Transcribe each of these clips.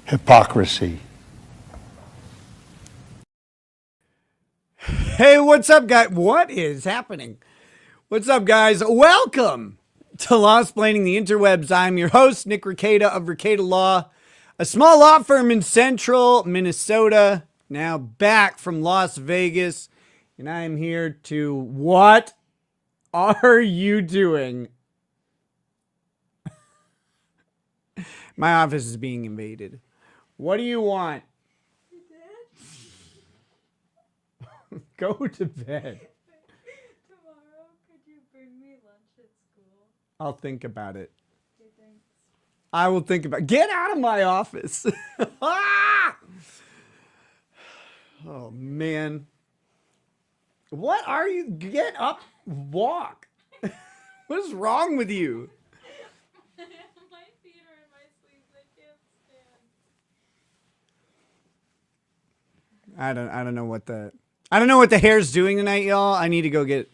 Hypocrisy. Hey, what's up, guys? What is happening? What's up, guys? Welcome to Lawsplaining the Interwebs. I'm your host, Nick Rekieta of Rekieta Law, a small law firm in central Minnesota, now back from Las Vegas, and I am here to... What are you doing? My office is being invaded. What do you want? Go to bed. Tomorrow, could you bring me lunch at school? I'll think about it. Okay, thanks. I will think about it. Get out of my office. Ah! Oh, man. What are you? Get up. Walk. What is wrong with you? My feet are in my sleeves. I can't stand. I don't know what the hair's doing tonight, y'all. I need to go get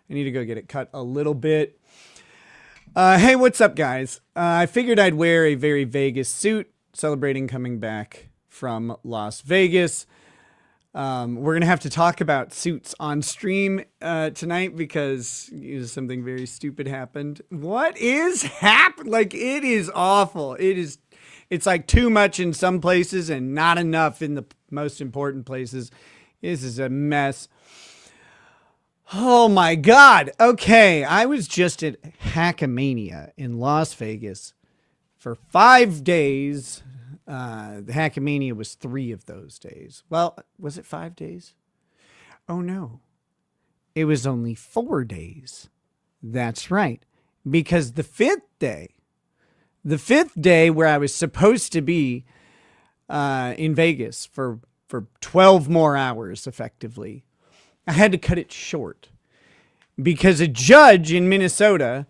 it cut a little bit. Hey, what's up, guys? I figured I'd wear a very Vegas suit celebrating coming back from Las Vegas. We're gonna have to talk about suits on stream tonight because something very stupid happened. What is happening? Like, it is awful. It's like too much in some places and not enough in the most important places. This is a mess. Oh my God. Okay. I was just at Hackamania in Las Vegas for 5 days. The Hackamania was 3 of those days. Well, was it 5 days? Oh no. It was only 4 days. That's right. Because the fifth day where I was supposed to be in Vegas for 12 more hours, effectively, I had to cut it short because a judge in Minnesota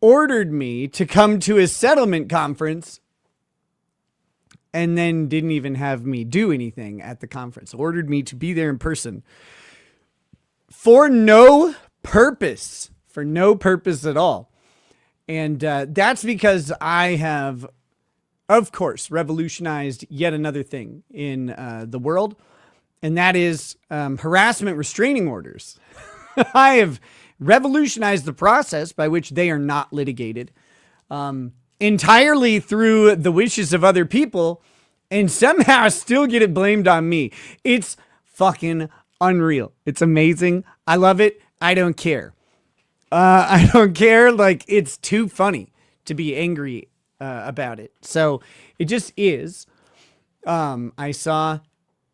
ordered me to come to a settlement conference and then didn't even have me do anything at the conference. Ordered me to be there in person for no purpose at all. And that's because I have, of course, revolutionized yet another thing in the world, and that is harassment restraining orders. I have revolutionized the process by which they are not litigated entirely through the wishes of other people and somehow still get it blamed on me. It's fucking unreal. It's amazing. I love it. I don't care. I don't care. Like, it's too funny to be angry about it. So it just is. I saw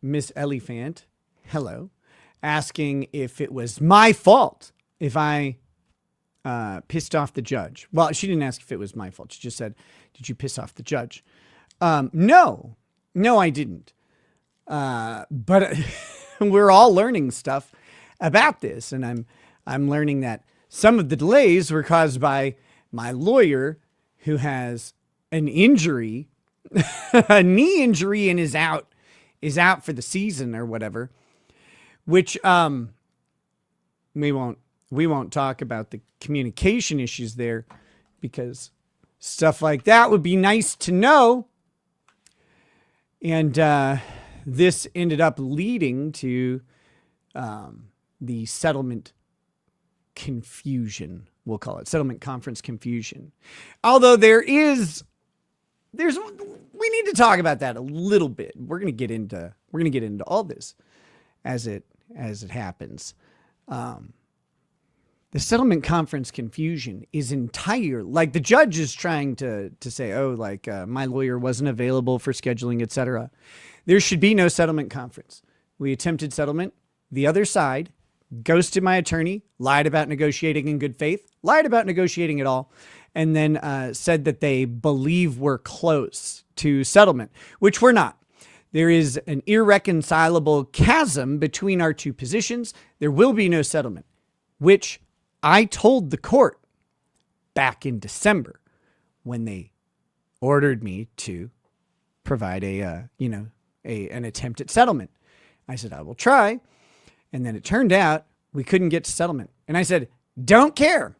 Miss Elephant, hello, asking if it was my fault if I pissed off the judge. Well, she didn't ask if it was my fault. She just said, did you piss off the judge? No, I didn't. But we're all learning stuff about this. And I'm learning that some of the delays were caused by my lawyer, who has an injury, a knee injury, and is out for the season or whatever, which, we won't talk about the communication issues there because stuff like that would be nice to know. And, this ended up leading to, the settlement confusion, we'll call it settlement conference confusion. Although we need to talk about that a little bit. We're going to get into all this as it happens. The settlement conference confusion is entire. Like, the judge is trying to say, oh, like, my lawyer wasn't available for scheduling, etc. There should be no settlement conference. We attempted settlement. The other side ghosted my attorney, lied about negotiating in good faith, lied about negotiating at all, and then said that they believe we're close to settlement, which we're not. There is an irreconcilable chasm between our two positions. There will be no settlement, which I told the court back in December when they ordered me to provide an attempt at settlement. I said, I will try. And then it turned out we couldn't get to settlement. And I said, Don't care.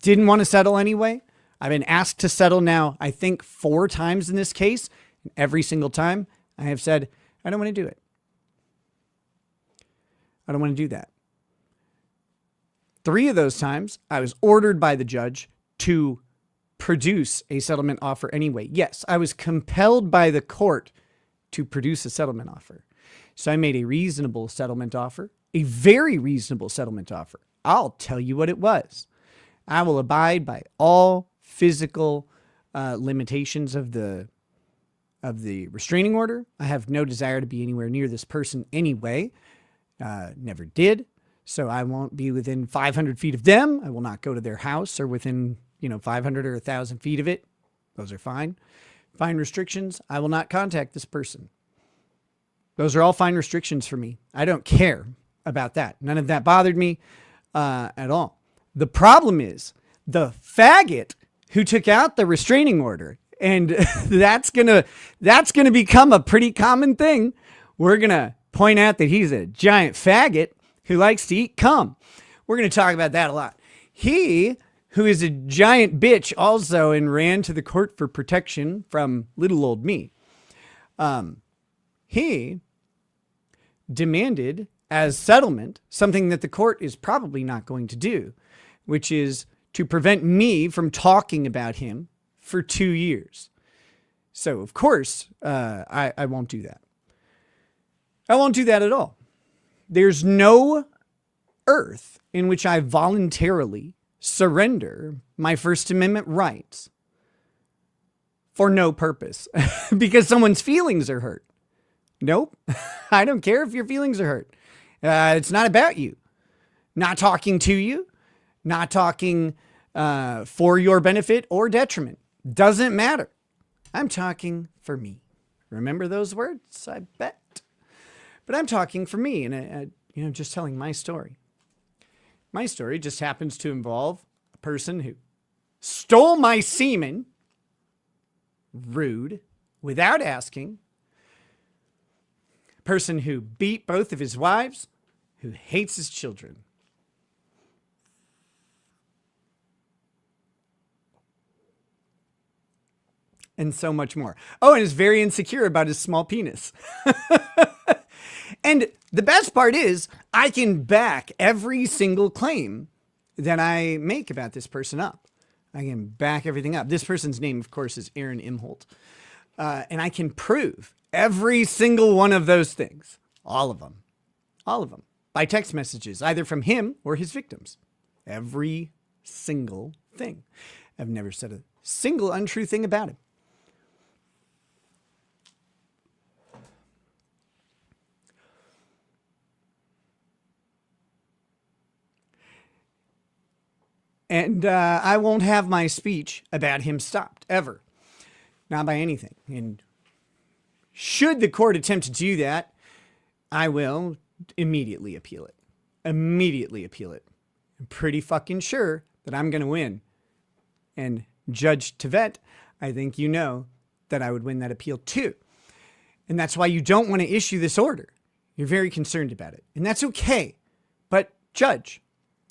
Didn't want to settle anyway. I've been asked to settle now, I think 4 times in this case. Every single time I have said, I don't want to do it. I don't want to do that. 3 of those times I was ordered by the judge to produce a settlement offer anyway. Yes, I was compelled by the court to produce a settlement offer. So I made a reasonable settlement offer, a very reasonable settlement offer. I'll tell you what it was. I will abide by all physical limitations of the restraining order. I have no desire to be anywhere near this person anyway. Never did. So I won't be within 500 feet of them. I will not go to their house or within, 500 or 1,000 feet of it. Those are fine. Fine restrictions. I will not contact this person. Those are all fine restrictions for me. I don't care about that. None of that bothered me at all. The problem is the faggot who took out the restraining order, and that's gonna become a pretty common thing. We're gonna point out that he's a giant faggot who likes to eat cum. We're gonna talk about that a lot. He, who is a giant bitch also and ran to the court for protection from little old me, he demanded as settlement something that the court is probably not going to do, which is to prevent me from talking about him for 2 years. So, of course, I won't do that. I won't do that at all. There's no earth in which I voluntarily surrender my First Amendment rights for no purpose because someone's feelings are hurt. Nope. I don't care if your feelings are hurt. It's not about you. Not talking to you. Not talking for your benefit or detriment. Doesn't matter. I'm talking for me. Remember those words? I bet. But I'm talking for me and, just telling my story. My story just happens to involve a person who stole my semen, rude, without asking, a person who beat both of his wives, who hates his children. And so much more. Oh, and is very insecure about his small penis. And the best part is I can back every single claim that I make about this person up. I can back everything up. This person's name, of course, is Aaron Imhalt. And I can prove every single one of those things. All of them. All of them. By text messages, either from him or his victims. Every single thing. I've never said a single untrue thing about him. And I won't have my speech about him stopped, ever. Not by anything. And should the court attempt to do that, I will immediately appeal it. Immediately appeal it. I'm pretty fucking sure that I'm going to win. And Judge Tevet, I think you know that I would win that appeal too. And that's why you don't want to issue this order. You're very concerned about it. And that's okay. But Judge,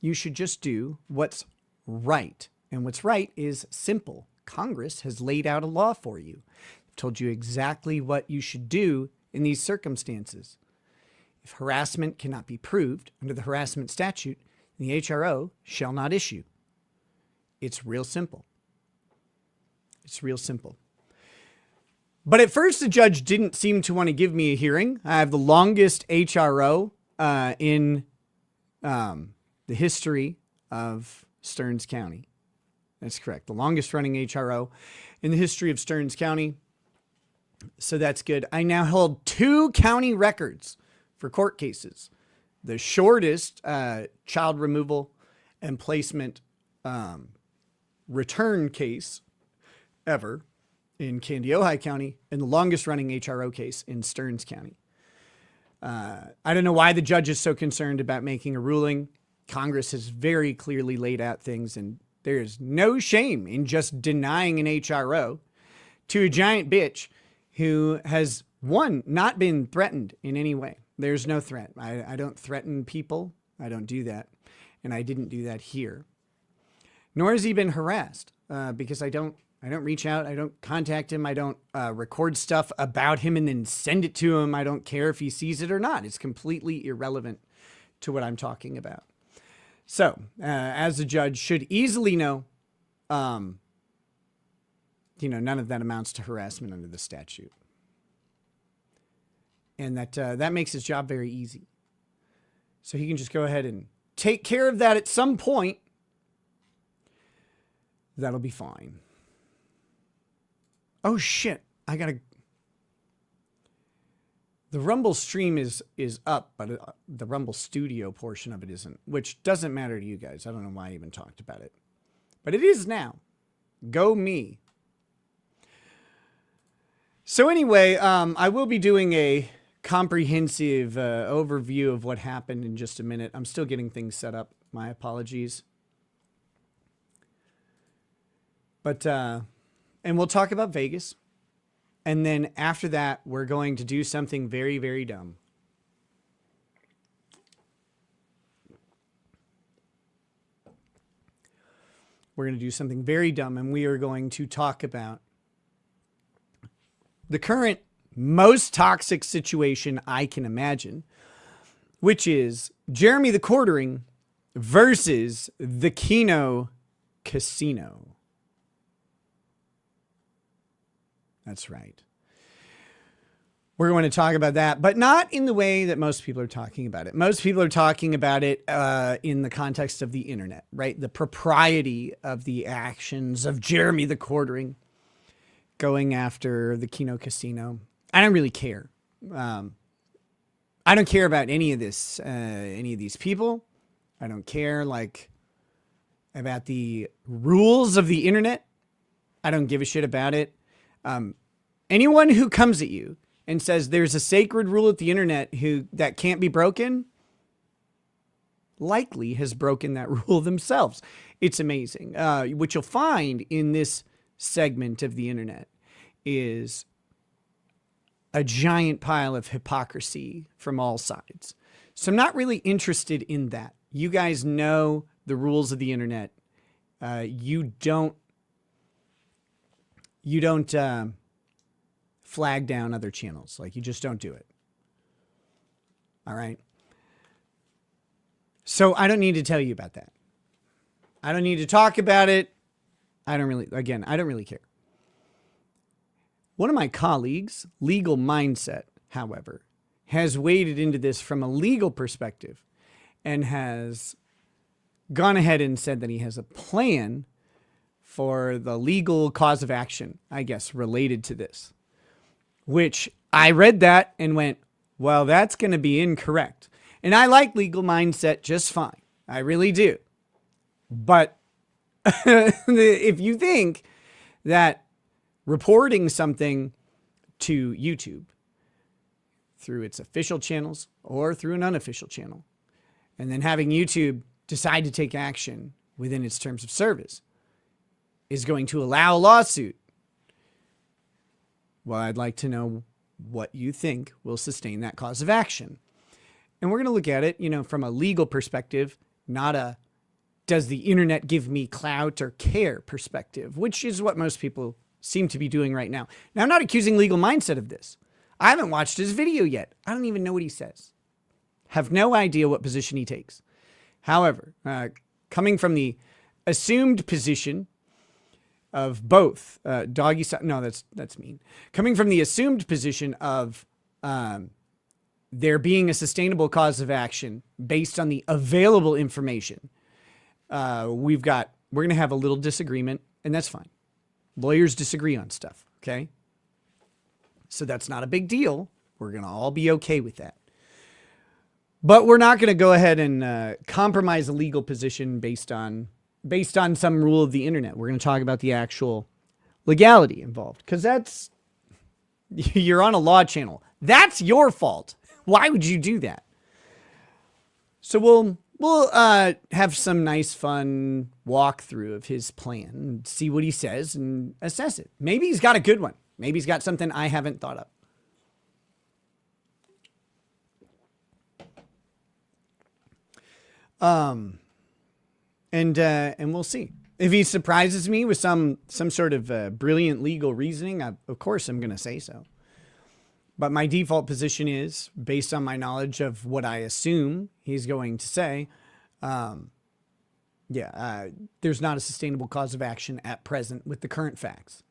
you should just do what's right. And what's right is simple. Congress has laid out a law for you. I've told you exactly what you should do in these circumstances. If harassment cannot be proved under the harassment statute, the HRO shall not issue. It's real simple. It's real simple. But at first, the judge didn't seem to want to give me a hearing. I have the longest HRO in the history of Stearns County. That's correct. The longest running HRO in the history of Stearns County. So that's good. I now hold 2 county records for court cases. The shortest child removal and placement return case ever in Kandiyohi County, and the longest running HRO case in Stearns County. I don't know why the judge is so concerned about making a ruling. Congress has very clearly laid out things, and there is no shame in just denying an HRO to a giant bitch who has, one, not been threatened in any way. There's no threat. I don't threaten people. I don't do that. and I didn't do that here. Nor has he been harassed because I don't reach out. I don't contact him. I don't record stuff about him and then send it to him. I don't care if he sees it or not. It's completely irrelevant to what I'm talking about. So, as a judge should easily know, none of that amounts to harassment under the statute. And that makes his job very easy. So he can just go ahead and take care of that at some point. That'll be fine. Oh shit, the Rumble stream is up, but the Rumble Studio portion of it isn't, which doesn't matter to you guys. I don't know why I even talked about it. But it is now. Go me. So anyway, I will be doing a comprehensive overview of what happened in just a minute. I'm still getting things set up. My apologies. But, and we'll talk about Vegas. And then after that, we're going to do something very, very dumb. We're going to do something very dumb, and we are going to talk about the current most toxic situation I can imagine, which is Jeremy the Quartering versus the Kino Casino. That's right. We're going to talk about that, but not in the way that most people are talking about it. Most people are talking about it in the context of the internet, right? The propriety of the actions of Jeremy the Quartering going after the Kino Casino. I don't really care. I don't care about any of this, any of these people. I don't care about the rules of the internet. I don't give a shit about it. Anyone who comes at you and says there's a sacred rule at the internet that can't be broken likely has broken that rule themselves. It's amazing. What you'll find in this segment of the internet is a giant pile of hypocrisy from all sides. So I'm not really interested in that. You guys know the rules of the internet. You don't flag down other channels. You just don't do it. All right. So I don't need to tell you about that. I don't need to talk about it. I don't really care. One of my colleagues, Legal Mindset, however, has waded into this from a legal perspective and has gone ahead and said that he has a plan for the legal cause of action, I guess, related to this. Which I read that and went, well, that's going to be incorrect. And I like Legal Mindset just fine. I really do. But if you think that reporting something to YouTube through its official channels or through an unofficial channel, and then having YouTube decide to take action within its terms of service is going to allow a lawsuit, well, I'd like to know what you think will sustain that cause of action. And we're going to look at it, from a legal perspective, not a does the internet give me clout or care perspective, which is what most people seem to be doing right now. Now, I'm not accusing Legal Mindset of this. I haven't watched his video yet. I don't even know what he says. Have no idea what position he takes. However, coming from the assumed position of both doggy style. No, that's mean. Coming from the assumed position of there being a sustainable cause of action based on the available information, we're going to have a little disagreement, and that's fine. Lawyers disagree on stuff, okay? So that's not a big deal. We're going to all be okay with that. But we're not going to go ahead and compromise a legal position based on some rule of the internet. We're going to talk about the actual legality involved, because you're on a law channel. That's your fault. Why would you do that? So we'll have some nice, fun walkthrough of his plan and see what he says and assess it. Maybe he's got a good one. Maybe he's got something I haven't thought of. and we'll see. If he surprises me with some sort of brilliant legal reasoning, of course I'm going to say so. But my default position is, based on my knowledge of what I assume he's going to say, there's not a sustainable cause of action at present with the current facts.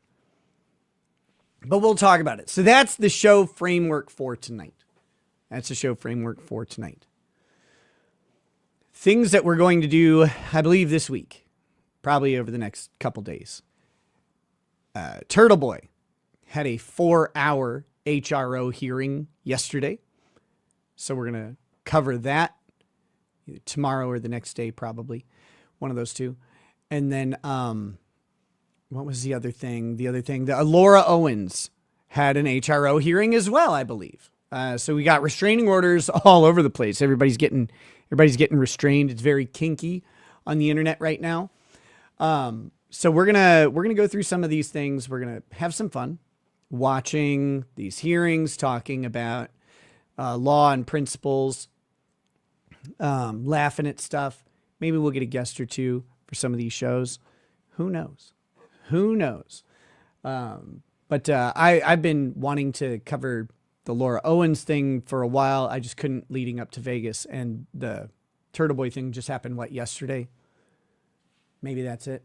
But we'll talk about it. So that's the show framework for tonight. Things that we're going to do, I believe, this week. Probably over the next couple days. Turtle Boy had a 4-hour HRO hearing yesterday. So we're going to cover that either tomorrow or the next day, probably. One of those two. And then, what was the other thing? Laura Owens had an HRO hearing as well, I believe. So we got restraining orders all over the place. Everybody's getting restrained. It's very kinky on the internet right now. So we're gonna go through some of these things. We're gonna have some fun watching these hearings, talking about law and principles, laughing at stuff. Maybe we'll get a guest or two for some of these shows. Who knows? But I've been wanting to cover the Laura Owens thing for a while. I just couldn't leading up to Vegas, and the Turtle Boy thing just happened, yesterday? Maybe that's it.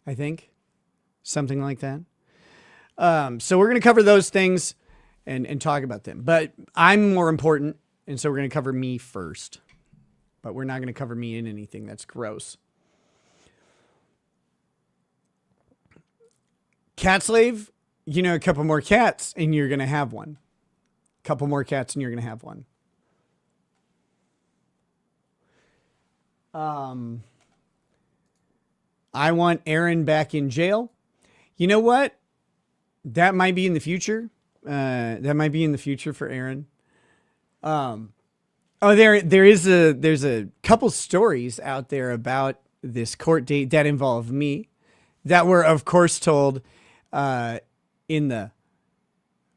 I think. Something like that. So we're going to cover those things and talk about them. But I'm more important, and so we're going to cover me first. But we're not going to cover me in anything that's gross. Cat slave, a couple more cats, and you're going to have one. Couple more cats, and you're going to have one. I want Aaron back in jail. You know what? That might be in the future. That might be in the future for Aaron. There's a couple stories out there about this court date that involve me that were, of course, told in the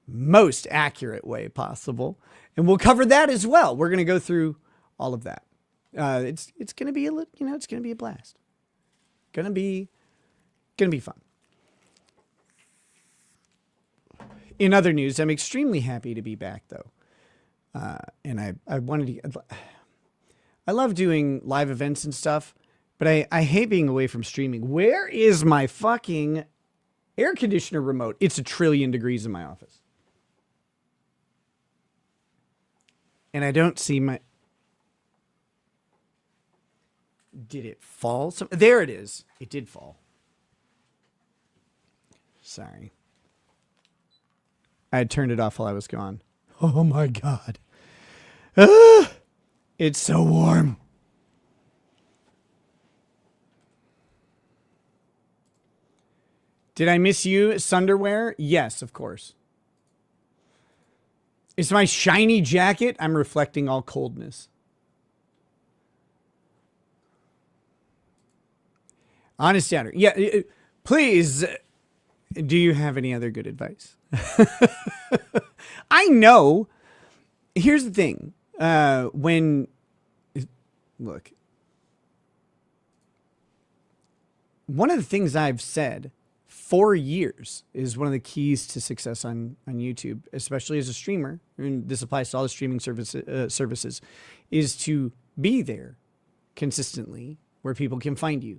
most accurate way possible. And we'll cover that as well. We're going to go through all of that. It's going to be it's going to be a blast. Gonna be fun. In other news, I'm extremely happy to be back though. And I love doing live events and stuff, but I hate being away from streaming. Where is my fucking air conditioner remote? It's 1,000,000,000 degrees in my office. And I don't see my... Did it fall? There it is. It did fall. Sorry. I had turned it off while I was gone. Oh my God. Ah, it's so warm. Did I miss you, Sunderwear? Yes, of course. It's my shiny jacket. I'm reflecting all coldness. Honest answer. Yeah, please. Do you have any other good advice? I know. Here's the thing. Look, one of the things I've said for years is one of the keys to success on YouTube, especially as a streamer, and this applies to all the streaming services, is to be there consistently where people can find you.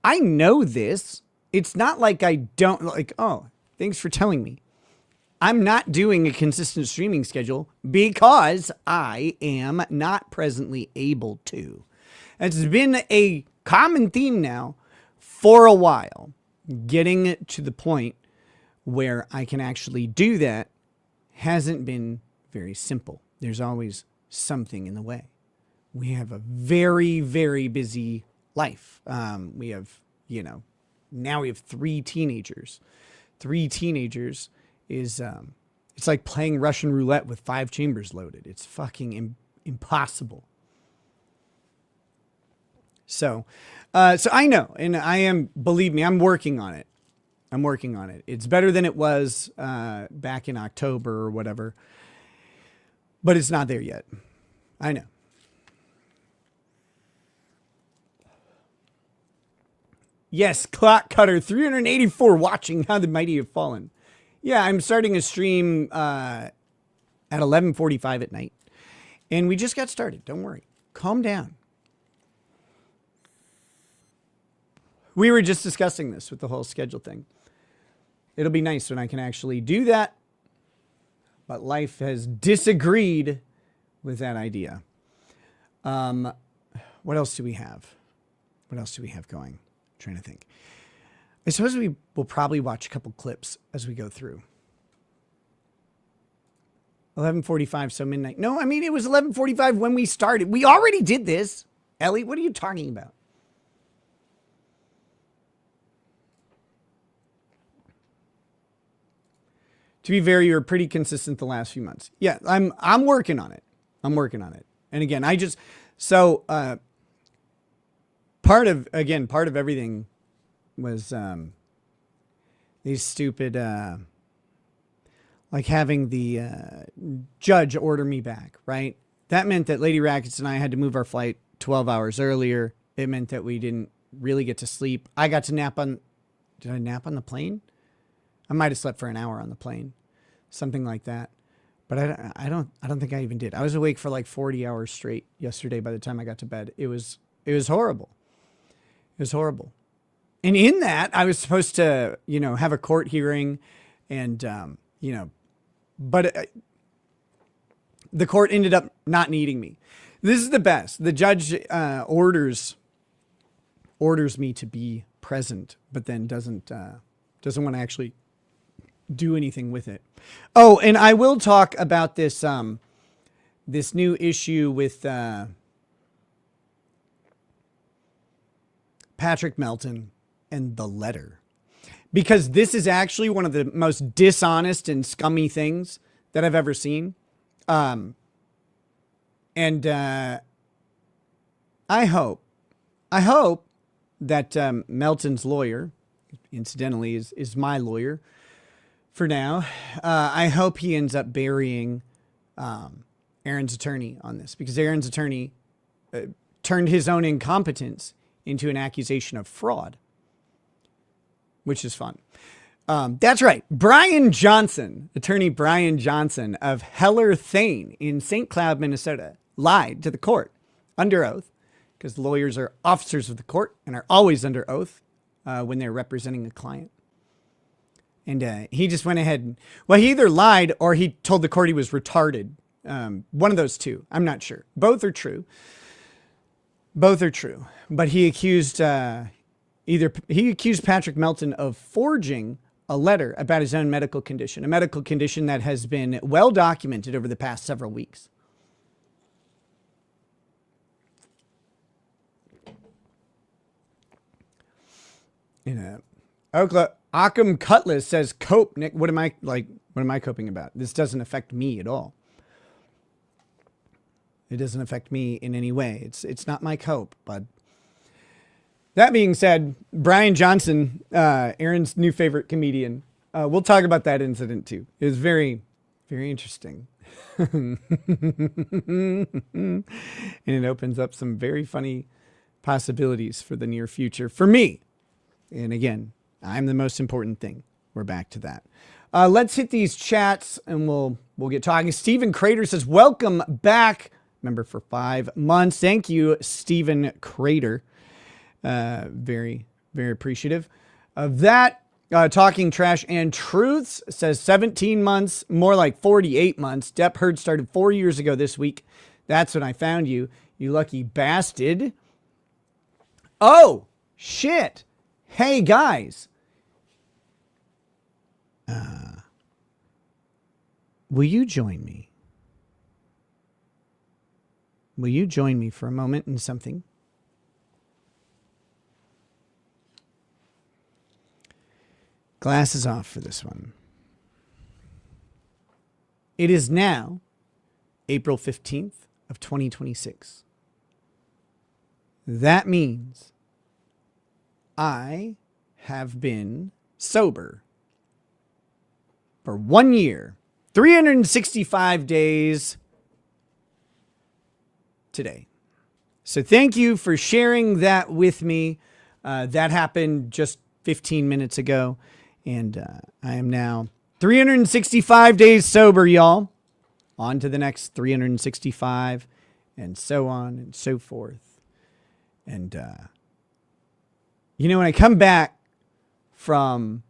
I know this. It's not like I don't oh, thanks for telling me. I'm not doing a consistent streaming schedule because I am not presently able to. It's been a common theme now for a while. Getting to the point where I can actually do that hasn't been very simple. There's always something in the way. We have a very, very busy life. We have, now we have 3 teenagers. 3 teenagers is, it's like playing Russian roulette with 5 chambers loaded. It's fucking impossible. So I know, and believe me, I'm working on it. It's better than it was back in October or whatever, but it's not there yet. I know. Yes, Clock Cutter 384 watching How the Mighty Have Fallen. Yeah, I'm starting a stream at 11:45 at night. And we just got started. Don't worry. Calm down. We were just discussing this with the whole schedule thing. It'll be nice when I can actually do that. But life has disagreed with that idea. What else do we have? What else do we have going? I'm trying to think. I suppose we will probably watch a couple clips as we go through. 11:45, so midnight. No, I mean, it was 11:45 when we started. We already did this. Ellie, what are you talking about? To be fair, you were pretty consistent the last few months. Yeah, I'm working on it. I'm working on it. And again, part of everything was these stupid like having the judge order me back, right? That meant that Lady Rackets and I had to move our flight 12 hours earlier. It meant that we didn't really get to sleep. I got to nap on... Did I nap on the plane? I might have slept for an hour on the plane. Something like that. But I don't think I even did. I was awake for like 40 hours straight yesterday by the time I got to bed. It was horrible. It was horrible. And in that, I was supposed to, have a court hearing and, but the court ended up not needing me. This is the best. The judge orders me to be present, but then doesn't want to actually do anything with it. Oh, and I will talk about this this new issue with Patrick Melton and the letter, because this is actually one of the most dishonest and scummy things that I've ever seen. And I hope that Melton's lawyer, incidentally, is my lawyer for now. I hope he ends up burying Aaron's attorney on this, because Aaron's attorney turned his own incompetence into an accusation of fraud, which is fun. That's right. Brian Johnson, attorney Brian Johnson of Heller Thane in St. Cloud, Minnesota, lied to the court under oath, because lawyers are officers of the court and are always under oath when they're representing a client. And he just went ahead and, he either lied or he told the court he was retarded. One of those two. I'm not sure. Both are true. But he accused Patrick Melton of forging a letter about his own medical condition, a medical condition that has been well documented over the past several weeks. Occam Cutlass says, "Cope, Nick. What am I coping about? This doesn't affect me at all. It doesn't affect me in any way. It's not my cope, bud." That being said, Brian Johnson, Aaron's new favorite comedian, we'll talk about that incident too. It was very, very interesting. And it opens up some very funny possibilities for the near future for me. And again, I'm the most important thing. We're back to that. Let's hit these chats and we'll get talking. Stephen Crater says, "Welcome back." Member for 5 months. Thank you, Stephen Crater. Very, very appreciative of that. Talking Trash and Truths says 17 months, more like 48 months. Depp Heard started 4 years ago this week. That's when I found you, you lucky bastard. Oh, shit. Hey, guys. Will you join me? Will you join me for a moment in something? Glasses off for this one. It is now April 15th of 2026. That means I have been sober for 1 year, 365 days today. So thank you for sharing that with me. That happened just 15 minutes ago, and I am now 365 days sober, y'all. On to the next 365, and so on and so forth. And, when I come back from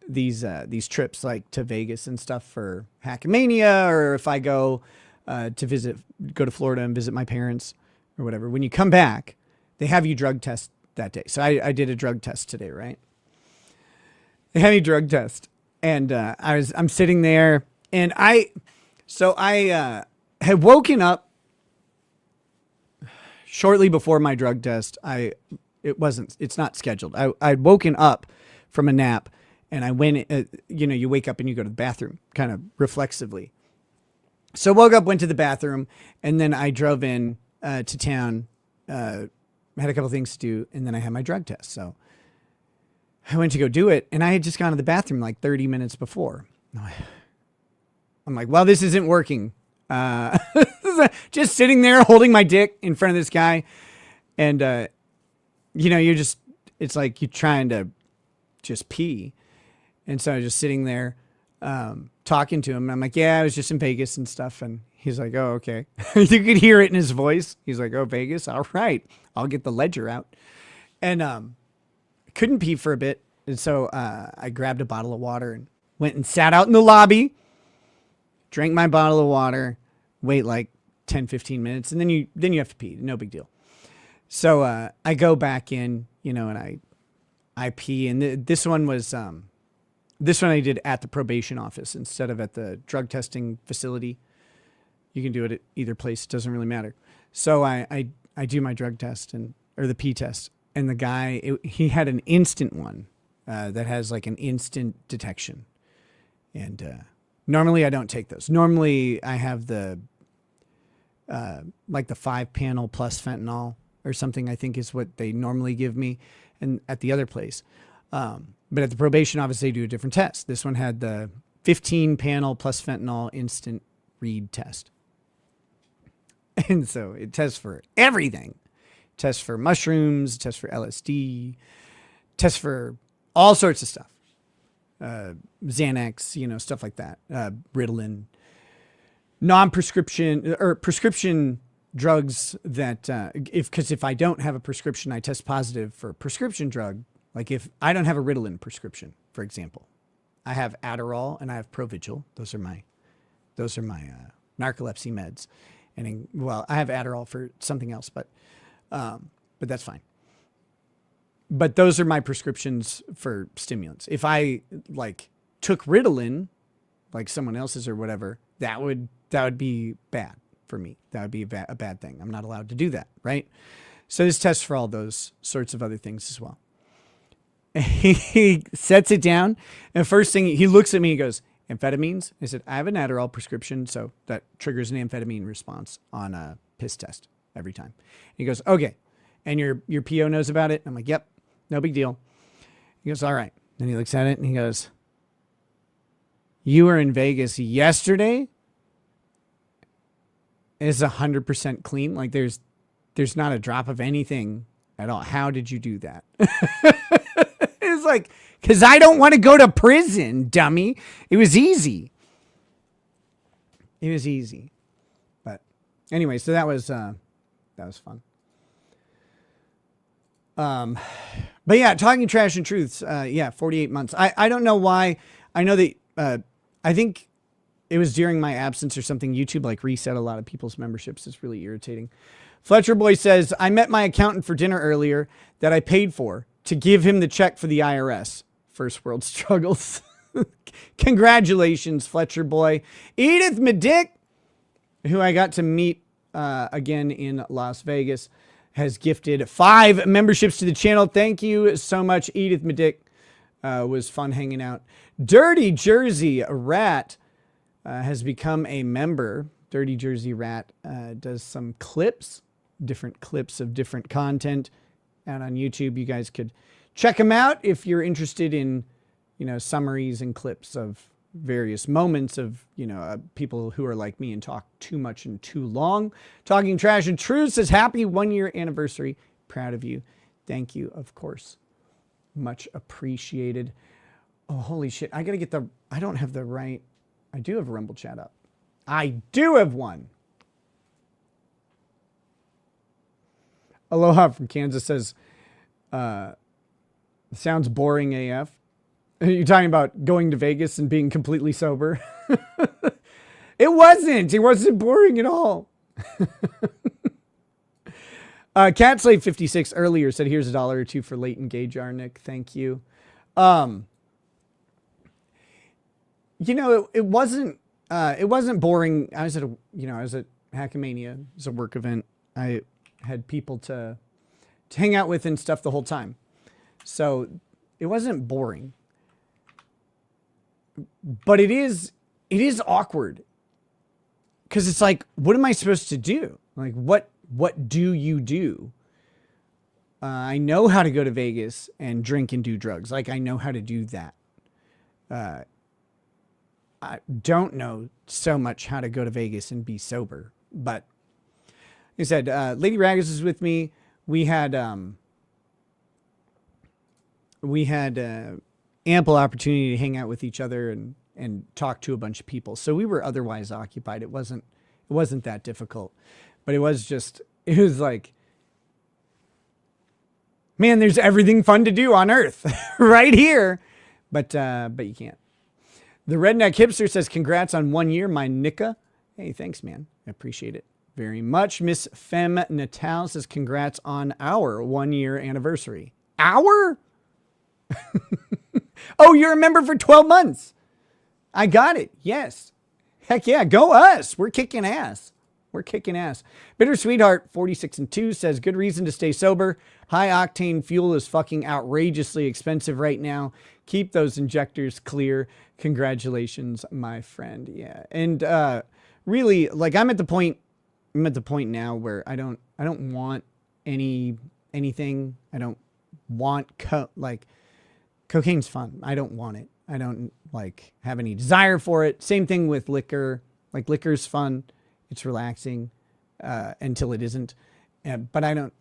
these trips, like to Vegas and stuff for Hackamania, or if I go to Florida and visit my parents or whatever, when you come back, they have you drug test that day. So I did a drug test today, right? They had me drug test, and I'm sitting there, and I had woken up shortly before my drug test. It's not scheduled. I'd woken up from a nap, and I went, you wake up and you go to the bathroom kind of reflexively. So woke up, went to the bathroom, and then I drove in to town, had a couple things to do, and then I had my drug test. So I went to go do it, and I had just gone to the bathroom like 30 minutes before. I'm like, well, this isn't working. Just sitting there holding my dick in front of this guy. And, it's like you're trying to just pee. And so I was just sitting there talking to him. And I'm like, yeah, I was just in Vegas and stuff. And he's like, oh, okay. You could hear it in his voice. He's like, oh, Vegas? All right. I'll get the ledger out. And couldn't pee for a bit. And so I grabbed a bottle of water and went and sat out in the lobby, drank my bottle of water, wait like 10, 15 minutes, and then you have to pee. No big deal. So I go back in, and I pee. And this one I did at the probation office instead of at the drug testing facility. You can do it at either place. It doesn't really matter. So I do my drug test or the pee test. And the guy, he had an instant one that has like an instant detection. And normally I don't take those. Normally I have the 5-panel plus fentanyl or something, I think is what they normally give me, and at the other place. But at the probation office, they do a different test. This one had the 15-panel plus fentanyl instant read test. And so it tests for everything. It tests for mushrooms, it tests for LSD, tests for all sorts of stuff. Xanax, stuff like that. Ritalin. Non-prescription or prescription drugs that if I don't have a prescription, I test positive for a prescription drug. Like if I don't have a Ritalin prescription, for example, I have Adderall and I have Provigil. Those are my narcolepsy meds. And I have Adderall for something else, but that's fine. But those are my prescriptions for stimulants. If I took Ritalin, like someone else's or whatever, that would be bad for me. That would be a bad thing. I'm not allowed to do that, right? So this tests for all those sorts of other things as well. He sets it down, and first thing he looks at me, he goes, amphetamines? I said, I have an Adderall prescription, so that triggers an amphetamine response on a piss test every time. He goes, okay, and your PO knows about it? I'm like, yep, no big deal. He goes, all right. Then he looks at it and he goes, you were in Vegas yesterday? It's 100% clean. Like there's not a drop of anything at all. How did you do that? It's like, because I don't want to go to prison, dummy. It was easy. But anyway, so that was fun. But yeah, talking trash and truths. 48 months. I don't know why. I know that, I think it was during my absence or something. YouTube reset a lot of people's memberships. It's really irritating. Fletcher Boy says, I met my accountant for dinner earlier that I paid for to give him the check for the IRS. First world struggles. Congratulations, Fletcher Boy. Edith Medick, who I got to meet again in Las Vegas, has gifted 5 memberships to the channel. Thank you so much, Edith Medick. Was fun hanging out. Dirty Jersey Rat has become a member. Dirty Jersey Rat does some clips, different clips of different content out on YouTube. You guys could check him out if you're interested in, summaries and clips of various moments of, people who are like me and talk too much and too long. Talking Trash and Truth says, happy 1-year anniversary. Proud of you. Thank you, of course. Much appreciated. Oh, holy shit. I don't have the right. I do have a Rumble chat up. I do have one. Aloha from Kansas says, sounds boring AF. You're talking about going to Vegas and being completely sober. It wasn't boring at all. Catslave 56 earlier said, here's $1 or $2 for Leighton Gay Jar, Nick. Thank you. It wasn't boring. I was at Hackamania. It's a work event. I had people to hang out with and stuff the whole time. So it wasn't boring. But it is awkward. Because it's like, what am I supposed to do? Like, what do you do? I know how to go to Vegas and drink and do drugs. Like, I know how to do that. I don't know so much how to go to Vegas and be sober. But like I said, Lady Raggers is with me. We had ample opportunity to hang out with each other and talk to a bunch of people. So we were otherwise occupied. It wasn't that difficult, but it was like, man, there's everything fun to do on earth right here. But you can't. The Redneck Hipster says, congrats on 1 year, my Nika. Hey, thanks, man. I appreciate it very much. Miss Femme Natal says, congrats on our 1 year anniversary. Our? Oh, you're a member for 12 months. I got it. Yes. Heck yeah. Go us. We're kicking ass. Bitter Sweetheart 46 and 2 says, good reason to stay sober. High octane fuel is fucking outrageously expensive right now. Keep those injectors clear. Congratulations, my friend. Yeah. And really, like, I'm at the point now where I don't want anything. I don't want cocaine's fun. I don't want it. I don't have any desire for it. Same thing with liquor. Like, liquor's fun. It's relaxing until it isn't. But I don't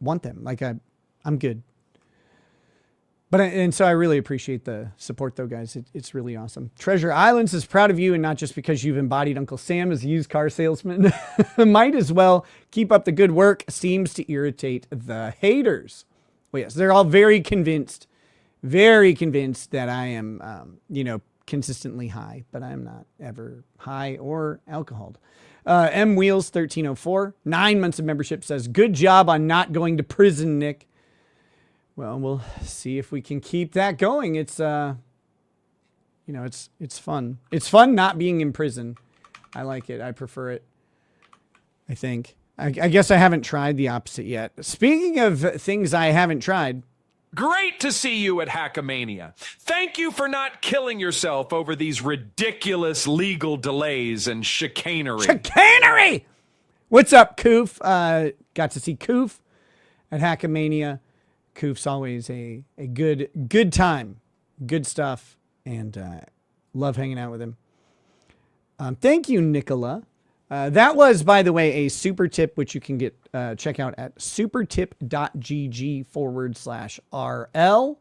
want them. Like, I'm good. And so I really appreciate the support, though, guys. It's really awesome. Treasure Islands is proud of you, and not just because you've embodied Uncle Sam as a used car salesman. Might as well keep up the good work. Seems to irritate the haters. Well, yes, they're all very convinced that I am, consistently high, but I'm not ever high or alcoholed. M Wheels 1304, 9 months of membership, says, good job on not going to prison, Nick. Well, we'll see if we can keep that going. It's fun. It's fun not being in prison. I like it. I prefer it. I think. I guess I haven't tried the opposite yet. Speaking of things I haven't tried. Great to see you at Hackamania. Thank you for not killing yourself over these ridiculous legal delays and chicanery. Chicanery! What's up, Koof? Got to see Koof at Hackamania. Koof's always a good time. Good stuff. And love hanging out with him. Thank you, Nicola. That was, by the way, a super tip, which you can get check out at supertip.gg/RL.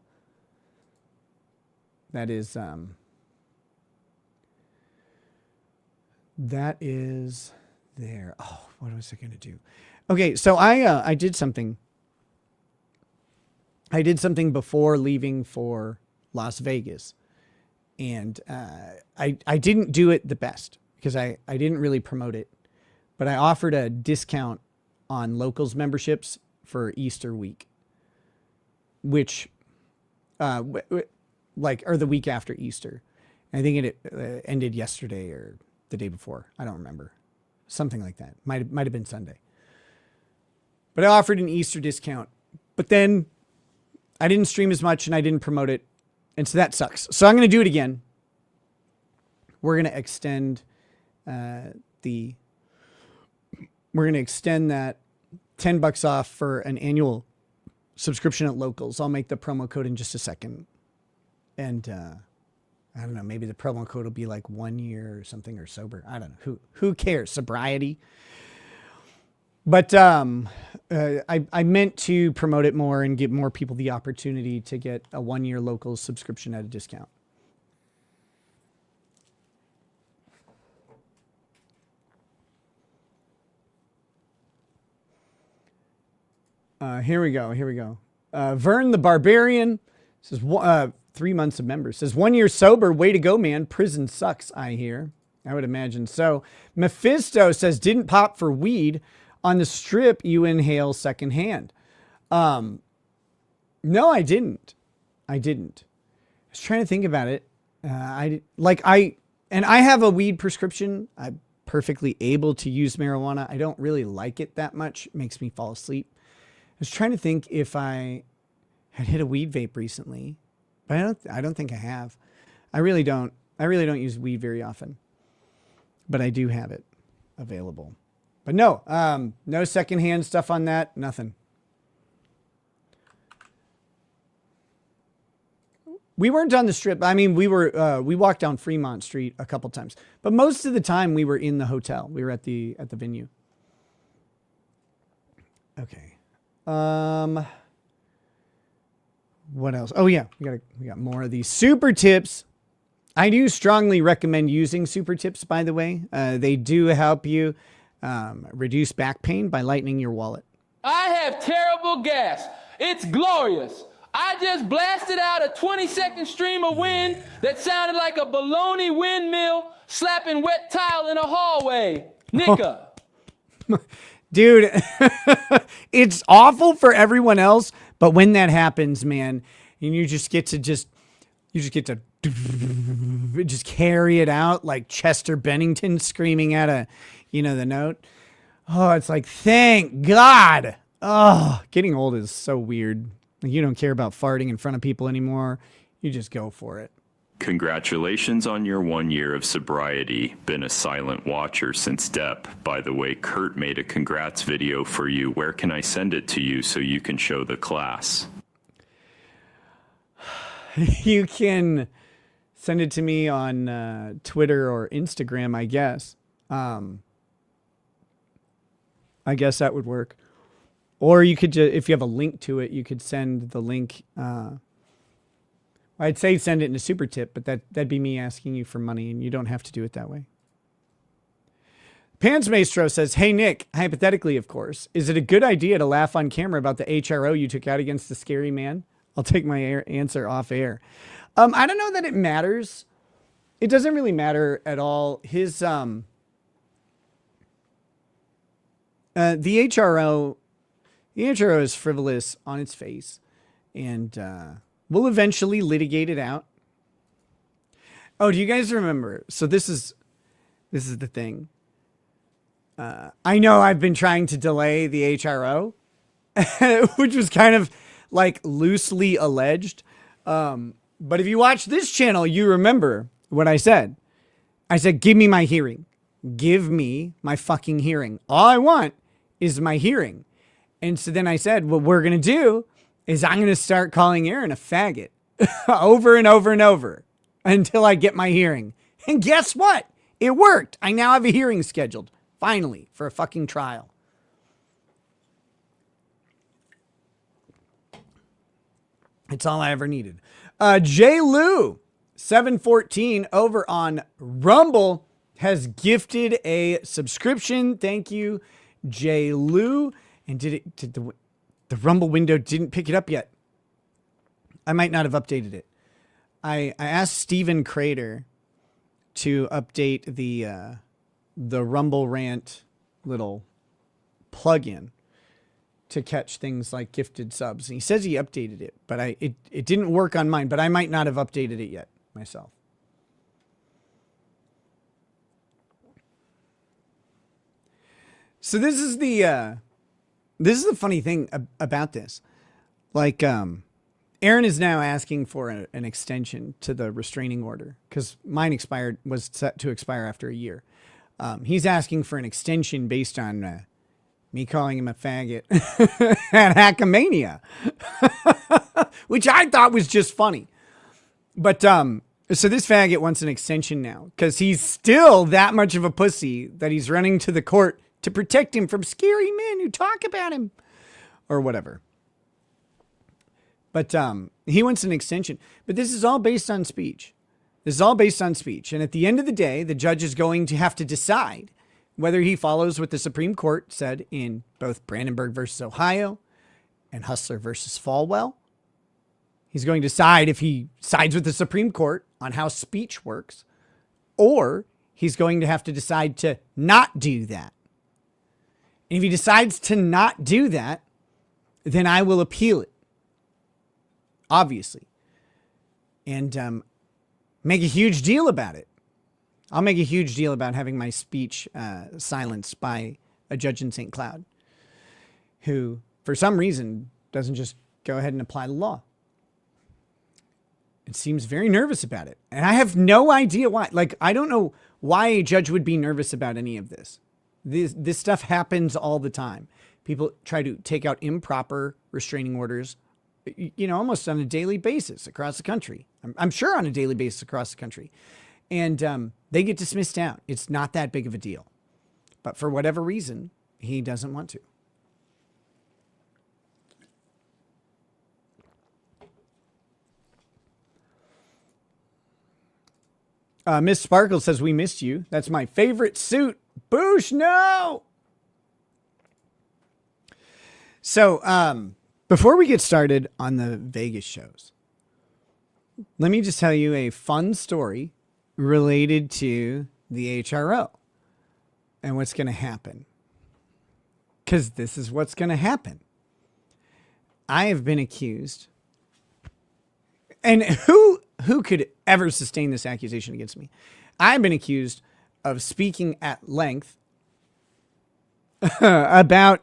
That is there. Oh, what was I going to do? Okay, so I did something. I did something before leaving for Las Vegas, and I didn't do it the best because I didn't really promote it, but I offered a discount on locals memberships for Easter week, which, or the week after Easter. I think it ended yesterday or the day before. I don't remember. Something like that. Might have been Sunday. But I offered an Easter discount, but then I didn't stream as much and I didn't promote it. And so that sucks. So I'm going to do it again. We're going to extend that $10 off for an annual subscription at locals. I'll make the promo code in just a second. And I don't know, maybe the promo code will be like 1 year or something, or sober. I don't know. Who cares? Sobriety. But I meant to promote it more and give more people the opportunity to get a 1-year local subscription at a discount. Here we go. Vern the Barbarian says 3 months of members. Says 1 year sober. Way to go, man. Prison sucks, I hear. I would imagine so. Mephisto says didn't pop for weed. On the strip, you inhale secondhand. No, I didn't. I was trying to think about it. I have a weed prescription. I'm perfectly able to use marijuana. I don't really like it that much. It makes me fall asleep. I was trying to think if I had hit a weed vape recently, but I don't think I have. I really don't use weed very often, but I do have it available. But no, no secondhand stuff on that. Nothing. We weren't on the strip. I mean, we walked down Fremont Street a couple times, but most of the time we were in the hotel. We were at the venue. Okay. What else? Oh yeah, we got more of these super tips. I do strongly recommend using super tips, by the way. They do help you reduce back pain by lightening your wallet. I have terrible gas. It's glorious. I just blasted out a 20-second stream of wind that sounded like a baloney windmill slapping wet tile in a hallway. Nika. Dude, it's awful for everyone else, but when that happens, man, and you just get to just carry it out like Chester Bennington screaming at the note. Oh, it's like, thank God. Oh, getting old is so weird. You don't care about farting in front of people anymore. You just go for it. Congratulations on your 1 year of sobriety. Been a silent watcher since Depp. By the way, Kurt made a congrats video for you. Where can I send it to you so you can show the class? You can send it to me on Twitter or Instagram, I guess. I guess that would work. Or you could just, if you have a link to it, you could send the link. I'd say send it in a super tip, but that'd be me asking you for money, and you don't have to do it that way. Pans Maestro says, hey, Nick, hypothetically, of course, is it a good idea to laugh on camera about the HRO you took out against the scary man? I'll take my answer off air. I don't know that it matters. It doesn't really matter at all. His, the HRO is frivolous on its face, and we'll eventually litigate it out. Oh, do you guys remember? So this is the thing. I know I've been trying to delay the HRO, which was kind of like loosely alleged. But if you watch this channel, you remember what I said. I said, give me my hearing. Give me my fucking hearing. All I want is my hearing. And so then I said, what we're going to do is I'm going to start calling Aaron a faggot over and over and over until I get my hearing. And guess what? It worked. I now have a hearing scheduled, finally, for a fucking trial. It's all I ever needed. J. Lou, 714 over on Rumble has gifted a subscription. Thank you, J. Lou. And did the Rumble window didn't pick it up yet? I might not have updated it. I asked Steven Crater to update the Rumble Rant little plugin to catch things like gifted subs. And he says he updated it, but it didn't work on mine, but I might not have updated it yet myself. So this is the funny thing about this. Like, Aaron is now asking for an extension to the restraining order because mine was set to expire after a year. He's asking for an extension based on me calling him a faggot at Hackamania, which I thought was just funny. But so this faggot wants an extension now because he's still that much of a pussy that he's running to the court to protect him from scary men who talk about him. or whatever. But he wants an extension. But this is all based on speech. This is all based on speech. And at the end of the day, the judge is going to have to decide whether he follows what the Supreme Court said in both Brandenburg versus Ohio and Hustler versus Falwell. He's going to decide if he sides with the Supreme Court on how speech works, or he's going to have to decide to not do that. And if he decides to not do that, then I will appeal it, obviously, and make a huge deal about it. I'll make a huge deal about having my speech silenced by a judge in St. Cloud who, for some reason, doesn't just go ahead and apply the law. It seems very nervous about it. And I have no idea why. Like, I don't know why a judge would be nervous about any of this. This stuff happens all the time. People try to take out improper restraining orders, you know, almost on a daily basis across the country. I'm sure on a daily basis across the country. And they get dismissed out. It's not that big of a deal. But for whatever reason, he doesn't want to. Miss Sparkle says, we missed you. That's my favorite suit. Boosh, no! So, before we get started on the Vegas shows, let me just tell you a fun story related to the HRO and what's going to happen. Because this is what's going to happen. I have been accused, and who could ever sustain this accusation against me? I've been accused of speaking at length about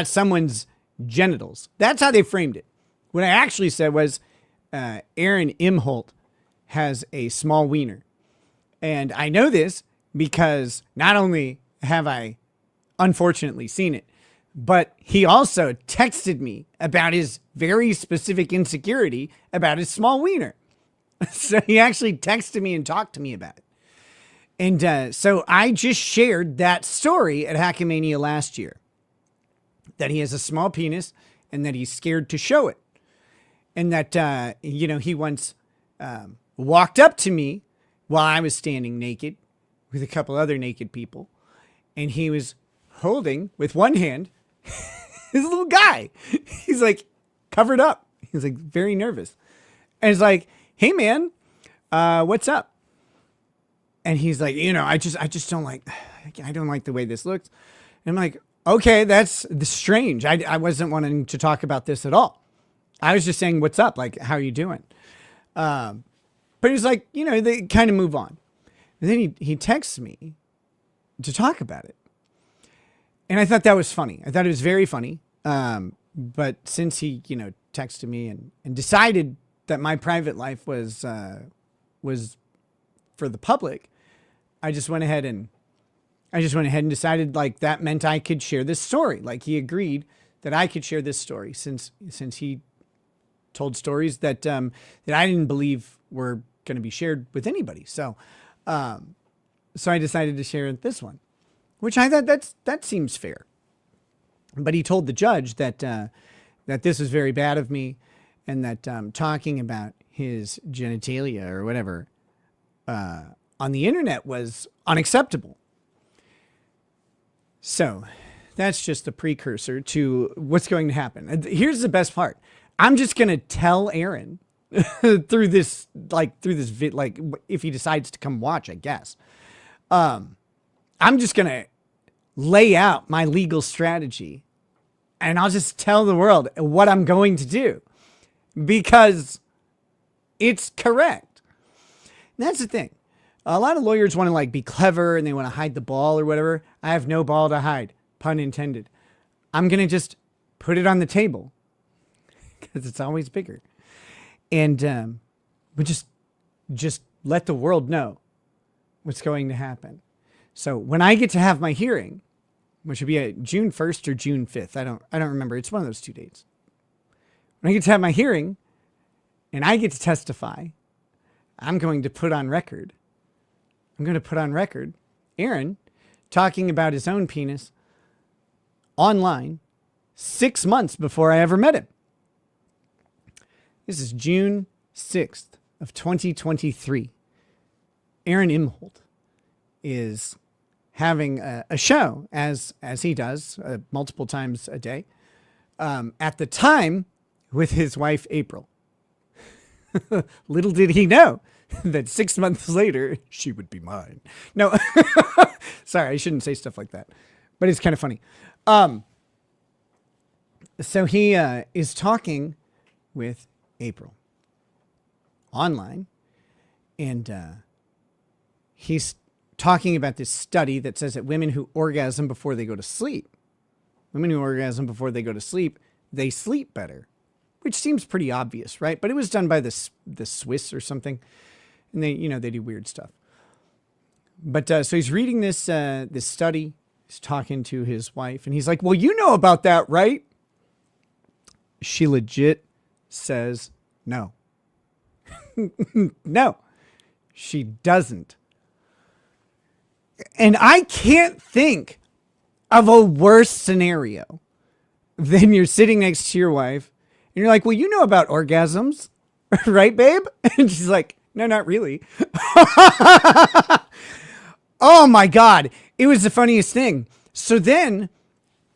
someone's genitals. That's how they framed it. What I actually said was, Aaron Imhalt has a small wiener. And I know this because not only have I unfortunately seen it, but he also texted me about his very specific insecurity about his small wiener. So he actually texted me and talked to me about it. And so I just shared that story at Hackamania last year, that he has a small penis and that he's scared to show it. And that, he once walked up to me while I was standing naked with a couple other naked people. And he was holding with one hand his little guy. He's like covered up. He's like very nervous. And it's like, hey man, what's up? And he's like, I just don't like the way this looks. And I'm like, okay, that's strange. I wasn't wanting to talk about this at all. I was just saying, what's up? Like, how are you doing? But he's like, they kind of move on. And then he texts me to talk about it. And I thought that was funny. I thought it was very funny. But since he, texted me and decided that my private life was for the public, I just went ahead and decided like that meant I could share this story. Like he agreed that I could share this story since he told stories that I didn't believe were going to be shared with anybody. So I decided to share this one, which I thought that seems fair. But he told the judge that this was very bad of me, and that talking about his genitalia or whatever on the internet was unacceptable. So that's just the precursor to what's going to happen. Here's the best part. I'm just going to tell Aaron through this if he decides to come watch, I guess. I'm just going to lay out my legal strategy, and I'll just tell the world what I'm going to do because it's correct. And that's the thing. A lot of lawyers want to be clever and they want to hide the ball or whatever. I have no ball to hide, pun intended. I'm going to just put it on the table because it's always bigger. And we just let the world know what's going to happen. So when I get to have my hearing, which would be June 1st or June 5th, I don't remember. It's one of those 2 dates. When I get to have my hearing and I get to testify, I'm going to put on record Aaron talking about his own penis online, 6 months before I ever met him. This is June 6th of 2023. Aaron Imhalt is having a show, as he does multiple times a day, at the time with his wife, April. Little did he know that 6 months later, she would be mine. No, sorry, I shouldn't say stuff like that, but it's kind of funny. So he is talking with April online, and he's talking about this study that says that women who orgasm before they go to sleep, they sleep better, which seems pretty obvious, right? But it was done by the Swiss or something, and they do weird stuff. But so he's reading this study. He's talking to his wife, and he's like, "Well, you know about that, right?" She legit says no. No, she doesn't. And I can't think of a worse scenario than you're sitting next to your wife and you're like, "Well, you know about orgasms, right, babe?" And she's like, "No, not really." Oh my God. It was the funniest thing. So then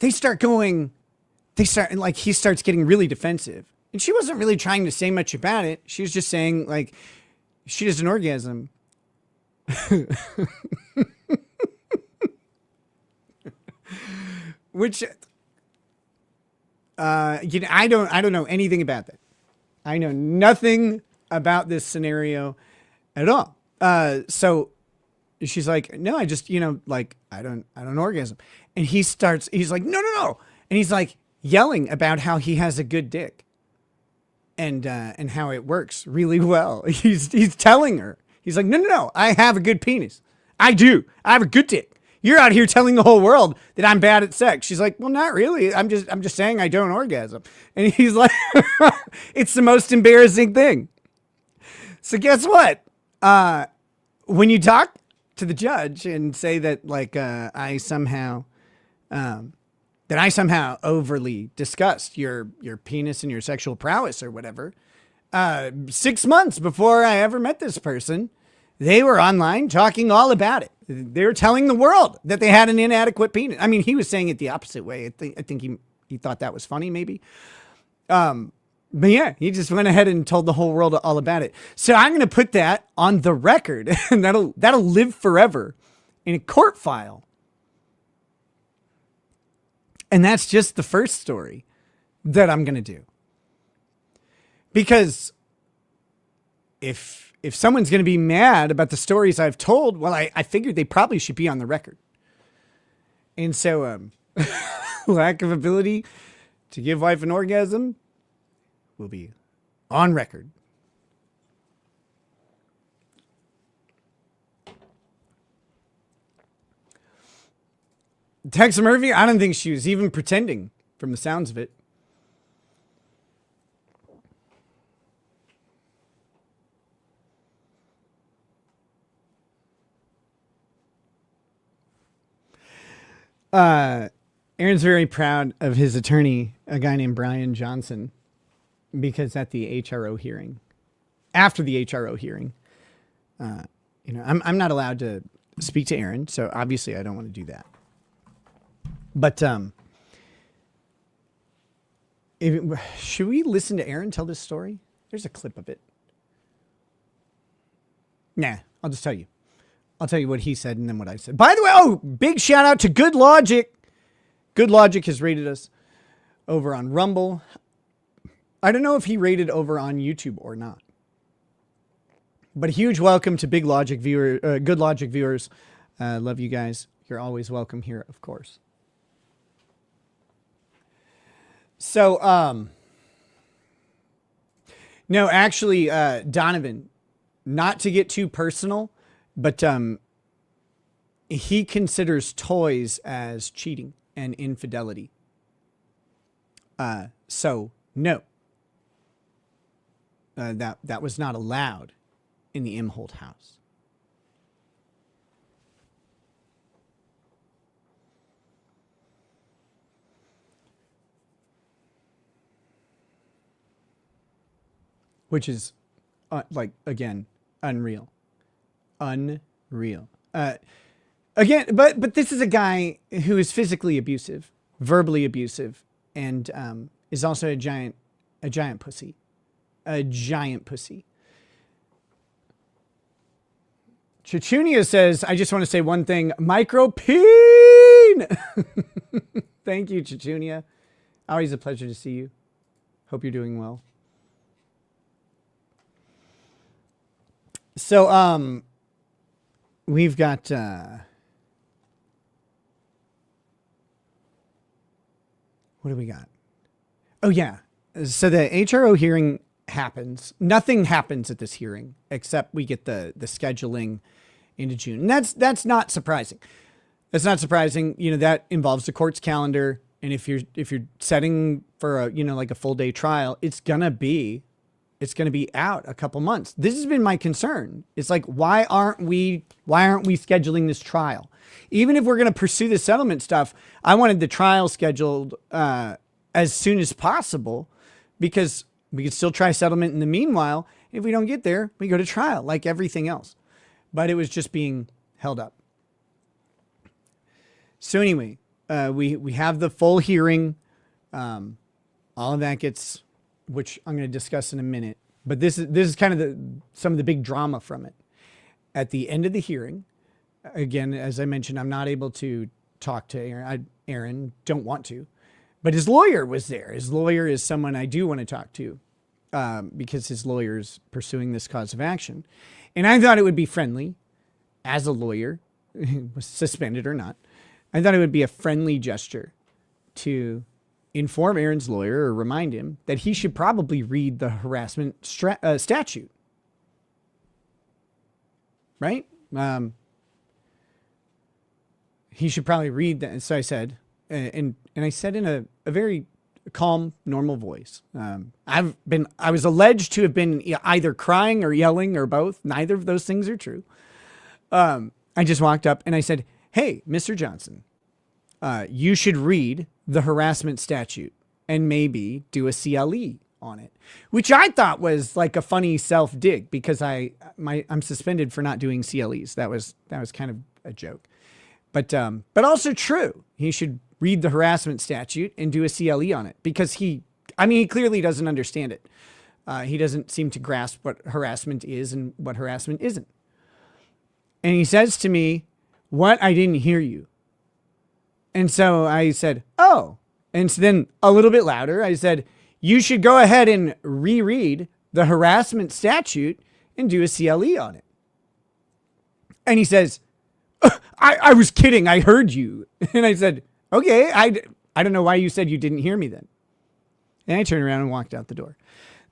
he starts getting really defensive. And she wasn't really trying to say much about it. She was just saying, like, she does an orgasm. Which, I don't know anything about that. I know nothing about this scenario at all. So she's like, "No, I just, I don't orgasm." And he's like, no. And he's like yelling about how he has a good dick. And how it works really well. He's telling her. He's like, no, I have a good penis. I do. I have a good dick. You're out here telling the whole world that I'm bad at sex. She's like, "Well, not really. I'm just saying I don't orgasm." And he's like, it's the most embarrassing thing. So guess what? When you talk to the judge and say that, like, I somehow overly discussed your penis and your sexual prowess or whatever. 6 months before I ever met this person, they were online talking all about it. They were telling the world that they had an inadequate penis. I mean, he was saying it the opposite way. I think he thought that was funny, maybe. But yeah, he just went ahead and told the whole world all about it. So I'm going to put that on the record, and that'll live forever in a court file. And that's just the first story that I'm going to do. Because if someone's going to be mad about the stories I've told, well, I figured they probably should be on the record. And so lack of ability to give wife an orgasm will be on record. Texa Murphy, I don't think she was even pretending from the sounds of it. Aaron's very proud of his attorney, a guy named Brian Johnson, because at the HRO hearing, after the HRO hearing, I'm not allowed to speak to Aaron, so obviously I don't want to do that. But should we listen to Aaron tell this story? There's a clip of it. Nah, I'll just tell you. I'll tell you what he said and then what I said. By the way, big shout out to Good Logic. Good Logic has rated us over on Rumble. I don't know if he rated over on YouTube or not. But a huge welcome to Good Logic viewers. Love you guys. You're always welcome here, of course. So, no, actually, Donovan, not to get too personal, but he considers toys as cheating and infidelity. So no, that was not allowed in the Imhalt house. which is like, again, unreal. Unreal. Again, but this is a guy who is physically abusive, verbally abusive, and is also a giant pussy. A giant pussy. Chichunia says, I just want to say one thing. Micropeen! Thank you, Chichunia. Always a pleasure to see you. Hope you're doing well. So, we've got, what do we got? Oh, yeah. So the HRO hearing happens. Nothing happens at this hearing except we get the scheduling into June. And that's not surprising. That's not surprising. You know, that involves the court's calendar. And if you're setting for like a full day trial, it's going to be out a couple months. This has been my concern. It's like, why aren't we scheduling this trial? Even if we're going to pursue the settlement stuff, I wanted the trial scheduled as soon as possible, because we could still try settlement in the meanwhile. If we don't get there, we go to trial like everything else. But it was just being held up. So anyway, we have the full hearing. All of that gets, which I'm going to discuss in a minute. But this is kind of some of the big drama from it. At the end of the hearing, again, as I mentioned, I'm not able to talk to Aaron. Aaron, don't want to. But his lawyer was there. His lawyer is someone I do want to talk to because his lawyer is pursuing this cause of action. And I thought it would be friendly as a lawyer, was suspended or not. I thought it would be a friendly gesture to inform Aaron's lawyer or remind him that he should probably read the harassment statute. Right? He should probably read that. And so I said, and I said in a very calm, normal voice. I was alleged to have been either crying or yelling or both. Neither of those things are true. I just walked up and I said, hey, Mr. Johnson, you should read the harassment statute and maybe do a CLE on it, which I thought was like a funny self-dig because I'm suspended for not doing CLEs. That was kind of a joke, but also true. He should read the harassment statute and do a CLE on it because he clearly doesn't understand it. He doesn't seem to grasp what harassment is and what harassment isn't. And he says to me, what? I didn't hear you. And so I said, oh. And so then a little bit louder, I said, you should go ahead and reread the harassment statute and do a CLE on it. And he says, I was kidding. I heard you. And I said, okay, I don't know why you said you didn't hear me then. And I turned around and walked out the door.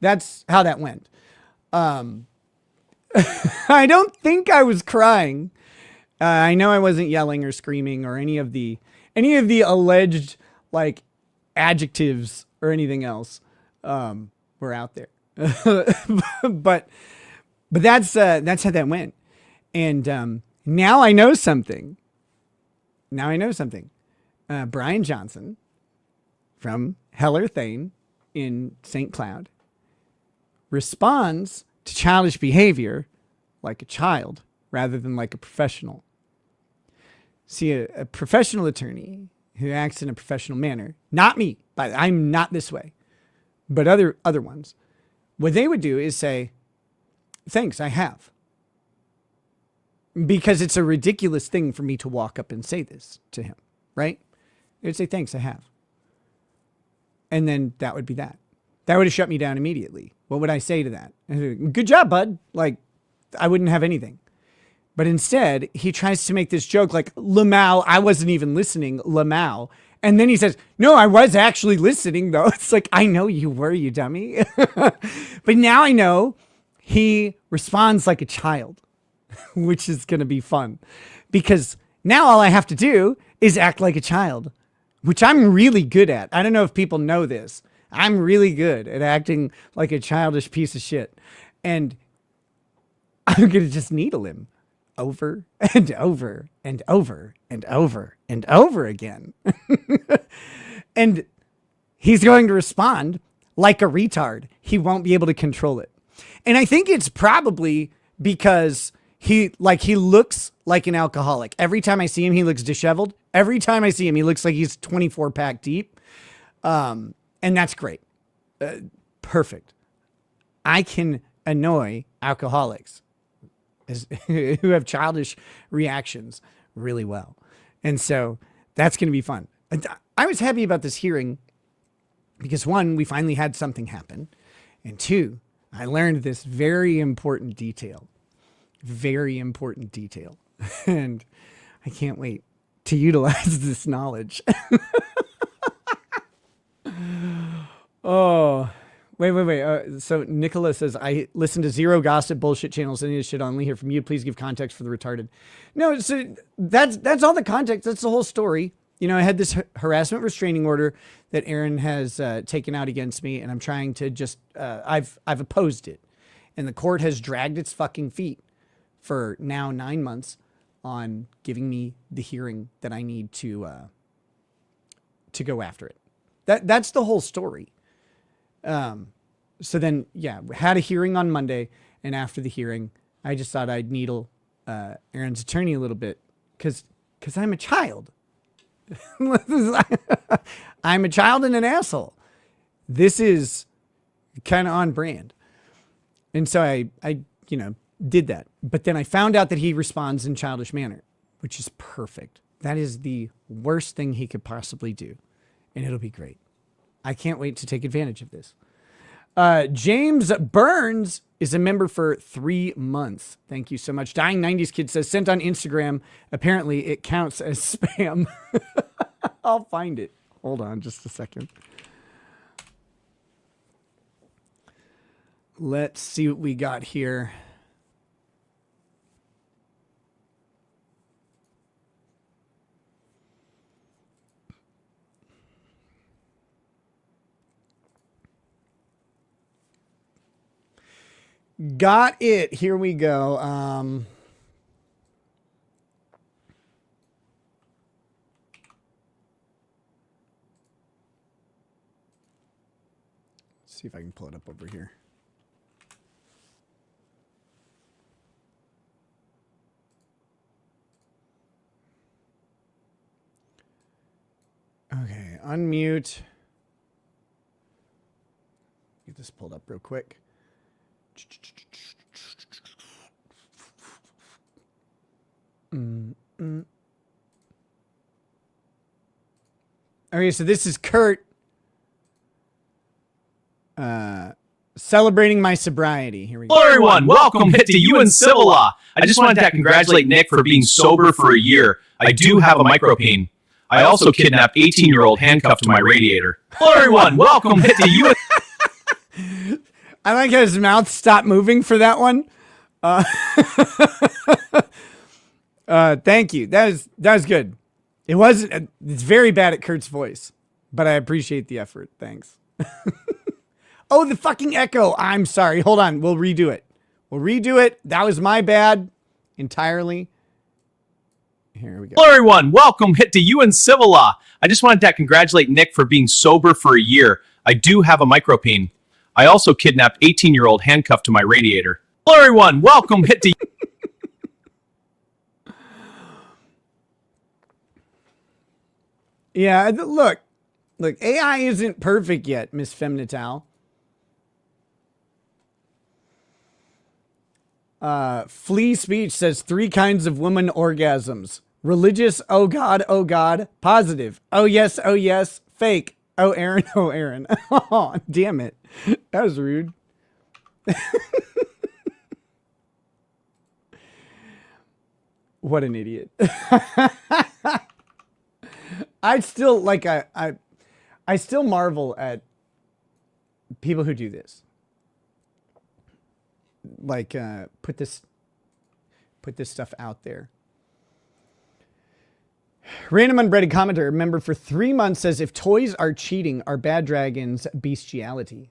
That's how that went. I don't think I was crying. I know I wasn't yelling or screaming or any of the alleged like adjectives or anything else were out there. but that's how that went. And now I know something. Brian Johnson from Heller Thane in St. Cloud responds to childish behavior like a child rather than like a professional. See, a professional attorney who acts in a professional manner, not me, but I'm not this way, but other ones, what they would do is say, thanks, I have. Because it's a ridiculous thing for me to walk up and say this to him, right? They would say, thanks, I have. And then that would be that. That would have shut me down immediately. What would I say to that? Good job, bud. Like, I wouldn't have anything. But instead, he tries to make this joke like, LMAO, I wasn't even listening, LMAO. And then he says, no, I was actually listening, though. It's like, I know you were, you dummy. But now I know he responds like a child, which is going to be fun. Because now all I have to do is act like a child, which I'm really good at. I don't know if people know this. I'm really good at acting like a childish piece of shit. And I'm going to just needle him over and over and over and over and over again. And he's going to respond like a retard. He won't be able to control it. And I think it's probably because he looks like an alcoholic. Every time I see him, he looks disheveled. Every time I see him, he looks like he's 24 pack deep. And that's great. Perfect. I can annoy alcoholics who have childish reactions really well. And so that's going to be fun. I was happy about this hearing because, one, we finally had something happen. And two, I learned this very important detail. Very important detail. And I can't wait to utilize this knowledge. Oh, wait. So Nicola says, I listen to zero gossip bullshit channels. Any of this shit only hear from you. Please give context for the retarded. No, so that's all the context. That's the whole story. You know, I had this harassment restraining order that Aaron has taken out against me, and I'm trying to just, I've opposed it. And the court has dragged its fucking feet for now 9 months on giving me the hearing that I need to go after it. That's the whole story. So then, yeah, we had a hearing on Monday, and after the hearing, I just thought I'd needle Aaron's attorney a little bit because I'm a child. I'm a child and an asshole. This is kind of on brand. And so I did that. But then I found out that he responds in childish manner, which is perfect. That is the worst thing he could possibly do. And it'll be great. I can't wait to take advantage of this. James Burns is a member for 3 months. Thank you so much. Dying 90s Kid says, sent on Instagram. Apparently it counts as spam. I'll find it. Hold on just a second. Let's see what we got here. Got it. Here we go. Let's see if I can pull it up over here. Okay, unmute. Get this pulled up real quick. Okay, so this is Kurt celebrating my sobriety. Here we go. Hello, everyone. Welcome to You and Civil Law. I just wanted to congratulate Nick for being sober for a year. I do have a micropain. I also kidnapped 18-year-old handcuffed to my radiator. Hello, everyone. Welcome to You. I like how his mouth stopped moving for that one. Thank you. That was good. It wasn't. It's very bad at Kurt's voice, but I appreciate the effort. Thanks. Oh, the fucking echo. I'm sorry. Hold on. We'll redo it. That was my bad entirely. Here we go. Hello, everyone. Welcome to You and Civil Law. I just wanted to congratulate Nick for being sober for a year. I do have a micropain. I also kidnapped 18-year-old handcuffed to my radiator. Hello, everyone. Welcome to. Yeah, look, AI isn't perfect yet, Miss Femnital. Flea Speech says 3 kinds of woman orgasms. Religious, oh God, positive, oh yes, fake, oh Aaron, oh, damn it. That was rude. What an idiot. I still I still marvel at people who do this. Like put this stuff out there. Random unbreaded commenter, member for 3 months, says if toys are cheating, are bad dragons bestiality?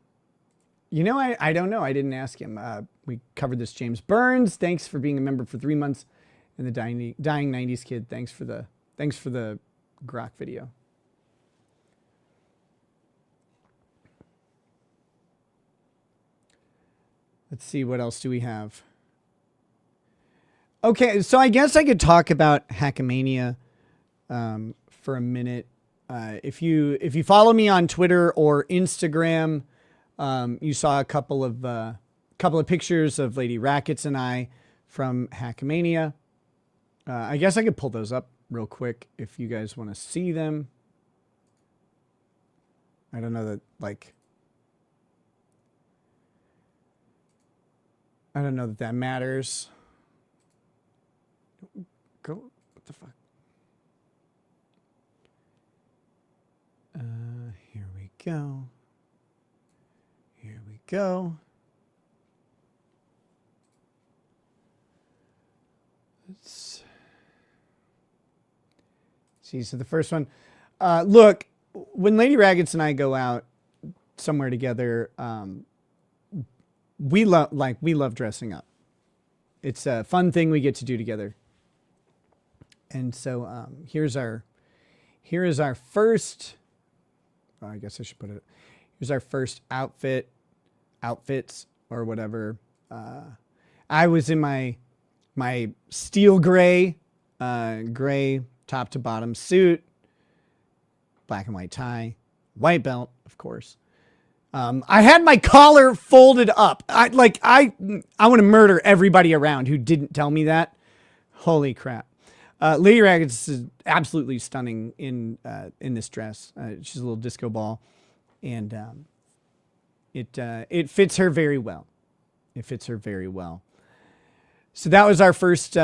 You know, I don't know. I didn't ask him. We covered this. James Burns, thanks for being a member for 3 months. And the dying 90s Kid, thanks for the grok video. Let's see, what else do we have? Okay, so I guess I could talk about Hackamania for a minute. If you follow me on Twitter or Instagram, you saw a couple of pictures of Lady Rackets and I from Hackamania. I guess I could pull those up real quick if you guys want to see them. I don't know that I don't know that matters. Go. What the fuck? Here we go. Here we go. Let's see. So the first one. Look, when Lady Raggets and I go out somewhere together, we love dressing up. It's a fun thing we get to do together. And so here is our first. Oh, I guess I should put it. Here's our first outfits or whatever. I was in my steel gray top to bottom suit, black and white tie, white belt, of course. I had my collar folded up. I want to murder everybody around who didn't tell me that. Holy crap. Lady Raggets is absolutely stunning in this dress. She's a little disco ball, and it fits her very well. It fits her very well. So that was our first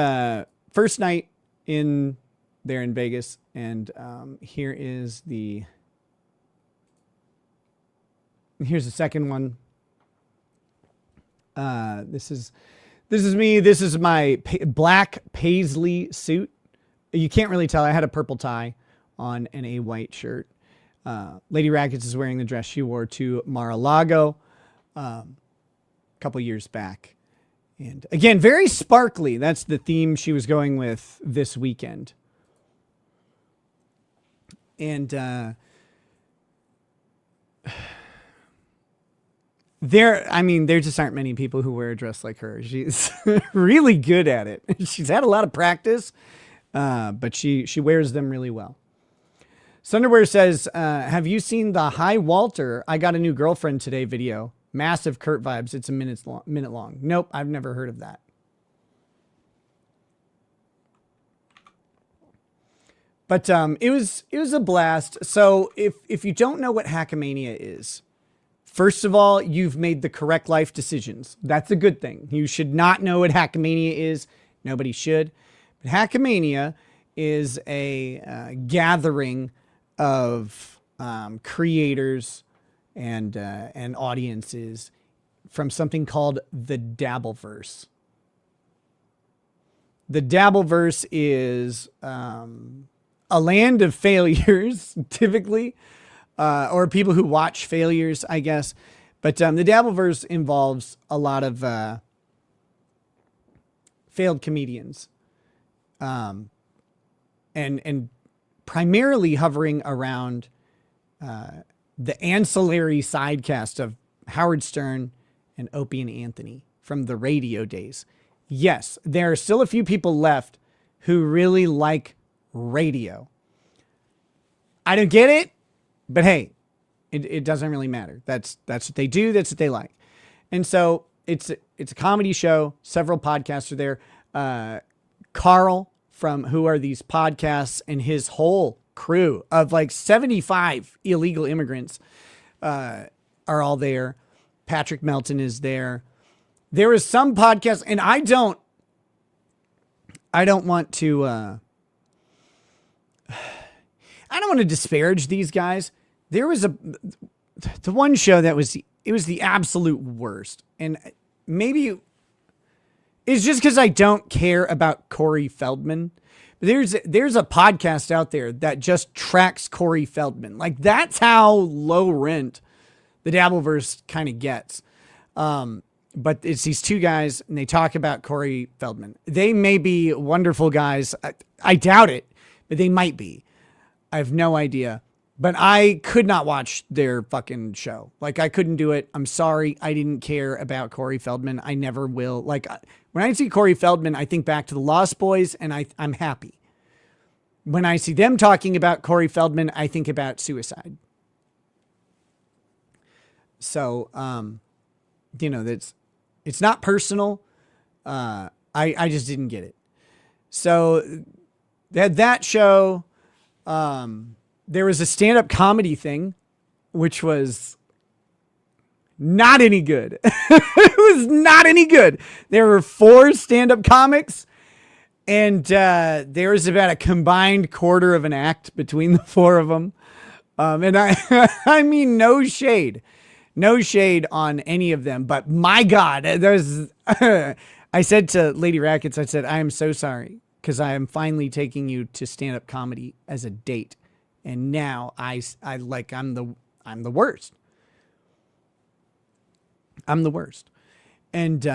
night in Vegas, and here's the second one. This is me. This is my black paisley suit. You can't really tell. I had a purple tie on and a white shirt. Lady Rackets is wearing the dress she wore to Mar-a-Lago a couple years back. And again, very sparkly. That's the theme she was going with this weekend. And there just aren't many people who wear a dress like her. She's really good at it. She's had a lot of practice. But she wears them really well. Sunderwear says, have you seen the Hi Walter, I got a new girlfriend today video? Massive Kurt vibes. It's a minute long. Nope, I've never heard of that. But it was a blast. So if you don't know what Hackamania is, first of all, you've made the correct life decisions. That's a good thing. You should not know what Hackamania is. Nobody should. Hackamania is a gathering of creators and audiences from something called the Dabbleverse. The Dabbleverse is a land of failures, typically, or people who watch failures, I guess. But the Dabbleverse involves a lot of failed comedians. And primarily hovering around the ancillary sidecast of Howard Stern and Opie and Anthony from the radio days. Yes, there are still a few people left who really like radio. I don't get it, but hey, it doesn't really matter. That's what they do. That's what they like. And so it's a comedy show. Several podcasts are there. Carl from Who Are These Podcasts and his whole crew of like 75 illegal immigrants are all there. Patrick Melton is there. There is some podcasts, and I don't want to disparage these guys. There was the one show that was the absolute worst, and maybe it's just because I don't care about Corey Feldman. There's a podcast out there that just tracks Corey Feldman. Like, that's how low rent the Dabbleverse kind of gets. But it's these two guys, and they talk about Corey Feldman. They may be wonderful guys. I doubt it, but they might be. I have no idea. But I could not watch their fucking show. Like, I couldn't do it. I'm sorry. I didn't care about Corey Feldman. I never will. Like, when I see Corey Feldman, I think back to the Lost Boys, and I'm happy. When I see them talking about Corey Feldman, I think about suicide. So, it's not personal. I just didn't get it. So they had that show. There was a stand-up comedy thing, which was not any good. It was not any good. There were 4 stand-up comics, and there was about a combined quarter of an act between the 4 of them. And I mean, no shade on any of them, but my God, there's, I said to Lady Rackets, I said, I am so sorry, because I am finally taking you to stand-up comedy as a date. And now I'm the worst. I'm the worst. And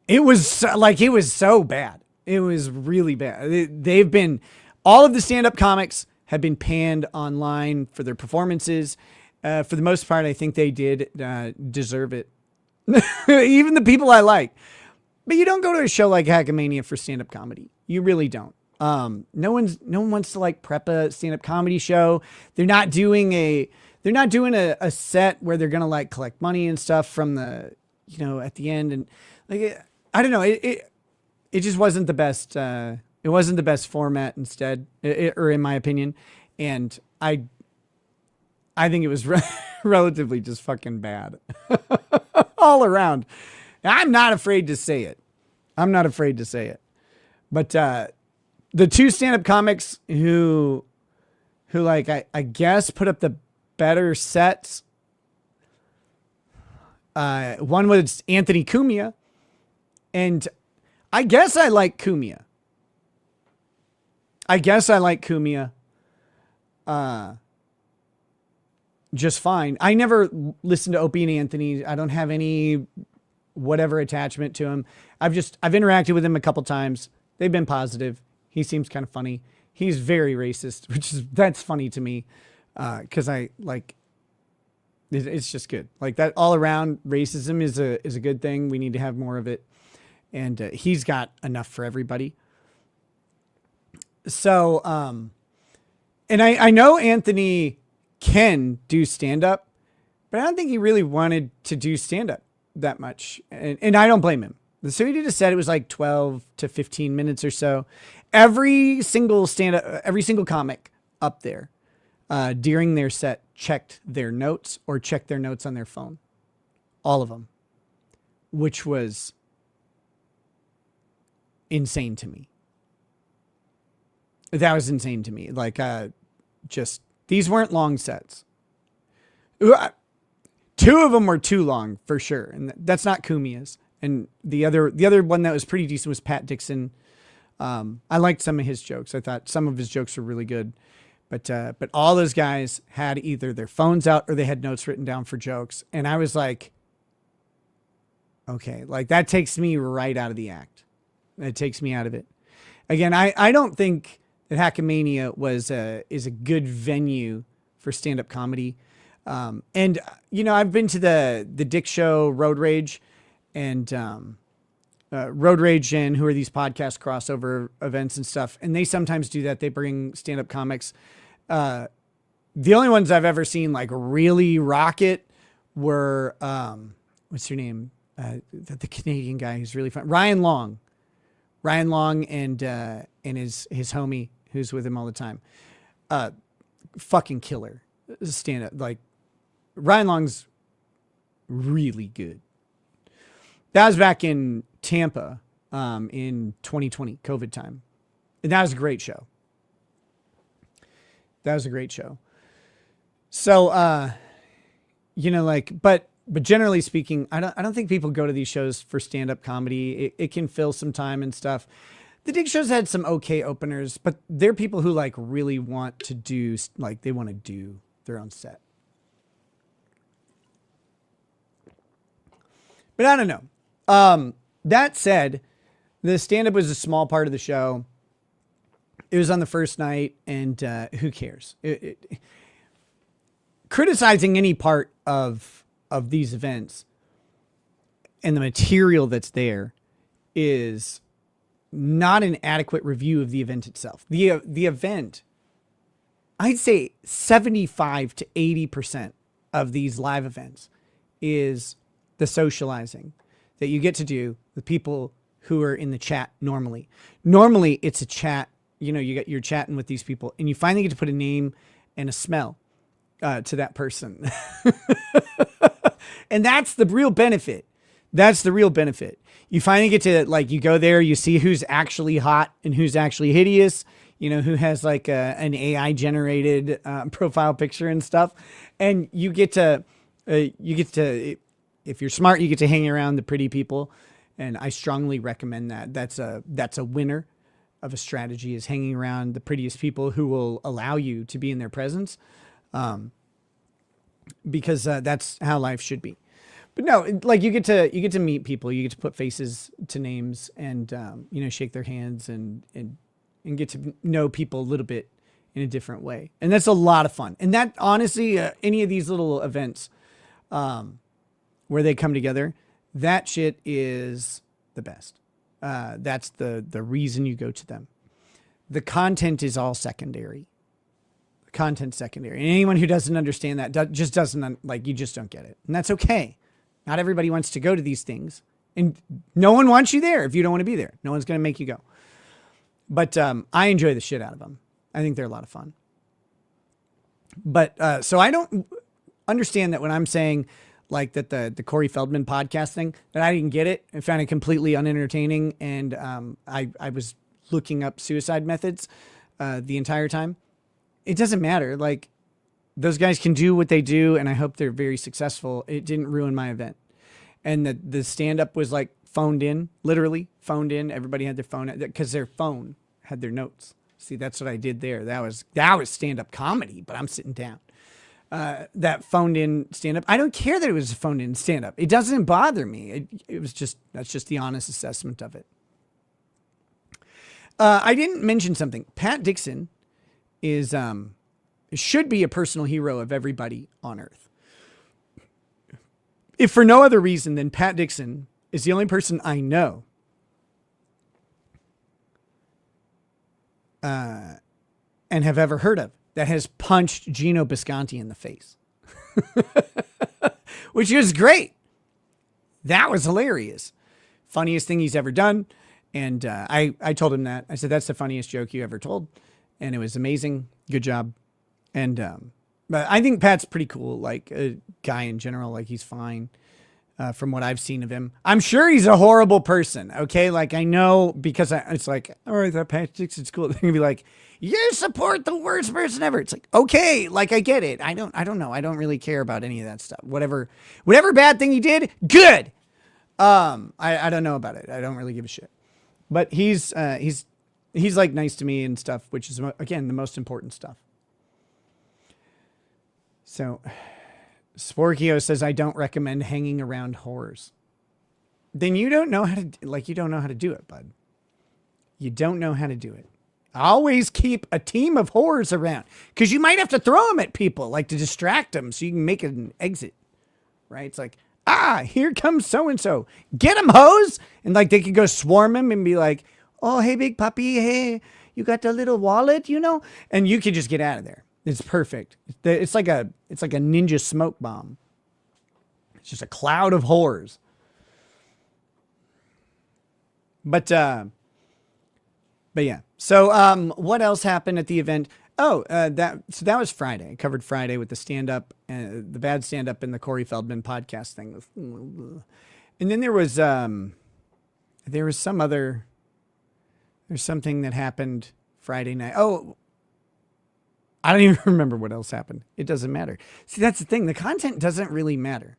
it was so bad. It was really bad. All of the stand-up comics have been panned online for their performances. For the most part, I think they did deserve it. Even the people I like. But you don't go to a show like Hackamania for stand-up comedy. You really don't. No one wants to like prep a stand-up comedy show. They're not doing a set where they're going to like collect money and stuff from the, at the end. And like, I don't know. It just wasn't the best. It wasn't the best format instead, or in my opinion. And I think it was relatively just fucking bad all around. I'm not afraid to say it. But, the 2 stand-up comics who like, I guess put up the better sets. One was Anthony Cumia, and I guess I like Cumia. Just fine. I never listened to Opie and Anthony. I don't have any whatever attachment to him. I've interacted with him a couple times. They've been positive. He seems kind of funny. He's very racist, that's funny to me. Cause it's just good. Like that all around racism is a good thing. We need to have more of it. And, he's got enough for everybody. So, and I know Anthony can do stand up, but I don't think he really wanted to do stand up that much. And I don't blame him. So he did a set. It was like 12 to 15 minutes or so. Every single comic up there during their set checked their notes or checked their notes on their phone. All of them. Which was insane to me. That was insane to me. Like, these weren't long sets. 2 of them were too long for sure. And that's not Cumia's. And the other one that was pretty decent was Pat Dixon. I liked some of his jokes. I thought some of his jokes were really good, but all those guys had either their phones out or they had notes written down for jokes. And I was like, okay, like that takes me right out of the act. It takes me out of it. Again, I don't think that Hackamania is a good venue for stand-up comedy. And I've been to the Dick Show, Road Rage, and Road Rage and who are these podcast crossover events and stuff. And they sometimes do that. They bring stand-up comics. The only ones I've ever seen like really rock it were, what's her name? The Canadian guy who's really fun. Ryan Long and his homie who's with him all the time. Fucking killer stand-up. Like Ryan Long's really good. That was back in Tampa in 2020, COVID time. And that was a great show. So, but generally speaking, I don't think people go to these shows for stand-up comedy. It can fill some time and stuff. The Dick Show's had some okay openers, but they're people who like really want to do, like they want to do their own set. But I don't know. That said, the stand-up was a small part of the show. It was on the first night, and who cares? criticizing any part of these events and the material that's there is not an adequate review of the event itself. The event, I'd say 75 to 80% of these live events is the socializing that you get to do with people who are in the chat normally. Normally it's a chat, you're chatting with these people and you finally get to put a name and a smell to that person. And that's the real benefit. That's the real benefit. You finally get to, like, you go there, you see who's actually hot and who's actually hideous, who has like an AI generated profile picture and stuff. And you get to, if you're smart, you get to hang around the pretty people. And I strongly recommend that. That's a winner of a strategy, is hanging around the prettiest people who will allow you to be in their presence. Because that's how life should be. But no, like, you get to meet people, you get to put faces to names and, shake their hands and get to know people a little bit in a different way. And that's a lot of fun. And that, honestly, any of these little events, where they come together, that shit is the best. That's the reason you go to them. The content is all secondary. The content's secondary. And anyone who doesn't understand that just doesn't, you just don't get it. And that's okay. Not everybody wants to go to these things, and no one wants you there if you don't want to be there. No one's going to make you go. But I enjoy the shit out of them. I think they're a lot of fun. But so I don't understand that when I'm saying, like, that the Corey Feldman podcast thing, that I didn't get it. I found it completely unentertaining. And I was looking up suicide methods the entire time. It doesn't matter. Like, those guys can do what they do, and I hope they're very successful. It didn't ruin my event. And the stand-up was, like, phoned in, literally phoned in. Everybody had their phone, because their phone had their notes. See, that's what I did there. That was stand-up comedy, but I'm sitting down. That phoned in stand-up, I don't care that it was a phoned in stand-up. It doesn't bother me. That's just the honest assessment of it. I didn't mention something. Pat Dixon should be a personal hero of everybody on earth. If for no other reason than Pat Dixon is the only person I know and have ever heard of that has punched Gino Bisconti in the face. Which is great. That was hilarious. Funniest thing he's ever done. And I told him that. I said, that's the funniest joke you ever told. And it was amazing. Good job. And but I think Pat's pretty cool, like, a guy in general. Like, he's fine from what I've seen of him. I'm sure he's a horrible person, okay? Like, I know, because it's like, all right, that Pat Dixon's cool. They're going to be like, you support the worst person ever. It's like, okay, like, I get it. I don't know. I don't really care about any of that stuff. Whatever bad thing he did, good. I don't know about it. I don't really give a shit. But he's like nice to me and stuff, which is, again, the most important stuff. So, Sporkio says, I don't recommend hanging around whores. Then you don't know how to, you don't know how to do it, bud. You don't know how to do it. Always keep a team of whores around, because you might have to throw them at people, like, to distract them so you can make an exit, right? It's like, here comes so-and-so. Get him, hoes! And, like, they could go swarm him and be like, oh, hey, big puppy, hey, you got the little wallet, And you can just get out of there. It's perfect. It's like a ninja smoke bomb. It's just a cloud of whores. But yeah. So what else happened at the event? Oh, that was Friday. I covered Friday with the stand-up, the bad stand-up, and the Corey Feldman podcast thing. And then there's something that happened Friday night. Oh, I don't even remember what else happened. It doesn't matter. See, that's the thing. The content doesn't really matter.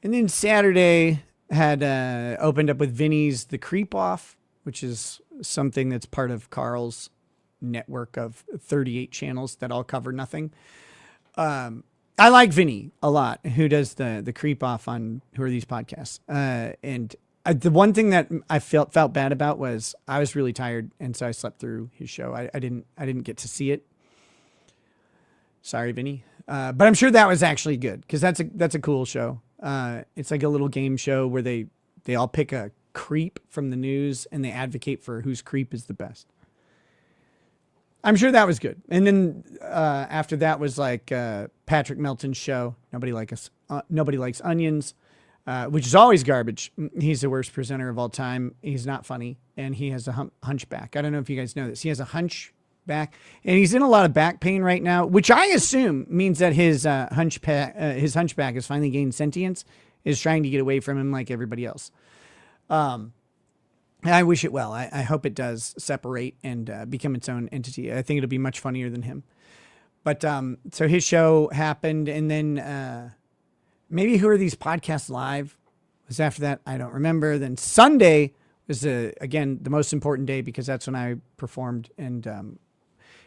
And then Saturday had opened up with Vinny's The Creep Off, which is something that's part of Carl's network of 38 channels that all cover nothing. I like Vinny a lot, who does the Creep Off on Who Are These Podcasts. And the one thing that I felt bad about was I was really tired, and so I slept through his show. I didn't get to see it. Sorry, Vinny. But I'm sure that was actually good because that's a cool show. It's like a little game show where they all pick a creep from the news and they advocate for whose creep is the best. I'm sure that was good. And then after that was like Patrick Melton's show. Nobody likes onions, which is always garbage. He's the worst presenter of all time. He's not funny, and he has a hunchback. I don't know if you guys know this. He has a hunchback, and he's in a lot of back pain right now, which I assume means that his hunchback has finally gained sentience, is trying to get away from him like everybody else. I wish it well. I hope it does separate and become its own entity. I think it'll be much funnier than him. But so his show happened, and then maybe Who Are These Podcasts Live was after that. I don't remember. Then Sunday was, again, the most important day because that's when I performed. And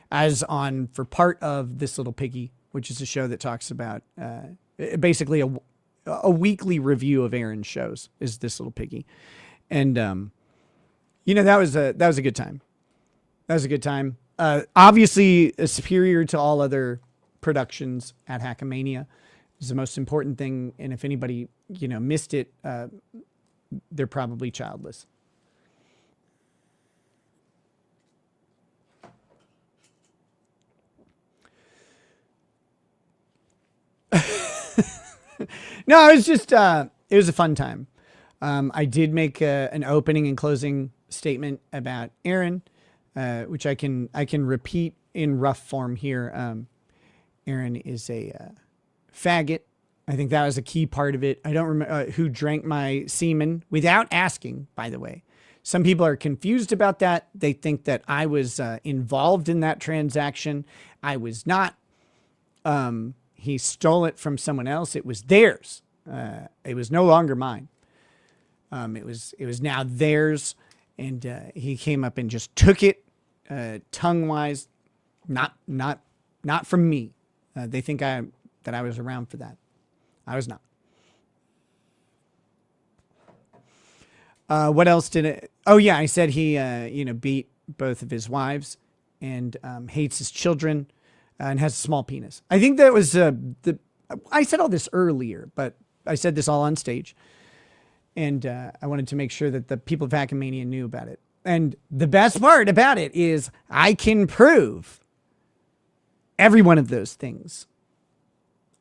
as on for part of This Little Piggy, which is a show that talks about basically a weekly review of Aaron's shows is This Little Piggy. And that was a good time. That was a good time. Obviously, superior to all other productions at Hackamania. Is the most important thing. And if anybody, missed it, they're probably childless. No, it was just, it was a fun time. I did make an opening and closing statement about Aaron, which I can repeat in rough form here. Aaron is a faggot. I think that was a key part of it. I don't remember who drank my semen without asking, by the way. Some people are confused about that. They think that I was involved in that transaction. I was not. He stole it from someone else. It was theirs. It was no longer mine. It was now theirs, and he came up and just took it, tongue-wise, not from me. They think that I was around for that. I was not. What else did it? Oh yeah, I said he beat both of his wives and hates his children and has a small penis. I think that was I said all this earlier, but I said this all on stage. And I wanted to make sure that the people of Hackamania knew about it. And the best part about it is I can prove every one of those things.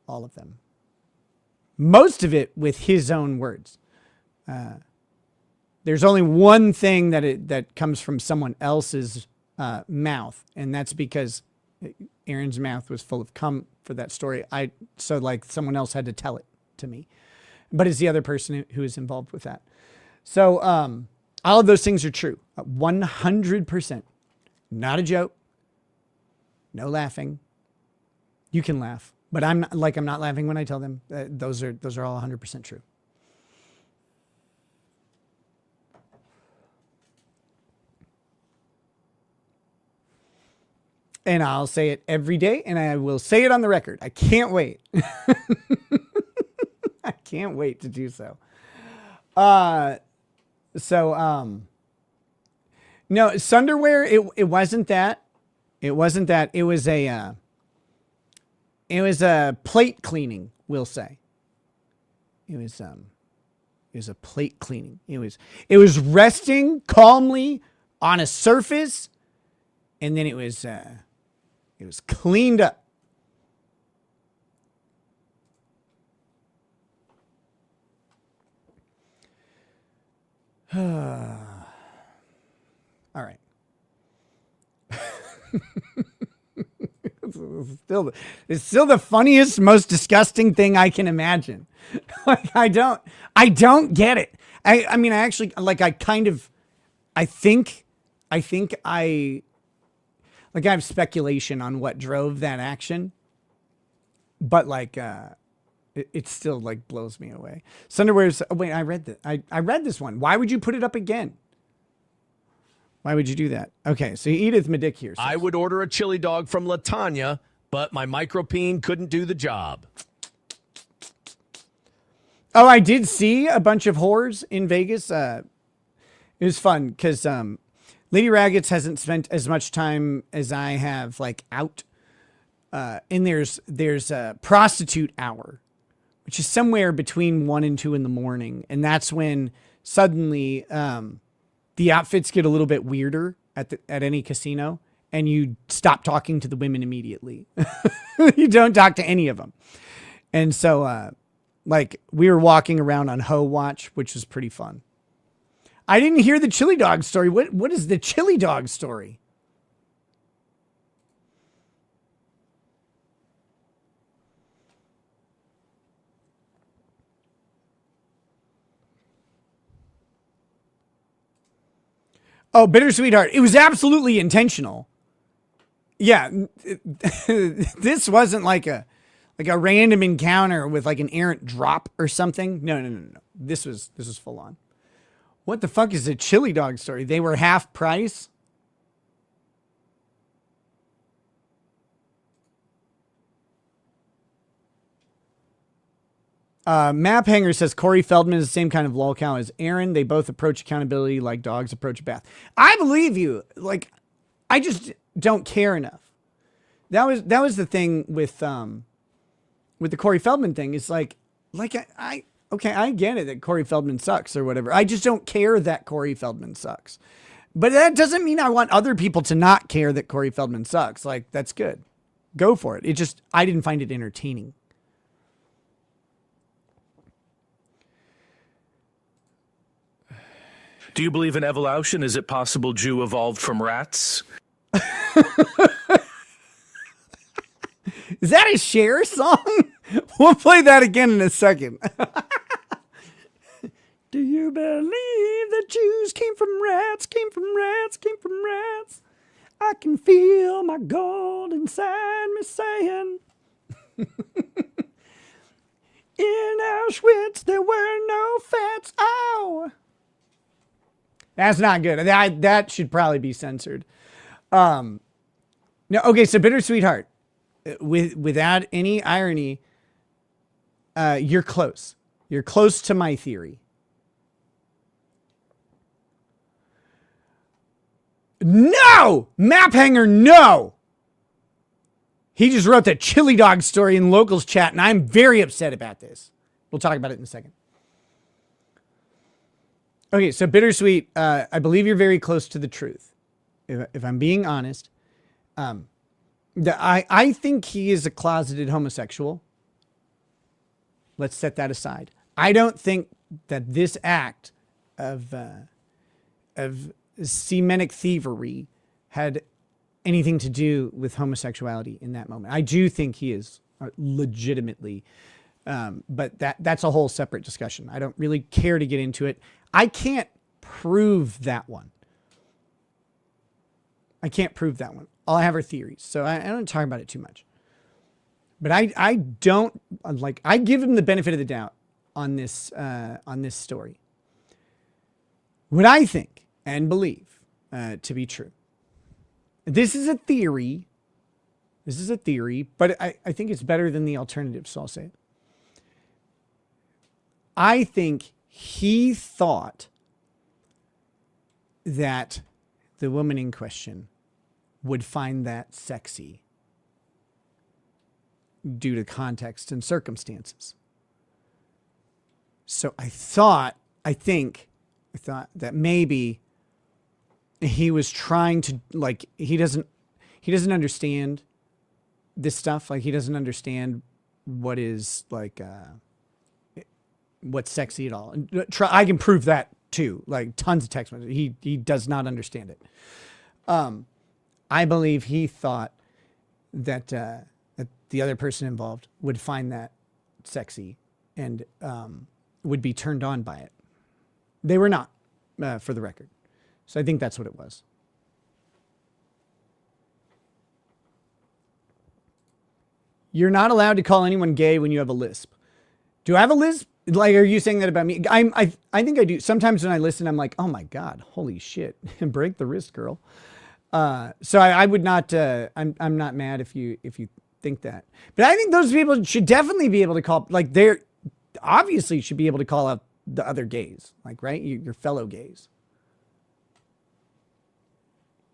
All of them. Most of it with his own words. There's only one thing that comes from someone else's mouth. And that's because Aaron's mouth was full of cum for that story. So someone else had to tell it to me. But it's the other person who is involved with that. So all of those things are true. 100%. Not a joke. No laughing. You can laugh. But I'm not laughing when I tell them. Those are all 100% true. And I'll say it every day, and I will say it on the record. I can't wait. I can't wait to do so. No, Sunderwear, it wasn't that. It wasn't that. It was a plate cleaning, we'll say. It was a plate cleaning. It was resting calmly on a surface, and then it was cleaned up. All right. It's still the funniest, most disgusting thing I can imagine. I don't get it. I mean, I actually, I think I have speculation on what drove that action, but it still blows me away. Sunderwear's. Oh, wait, I read that. I read this one. Why would you put it up again? Why would you do that? Okay, so Edith Medic here says, I would order a chili dog from LaTanya, but my micropene couldn't do the job. Oh, I did see a bunch of whores in Vegas. It was fun because Lady Raggets hasn't spent as much time as I have out. And there's a prostitute hour, which is somewhere between 1 and 2 in the morning. And that's when suddenly the outfits get a little bit weirder at any casino, and you stop talking to the women immediately. You don't talk to any of them. And so like we were walking around on Ho Watch, which was pretty fun. I didn't hear the chili dog story. What is the chili dog story? Oh, bitter sweetheart. It was absolutely intentional. Yeah. This wasn't like a random encounter with like an errant drop or something. No. This was full on. What the fuck is a chili dog story? They were half price. Map Hanger says Corey Feldman is the same kind of lolcow as Aaron. They both approach accountability like dogs approach a bath. I believe you. Like, I just don't care enough. That was the thing with the Corey Feldman thing. It's like I get it that Corey Feldman sucks or whatever. I just don't care that Corey Feldman sucks. But that doesn't mean I want other people to not care that Corey Feldman sucks. Like, that's good. Go for it. I didn't find it entertaining. Do you believe in evolution? Is it possible Jew evolved from rats? Is that a Cher song? We'll play that again in a second. Do you believe that Jews came from rats, came from rats, came from rats? I can feel my gold inside me saying, in Auschwitz there were no fats. Oh! That's not good. That should probably be censored. No, okay, so bitter sweetheart. Without any irony, you're close. You're close to my theory. No! Map Hanger, no! He just wrote the chili dog story in locals chat, and I'm very upset about this. We'll talk about it in a second. Okay, so bittersweet, I believe you're very close to the truth. If I'm being honest, I think he is a closeted homosexual. Let's set that aside. I don't think that this act of Semenic thievery had anything to do with homosexuality in that moment. I do think he is legitimately, but that's a whole separate discussion. I don't really care to get into it. I can't prove that one. I can't prove that one. All I have are theories, so I don't talk about it too much. But I don't like. I give him the benefit of the doubt on this story. What I think and believe to be true. This is a theory. But I think it's better than the alternative, so I'll say it. I think he thought that the woman in question would find that sexy due to context and circumstances. So I thought that maybe he was trying to, like, he doesn't understand this stuff. Like, he doesn't understand what is like, what's sexy at all. And I can prove that too. Like, tons of text messages. He does not understand it. I believe he thought that that the other person involved would find that sexy and would be turned on by it. They were not, for the record. So I think that's what it was. You're not allowed to call anyone gay when you have a lisp. Do I have a lisp? Like, are you saying that about me? I think I do. Sometimes when I listen, I'm like, oh my God, holy shit. Break the wrist, girl. So I would not, I'm not mad if you think that. But I think those people should definitely be able to call, like, they're obviously should be able to call out the other gays, like, right? Your fellow gays.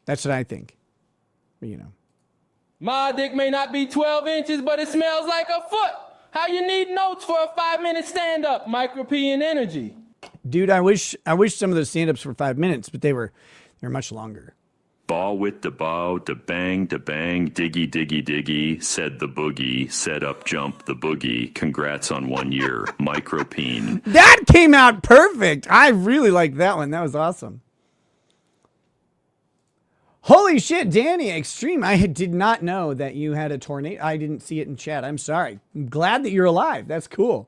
That's what I think. You know, My dick may not be 12 inches, but it smells like a foot. How you need notes for a 5-minute stand-up, Micro P and energy. Dude, I wish some of those stand-ups were 5 minutes, but they're much longer. Ball with the bow, da bang, diggy, diggy, diggy, said the boogie, set up, jump the boogie. Congrats on 1 year. Micropeen. That came out perfect. I really liked that one. That was awesome. Holy shit, Danny, extreme. I did not know that you had a tornado. I didn't see it in chat. I'm sorry. I'm glad that you're alive. That's cool.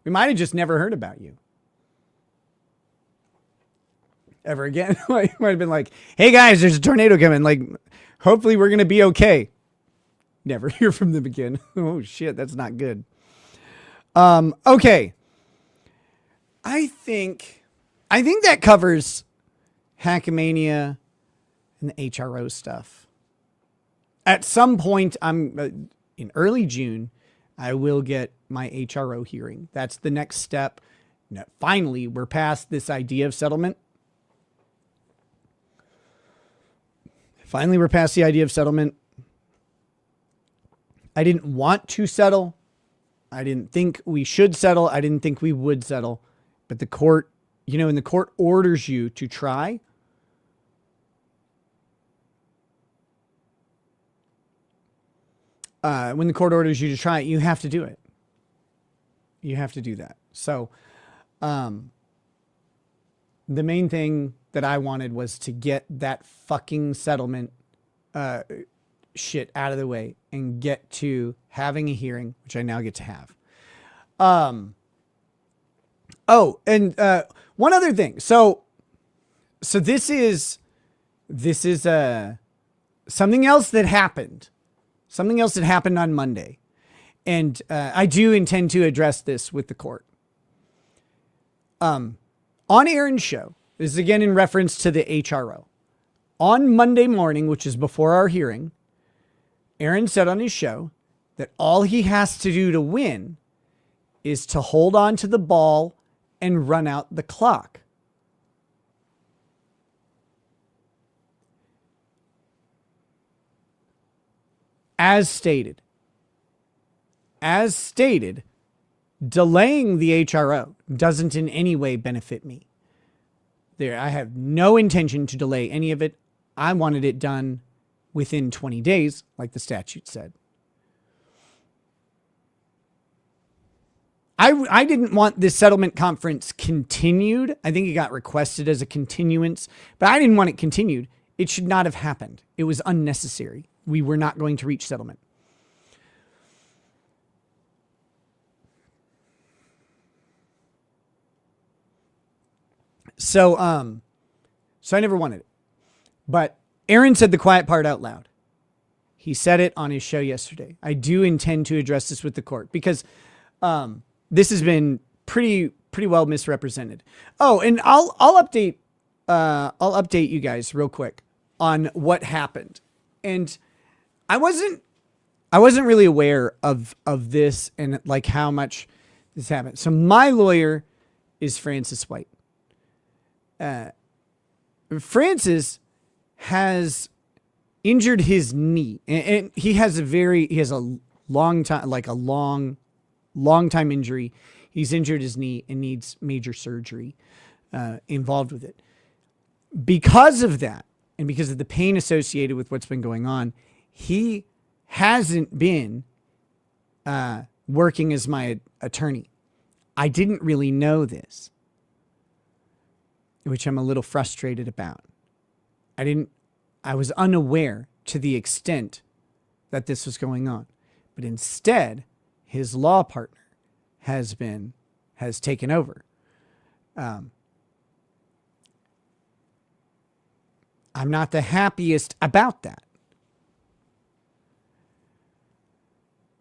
We might have just never heard about you. Ever again. Might have been like, hey guys, there's a tornado coming. Like, hopefully we're going to be okay. Never hear from them again. Oh shit, that's not good. Okay. I think that covers Hackamania and the HRO stuff. At some point, in early June, I will get my HRO hearing. That's the next step. Now, finally, we're past this idea of settlement. Finally, we're past the idea of settlement. I didn't want to settle. I didn't think we should settle. I didn't think we would settle. But the court, when the court orders you to try, when the court orders you to try it, you have to do it. You have to do that. So, the main thing that I wanted was to get that fucking settlement shit out of the way and get to having a hearing, which I now get to have. Oh, and one other thing. So this is something else that happened. Something else that happened on Monday. And I do intend to address this with the court. On Aaron's show, this is again in reference to the HRO. On Monday morning, which is before our hearing, Aaron said on his show that all he has to do to win is to hold on to the ball and run out the clock. As stated, delaying the HRO doesn't in any way benefit me. I have no intention to delay any of it. I wanted it done within 20 days, like the statute said. I didn't want this settlement conference continued. I think it got requested as a continuance, but I didn't want it continued. It should not have happened. It was unnecessary. We were not going to reach settlement. So I never wanted it. But Aaron said the quiet part out loud. He said it on his show yesterday. I do intend to address this with the court because this has been pretty well misrepresented. Oh, and I'll update you guys real quick on what happened. And I wasn't really aware of this and like how much this happened. So my lawyer is Francis White. Francis has injured his knee, and he has a long time injury. He's injured his knee and needs major surgery involved with it. Because of that, and because of the pain associated with what's been going on, he hasn't been working as my attorney. I didn't really know this, which I'm a little frustrated about. I was unaware to the extent that this was going on. But instead, his law partner has taken over. I'm not the happiest about that.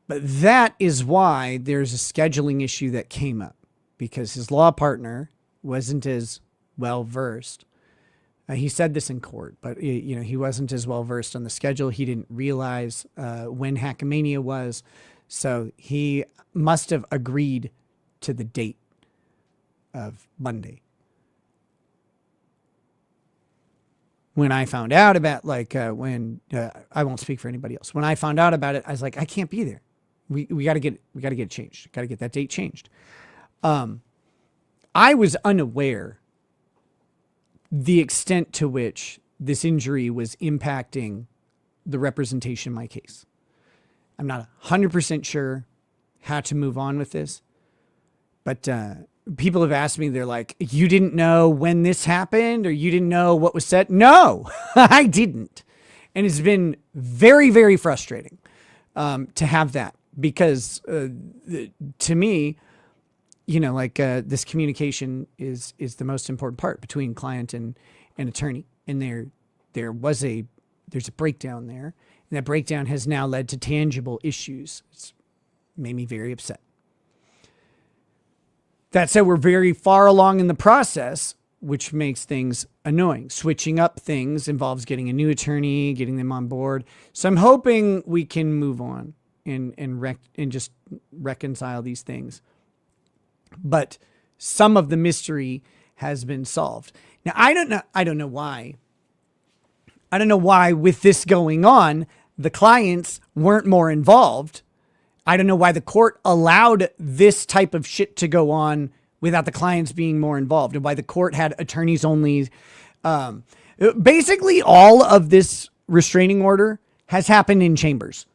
But that is why there's a scheduling issue that came up, because his law partner wasn't as well versed. He said this in court, but he wasn't as well versed on the schedule. He didn't realize when Hackamania was, so he must have agreed to the date of Monday. when I found out about when I won't speak for anybody else. When I found out about it, I was like, I can't be there. We got to get it changed. Got to get that date changed. I was unaware the extent to which this injury was impacting the representation in my case. I'm not 100% sure how to move on with this, but people have asked me, they're like, you didn't know when this happened or you didn't know what was said? No, I didn't. And it's been very, very frustrating to have that because to me, this communication is the most important part between client and attorney. And there's a breakdown there. And that breakdown has now led to tangible issues. It's made me very upset. That said, we're very far along in the process, which makes things annoying. Switching up things involves getting a new attorney, getting them on board. So I'm hoping we can move on and just reconcile these things. But some of the mystery has been solved. Now, I don't know why. I don't know why with this going on, the clients weren't more involved. I don't know why the court allowed this type of shit to go on without the clients being more involved, and why the court had attorneys only. Basically, all of this restraining order has happened in chambers.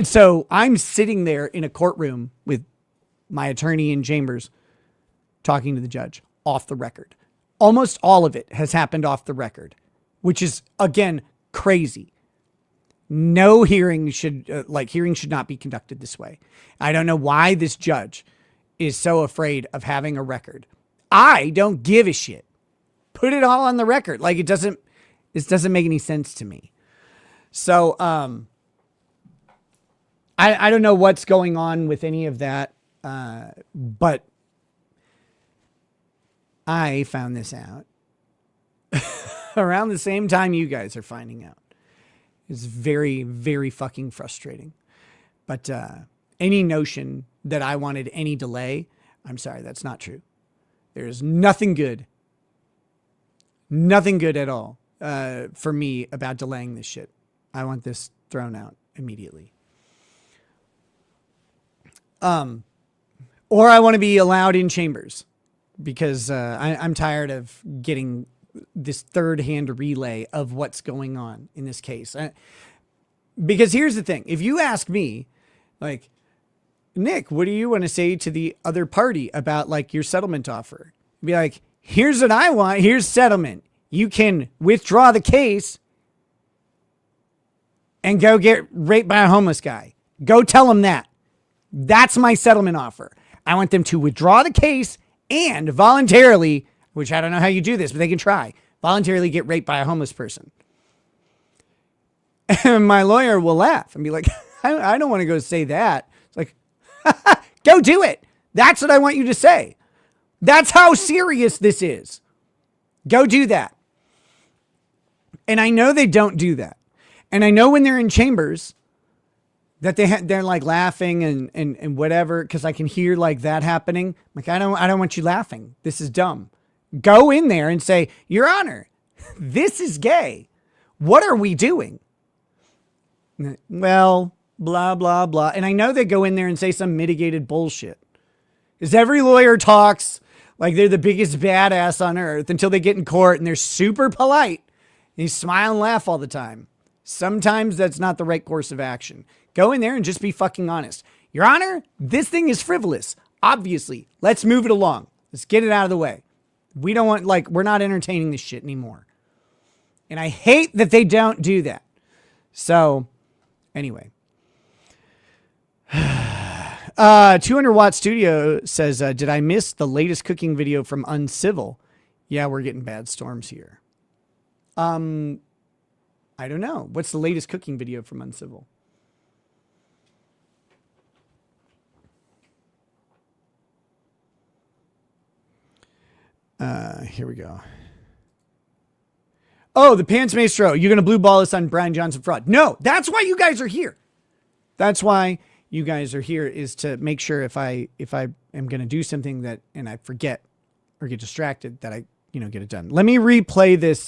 So I'm sitting there in a courtroom with my attorney in chambers talking to the judge off the record. Almost all of it has happened off the record, which is, again, crazy. No hearing should not be conducted this way. I don't know why this judge is so afraid of having a record. I don't give a shit. Put it all on the record. It doesn't make any sense to me. So, I don't know what's going on with any of that. But I found this out around the same time you guys are finding out. It's very, very fucking frustrating. But any notion that I wanted any delay, I'm sorry, that's not true. There's nothing good at all for me about delaying this shit. I want this thrown out immediately. Or I want to be allowed in chambers because I'm tired of getting this third-hand relay of what's going on in this case. Because here's the thing. If you ask me, Nick, what do you want to say to the other party about your settlement offer? Be like, here's what I want. Here's settlement. You can withdraw the case and go get raped by a homeless guy. Go tell them that. That's my settlement offer. I want them to withdraw the case and voluntarily, which I don't know how you do this, but they can try, voluntarily get raped by a homeless person. And my lawyer will laugh and be like, I don't want to go say that. It's like, go do it. That's what I want you to say. That's how serious this is. Go do that. And I know they don't do that. And I know when they're in chambers that they're laughing and whatever, because I can hear that happening. I don't want you laughing. This is dumb. Go in there and say, Your Honor, this is gay. What are we doing? Well, blah, blah, blah. And I know they go in there and say some mitigated bullshit. Because every lawyer talks like they're the biggest badass on earth until they get in court and they're super polite. And you smile and laugh all the time. Sometimes that's not the right course of action. Go in there and just be fucking honest. Your Honor, this thing is frivolous. Obviously, let's move it along. Let's get it out of the way. We don't want, we're not entertaining this shit anymore. And I hate that they don't do that. So, anyway. 200 Watt Studio says, did I miss the latest cooking video from Uncivil? Yeah, we're getting bad storms here. I don't know. What's the latest cooking video from Uncivil? Here we go. Oh, the Pants Maestro. You're going to blue ball us on Brian Johnson fraud. No, that's why you guys are here. That's why you guys are here, is to make sure if I am going to do something and I forget or get distracted, that I get it done. Let me replay this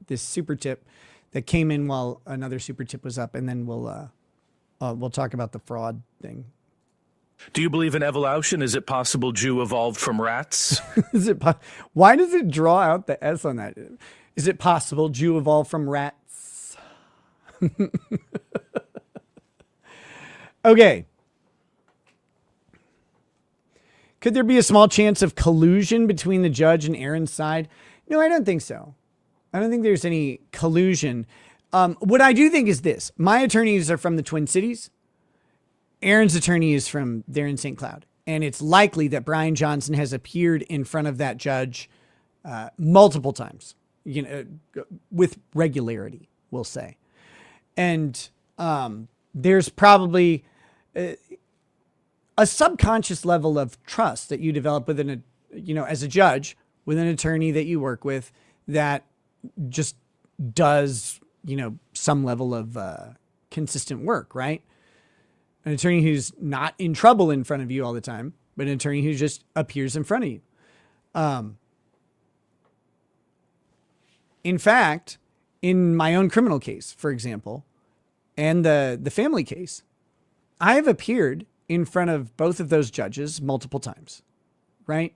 this super tip that came in while another super tip was up, and then we'll talk about the fraud thing. Do you believe in evolution? Is it possible Jew evolved from rats? Why does it draw out the S on that? Is it possible Jew evolved from rats? Okay. Could there be a small chance of collusion between the judge and Aaron's side? No, I don't think so. I don't think there's any collusion. What I do think is this. My attorneys are from the Twin Cities. Aaron's attorney is from there in St. Cloud. And it's likely that Brian Johnson has appeared in front of that judge multiple times, with regularity, we'll say. And there's probably a subconscious level of trust that you develop within as a judge with an attorney that you work with that just does, some level of consistent work, right? An attorney who's not in trouble in front of you all the time, but an attorney who just appears in front of you. In fact, in my own criminal case, for example, and the family case, I have appeared in front of both of those judges multiple times, right?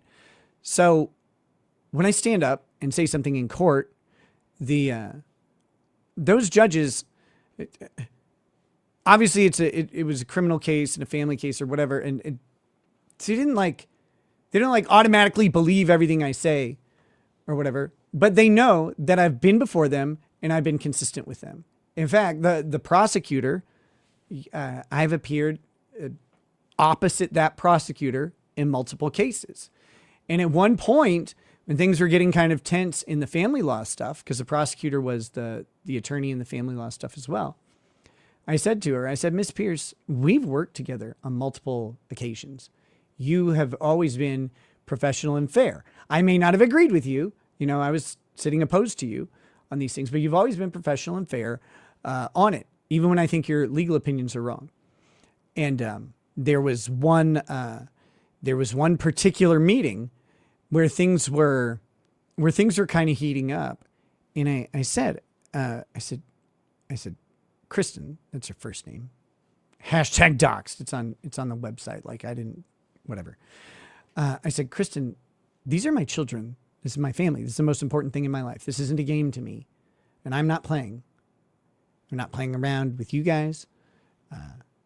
So when I stand up and say something in court, those judges, obviously it was a criminal case and a family case or whatever, and so they don't automatically believe everything I say or whatever, but they know that I've been before them and I've been consistent with them. In fact, the prosecutor, I've appeared opposite that prosecutor in multiple cases. And at one point, when things were getting kind of tense in the family law stuff, because the prosecutor was the attorney in the family law stuff as well, I said to her, Miss Pierce, we've worked together on multiple occasions. You have always been professional and fair. I may not have agreed with you. I was sitting opposed to you on these things, but you've always been professional and fair on it, even when I think your legal opinions are wrong. And there was one particular meeting where things were kind of heating up, and I said, Kristen, that's her first name. #doxed. It's on the website. Whatever. I said, Kristen, these are my children. This is my family. This is the most important thing in my life. This isn't a game to me, and I'm not playing. I'm not playing around with you guys.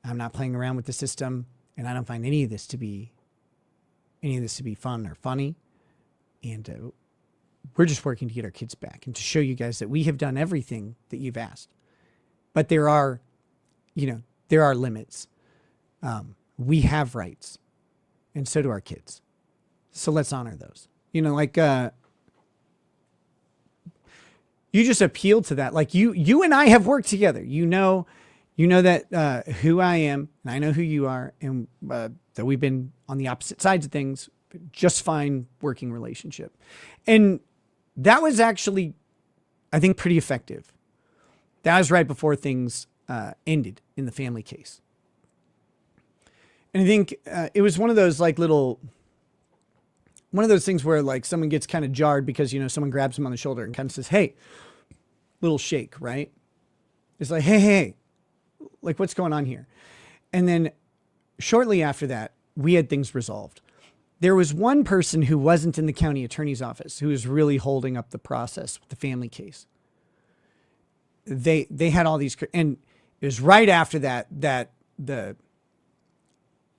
I'm not playing around with the system, and I don't find any of this to be fun or funny. And we're just working to get our kids back and to show you guys that we have done everything that you've asked. But there are limits. We have rights, and so do our kids. So let's honor those. You just appeal to that. Like you and I have worked together. You know that who I am, and I know who you are, and that we've been on the opposite sides of things, just fine working relationship. And that was actually, I think, pretty effective. That was right before things ended in the family case. And I think it was one of those one of those things where someone gets kind of jarred because, someone grabs them on the shoulder and kind of says, hey, little shake, right? It's like, hey, what's going on here? And then shortly after that, we had things resolved. There was one person who wasn't in the county attorney's office who was really holding up the process with the family case. They had all these, and it was right after that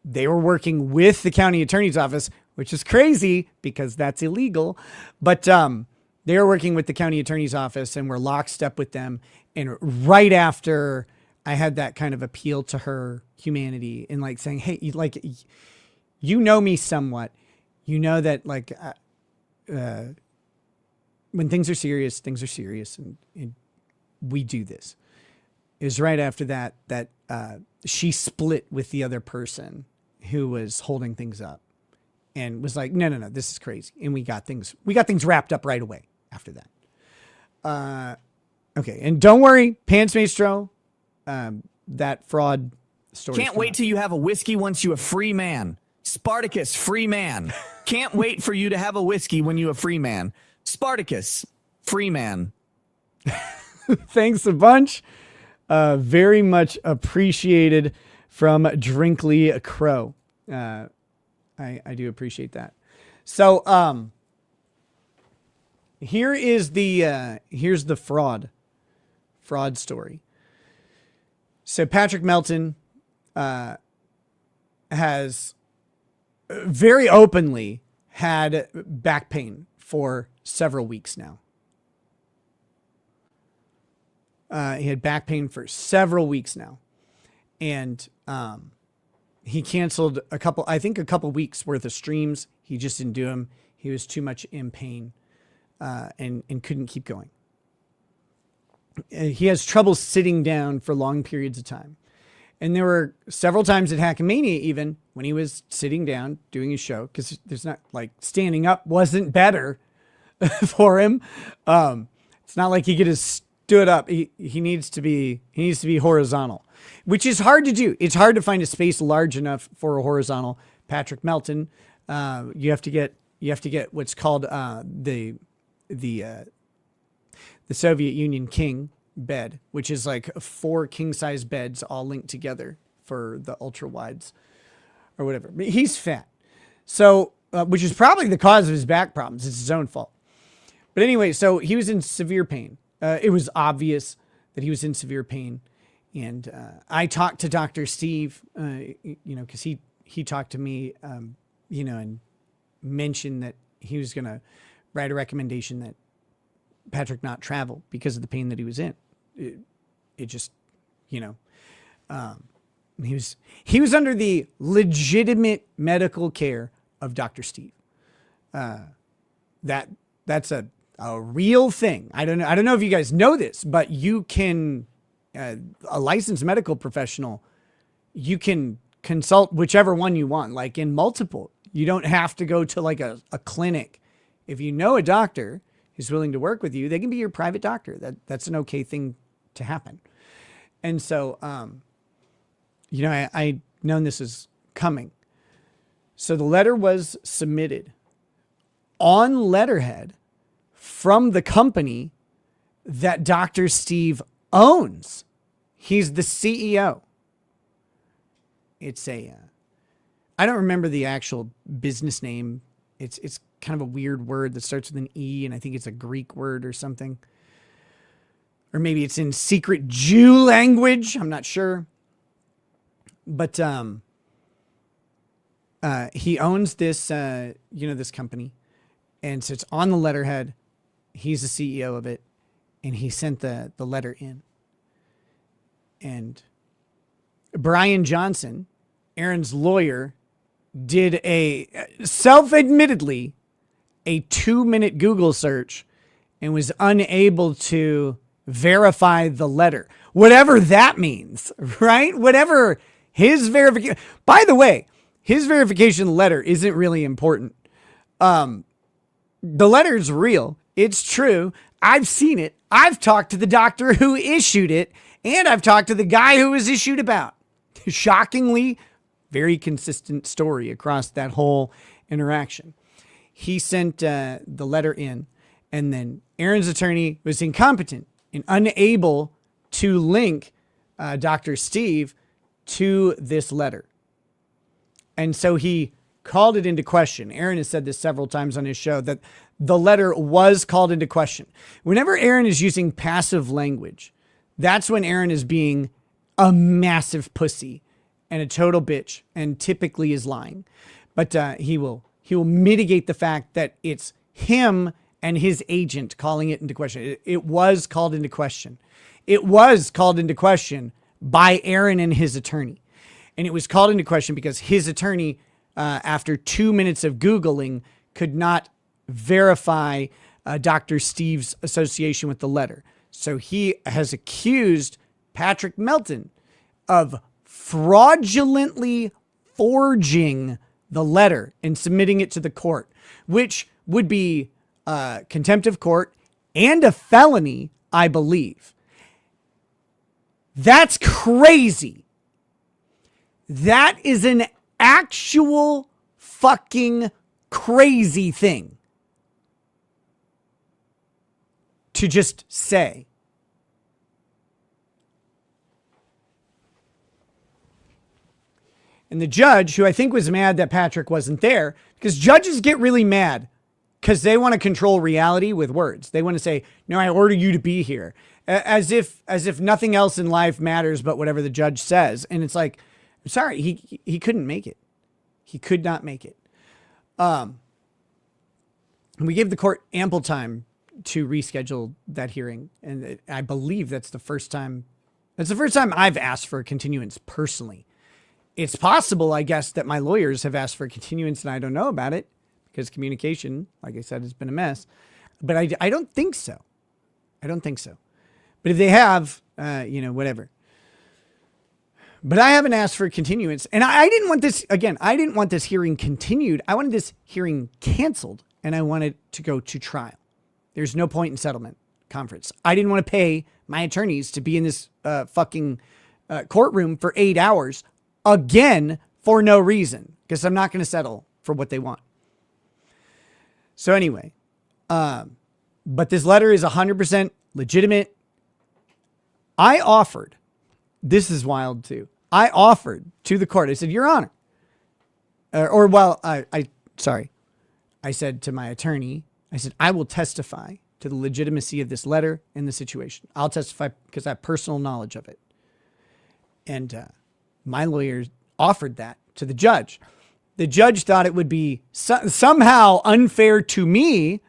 they were working with the county attorney's office, which is crazy because that's illegal. But they were working with the county attorney's office and were lockstep with them. And right after I had that kind of appeal to her humanity and saying, hey, you know me somewhat, that when things are serious, and we do this. It was right after that she split with the other person who was holding things up and was like, no, this is crazy. And we got things wrapped up right away after that. Okay. And don't worry, Pants Maestro, that fraud story. Can't wait till you have a whiskey once you a free man. Spartacus, free man. Can't wait for you to have a whiskey when you a free man. Spartacus, free man. Thanks a bunch. Very much appreciated from Drinkly Crow. I do appreciate that. So here's the fraud story. So Patrick Melton has very openly had back pain for several weeks now. He had back pain for several weeks now. And he canceled a couple weeks worth of streams. He just didn't do them. He was too much in pain and couldn't keep going. He has trouble sitting down for long periods of time. And there were several times at Hackamania even when he was sitting down doing his show, because there's not like standing up wasn't better for him. It's not like he could have stood up. He needs to be horizontal, which is hard to do. It's hard to find a space large enough for a horizontal Patrick Melton. You have to get what's called the Soviet Union king bed, which is like 4 king size beds all linked together for the ultra wides or whatever. But he's fat. So, which is probably the cause of his back problems. It's his own fault. But anyway, so he was in severe pain. It was obvious that he was in severe pain. And I talked to Dr. Steve, because he talked to me, and mentioned that he was going to write a recommendation that Patrick not travel because of the pain that he was in. It just, he was under the legitimate medical care of Dr. Steve. That's a real thing. I don't know if you guys know this, but you can, a licensed medical professional, you can consult whichever one you want, like in multiple. You don't have to go to like a clinic. If you know a doctor who's willing to work with you, they can be your private doctor. That's an okay thing to happen. And so, I known this is coming. So the letter was submitted on letterhead from the company that Dr. Steve owns. He's the CEO. It's I don't remember the actual business name. It's kind of a weird word that starts with an E, and I think it's a Greek word or something. Or maybe it's in secret Jew language. I'm not sure. But he owns this, this company. And so it's on the letterhead. He's the CEO of it. And he sent the letter in. And Brian Johnson, Aaron's lawyer, did self-admittedly a 2-minute Google search and was unable to verify the letter. Whatever that means, right? Whatever his verification. By the way, his verification letter isn't really important. The letter's real. It's true. I've seen it. I've talked to the doctor who issued it, and I've talked to the guy who was issued about. Shockingly, very consistent story across that whole interaction. He sent the letter in, and then Aaron's attorney was incompetent and unable to link Dr. Steve to this letter. And so he called it into question. Aaron has said this several times on his show, that the letter was called into question. Whenever Aaron is using passive language, that's when Aaron is being a massive pussy and a total bitch, and typically is lying. But he will mitigate the fact that it's him and his agent calling it into question. It was called into question. It was called into question by Aaron and his attorney. And it was called into question because his attorney, after 2 minutes of Googling, could not verify Dr. Steve's association with the letter. So he has accused Patrick Melton of fraudulently forging the letter and submitting it to the court, which would be contempt of court and a felony, I believe. That's crazy. That is an actual fucking crazy thing. to just say. And the judge, who I think was mad that Patrick wasn't there, because judges get really mad because they want to control reality with words. They want to say, no, I order you to be here. As if nothing else in life matters but whatever the judge says. And it's like, I'm sorry, he couldn't make it. He could not make it. We gave the court ample time to reschedule that hearing. And I believe that's the first time I've asked for a continuance personally. It's possible, I guess, that my lawyers have asked for a continuance and I don't know about it because communication, like I said, has been a mess. But I don't think so. I don't think so. But if they have, whatever. But I haven't asked for a continuance. And I didn't want this, again, I didn't want this hearing continued. I wanted this hearing canceled and I wanted to go to trial. There's no point in settlement conference. I didn't want to pay my attorneys to be in this fucking courtroom for 8 hours again for no reason, because I'm not going to settle for what they want. So anyway, but this letter is 100% legitimate. I offered, this is wild too. I offered to the court, I said, Your Honor, I said to my attorney, I said, I will testify to the legitimacy of this letter and the situation. I'll testify because I have personal knowledge of it. And my lawyer offered that to the judge. The judge thought it would be somehow unfair to me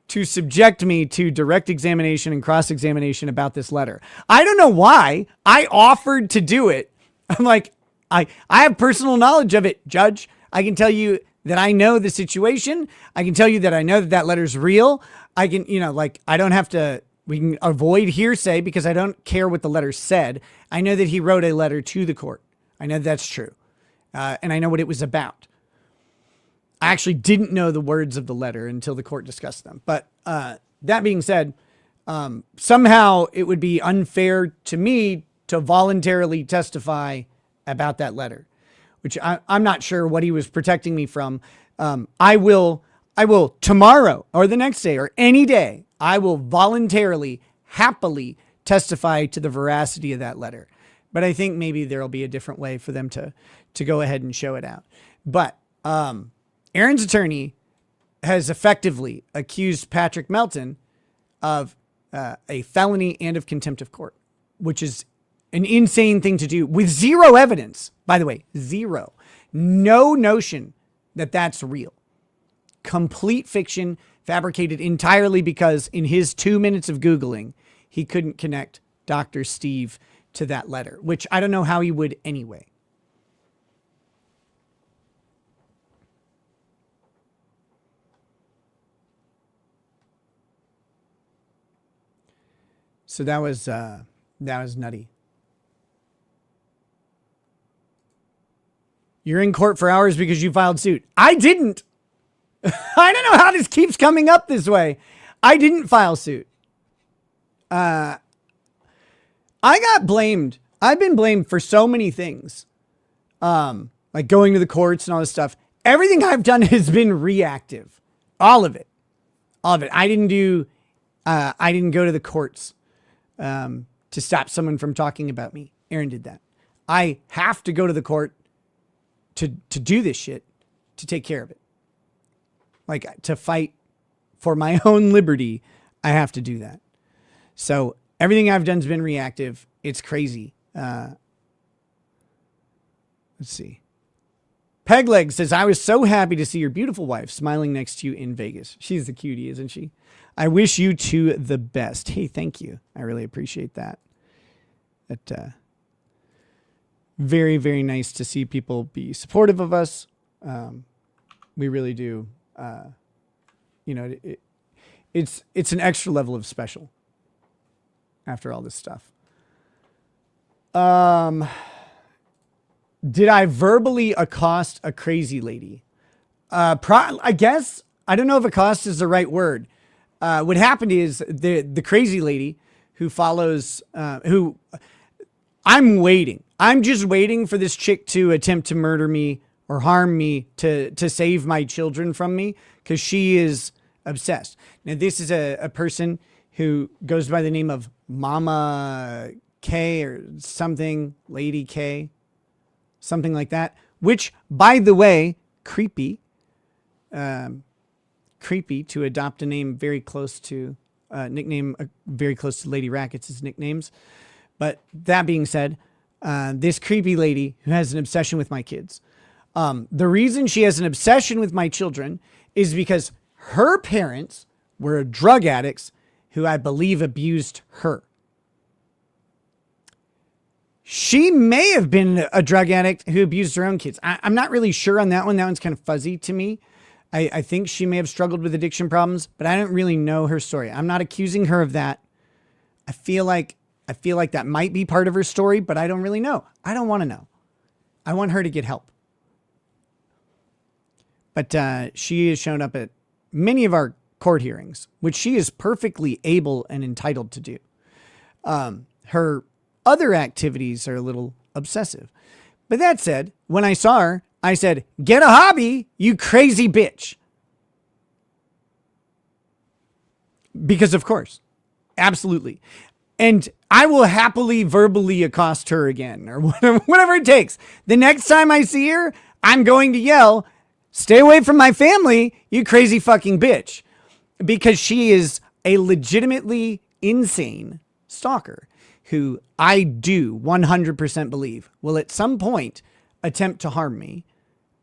to subject me to direct examination and cross-examination about this letter. I don't know why. I offered to do it. I'm like, I have personal knowledge of it, Judge. I can tell you that I know the situation. I can tell you that I know that letter's real. I can, I don't have to, we can avoid hearsay because I don't care what the letter said. I know that he wrote a letter to the court. I know that's true. And I know what it was about. I actually didn't know the words of the letter until the court discussed them. But that being said, somehow it would be unfair to me to voluntarily testify about that letter, which I'm not sure what he was protecting me from. I will tomorrow or the next day or any day, I will voluntarily, happily testify to the veracity of that letter. But I think maybe there'll be a different way for them to go ahead and show it out. But Aaron's attorney has effectively accused Patrick Melton of a felony and of contempt of court, which is an insane thing to do with zero evidence. By the way, zero. No notion that that's real. Complete fiction, fabricated entirely because in his 2 minutes of Googling, he couldn't connect Dr. Steve to that letter, which I don't know how he would anyway. So that was nutty. You're in court for hours because you filed suit. I didn't. I don't know how this keeps coming up this way. I didn't file suit. I got blamed. I've been blamed for so many things. Like going to the courts and all this stuff. Everything I've done has been reactive. All of it. I didn't go to the courts to stop someone from talking about me. Aaron did that. I have to go to the court to do this shit, to take care of it. Like, to fight for my own liberty, I have to do that. So everything I've done has been reactive. It's crazy. Let's see. Pegleg says, I was so happy to see your beautiful wife smiling next to you in Vegas. She's the cutie, isn't she? I wish you two the best. Hey, thank you. I really appreciate that. Very, very nice to see people be supportive of us. We really do. It's an extra level of special after all this stuff. Did I verbally accost a crazy lady? I guess, I don't know if accost is the right word. What happened is the crazy lady who follows, I'm just waiting for this chick to attempt to murder me or harm me to save my children from me, because she is obsessed. Now, this is a person who goes by the name of Mama K or something, Lady K, something like that, which, by the way, creepy to adopt a name very close to nickname, very close to Lady Rackets' nicknames. But that being said, this creepy lady who has an obsession with my kids. The reason she has an obsession with my children is because her parents were drug addicts who I believe abused her. She may have been a drug addict who abused her own kids. I'm not really sure on that one. That one's kind of fuzzy to me. I think she may have struggled with addiction problems, but I don't really know her story. I'm not accusing her of that. I feel like that might be part of her story, but I don't really know. I don't want to know. I want her to get help. But she has shown up at many of our court hearings, which she is perfectly able and entitled to do. Her other activities are a little obsessive. But that said, when I saw her, I said, "Get a hobby, you crazy bitch." Because of course, absolutely. And I will happily verbally accost her again or whatever it takes. The next time I see her, I'm going to yell, "Stay away from my family, you crazy fucking bitch." Because she is a legitimately insane stalker who I do 100% believe will at some point attempt to harm me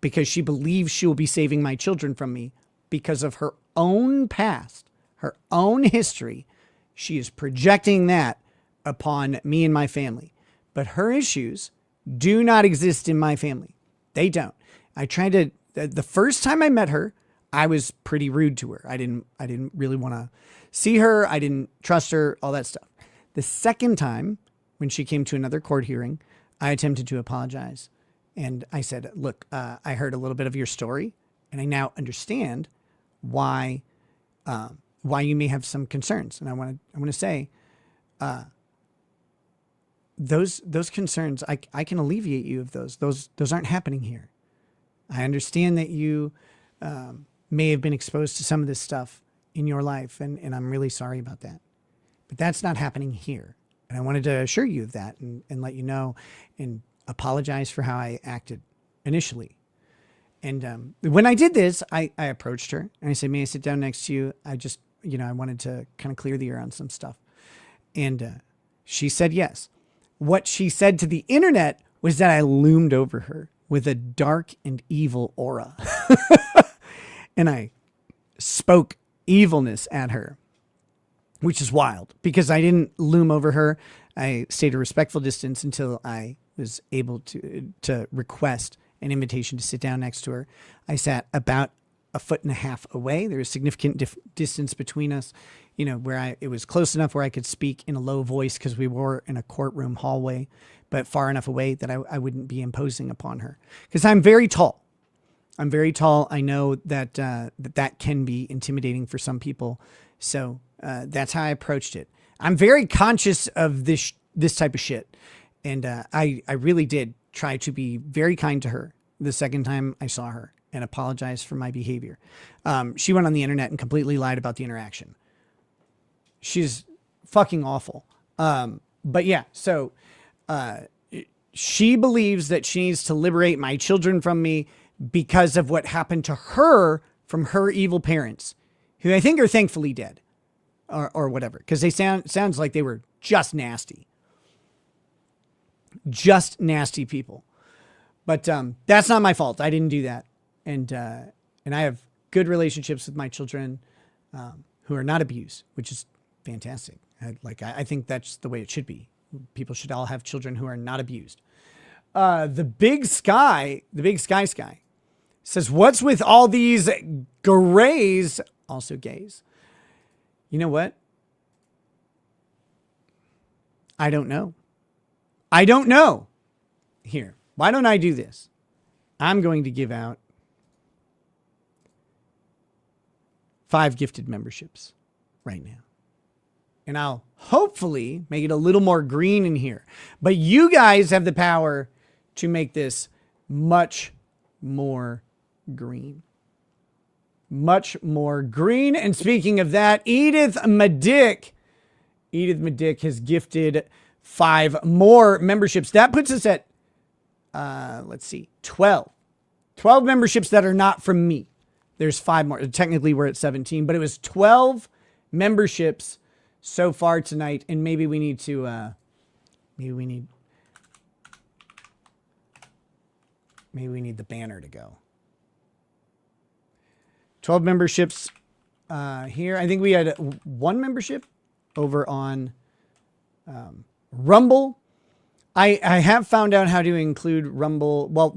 because she believes she will be saving my children from me because of her own past, her own history. She is projecting that upon me and my family. But her issues do not exist in my family. They don't. The first time I met her, I was pretty rude to her. I didn't really want to see her. I didn't trust her, all that stuff. The second time, when she came to another court hearing, I attempted to apologize. And I said, "Look, I heard a little bit of your story, and I now understand why you may have some concerns." And I want to say, those concerns, I can alleviate you of those. Those aren't happening here. I understand that you may have been exposed to some of this stuff in your life, and I'm really sorry about that. But that's not happening here. And I wanted to assure you of that and let you know and apologize for how I acted initially. And when I did this, I approached her and I said, "May I sit down next to you? I just, I wanted to kind of clear the air on some stuff." And she said yes. What she said to the internet was that I loomed over her with a dark and evil aura. And I spoke evilness at her, which is wild because I didn't loom over her. I stayed a respectful distance until I was able to request an invitation to sit down next to her. I sat about 1.5 feet away. There was significant distance between us, where it was close enough where I could speak in a low voice because we were in a courtroom hallway, but far enough away that I wouldn't be imposing upon her because I'm very tall. I know that that can be intimidating for some people. So that's how I approached it. I'm very conscious of this type of shit. And I really did try to be very kind to her the second time I saw her and apologize for my behavior. She went on the internet and completely lied about the interaction. She's fucking awful. But yeah, so she believes that she needs to liberate my children from me because of what happened to her from her evil parents, who I think are thankfully dead or whatever, because they sounds like they were just nasty people. But that's not my fault. I didn't do that. And I have good relationships with my children who are not abused, which is fantastic. I think that's the way it should be. People should all have children who are not abused. The big sky says, "What's with all these grays?" Also gays. You know what? I don't know. Here, why don't I do this? I'm going to give out 5 gifted memberships right now. And I'll hopefully make it a little more green in here. But you guys have the power to make this much more green. Much more green. And speaking of that, Edith Madick Edith Medick has gifted 5 more memberships. That puts us at, let's see, 12. 12 memberships that are not from me. There's 5 more. Technically, we're at 17, but it was 12 memberships so far tonight, and maybe we need to, maybe we need the banner to go. 12 memberships here. I think we had 1 membership over on Rumble. I have found out how to include Rumble. Well,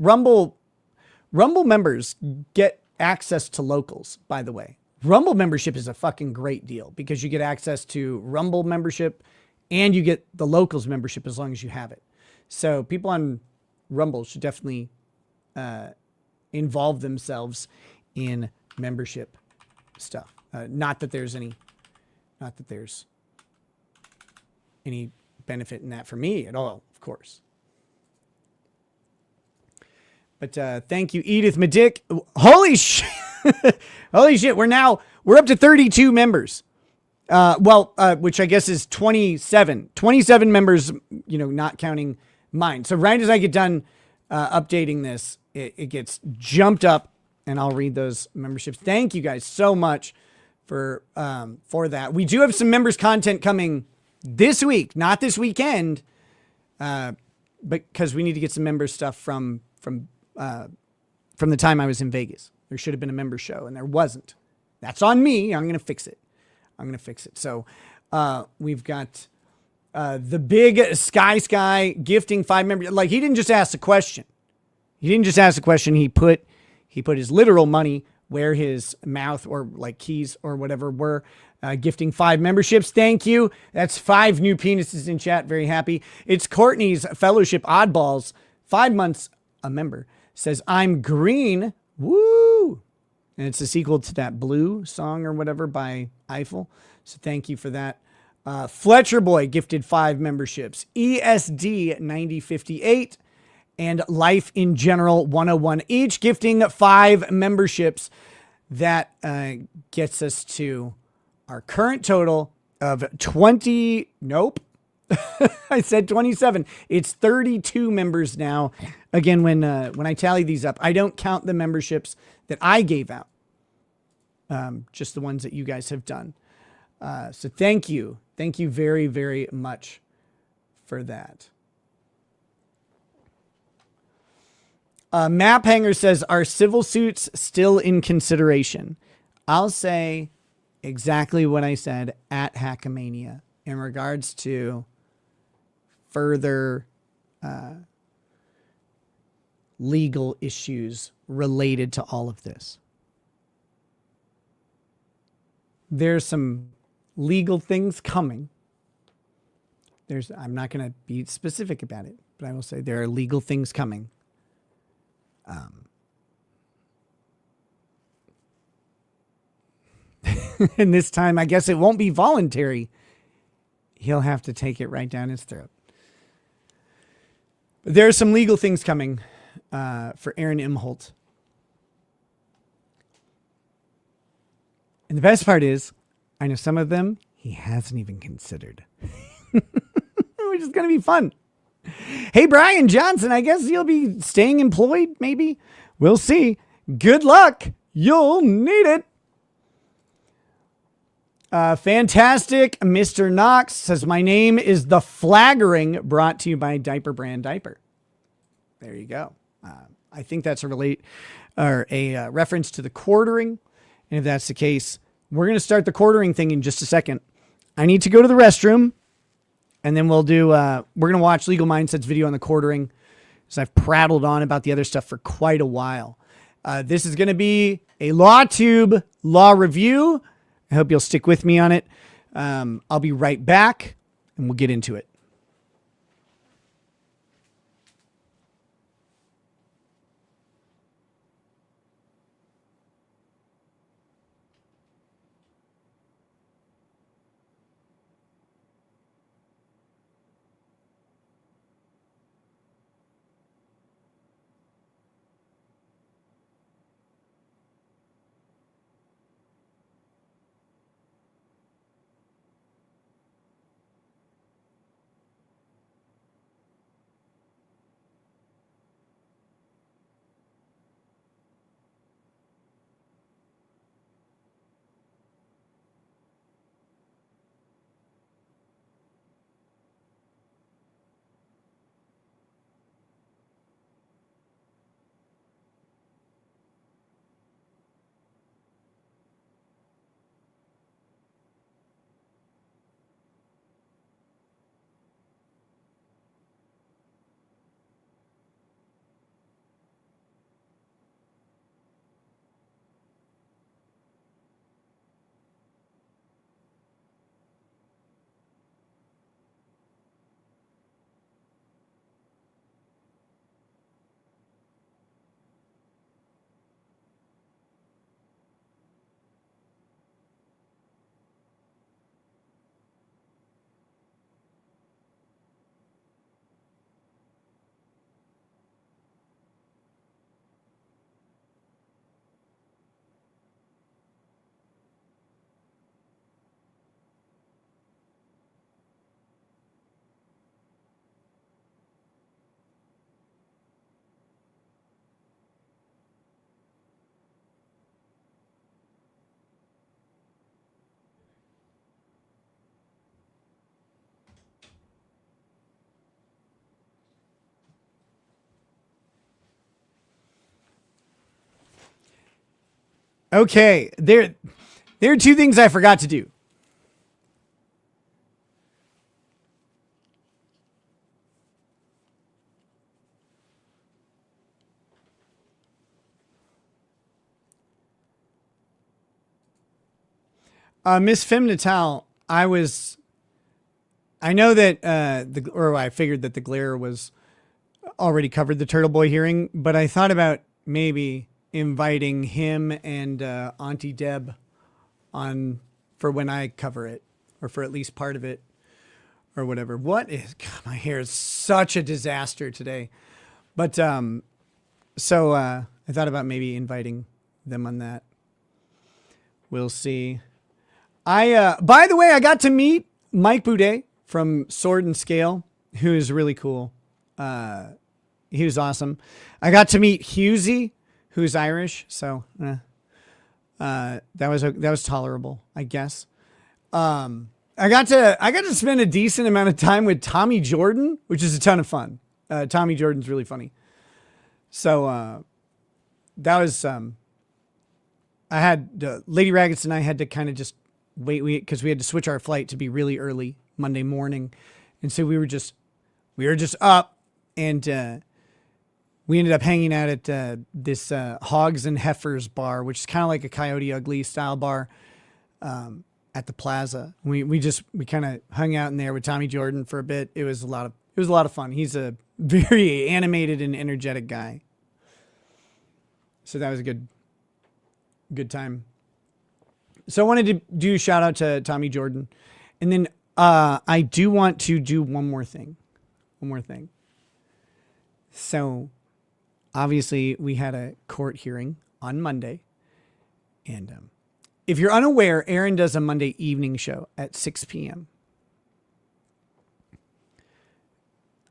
Rumble members get access to locals, by the way. Rumble membership is a fucking great deal because you get access to Rumble membership and you get the locals membership as long as you have it. So people on Rumble should definitely involve themselves in membership stuff. Not that there's any benefit in that for me at all, of course. But thank you, Edith Medick. Holy shit. Holy shit. We're up to 32 members. Which I guess is 27 members, not counting mine. So right as I get done updating this, it gets jumped up, and I'll read those memberships. Thank you guys so much for that. We do have some members content coming this week, not this weekend, because we need to get some member stuff from the time I was in Vegas. There should have been a member show, and there wasn't. That's on me. I'm going to fix it. So we've got the big Sky gifting 5 members. Like, he didn't just ask a question. He put his literal money where his mouth or like keys or whatever were, gifting 5 memberships. Thank you. That's 5 new penises in chat. Very happy. It's Courtney's Fellowship Oddballs, 5 months a member, says, I'm green. Woo. And it's a sequel to that Blue song or whatever by Eiffel. So thank you for that. Fletcher Boy gifted 5 memberships. ESD 9058 and Life in General 101, each gifting 5 memberships. That gets us to our current total of 20. Nope. I said 27. It's 32 members now. Again, when I tally these up, I don't count the memberships that I gave out. Just the ones that you guys have done. So thank you. Thank you very, very much for that. Map Hanger says, are civil suits still in consideration? I'll say exactly what I said at Hackamania in regards to further legal issues related to all of this. There's some legal things coming. I'm not going to be specific about it, but I will say there are legal things coming. And this time, I guess it won't be voluntary. He'll have to take it right down his throat. But there are some legal things coming for Aaron Imhalt. And the best part is, I know some of them he hasn't even considered. Which is going to be fun. Hey, Brian Johnson, I guess you'll be staying employed, maybe? We'll see. Good luck. You'll need it. Fantastic. Mr. Knox says, my name is The Flaggering, brought to you by Diaper Brand Diaper. There you go. I think that's a reference to the quartering. And if that's the case, we're going to start the quartering thing in just a second. I need to go to the restroom. And then we'll do, we're going to watch Legal Mindset's video on the quartering, because I've prattled on about the other stuff for quite a while. This is going to be a Lawtube law review. I hope you'll stick with me on it. I'll be right back, and we'll get into it. Okay, there are two things I forgot to do. Miss Femme Natal, I know that I figured that the glare was already covered the Turtle Boy hearing, but I thought about maybe inviting him and Auntie Deb on for when I cover it, or for at least part of it, or whatever. God, my hair is such a disaster today. But so I thought about maybe inviting them on that. We'll see. By the way, I got to meet Mike Boudet from Sword and Scale, who is really cool. He was awesome. I got to meet Husey, who's Irish, so that was tolerable, I guess. I got to spend a decent amount of time with Tommy Jordan, which is a ton of fun. Tommy Jordan's really funny. So that was I had Lady Raggets and I had to kind of just wait because we had to switch our flight to be really early Monday morning, and so we were just up, and we ended up hanging out at this Hogs and Heifers bar, which is kind of like a Coyote Ugly style bar at the Plaza. We kind of hung out in there with Tommy Jordan for a bit. It was a lot of fun. He's a very animated and energetic guy, so that was a good time. So I wanted to do a shout out to Tommy Jordan. And then I do want to do one more thing. So obviously we had a court hearing on Monday. And if you're unaware, Aaron does a Monday evening show at 6 p.m.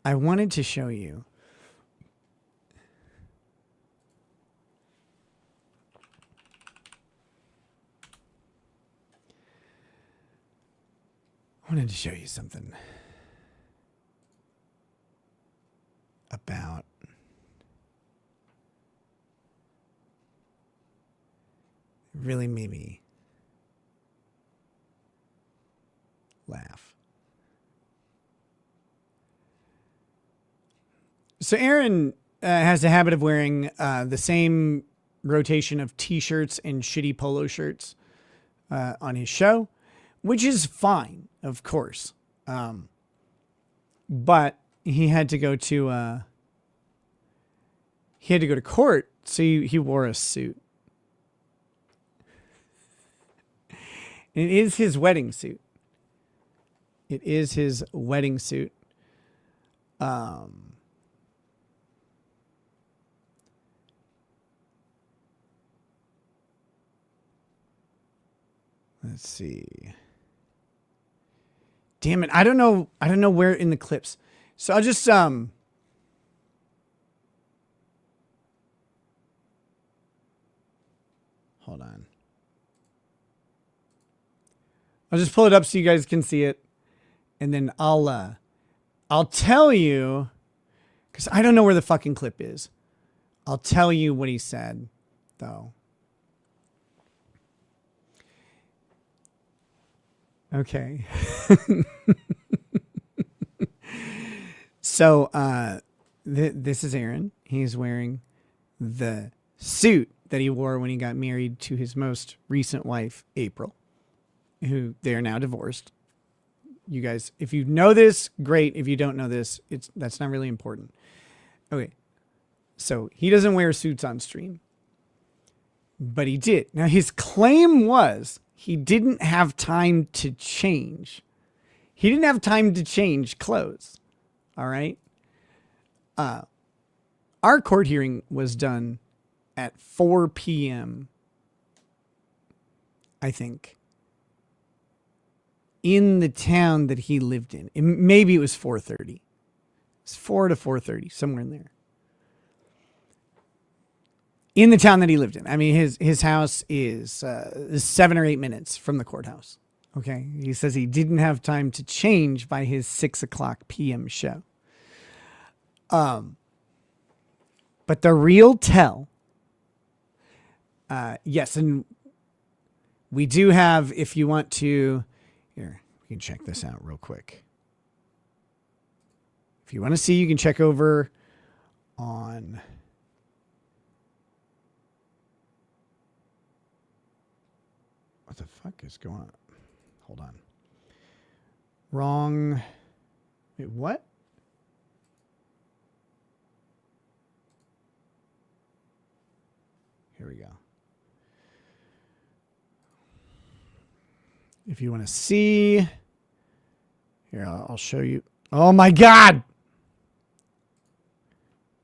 I wanted to show you. I wanted to show you something about really made me laugh. So Aaron has a habit of wearing the same rotation of t-shirts and shitty polo shirts on his show, which is fine, of course. But he had to go to court, so he wore a suit. It is his wedding suit. Let's see. Damn it. I don't know where in the clips. So I'll just hold on. I'll just pull it up so you guys can see it. And then I'll tell you, because I don't know where the fucking clip is. I'll tell you what he said, though. Okay. So this is Aaron. He's wearing the suit that he wore when he got married to his most recent wife, April, who they are now divorced. You guys, if you know this, great. If you don't know this, that's not really important. Okay. So he doesn't wear suits on stream, but he did. Now his claim was he didn't have time to change. He didn't have time to change clothes. All right. Our court hearing was done at 4 p.m. I think. In the town that he lived in. Maybe it was 4:30. It's 4 to 4:30, somewhere in there. In the town that he lived in. I mean, his house is 7 or 8 minutes from the courthouse. Okay. He says he didn't have time to change by his 6:00 p.m. show. But the real tell, yes, and We do have, if you want to, here, we can check this out real quick. If you want to see, you can check over on... What the fuck is going on? Hold on. Wrong. Wait, what? Here we go. If you want to see, here, I'll show you. Oh my God.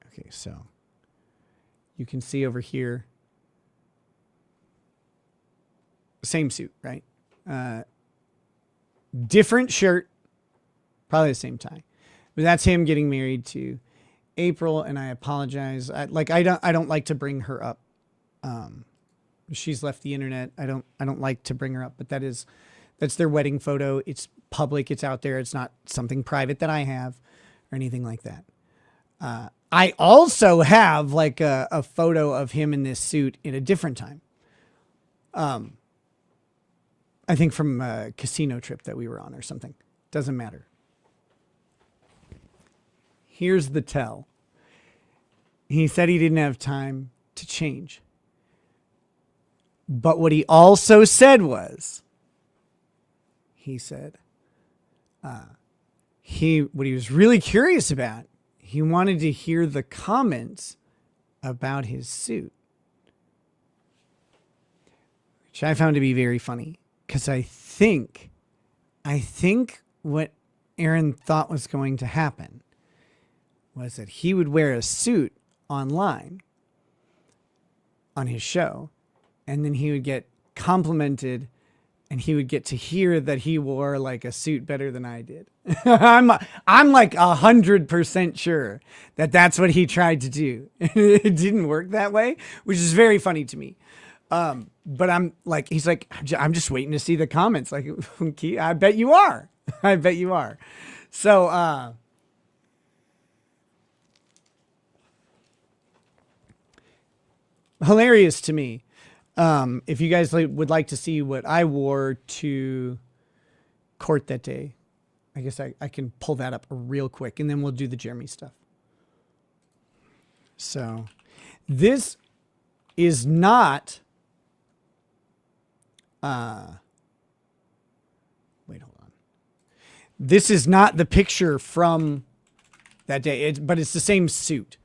Okay, so you can see over here, same suit, right? Different shirt, probably the same tie, but that's him getting married to April. And I apologize. I don't like to bring her up. She's left the internet. I don't like to bring her up, but that's their wedding photo. It's public. It's out there. It's not something private that I have or anything like that. I also have like a photo of him in this suit in a different time. I think from a casino trip that we were on or something. Doesn't matter. Here's the tell. He said he didn't have time to change. But what he also said was, he said, what he was really curious about, he wanted to hear the comments about his suit, which I found to be very funny because I think what Aaron thought was going to happen was that he would wear a suit online on his show, and then he would get complimented and he would get to hear that he wore like a suit better than I did. I'm like 100% sure that that's what he tried to do. It didn't work that way, which is very funny to me. But I'm like, he's like, I'm just waiting to see the comments. Like, I bet you are. I bet you are. So, hilarious to me. If you guys would like to see what I wore to court that day, I guess I can pull that up real quick and then we'll do the Jeremy stuff. So this is not, wait, hold on. This is not the picture from that day, but it's the same suit.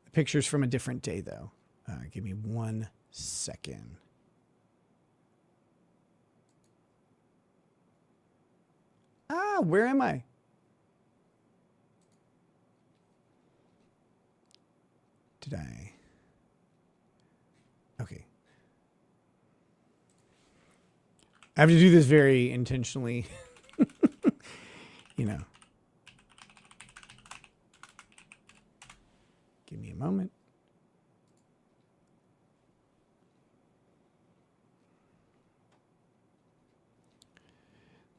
The picture's from a different day though. Give me 1 second. Where am I? Did I? Okay. I have to do this very intentionally. You know. Give me a moment.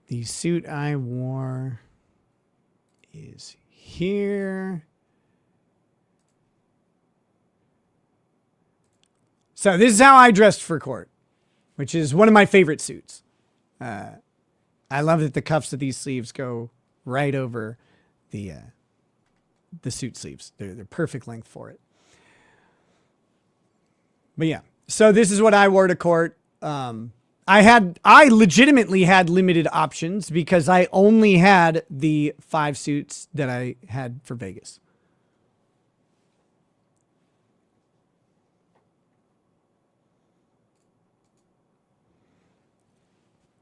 The suit I wore is here. So this is how I dressed for court, which is one of my favorite suits. I love that the cuffs of these sleeves go right over the suit sleeves. They're perfect length for it. But yeah, so this is what I wore to court. I legitimately had limited options because I only had the 5 suits that I had for Vegas.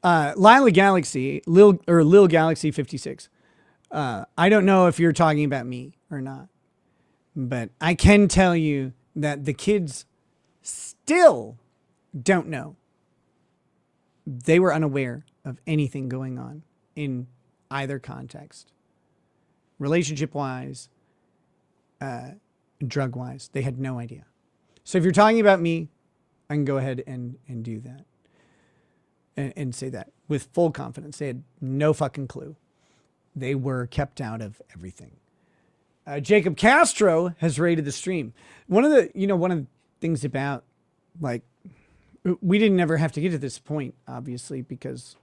Lil Galaxy 56. I don't know if you're talking about me or not, but I can tell you that the kids still don't know. They were unaware of anything going on in either context. Relationship-wise, drug-wise, they had no idea. So if you're talking about me, I can go ahead and do that. And say that with full confidence. They had no fucking clue. They were kept out of everything. Jacob Castro has rated the stream. One of the things about like we didn't ever have to get to this point, obviously, because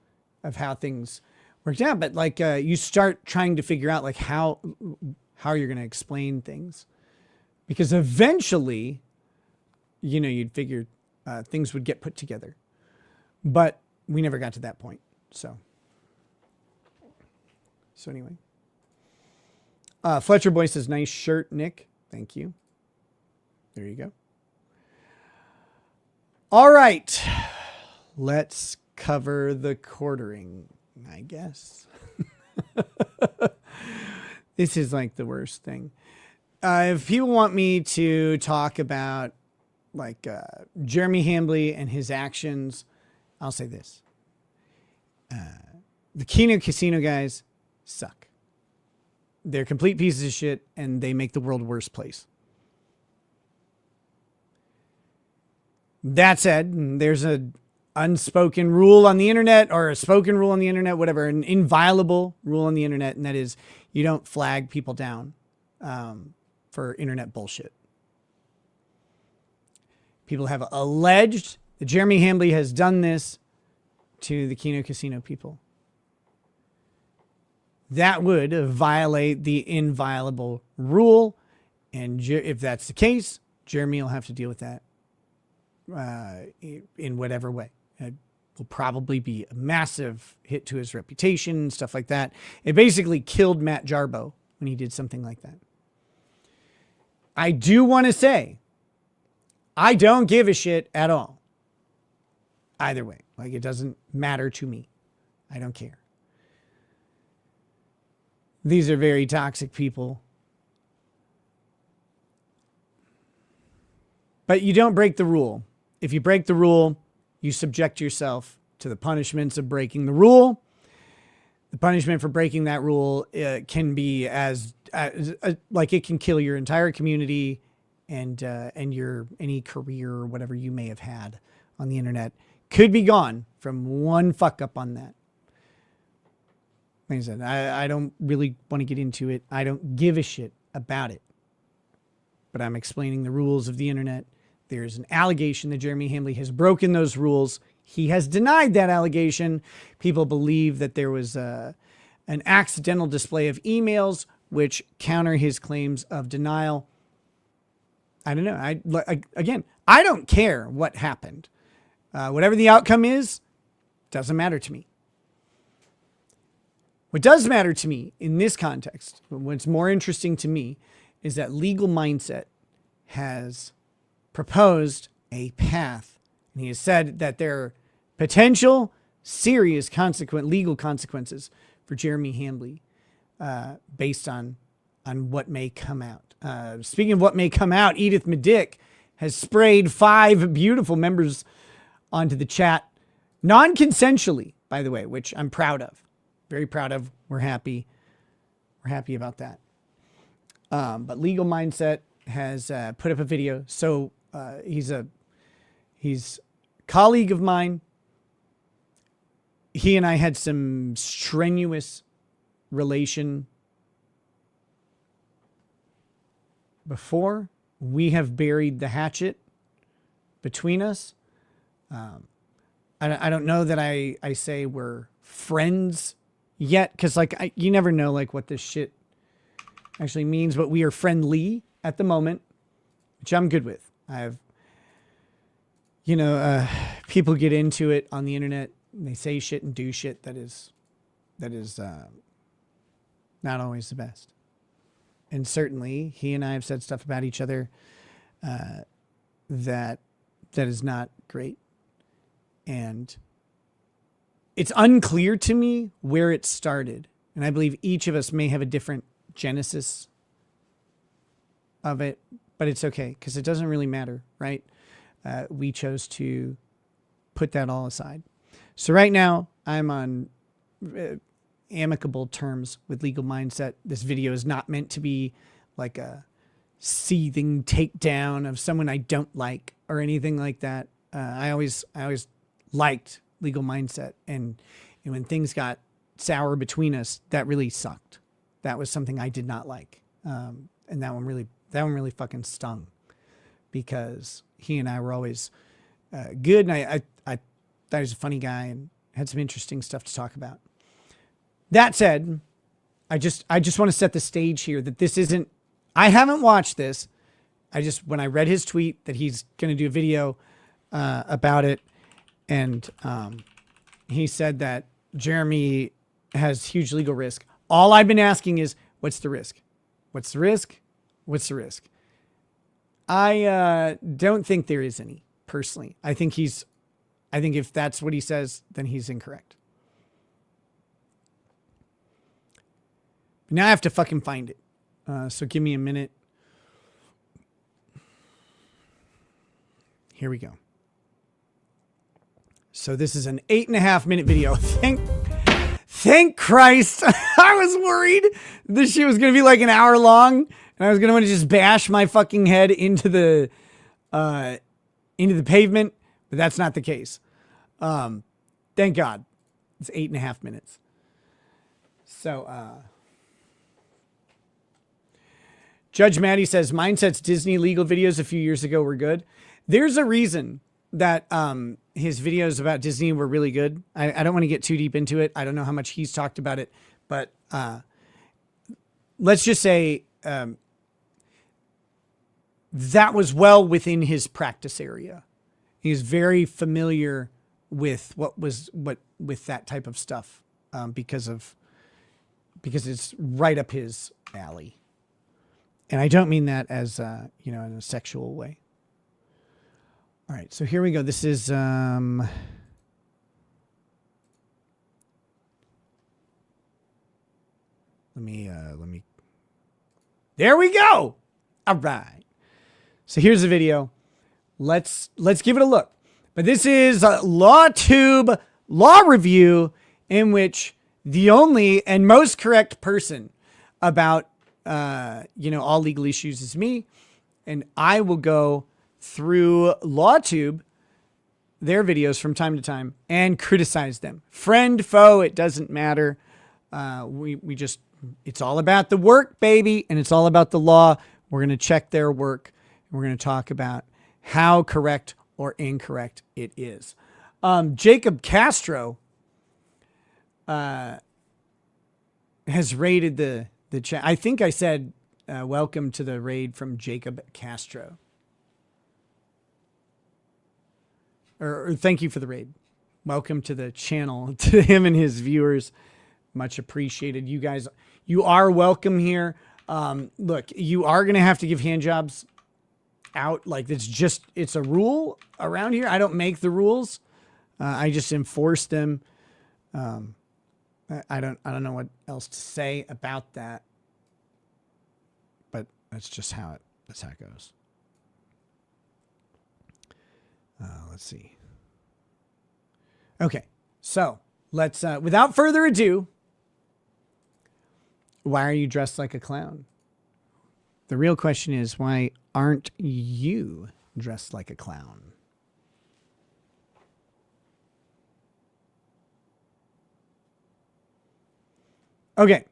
of how things worked out. But like, you start trying to figure out like how you're going to explain things, because eventually, you know, you'd figure things would get put together, but we never got to that point. So anyway, Fletcher Boy says, nice shirt, Nick. Thank you. There you go. All right. Let's cover the quartering, I guess. This is like the worst thing. If people want me to talk about like Jeremy Hambley and his actions, I'll say this. The Kino Casino guys suck. They're complete pieces of shit, and they make the world a worse place. That said, there's an unspoken rule on the internet, or a spoken rule on the internet, whatever, an inviolable rule on the internet, and that is you don't flag people down for internet bullshit. People have alleged that Jeremy Hambley has done this to the Kino Casino people. That would violate the inviolable rule, and if that's the case, Jeremy will have to deal with that in whatever way. It will probably be a massive hit to his reputation and stuff like that. It basically killed Matt Jarbo when he did something like that. I do want to say, I don't give a shit at all. Either way. Like, it doesn't matter to me. I don't care. These are very toxic people. But you don't break the rule. If you break the rule, you subject yourself to the punishments of breaking the rule. The punishment for breaking that rule can be as like it can kill your entire community and your any career or whatever you may have had on the internet could be gone from one fuck up on that. Like I said, I don't really want to get into it. I don't give a shit about it. But I'm explaining the rules of the internet. There's an allegation that Jeremy Hambley has broken those rules. He has denied that allegation. People believe that there was an accidental display of emails which counter his claims of denial. I don't know. I don't care what happened. Whatever the outcome is, doesn't matter to me. What does matter to me in this context, what's more interesting to me, is that Legal Mindset has proposed a path. And he has said that there are potential serious legal consequences for Jeremy Hambley based on what may come out. Speaking of what may come out, Edith Medick has sprayed 5 beautiful members onto the chat, non-consensually, by the way, which I'm proud of. Very proud of. We're happy. We're happy about that. But Legal Mindset has put up a video. So he's a colleague of mine. He and I had some strenuous relation before. We have buried the hatchet between us. I don't know that I say we're friends yet, because like you never know like what this shit actually means, but we are friendly at the moment, which I'm good with. I have, people get into it on the internet and they say shit and do shit that is not always the best. And certainly he and I have said stuff about each other that is not great. And it's unclear to me where it started. And I believe each of us may have a different genesis of it, but it's okay because it doesn't really matter, right? We chose to put that all aside. So right now I'm on amicable terms with Legal Mindset. This video is not meant to be like a seething takedown of someone I don't like or anything like that. I always liked Legal Mindset, and when things got sour between us, that really sucked. That was something I did not like, and that one really fucking stung, because he and I were always good, and I thought he was a funny guy and had some interesting stuff to talk about. That said, I just want to set the stage here that this isn't. I haven't watched this. When I read his tweet that he's going to do a video about it, and he said that Jeremy has huge legal risk. All I've been asking is, what's the risk? What's the risk? What's the risk? I don't think there is any, personally. I think if that's what he says, then he's incorrect. But now I have to fucking find it. So give me a minute. Here we go. So this is an 8.5 minute video. Thank Christ. I was worried this shit was going to be like an hour long and I was going to want to just bash my fucking head into the pavement, but that's not the case. Thank God. It's 8.5 minutes. So, Judge Maddie says, Mindset's Disney legal videos a few years ago were good. There's a reason that his videos about Disney were really good. I don't want to get too deep into it. I don't know how much he's talked about it, but let's just say that was well within his practice area. He's very familiar with with that type of stuff because it's right up his alley. And I don't mean that as in a sexual way. All right, so here we go. This is let me there we go. All right. So here's the video. Let's give it a look. But this is a Lawtube law review in which the only and most correct person about all legal issues is me, and I will go through Lawtube, their videos from time to time, and criticize them. Friend, foe, it doesn't matter. It's all about the work, baby, and it's all about the law. We're going to check their work, and we're going to talk about how correct or incorrect it is. Jacob Castro has raided the chat. I think I said welcome to the raid from Jacob Castro. Or thank you for the raid. Welcome to the channel, to him and his viewers. Much appreciated. You guys, you are welcome here. Look, you are going to have to give hand jobs out. Like it's a rule around here. I don't make the rules. I just enforce them. I don't know what else to say about that, but that's just how it goes. Let's see. Okay, so let's, without further ado, why are you dressed like a clown? The real question is, why aren't you dressed like a clown? Okay.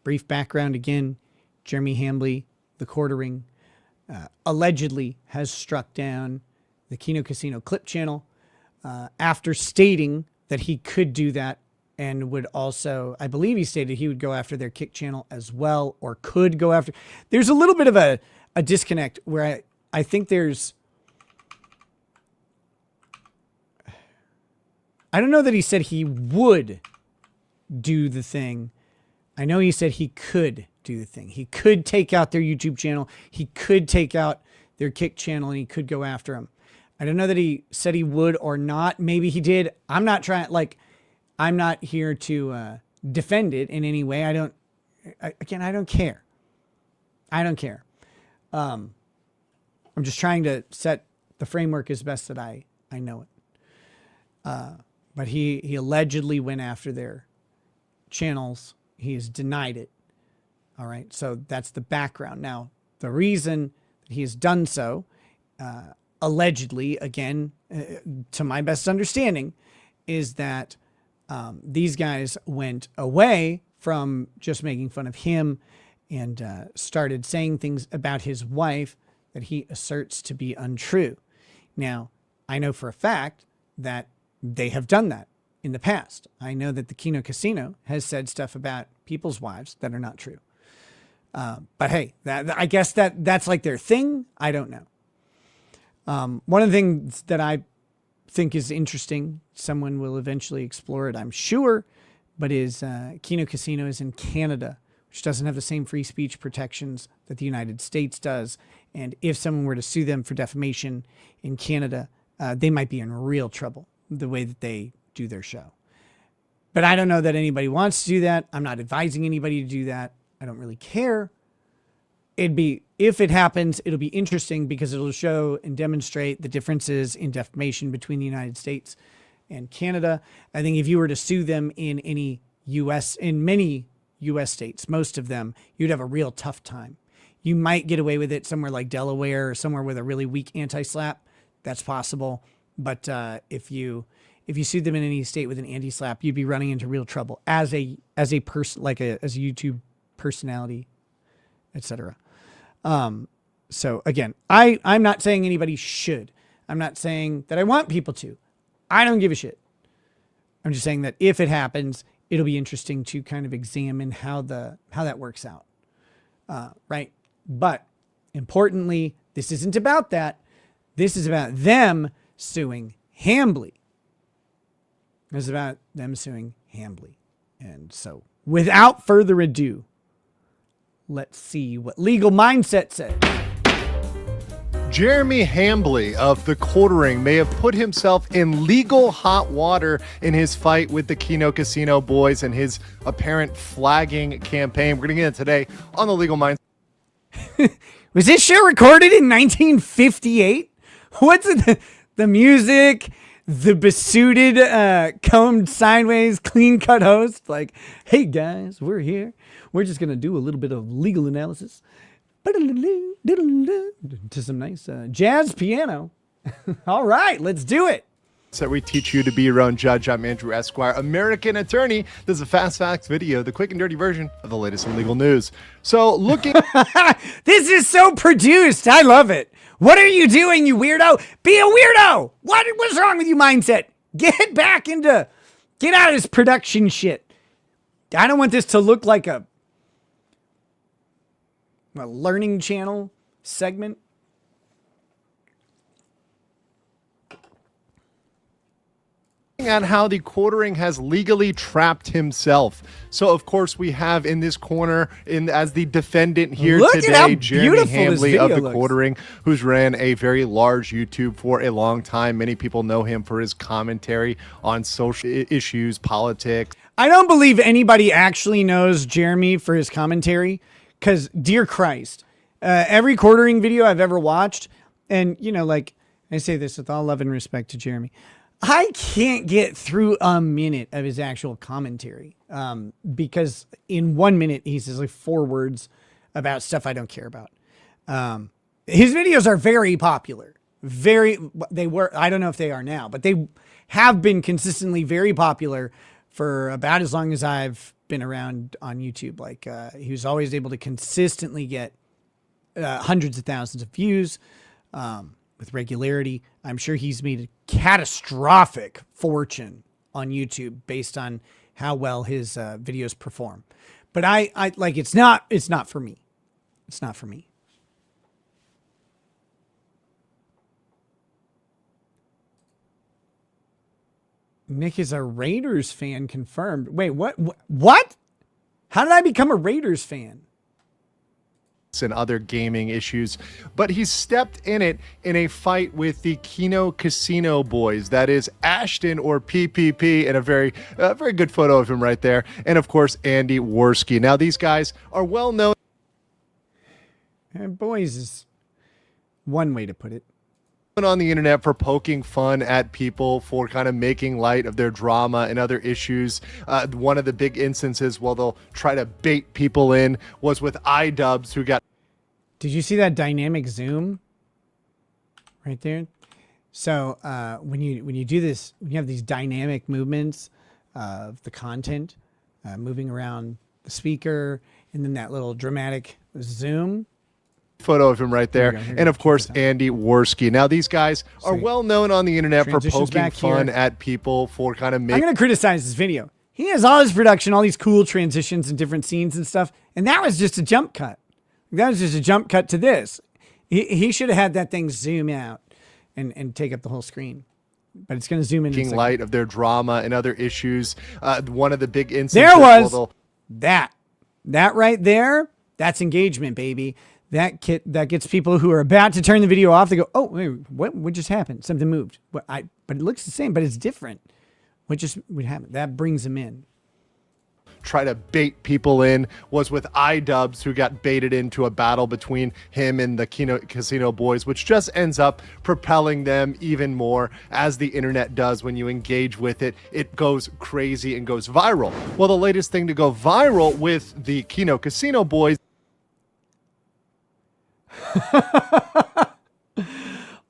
Brief background again. Jeremy Hambley, the quartering, allegedly has struck down the Kino Casino Clip channel after stating that he could do that and would also, I believe he stated he would go after their Kick channel as well, or could go after. There's a little bit of a disconnect where I think there's, I don't know that he said he would do the thing. I know he said he could do the thing. He could take out their YouTube channel. He could take out their Kick channel, and he could go after them. I don't know that he said he would or not. Maybe he did. I'm not I'm not here to defend it in any way. I don't care. I don't care. I'm just trying to set the framework as best that I know it. But he allegedly went after their channels. He has denied it. All right. So that's the background. Now, the reason that he has done so, allegedly, again, to my best understanding, is that these guys went away from just making fun of him and started saying things about his wife that he asserts to be untrue. Now, I know for a fact that they have done that in the past. I know that the Kino Casino has said stuff about people's wives that are not true. But hey, I guess that's like their thing. I don't know. One of the things that I think is interesting, someone will eventually explore it, I'm sure, but is Kino Casino is in Canada, which doesn't have the same free speech protections that the United States does. And if someone were to sue them for defamation in Canada, they might be in real trouble the way that they do their show. But I don't know that anybody wants to do that. I'm not advising anybody to do that. I don't really care. If it happens, it'll be interesting because it'll show and demonstrate the differences in defamation between the United States and Canada. I think if you were to sue them in many U.S. states, most of them, you'd have a real tough time. You might get away with it somewhere like Delaware or somewhere with a really weak anti-slap. That's possible. But if you sued them in any state with an anti-slap, you'd be running into real trouble as a person, like as a YouTube personality, etc. So again, I'm not saying anybody should. I'm not saying that I want people to. I don't give a shit. I'm just saying that if it happens, it'll be interesting to kind of examine how that works out. Right. But importantly, this isn't about that. This is about them suing Hambly. It's about them suing Hambly. And so without further ado, let's see what Legal Mindset says. Jeremy Hambly of The Quartering may have put himself in legal hot water in his fight with the Kino Casino boys and his apparent flagging campaign. We're going to get into today on the Legal Mindset. Was this show recorded in 1958? What's it? The music, the besuited, combed sideways, clean cut host. Like, hey guys, we're here. We're just going to do a little bit of legal analysis. To some nice jazz piano. All right, let's do it. So we teach you to be your own judge. I'm Andrew Esquire, American attorney. This is a Fast Facts video, the quick and dirty version of the latest in legal news. So looking... This is so produced. I love it. What are you doing, you weirdo? Be a weirdo. What's wrong with you, mindset? Get out of this production shit. I don't want this to look like a learning channel segment. At how the Quartering has legally trapped himself. So of course we have in this corner as the defendant here today, Jeremy Hambly of the Quartering, who's ran a very large YouTube for a long time. Many people know him for his commentary on social issues, politics. I don't believe anybody actually knows Jeremy for his commentary because, dear Christ, every Quartering video I've ever watched, and like I say this with all love and respect to Jeremy, I can't get through a minute of his actual commentary because in 1 minute he says like 4 words about stuff I don't care about. His videos are very popular. I don't know if they are now, but they have been consistently very popular for about as long as I've been around on YouTube. Like he was always able to consistently get hundreds of thousands of views with regularity. I'm sure he's made a catastrophic fortune on YouTube based on how well his videos perform. But I like, it's not for me. It's not for me. Nick is a Raiders fan confirmed. Wait, what? How did I become a Raiders fan? And other gaming issues, but he stepped in it in a fight with the Kino Casino boys. That is Ashton or PPP, and a very good photo of him right there. And of course, Andy Worski. Now these guys are well known. Boys is one way to put it. On the internet for poking fun at people, for kind of making light of their drama and other issues. One of the big instances, they'll try to bait people in, was with iDubbbz, who got... Did you see that dynamic zoom right there? So when you do this, when you have these dynamic movements of the content moving around the speaker, and then that little dramatic zoom, photo of him right there. And of course, Andy Worski. Now, these guys are well known on the internet for poking fun at people, for kind of making... I'm going to criticize this video. He has all his production, all these cool transitions and different scenes and stuff. And that was just a jump cut. That was just a jump cut to this. He should have had that thing zoom out and take up the whole screen. But it's going to zoom in. Making light of their drama and other issues. One of the big incidents. There was that right there. That's engagement, baby. That gets people who are about to turn the video off. They go, "Oh, wait, what just happened? Something moved." But it looks the same, but it's different. What happened? That brings them in. Try to bait people in was with iDubbbz, who got baited into a battle between him and the Kino Casino boys, which just ends up propelling them even more, as the internet does. When you engage with it, it goes crazy and goes viral. Well, the latest thing to go viral with the Kino Casino boys.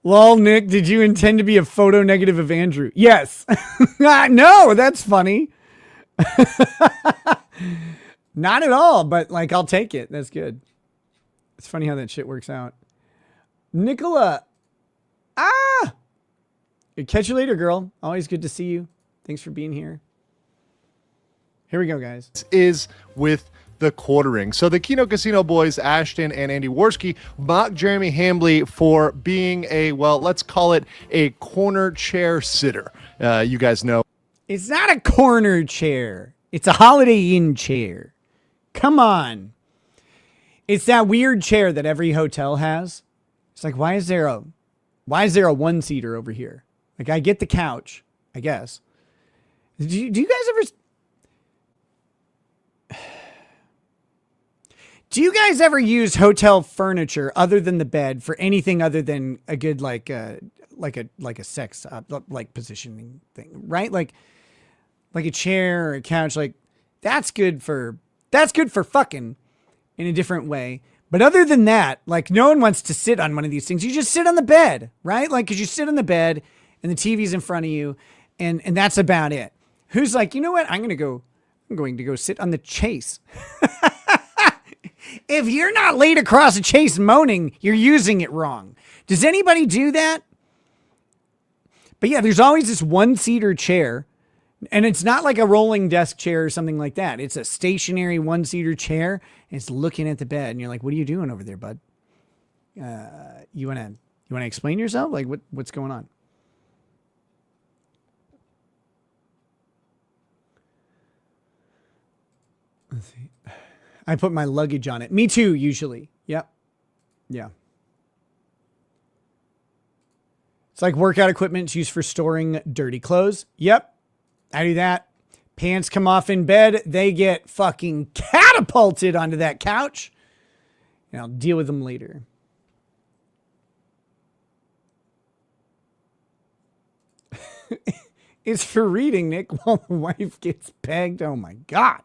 Lol, Nick, did you intend to be a photo negative of Andrew? Yes. No, that's funny. Not at all, but like, I'll take it. That's good. It's funny how that shit works out. Nicola. Catch you later, girl. Always good to see you. Thanks for being here. Here we go, guys. This is with the quartering. So the Kino Casino boys, Ashton and Andy Worski, mocked Jeremy Hambley for being let's call it a corner chair sitter. You guys know. It's not a corner chair. It's a Holiday Inn chair. Come on. It's that weird chair that every hotel has. It's like, why is there a one-seater over here? Like, I get the couch, I guess. Do you guys ever use hotel furniture other than the bed for anything other than a good like a sex positioning thing, right? Like a chair or a couch, like that's good for fucking in a different way. But other than that, like, no one wants to sit on one of these things. You just sit on the bed, right? Like, cause you sit on the bed and the TV's in front of you, and that's about it. Who's like, you know what? I'm going to go sit on the chase. If you're not laid across a chase moaning, you're using it wrong. Does anybody do that? But yeah, there's always this one-seater chair, and it's not like a rolling desk chair or something like that. It's a stationary one-seater chair, and it's looking at the bed, and you're like, what are you doing over there, bud? You want to explain yourself? Like, what's going on? Let's see. I put my luggage on it. Me too, usually. Yep. Yeah. It's like workout equipment used for storing dirty clothes. Yep. I do that. Pants come off in bed. They get fucking catapulted onto that couch. And I'll deal with them later. It's for reading, Nick, while the wife gets pegged. Oh my God.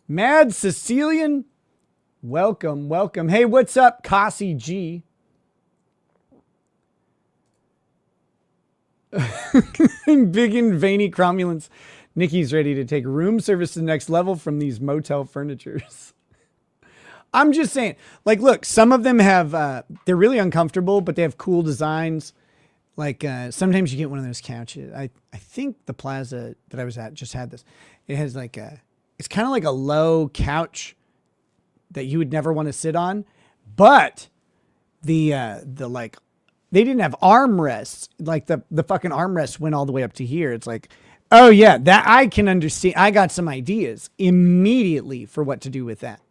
Mad Sicilian, welcome, welcome. Hey, what's up, Cassie G? Big and veiny cromulence. Nikki's ready to take room service to the next level from these motel furnitures. I'm just saying, like, look, some of them have, they're really uncomfortable, but they have cool designs. Like, sometimes you get one of those couches. I think the plaza that I was at just had this. It has like it's kind of like a low couch that you would never want to sit on, but the like, they didn't have armrests. Like the fucking armrest went all the way up to here. It's like, oh yeah, that I can understand. I got some ideas immediately for what to do with that.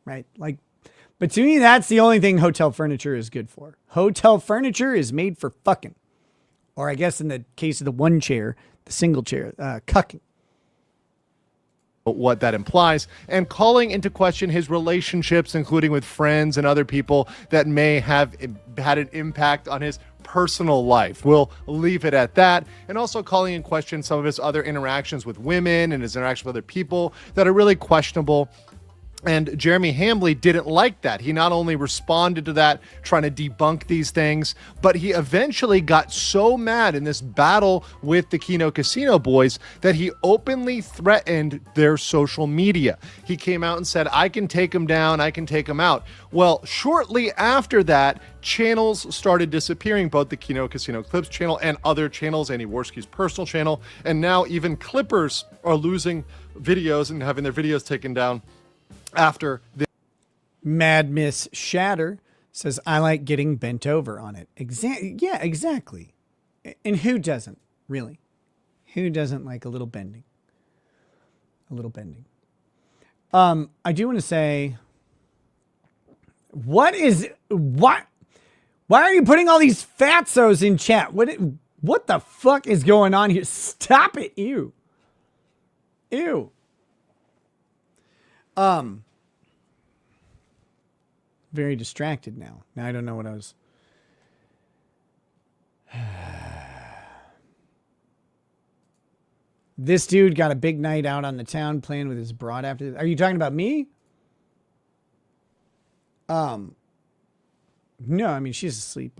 Right? Like, but to me, that's the only thing hotel furniture is good for. Hotel furniture is made for fucking, or I guess in the case of the one chair, the single chair, cucking. What that implies, and calling into question his relationships, including with friends and other people that may have had an impact on his personal life. We'll leave it at that. And also calling in question some of his other interactions with women and his interaction with other people that are really questionable. And Jeremy Hambley didn't like that. He not only responded to that, trying to debunk these things, but he eventually got so mad in this battle with the Kino Casino boys that he openly threatened their social media. He came out and said, I can take them down, I can take them out. Well, shortly after that, channels started disappearing, both the Kino Casino Clips channel and other channels, Andy Worski's personal channel, and now even Clippers are losing videos and having their videos taken down after the Mad Miss Shatter says, I like getting bent over on it. Yeah, exactly. And who doesn't, really? Who doesn't like a little bending? A little bending. I do want to say, why are you putting all these fatzos in chat? What the fuck is going on here? Stop it, Ew. Very distracted now. Now I don't know what I was. This dude got a big night out on the town playing with his broad after this. Are you talking about me? No, I mean, she's asleep.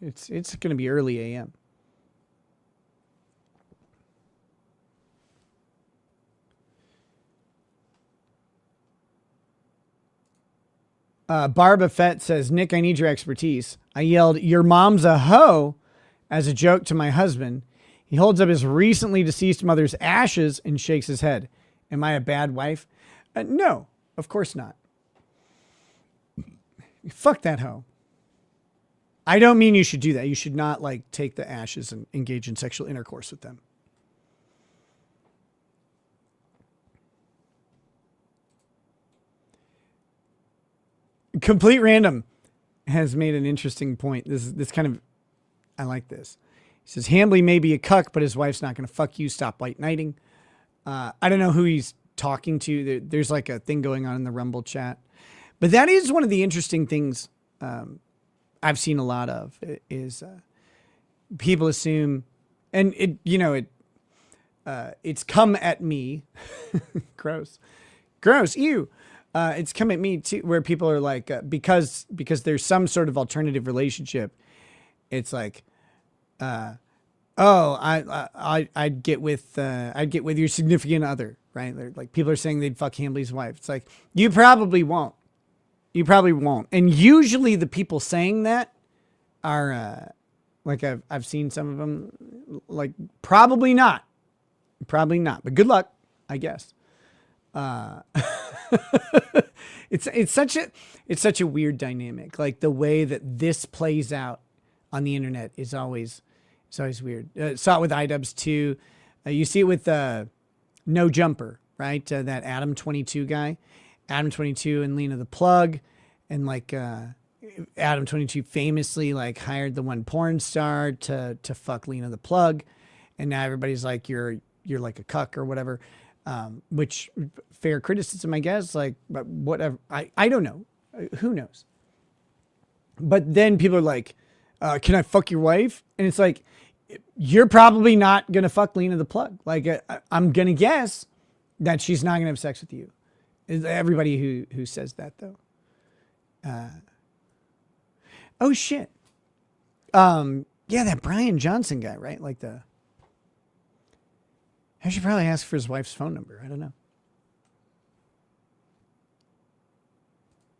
It's going to be early AM. Barba Fett says, Nick, I need your expertise. I yelled, your mom's a hoe as a joke to my husband. He holds up his recently deceased mother's ashes and shakes his head. Am I a bad wife? No, of course not. Fuck that hoe. I don't mean you should do that. You should not like take the ashes and engage in sexual intercourse with them. Complete Random has made an interesting point. This kind of, I like this. He says, Hambley may be a cuck, but his wife's not going to fuck you. Stop white knighting. I don't know who he's talking to. There's like a thing going on in the Rumble chat. But that is one of the interesting things I've seen a lot of is people assume, and it's come at me. Gross, ew. It's come at me too, where people are like, because there's some sort of alternative relationship. It's like, I'd get with your significant other, right? Like people are saying they'd fuck Hambley's wife. It's like, you probably won't. And usually the people saying that are, like I've seen some of them, like probably not, but good luck, I guess. It's such a weird dynamic. Like the way that this plays out on the internet is always weird. Saw it with iDubbbz too. You see it with No Jumper, right? That Adam 22 guy, Adam 22 and Lena the Plug, and like Adam 22 famously like hired the one porn star to fuck Lena the Plug, and now everybody's like you're like a cuck or whatever. Which fair criticism, I guess, like, but whatever. I don't know. Who knows? But then people are like, can I fuck your wife? And it's like, you're probably not going to fuck Lena the Plug. Like, I'm going to guess that she's not going to have sex with you. Everybody who says that though. Oh shit. Yeah, that Brian Johnson guy, right? Like I should probably ask for his wife's phone number. I don't know.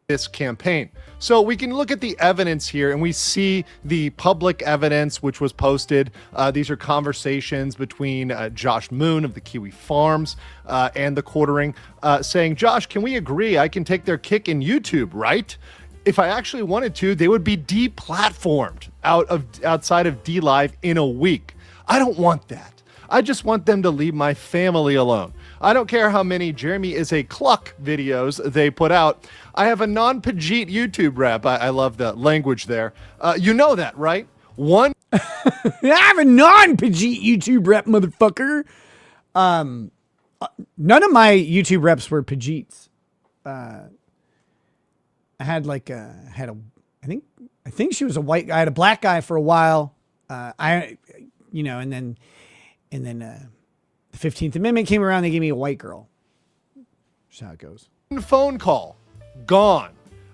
This campaign. So we can look at the evidence here and we see the public evidence which was posted. These are conversations between Josh Moon of the Kiwi Farms and the Quartering saying, Josh, can we agree I can take their kick in YouTube, right? If I actually wanted to, they would be deplatformed outside of DLive in a week. I don't want that. I just want them to leave my family alone. I don't care how many Jeremy is a cluck videos they put out. I have a non-Pajit YouTube rep. I love the language there. You know that, right? I have a non-Pajit YouTube rep, motherfucker. None of my YouTube reps were Pajits. I had I think she was a white guy. I had a black guy for a while. And then the 15th Amendment came around. They gave me a white girl. That's how it goes. phone call, gone.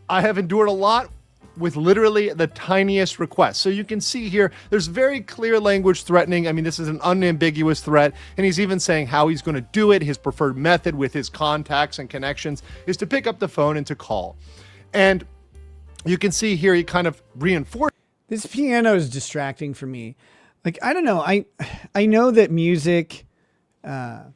I have endured a lot with literally the tiniest request. So you can see here, there's very clear language threatening. I mean, this is an unambiguous threat. And he's even saying how he's going to do it. His preferred method with his contacts and connections is to pick up the phone and to call. And you can see here, he kind of reinforced. This piano is distracting for me. Like, I don't know. I know that music in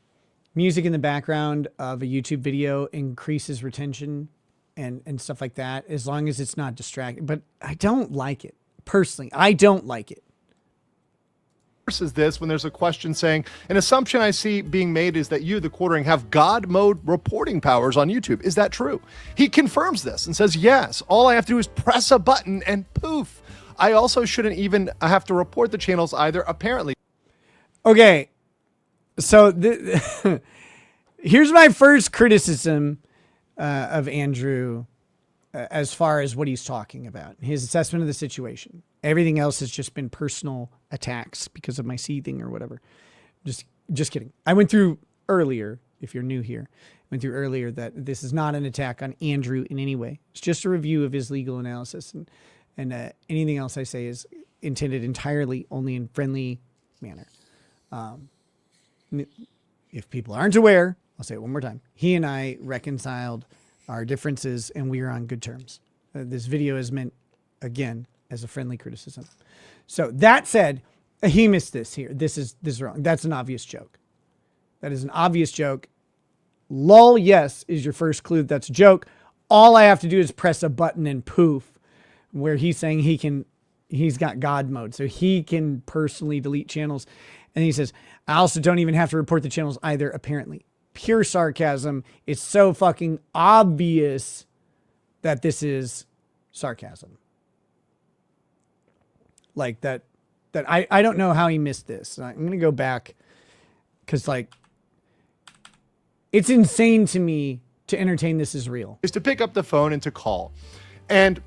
the background of a YouTube video increases retention and stuff like that, as long as it's not distracting. But I don't like it. Personally, I don't like it. Is this when there's a question saying, an assumption I see being made is that you, the quartering, have God mode reporting powers on YouTube. Is that true? He confirms this and says, yes, all I have to do is press a button and poof. I also shouldn't even have to report the channels either, apparently. Okay. So here's my first criticism of Andrew as far as what he's talking about, his assessment of the situation. Everything else has just been personal attacks because of my seething or whatever. Just kidding. I went through earlier, if you're new here, that this is not an attack on Andrew in any way. It's just a review of his legal analysis, and anything else I say is intended entirely only in friendly manner. If people aren't aware, I'll say it one more time. He and I reconciled our differences and we are on good terms. This video is meant, again, as a friendly criticism. So that said, he missed this here. This is wrong. That's an obvious joke. That is an obvious joke. Lol, yes, is your first clue. That's a joke. All I have to do is press a button and poof, where he's saying he's got God mode. So he can personally delete channels. And he says, I also don't even have to report the channels either, apparently. Pure sarcasm. It's so fucking obvious that this is sarcasm. Like that I don't know how he missed this. I'm going to go back because, like, it's insane to me to entertain this as real. Is to pick up the phone and to call. And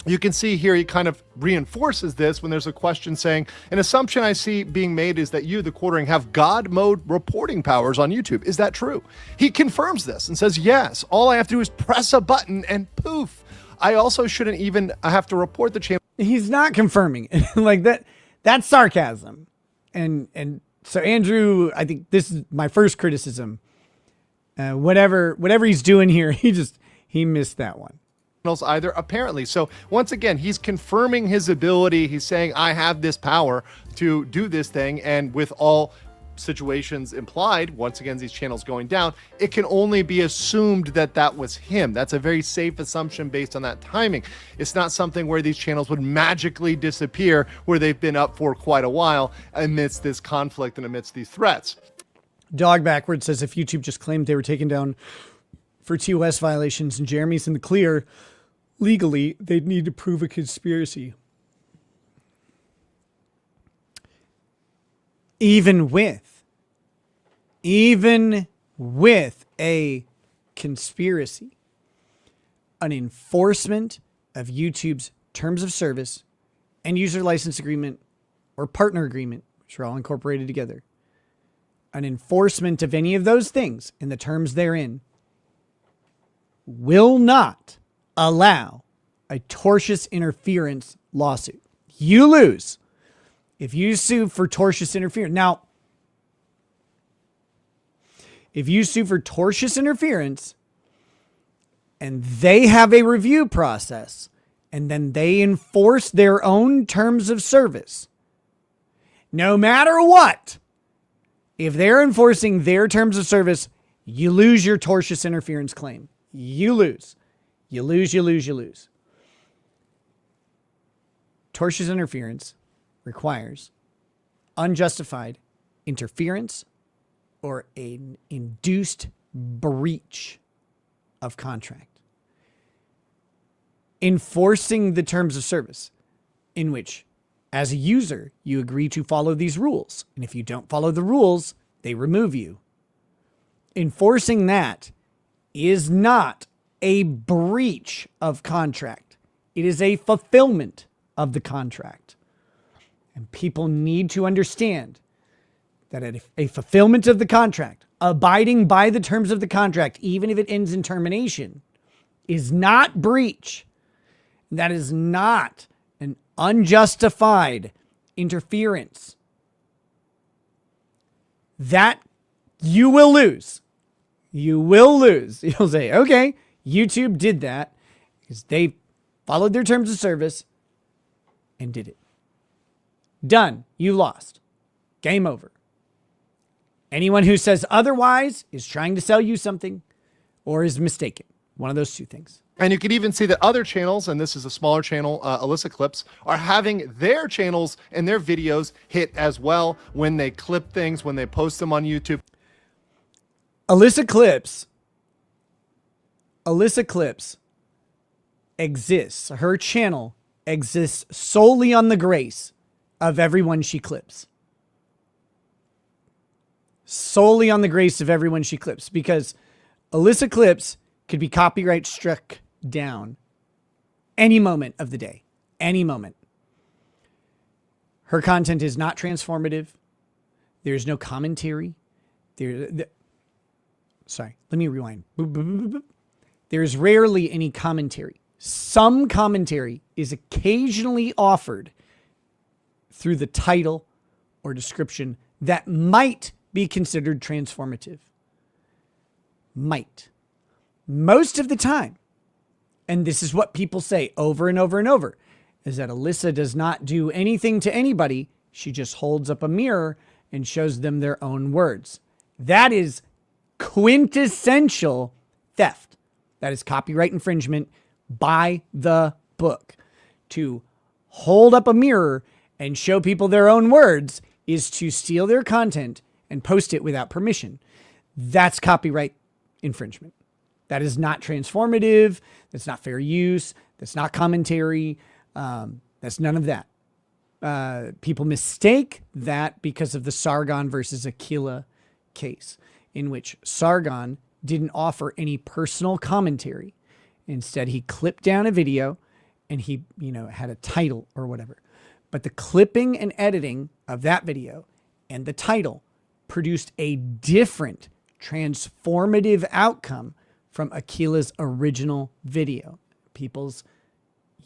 you can see here, he kind of reinforces this when there's a question saying, an assumption I see being made is that you, the quartering, have God mode reporting powers on YouTube. Is that true? He confirms this and says, yes, all I have to do is press a button and poof. I also shouldn't even have to report the channel. He's not confirming it. Like that's sarcasm. And so Andrew, I think this is my first criticism. Whatever he's doing here, he missed that one. Either, apparently. So once again, he's confirming his ability. He's saying, I have this power to do this thing. And with all situations implied, once again, these channels going down, it can only be assumed that that was him. That's a very safe assumption based on that timing. It's not something where these channels would magically disappear where they've been up for quite a while amidst this conflict and amidst these threats. Dog Backwards says, if YouTube just claimed they were taken down for TOS violations and Jeremy's in the clear, legally, they'd need to prove a conspiracy. Even with a conspiracy, an enforcement of YouTube's terms of service and user license agreement or partner agreement, which are all incorporated together, an enforcement of any of those things in the terms therein will not allow a tortious interference lawsuit. You lose if you sue for tortious interference. Now, if you sue for tortious interference and they have a review process and then they enforce their own terms of service, no matter what, if they're enforcing their terms of service, you lose your tortious interference claim. You lose. You lose, you lose, you lose. Tortious interference requires unjustified interference or an induced breach of contract. Enforcing the terms of service in which, as a user, you agree to follow these rules. And if you don't follow the rules, they remove you. Enforcing that is not a breach of contract. It is a fulfillment of the contract. And people need to understand that a fulfillment of the contract, abiding by the terms of the contract, even if it ends in termination, is not breach. That is not an unjustified interference. That you will lose. You will lose. You'll say, okay, YouTube did that because they followed their terms of service and did it. Done. You lost. Game over. Anyone who says otherwise is trying to sell you something or is mistaken. One of those two things. And you can even see that other channels, and this is a smaller channel, Elissa Clips, are having their channels and their videos hit as well when they clip things, when they post them on YouTube. Elissa Clips exists. Her channel exists solely on the grace of everyone she clips. Solely on the grace of everyone she clips. Because Elissa Clips could be copyright struck down any moment of the day. Any moment. Her content is not transformative. There's no commentary. Sorry, let me rewind. There's rarely any commentary. Some commentary is occasionally offered through the title or description that might be considered transformative. Might. Most of the time, and this is what people say over and over and over, is that Elissa does not do anything to anybody. She just holds up a mirror and shows them their own words. That is quintessential theft. That is copyright infringement by the book. To hold up a mirror and show people their own words is to steal their content and post it without permission. That's copyright infringement. That is not transformative. That's not fair use. That's not commentary. That's none of that. People mistake that because of the Sargon versus Aquila case, in which Sargon didn't offer any personal commentary. Instead, he clipped down a video and he, had a title or whatever. But the clipping and editing of that video and the title produced a different transformative outcome from Aquila's original video. People's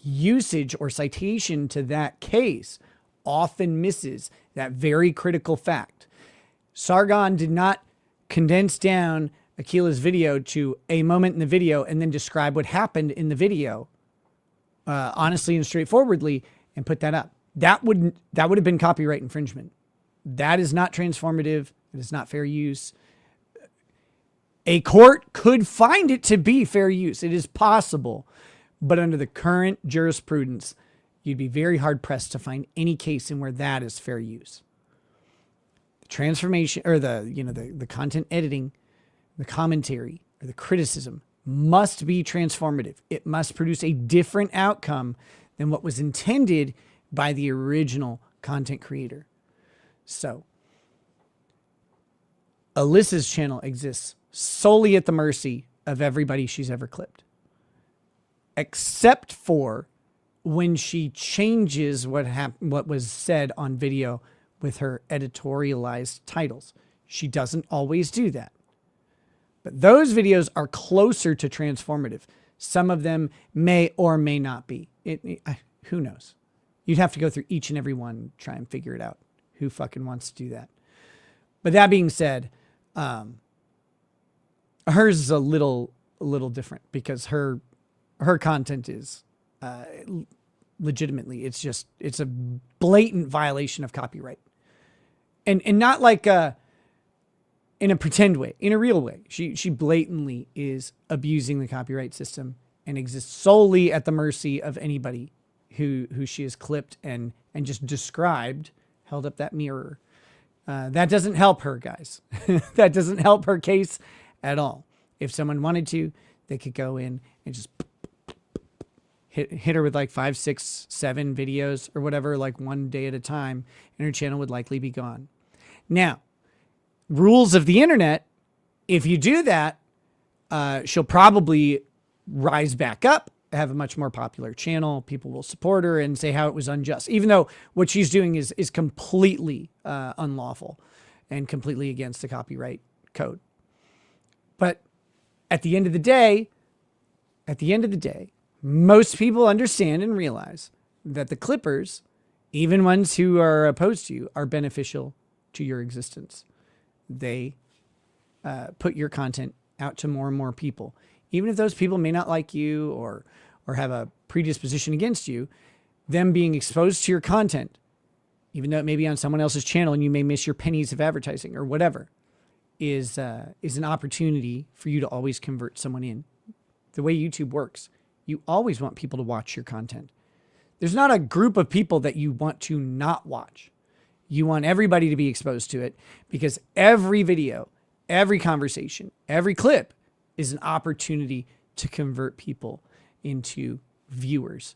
usage or citation to that case often misses that very critical fact. Sargon did not condense down Aquila's video to a moment in the video and then describe what happened in the video honestly and straightforwardly and put that up. That would have been copyright infringement. That is not transformative. It is not fair use. A court could find it to be fair use. It is possible. But under the current jurisprudence, you'd be very hard pressed to find any case in where that is fair use. The transformation or the content editing, the commentary or the criticism must be transformative. It must produce a different outcome than what was intended by the original content creator. So, Elissa's channel exists solely at the mercy of everybody she's ever clipped. Except for when she changes what was said on video with her editorialized titles. She doesn't always do that. But those videos are closer to transformative. Some of them may or may not be. Who knows? You'd have to go through each and every one, try and figure it out. Who fucking wants to do that? But that being said, hers is a little different because her content is legitimately, it's a blatant violation of copyright, and not like in a pretend way, in a real way. She blatantly is abusing the copyright system and exists solely at the mercy of anybody who she has clipped and just described, held up that mirror. That doesn't help her, guys. That doesn't help her case at all. If someone wanted to, they could go in and just hit her with like 5, 6, 7 videos or whatever, like one day at a time, and her channel would likely be gone. Now, rules of the internet, if you do that, she'll probably rise back up, have a much more popular channel. People will support her and say how it was unjust, even though what she's doing is completely unlawful and completely against the copyright code. But at the end of the day, most people understand and realize that the clippers, even ones who are opposed to you, are beneficial to your existence. They put your content out to more and more people. Even if those people may not like you or have a predisposition against you, them being exposed to your content, even though it may be on someone else's channel and you may miss your pennies of advertising or whatever, is an opportunity for you to always convert someone in. The way YouTube works, you always want people to watch your content. There's not a group of people that you want to not watch. You want everybody to be exposed to it because every video, every conversation, every clip is an opportunity to convert people into viewers,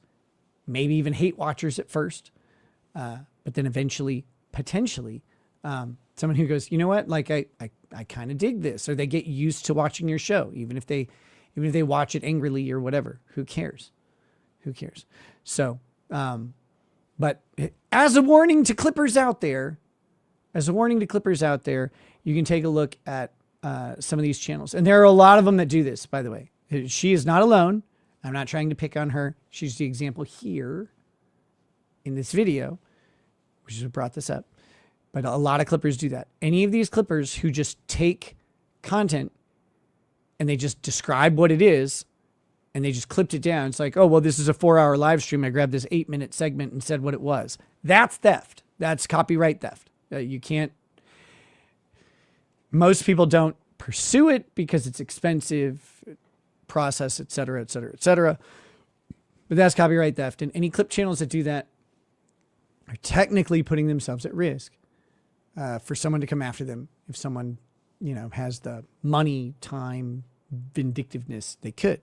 maybe even hate watchers at first, but then eventually, potentially, someone who goes, you know what, like I kind of dig this, or they get used to watching your show, even if they watch it angrily or whatever. Who cares? So, but as a warning to clippers out there, you can take a look at some of these channels. And there are a lot of them that do this, by the way. She is not alone. I'm not trying to pick on her. She's the example here in this video, which is what brought this up. But a lot of clippers do that. Any of these clippers who just take content and they just describe what it is and they just clipped it down. It's like, oh, well, this is a 4-hour live stream. I grabbed this 8-minute segment and said what it was. That's theft. That's copyright theft. You can't. Most people don't pursue it because it's expensive process, et cetera, et cetera, et cetera. But that's copyright theft. And any clip channels that do that are technically putting themselves at risk for someone to come after them. If someone, has the money, time, vindictiveness, they could.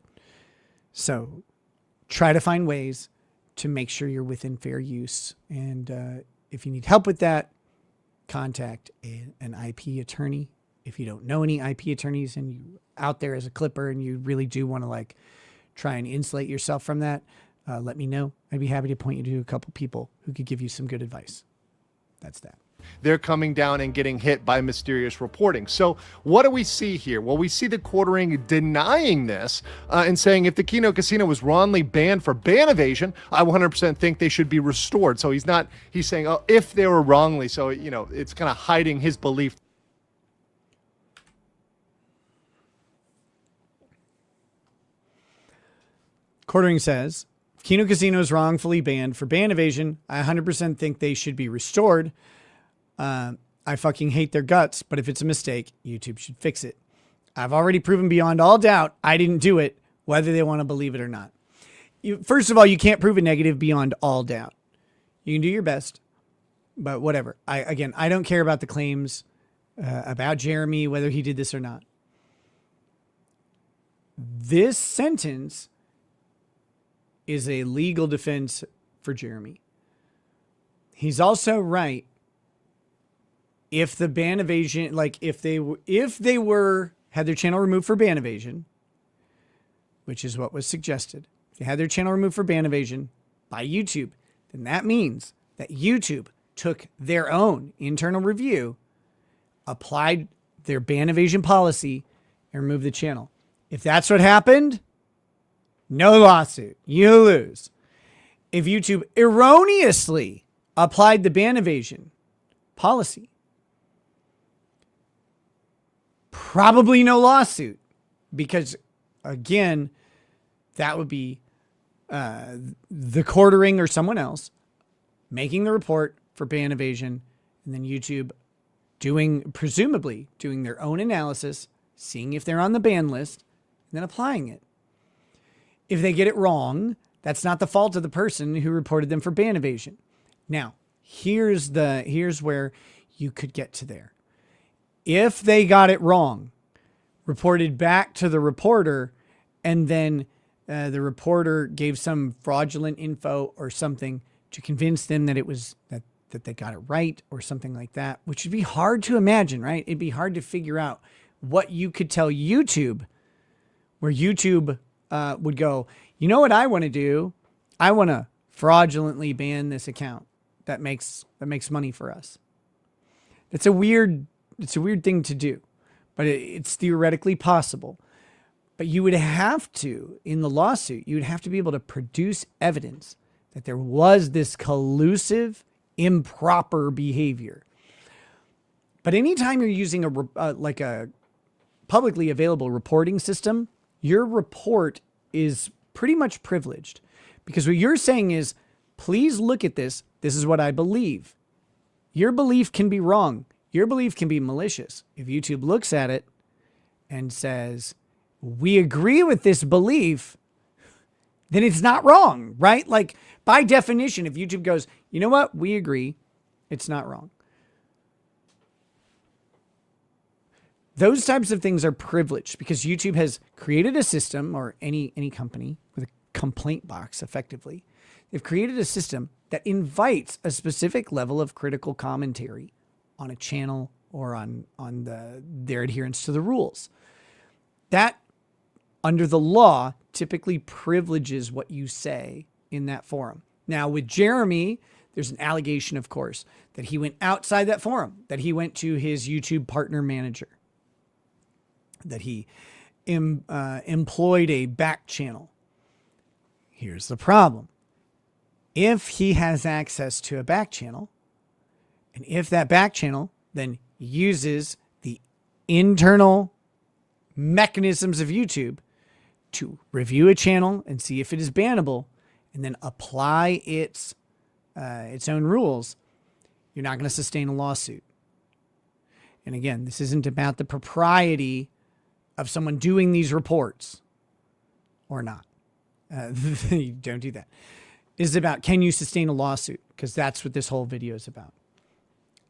So try to find ways to make sure you're within fair use. And if you need help with that, contact an IP attorney. If you don't know any IP attorneys and you out there as a clipper and you really do want to try and insulate yourself from that, let me know. I'd be happy to point you to a couple people who could give you some good advice. That's that. They're coming down and getting hit by mysterious reporting. So what do we see here? Well, we see the quartering denying this and saying if the Kino Casino was wrongly banned for ban evasion, I 100% think they should be restored. So he's saying, oh, if they were wrongly. So, it's kind of hiding his belief. Quartering says, Kino Casino is wrongfully banned for ban evasion. I 100% think they should be restored. I fucking hate their guts, but if it's a mistake, YouTube should fix it. I've already proven beyond all doubt I didn't do it, whether they want to believe it or not. First of all, you can't prove a negative beyond all doubt. You can do your best, but whatever. I don't care about the claims about Jeremy, whether he did this or not. This sentence is a legal defense for Jeremy. He's also right. If the ban evasion, if they had their channel removed for ban evasion, which is what was suggested, if they had their channel removed for ban evasion by YouTube, then that means that YouTube took their own internal review, applied their ban evasion policy, and removed the channel. If that's what happened, no lawsuit. You lose. If YouTube erroneously applied the ban evasion policy, probably no lawsuit, because again, that would be the quartering or someone else making the report for ban evasion, and then YouTube presumably doing their own analysis, seeing if they're on the ban list, and then applying it. If they get it wrong, that's not the fault of the person who reported them for ban evasion. Now, here's where you could get to there. If they got it wrong, reported back to the reporter, and then the reporter gave some fraudulent info or something to convince them that it was that they got it right or something like that, which would be hard to imagine, right? It'd be hard to figure out what you could tell YouTube, where YouTube would go, you know what I want to do? I want to fraudulently ban this account that makes money for us. It's a weird it's a weird thing to do, but it's theoretically possible. But you would have to, in the lawsuit, you would have to be able to produce evidence that there was this collusive, improper behavior. But anytime you're using a publicly available reporting system, your report is pretty much privileged, because what you're saying is, please look at this. This is what I believe. Your belief can be wrong. Your belief can be malicious. If YouTube looks at it and says, we agree with this belief, then it's not wrong, right? Like, by definition, if YouTube goes, you know what, we agree, it's not wrong. Those types of things are privileged because YouTube has created a system, or any company with a complaint box, effectively. They've created a system that invites a specific level of critical commentary on a channel or on their adherence to the rules. That, under the law, typically privileges what you say in that forum. Now, with Jeremy, there's an allegation, of course, that he went outside that forum, that he went to his YouTube partner manager, that he employed a back channel. Here's the problem. If he has access to a back channel, and if that back channel then uses the internal mechanisms of YouTube to review a channel and see if it is bannable, and then apply its own rules, you're not going to sustain a lawsuit. And again, this isn't about the propriety of someone doing these reports or not. You don't do that. This is about, can you sustain a lawsuit? Because that's what this whole video is about.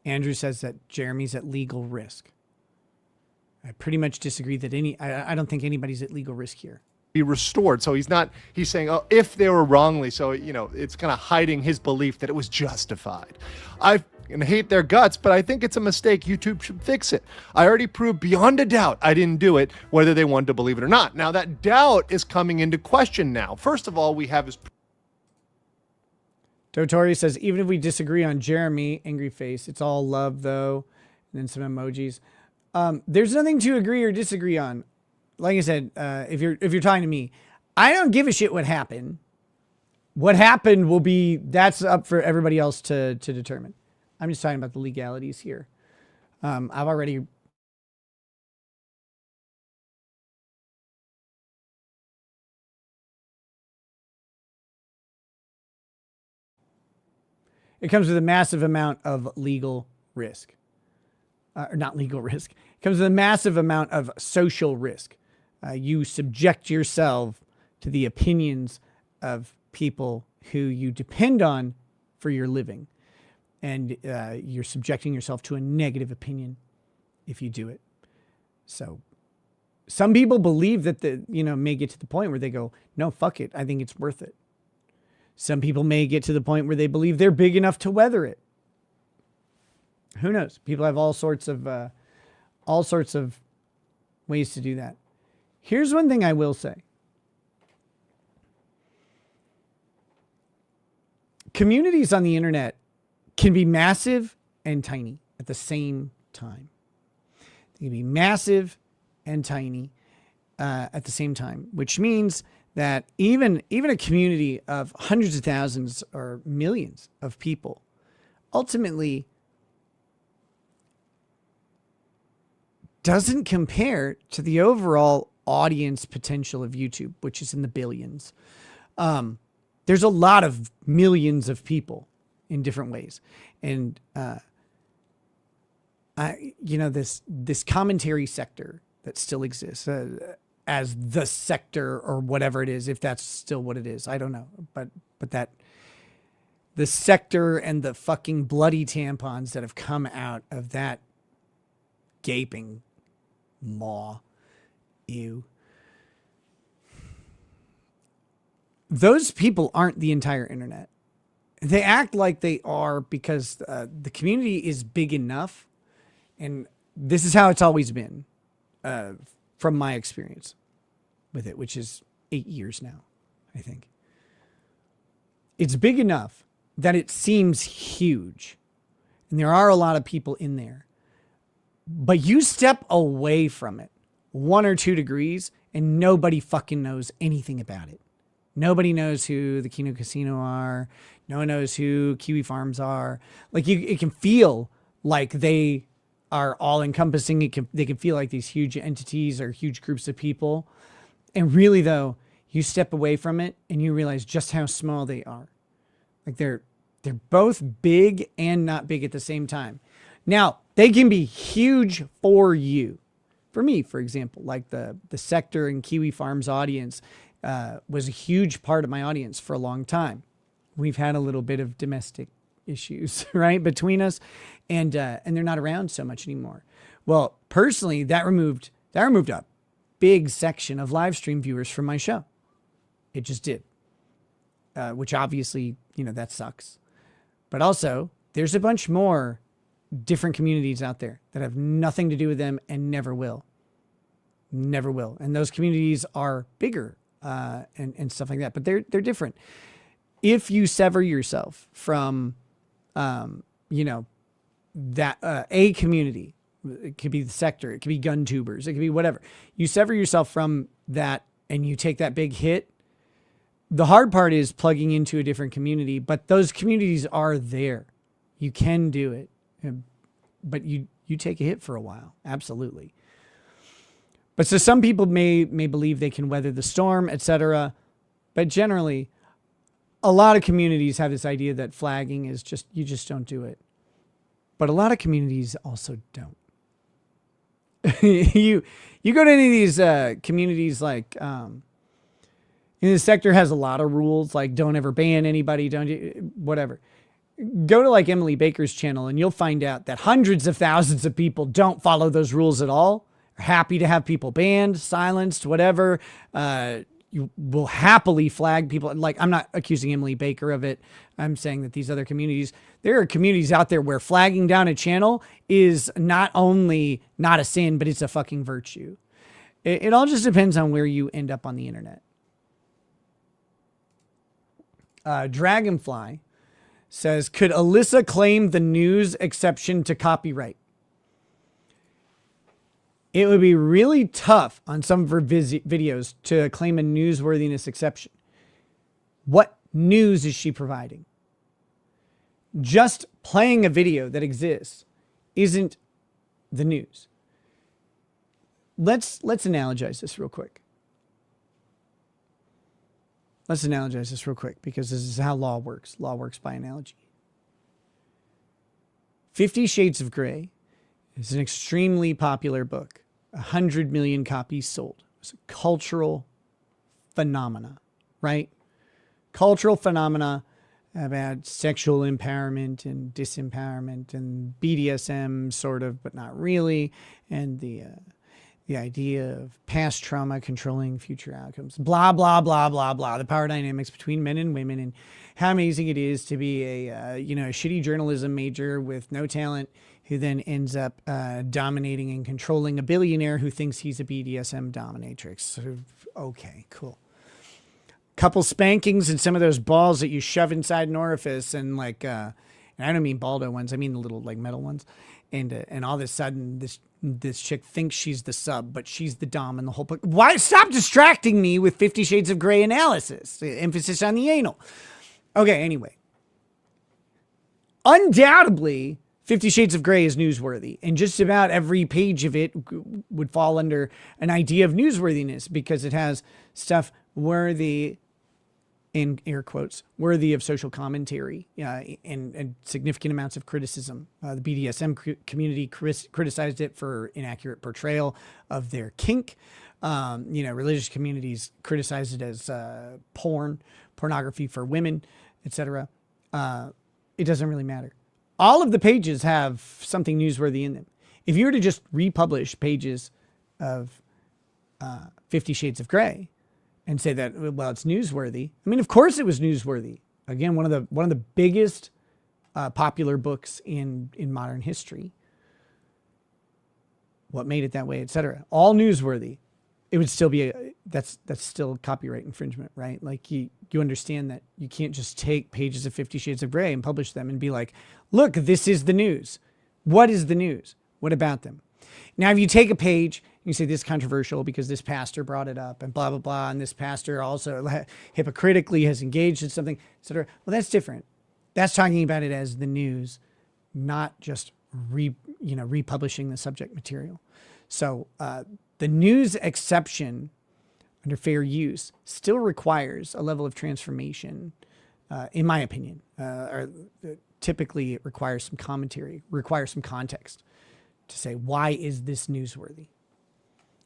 Andrew says that Jeremy's at legal risk. I pretty much disagree that I don't think anybody's at legal risk here. Be restored. So he's saying, oh, if they were wrongly, so, it's kind of hiding his belief that it was justified. I hate their guts, but I think it's a mistake. YouTube should fix it. I already proved beyond a doubt I didn't do it, whether they wanted to believe it or not. Now that doubt is coming into question now. First of all, we have his... Dotori says, even if we disagree on Jeremy, angry face, it's all love though. And then some emojis. There's nothing to agree or disagree on. Like I said, if you're talking to me, I don't give a shit what happened. What happened will be, that's up for everybody else to determine. I'm just talking about the legalities here. I've already... It comes with a massive amount of legal risk. Or not legal risk. It comes with a massive amount of social risk. You subject yourself to the opinions of people who you depend on for your living. And you're subjecting yourself to a negative opinion if you do it. So some people believe that may get to the point where they go, no, fuck it. I think it's worth it. Some people may get to the point where they believe they're big enough to weather it. Who knows? People have all sorts of ways to do that. Here's one thing I will say. Communities on the internet can be massive and tiny at the same time. They can be massive and tiny at the same time, which means that even a community of hundreds of thousands or millions of people ultimately doesn't compare to the overall audience potential of YouTube, which is in the billions. There's a lot of millions of people in different ways. And, this commentary sector that still exists as the sector or whatever it is, if that's still what it is, I don't know. But that the sector and the fucking bloody tampons that have come out of that gaping maw, ew. Those people aren't the entire internet. They act like they are because the community is big enough, and this is how it's always been, from my experience with it, which is 8 years now, I think. It's big enough that it seems huge, and there are a lot of people in there. But you step away from it 1 or 2 degrees and nobody fucking knows anything about it. Nobody knows who the Kino Casino are. No one knows who Kiwi Farms are. Like it can feel like they are all encompassing. They can feel like these huge entities or huge groups of people. And really though, you step away from it and you realize just how small they are. Like they're both big and not big at the same time. Now, they can be huge for you. For me, for example, like the sector and Kiwi Farms audience was a huge part of my audience for a long time. We've had a little bit of domestic issues, right, between us, and they're not around so much anymore. Well, personally, that removed a big section of live stream viewers from my show. It just did, which obviously, that sucks. But also, there's a bunch more different communities out there that have nothing to do with them and never will. Never will. And those communities are bigger and stuff like that. But they're different. If you sever yourself from, that a community, it could be the sector, it could be gun tubers, it could be whatever. You sever yourself from that and you take that big hit. The hard part is plugging into a different community, but those communities are there. You can do it, but you take a hit for a while. Absolutely. But so some people may believe they can weather the storm, etc. But generally, a lot of communities have this idea that flagging is you just don't do it. But a lot of communities also don't. You go to any of these communities like, the sector has a lot of rules, like don't ever ban anybody, whatever. Go to like Emily Baker's channel and you'll find out that hundreds of thousands of people don't follow those rules at all. Are happy to have people banned, silenced, whatever. You will happily flag people. Like, I'm not accusing Emily Baker of it. I'm saying that these other communities, there are communities out there where flagging down a channel is not only not a sin, but it's a fucking virtue. It all just depends on where you end up on the internet. Dragonfly says, could Elissa claim the news exception to copyright? It would be really tough on some of her videos to claim a newsworthiness exception. What news is she providing? Just playing a video that exists isn't the news. Let's analogize this real quick. Let's analogize this real quick because this is how law works. Law works by analogy. 50 Shades of Grey is an extremely popular book. 100 million copies sold. It's a cultural phenomena, right? Cultural phenomena about sexual empowerment and disempowerment and BDSM sort of, but not really. And the idea of past trauma controlling future outcomes, blah, blah, blah, blah, blah. The power dynamics between men and women and how amazing it is to be a shitty journalism major with no talent who then ends up dominating and controlling a billionaire who thinks he's a BDSM dominatrix. Okay, cool. Couple spankings and some of those balls that you shove inside an orifice and like, and I don't mean Baldo ones, I mean the little like metal ones. And all of a sudden this chick thinks she's the sub, but she's the dom in the whole book. Why? Stop distracting me with 50 Shades of Grey analysis. Emphasis on the anal. Okay, anyway. Undoubtedly, 50 Shades of Grey is newsworthy, and just about every page of it would fall under an idea of newsworthiness because it has stuff worthy, in air quotes, worthy of social commentary and significant amounts of criticism. The BDSM community criticized it for inaccurate portrayal of their kink. Religious communities criticized it as pornography for women, etc. It doesn't really matter. All of the pages have something newsworthy in them. If you were to just republish pages of 50 Shades of Grey and say that, well, it's newsworthy. I mean, of course it was newsworthy. Again, one of the biggest popular books in modern history. What made it that way, etc. All newsworthy. It would still be that's still copyright infringement, right? Like you understand that you can't just take pages of 50 Shades of Grey and publish them and be like, look, this is the news. What is the news? What about them? Now, if you take a page, you say this is controversial because this pastor brought it up and blah, blah, blah, and this pastor also hypocritically has engaged in something, etc. Well, that's different. That's talking about it as the news, not just republishing the subject material. So the news exception under fair use still requires a level of transformation, in my opinion. Or typically, it requires some commentary, requires some context to say, why is this newsworthy?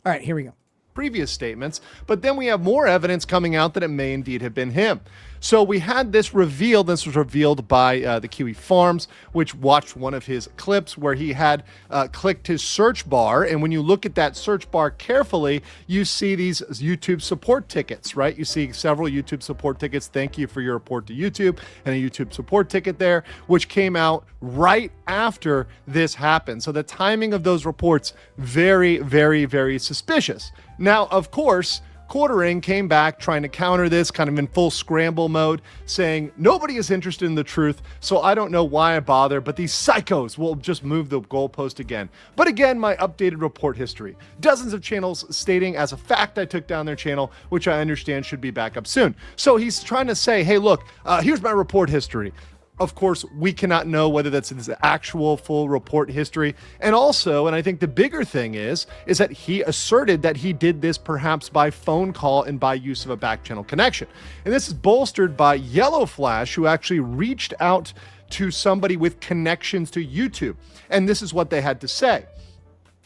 All right, here we go. Previous statements, but then we have more evidence coming out that it may indeed have been him. So we had this revealed. This was revealed by the Kiwi Farms, which watched one of his clips where he had clicked his search bar. And when you look at that search bar carefully, you see these YouTube support tickets, right? You see several YouTube support tickets. Thank you for your report to YouTube, and a YouTube support ticket there, which came out right after this happened. So the timing of those reports, very, very, very suspicious. Now, of course, Quartering came back trying to counter this, kind of in full scramble mode, saying nobody is interested in the truth, so I don't know why I bother, but these psychos will just move the goalpost again. But again, my updated report history. Dozens of channels stating as a fact I took down their channel, which I understand should be back up soon. So he's trying to say, hey, look, here's my report history. Of course, we cannot know whether that's his actual full report history. And also, and I think the bigger thing is that he asserted that he did this perhaps by phone call and by use of a back channel connection. And this is bolstered by Yellow Flash, who actually reached out to somebody with connections to YouTube. And this is what they had to say.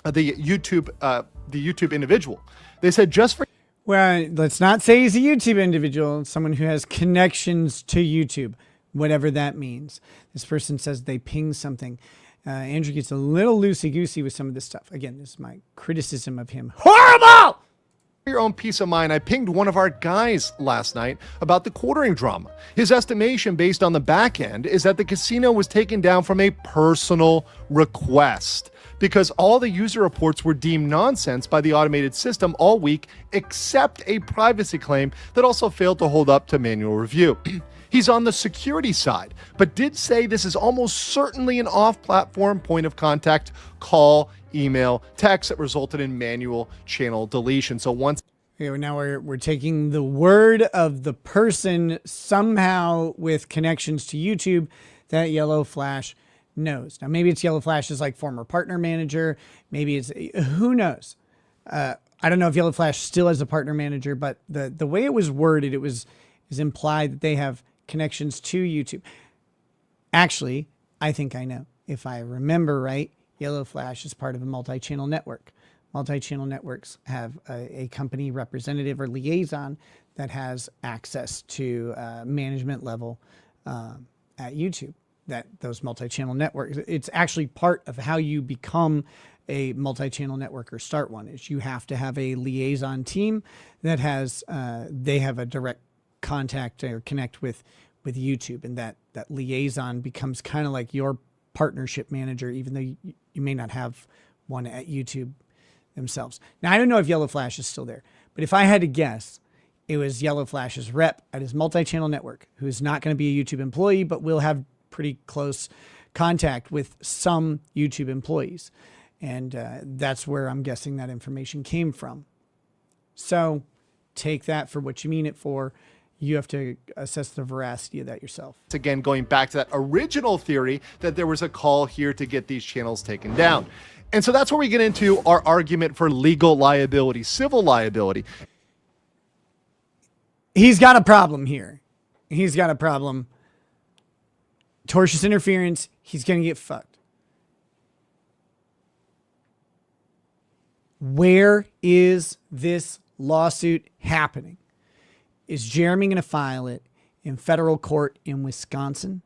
The YouTube individual. They said, just for... Well, let's not say he's a YouTube individual, someone who has connections to YouTube. Whatever that means. This person says they ping something. Andrew gets a little loosey-goosey with some of this stuff. Again, this is my criticism of him. Horrible! For your own peace of mind, I pinged one of our guys last night about the quartering drama. His estimation based on the back end is that the casino was taken down from a personal request because all the user reports were deemed nonsense by the automated system all week, except a privacy claim that also failed to hold up to manual review. He's on the security side, but did say this is almost certainly an off-platform point of contact, call, email, text that resulted in manual channel deletion. So once... Okay, now we're taking the word of the person somehow with connections to YouTube that Yellow Flash knows. Now, maybe it's Yellow Flash's like former partner manager. Maybe it's... Who knows? I don't know if Yellow Flash still has a partner manager, but the way it was worded, is implied that they have connections to YouTube. Actually, I think I know. If I remember right, Yellow Flash is part of a multi-channel network. Multi-channel networks have a company representative or liaison that has access to management level at YouTube. That those multi-channel networks, it's actually part of how you become a multi-channel network or start one, is you have to have a liaison team that has, they have a direct contact or connect with YouTube, and that liaison becomes kind of like your partnership manager, even though you may not have one at YouTube themselves. Now, I don't know if Yellow Flash is still there, but if I had to guess, it was Yellow Flash's rep at his multi-channel network, who is not going to be a YouTube employee, but will have pretty close contact with some YouTube employees. And that's where I'm guessing that information came from. So take that for what you mean it for. You have to assess the veracity of that yourself. Again, going back to that original theory that there was a call here to get these channels taken down. And so that's where we get into our argument for legal liability, civil liability. He's got a problem here. He's got a problem. Tortious interference, he's going to get fucked. Where is this lawsuit happening? Is Jeremy going to file it in federal court in Wisconsin?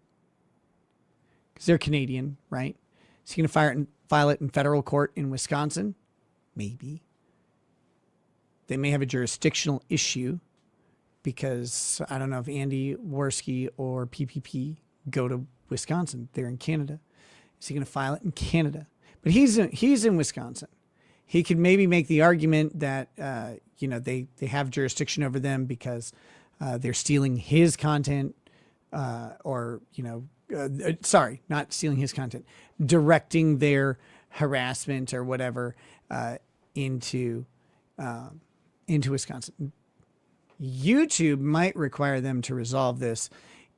Because they're Canadian, right? Is he going to file it in federal court in Wisconsin? Maybe. They may have a jurisdictional issue because I don't know if Andy Worski or PPP go to Wisconsin. They're in Canada. Is he going to file it in Canada? But he's in Wisconsin. He could maybe make the argument that they have jurisdiction over them because they're stealing his content, sorry, not stealing his content, directing their harassment or whatever into Wisconsin. YouTube might require them to resolve this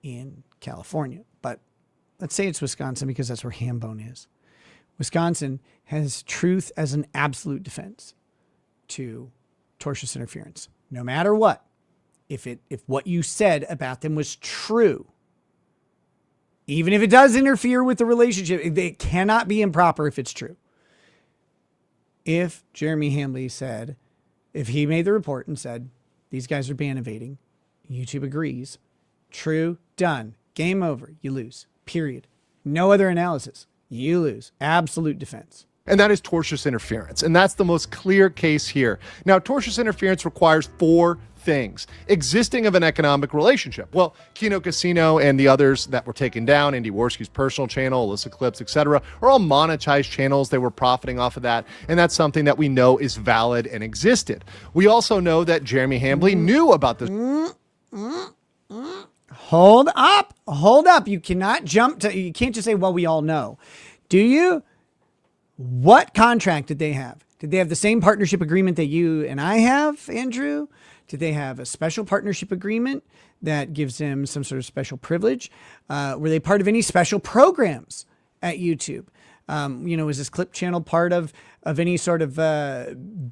in California, but let's say it's Wisconsin because that's where Hambone is. Wisconsin has truth as an absolute defense to tortious interference. No matter what, if what you said about them was true, even if it does interfere with the relationship, it cannot be improper if it's true. If Jeremy Hambley said, if he made the report and said, these guys are ban evading, YouTube agrees, true, done, game over, you lose, period. No other analysis, you lose, absolute defense. And that is tortious interference. And that's the most clear case here. Now, tortious interference requires 4 things. Existing of an economic relationship. Well, Kino Casino and the others that were taken down, Andy Worski's personal channel, Elissa Clips, etc., are all monetized channels. They were profiting off of that. And that's something that we know is valid and existed. We also know that Jeremy Hambley knew about this. Hold up. You cannot you can't just say, well, we all know. Do you? What contract did they have? Did they have the same partnership agreement that you and I have, Andrew? Did they have a special partnership agreement that gives them some sort of special privilege? Were they part of any special programs at YouTube? Was this clip channel part of any sort of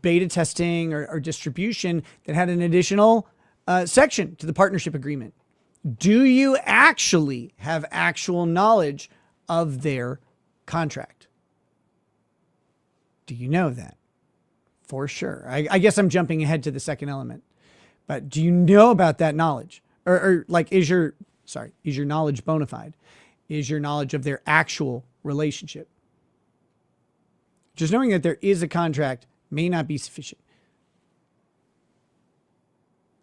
beta testing or distribution that had an additional section to the partnership agreement? Do you actually have actual knowledge of their contract? Do you know that? For sure. I guess I'm jumping ahead to the second element. But do you know about that knowledge? Or like, is your knowledge bona fide? Is your knowledge of their actual relationship? Just knowing that there is a contract may not be sufficient.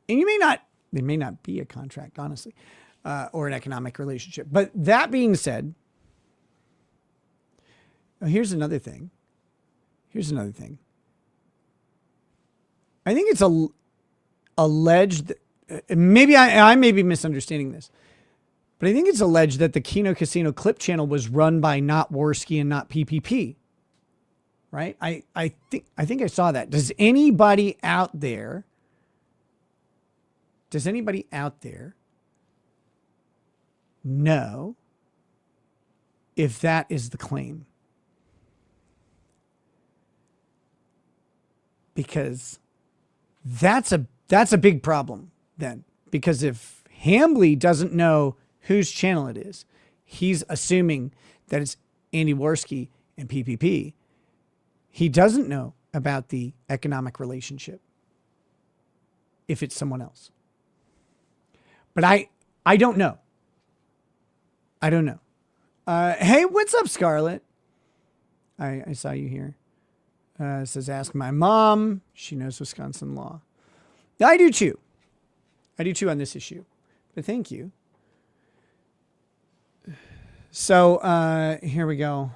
And there may not be a contract, honestly, or an economic relationship. But that being said, here's another thing. I think it's alleged, maybe I may be misunderstanding this, but I think it's alleged that the Kino Casino Clip channel was run by not Worski and not PPP, right? I think I saw that. Does anybody out there know if that is the claim? Because that's a big problem then. Because if Hambley doesn't know whose channel it is, he's assuming that it's Andy Worski and PPP. He doesn't know about the economic relationship if it's someone else. But I don't know. Hey, what's up, Scarlett? I saw you here. It says, ask my mom. She knows Wisconsin law. I do too on this issue. But thank you. So here we go.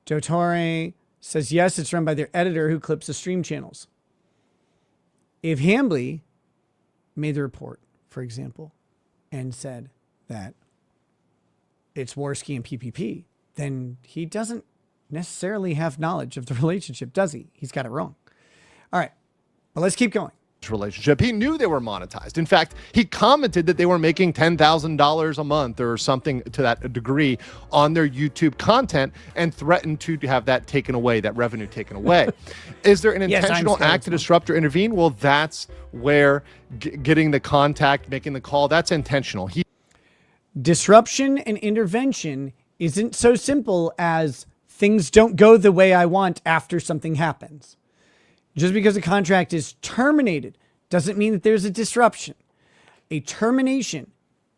Dottore says, yes, it's run by their editor who clips the stream channels. If Hambley made the report, for example, and said that it's Worski and PPP, then he doesn't necessarily have knowledge of the relationship, does he? He's got it wrong. All right, but let's keep going. Relationship. He knew they were monetized. In fact, he commented that they were making $10,000 a month or something to that degree on their YouTube content and threatened to have that taken away, that revenue taken away. Is there an intentional act to disrupt or intervene? Well, that's where getting the contact, making the call, that's intentional. Disruption and intervention isn't so simple as things don't go the way I want after something happens. Just because a contract is terminated doesn't mean that there's a disruption. A termination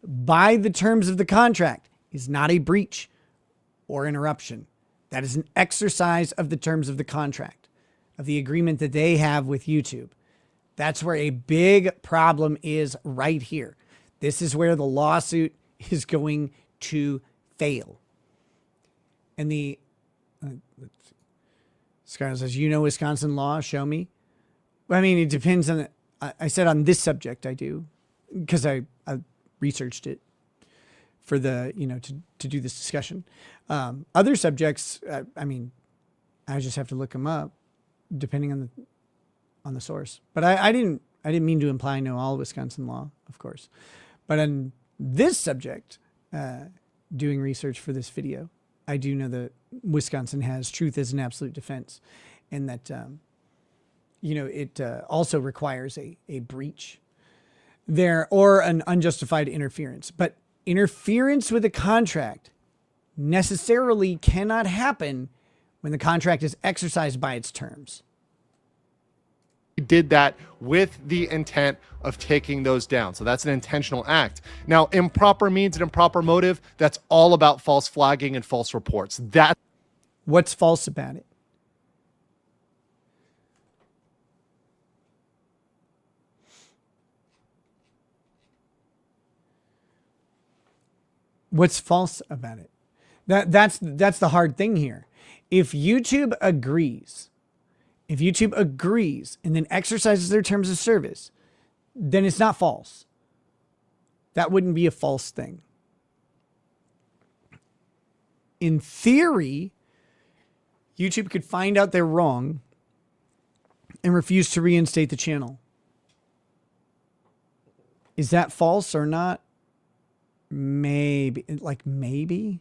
by the terms of the contract is not a breach or interruption. That is an exercise of the terms of the contract, of the agreement that they have with YouTube. That's where a big problem is right here. This is where the lawsuit is going to fail. And the Skylar says, you know Wisconsin law? Show me. I mean, it depends on I said on this subject I do, because I researched it for the, to do this discussion. Other subjects, I just have to look them up depending on the source. But I didn't mean to imply I know all Wisconsin law, of course. But on this subject, doing research for this video, I do know that Wisconsin has truth as an absolute defense, and that, it also requires a breach there or an unjustified interference. But interference with a contract necessarily cannot happen when the contract is exercised by its terms. He did that with the intent of taking those down. So that's an intentional act. Now, improper means and improper motive, that's all about false flagging and false reports. What's false about it? What's false about it? That's the hard thing here. If YouTube agrees and then exercises their terms of service, then it's not false. That wouldn't be a false thing. In theory, YouTube could find out they're wrong and refuse to reinstate the channel. Is that false or not? Maybe. Maybe.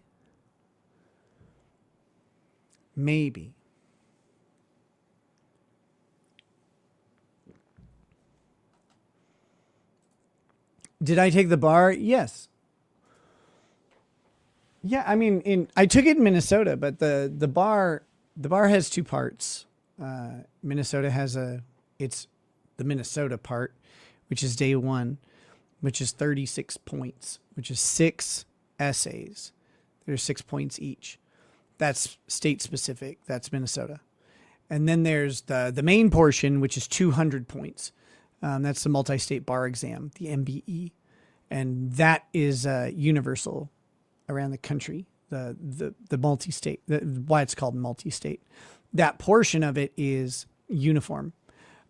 Did I take the bar? Yes. Yeah, I took it in Minnesota, but the bar has two parts. Minnesota has it's the Minnesota part, which is day one, which is 36 points, which is 6 essays. There's 6 points each. That's state specific. That's Minnesota. And then there's the main portion, which is 200 points. That's the multi-state bar exam, the MBE. And that is universal around the country, the multi-state, why it's called multi-state. That portion of it is uniform.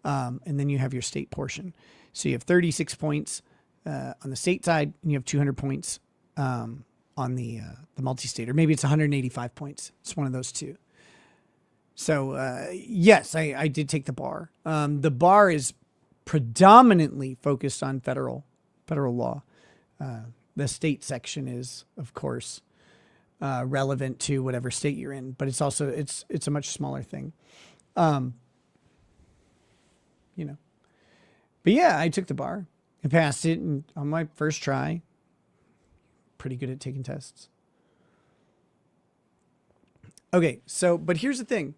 And then you have your state portion. So you have 36 points on the state side, and you have 200 points on the multi-state, or maybe it's 185 points. It's one of those two. So yes, I did take the bar. The bar is predominantly focused on federal law. The state section is, of course, relevant to whatever state you're in, but it's also it's a much smaller thing. But yeah, I took the bar. I passed it on my first try. Pretty good at taking tests. Okay, but here's the thing.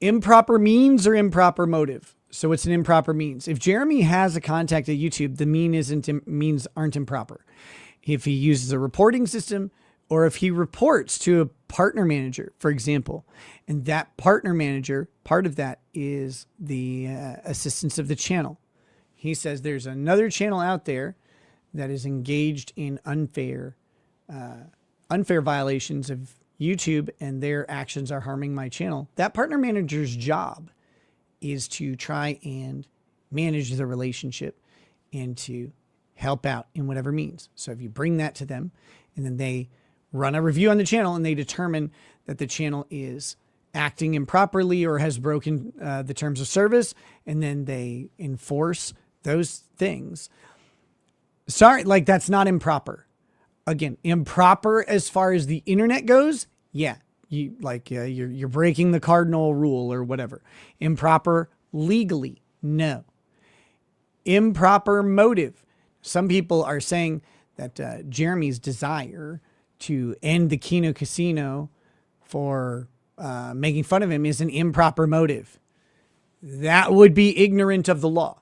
Improper means or improper motive. So it's an improper means. If Jeremy has a contact at YouTube, the means aren't improper. If he uses a reporting system, or if he reports to a partner manager, for example, and that partner manager, part of that is the assistance of the channel. He says there's another channel out there that is engaged in unfair violations of YouTube, and their actions are harming my channel. That partner manager's job is to try and manage the relationship and to help out in whatever means. So if you bring that to them, and then they run a review on the channel and they determine that the channel is acting improperly or has broken the terms of service, and then they enforce those things. Sorry, that's not improper. Again, improper as far as the internet goes. Yeah. You're breaking the cardinal rule or whatever. Improper legally. No. Improper motive. Some people are saying that Jeremy's desire to end the Kino Casino for making fun of him is an improper motive. That would be ignorant of the law.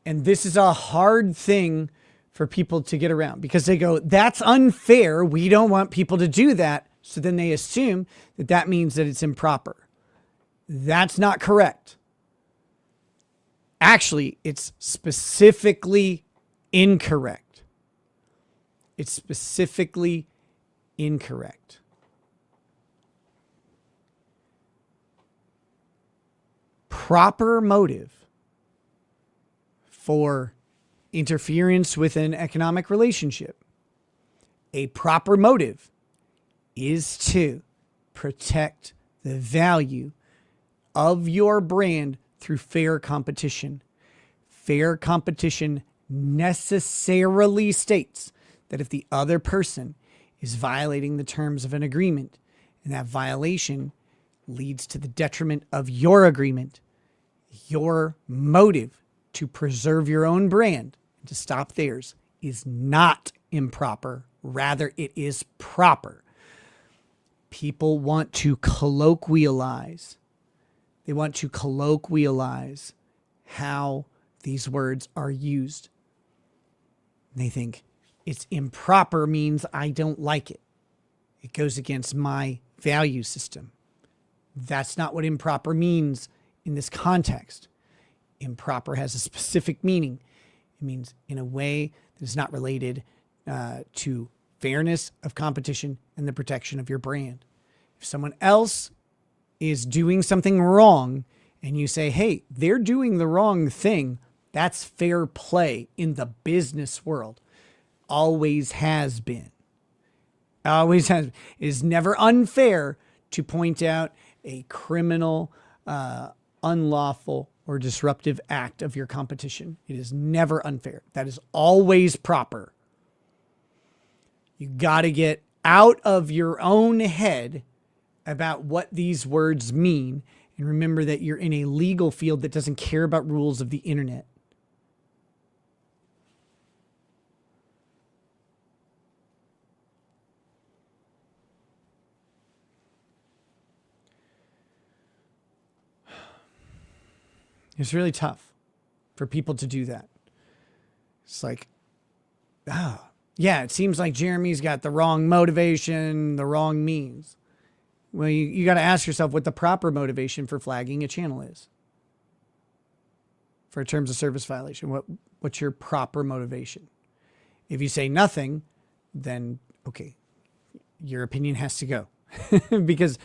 And this is a hard thing for people to get around, because they go, that's unfair. We don't want people to do that. So then they assume that that means that it's improper. That's not correct. Actually, it's specifically incorrect. It's specifically incorrect. Proper motive for interference with an economic relationship A proper motive is to protect the value of your brand through fair competition. Fair competition necessarily states that if the other person is violating the terms of an agreement and that violation leads to the detriment of your agreement, your motive to preserve your own brand and to stop theirs is not improper. Rather, it is proper. People want to colloquialize. They want to colloquialize how these words are used. They think it's improper means I don't like it. It goes against my value system. That's not what improper means in this context. Improper has a specific meaning. It means in a way that is not related to fairness of competition and the protection of your brand. If someone else is doing something wrong and you say, hey, they're doing the wrong thing, that's fair play in the business world. Always has been. Always has. It is never unfair to point out a criminal, unlawful, or disruptive act of your competition. It is never unfair. That is always proper. You got to get out of your own head about what these words mean. And remember that you're in a legal field that doesn't care about rules of the internet. It's really tough for people to do that. It's like, yeah, it seems like Jeremy's got the wrong motivation, the wrong means. Well, you got to ask yourself what the proper motivation for flagging a channel is. For a terms of service violation, what's your proper motivation? If you say nothing, then okay, your opinion has to go. Because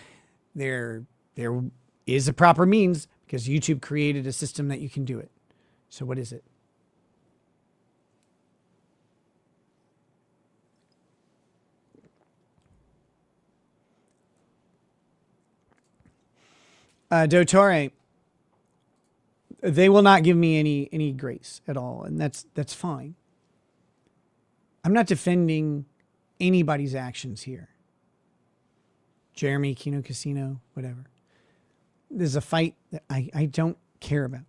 there is a proper means, because YouTube created a system that you can do it. So what is it? Dottore, they will not give me any grace at all, and that's fine. I'm not defending anybody's actions here. Jeremy, Kino Casino, whatever. There's a fight that I don't care about.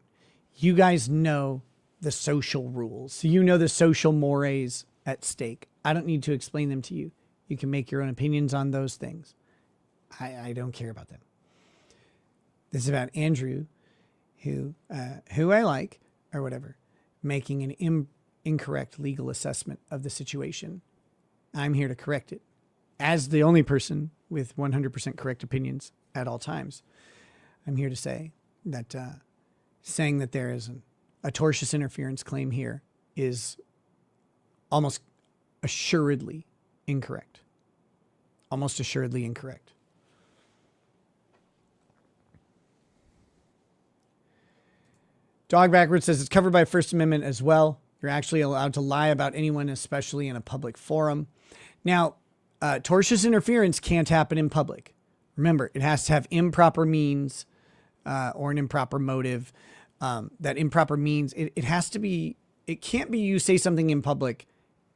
You guys know the social rules. You know the social mores at stake. I don't need to explain them to you. You can make your own opinions on those things. I don't care about them. This is about Andrew, who I like, or whatever, making an incorrect legal assessment of the situation. I'm here to correct it. As the only person with 100% correct opinions at all times, I'm here to say that saying that there is a tortious interference claim here is almost assuredly incorrect. Almost assuredly incorrect. Dog Backwards says it's covered by First Amendment as well. You're actually allowed to lie about anyone, especially in a public forum. Now, tortious interference can't happen in public. Remember, it has to have improper means or an improper motive. That improper means, it has to be, it can't be you say something in public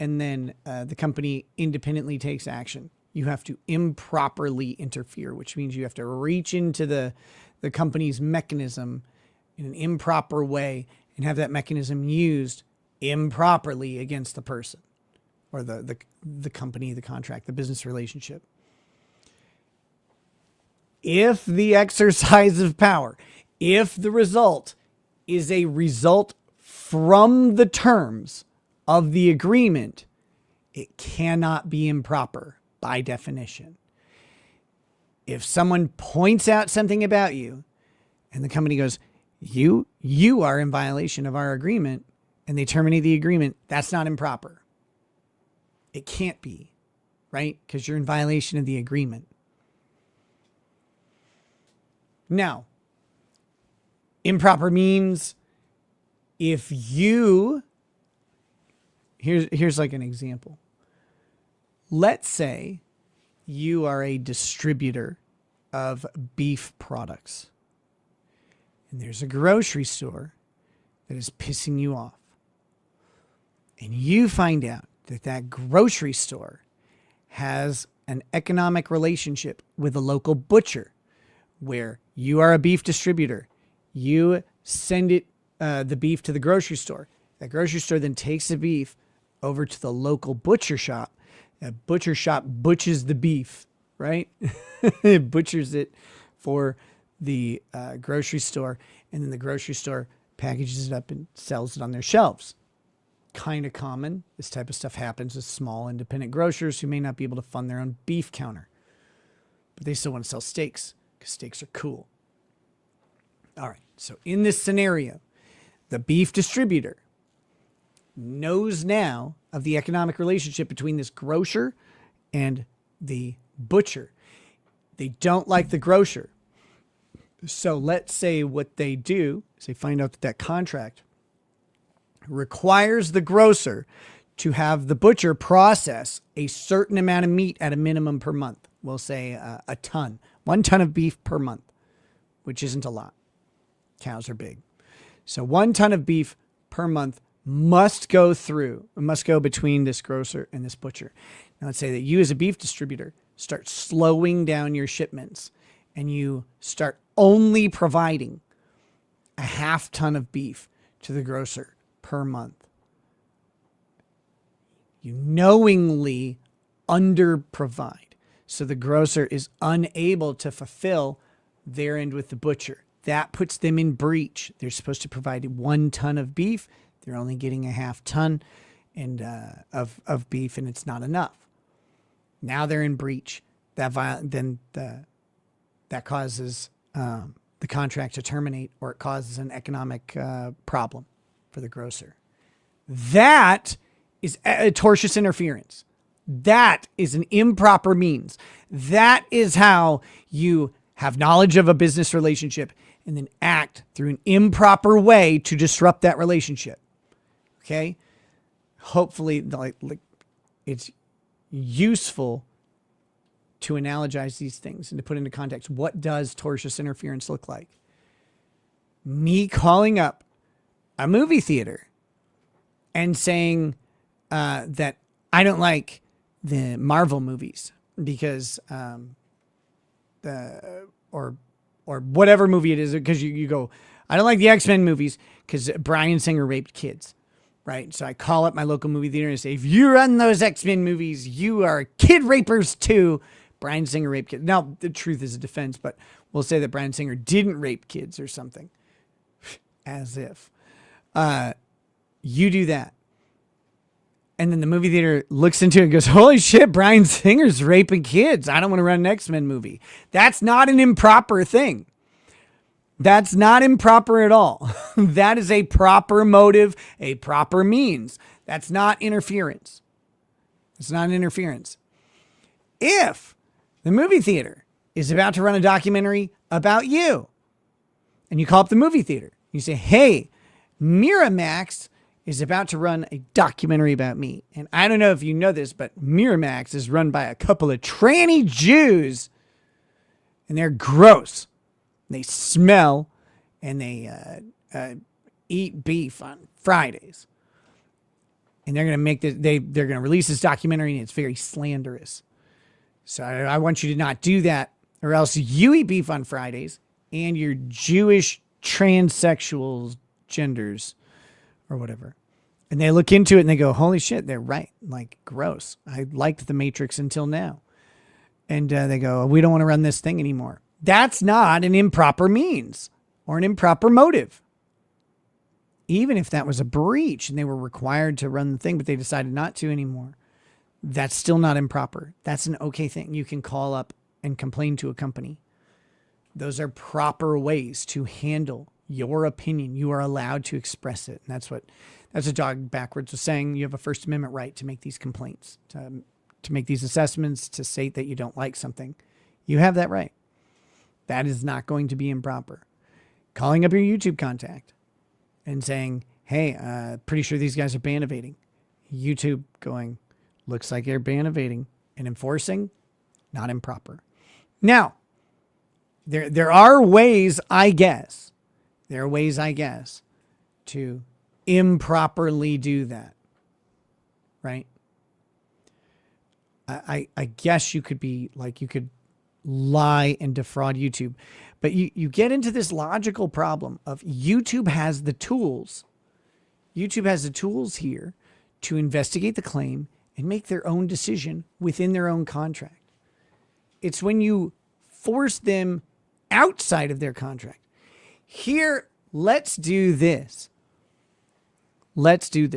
and then the company independently takes action. You have to improperly interfere, which means you have to reach into the company's mechanism in an improper way and have that mechanism used improperly against the person or the company, the contract, the business relationship. If the exercise of power, if the result is a result from the terms of the agreement, it cannot be improper by definition. If someone points out something about you and the company goes, you are in violation of our agreement, and they terminate the agreement, that's not improper. It can't be, right? Because you're in violation of the agreement. Now, improper means if you, here's like an example. let's say you are a distributor of beef products, and there's a grocery store that is pissing you off. And you find out that that grocery store has an economic relationship with a local butcher where you are a beef distributor. You send it, the beef to the grocery store. That grocery store then takes the beef over to the local butcher shop. That butcher shop butchers the beef, right? It butchers it for the grocery store, and then the grocery store packages it up and sells it on their shelves. Kind of common. This type of stuff happens with small independent grocers who may not be able to fund their own beef counter, but they still want to sell steaks because steaks are cool. All right. So in this scenario, the beef distributor knows now of the economic relationship between this grocer and the butcher. They don't like the grocer. So let's say what they do is they find out that that contract requires the grocer to have the butcher process a certain amount of meat at a minimum per month. We'll say a ton, 1 ton of beef per month, which isn't a lot. Cows are big. So 1 ton of beef per month must go between this grocer and this butcher. Now let's say that you as a beef distributor start slowing down your shipments and you start only providing a 1/2 ton of beef to the grocer per month. You knowingly underprovide. So the grocer is unable to fulfill their end with the butcher. That puts them in breach. They're supposed to provide 1 ton of beef. They're only getting a 1/2 ton of beef, and it's not enough. Now they're in breach. That causes the contract to terminate, or it causes an economic problem for the grocer. That is a tortious interference. That is an improper means. That is how you have knowledge of a business relationship and then act through an improper way to disrupt that relationship. Okay? Hopefully, it's useful to analogize these things and to put into context. What does tortious interference look like? Me calling up a movie theater and saying that I don't like the Marvel movies because or whatever movie it is, because you go, I don't like the X-Men movies because Bryan Singer raped kids, right? So I call up my local movie theater and say, if you run those X-Men movies, you are kid rapers too. Bryan Singer raped kids. Now, the truth is a defense, but we'll say that Bryan Singer didn't rape kids or something. As if. You do that. And then the movie theater looks into it and goes, holy shit, Bryan Singer's raping kids. I don't want to run an X-Men movie. That's not an improper thing. That's not improper at all. That is a proper motive, a proper means. That's not interference. It's not an interference. If the movie theater is about to run a documentary about you, and you call up the movie theater, you say, hey, Miramax is about to run a documentary about me. And I don't know if you know this, but Miramax is run by a couple of tranny Jews, and they're gross. They smell, and they eat beef on Fridays. And they're going to make this, they're going to release this documentary, and it's very slanderous. So I want you to not do that, or else you eat beef on Fridays, and your Jewish transsexual genders or whatever. And they look into it and they go, holy shit, they're right. Like, gross. I liked The Matrix until now. And they go, we don't want to run this thing anymore. That's not an improper means or an improper motive. Even if that was a breach and they were required to run the thing, but they decided not to anymore, that's still not improper. That's an okay thing. You can call up and complain to a company. Those are proper ways to handle your opinion. You are allowed to express it. And that's what Dog Backwards was saying. You have a First Amendment right to make these complaints, to make these assessments, to state that you don't like something. You have that right. That is not going to be improper. Calling up your YouTube contact and saying, hey, pretty sure these guys are ban evading. YouTube going, looks like they're ban evading. and enforcing, not improper. Now, there are ways, I guess, to improperly do that, right? I guess you could lie and defraud YouTube, but you get into this logical problem of YouTube has the tools. YouTube has the tools here to investigate the claim and make their own decision within their own contract. It's when you force them outside of their contract. Here, let's do this. Let's say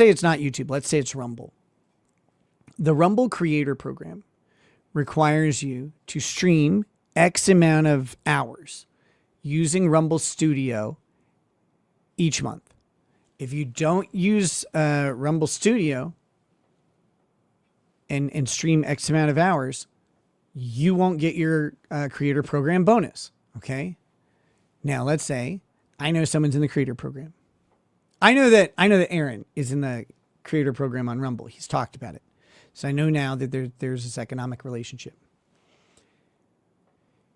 it's not YouTube. Let's say it's Rumble. The Rumble Creator Program requires you to stream X amount of hours using Rumble Studio each month. If you don't use Rumble Studio and stream X amount of hours, you won't get your creator program bonus. Okay. Now let's say I know someone's in the creator program. I know that Aaron is in the creator program on Rumble. He's talked about it. So I know now that there's this economic relationship.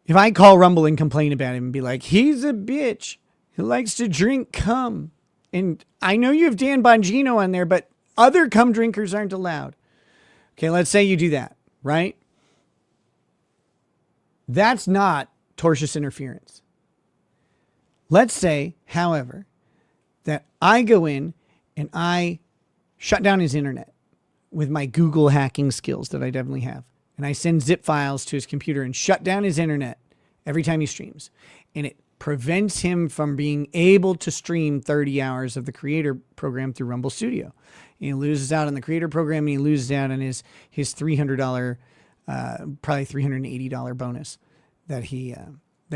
If I call Rumble and complain about him and be like, he's a bitch who likes to drink cum. And I know you have Dan Bongino on there, but other cum drinkers aren't allowed. Okay, let's say you do that, right? That's not tortious interference. Let's say, however, that I go in and I shut down his internet with my Google hacking skills that I definitely have. And I send zip files to his computer and shut down his internet every time he streams. And it prevents him from being able to stream 30 hours of the creator program through Rumble Studio. And he loses out on the creator program, and he loses out on his $300, probably $380 bonus that he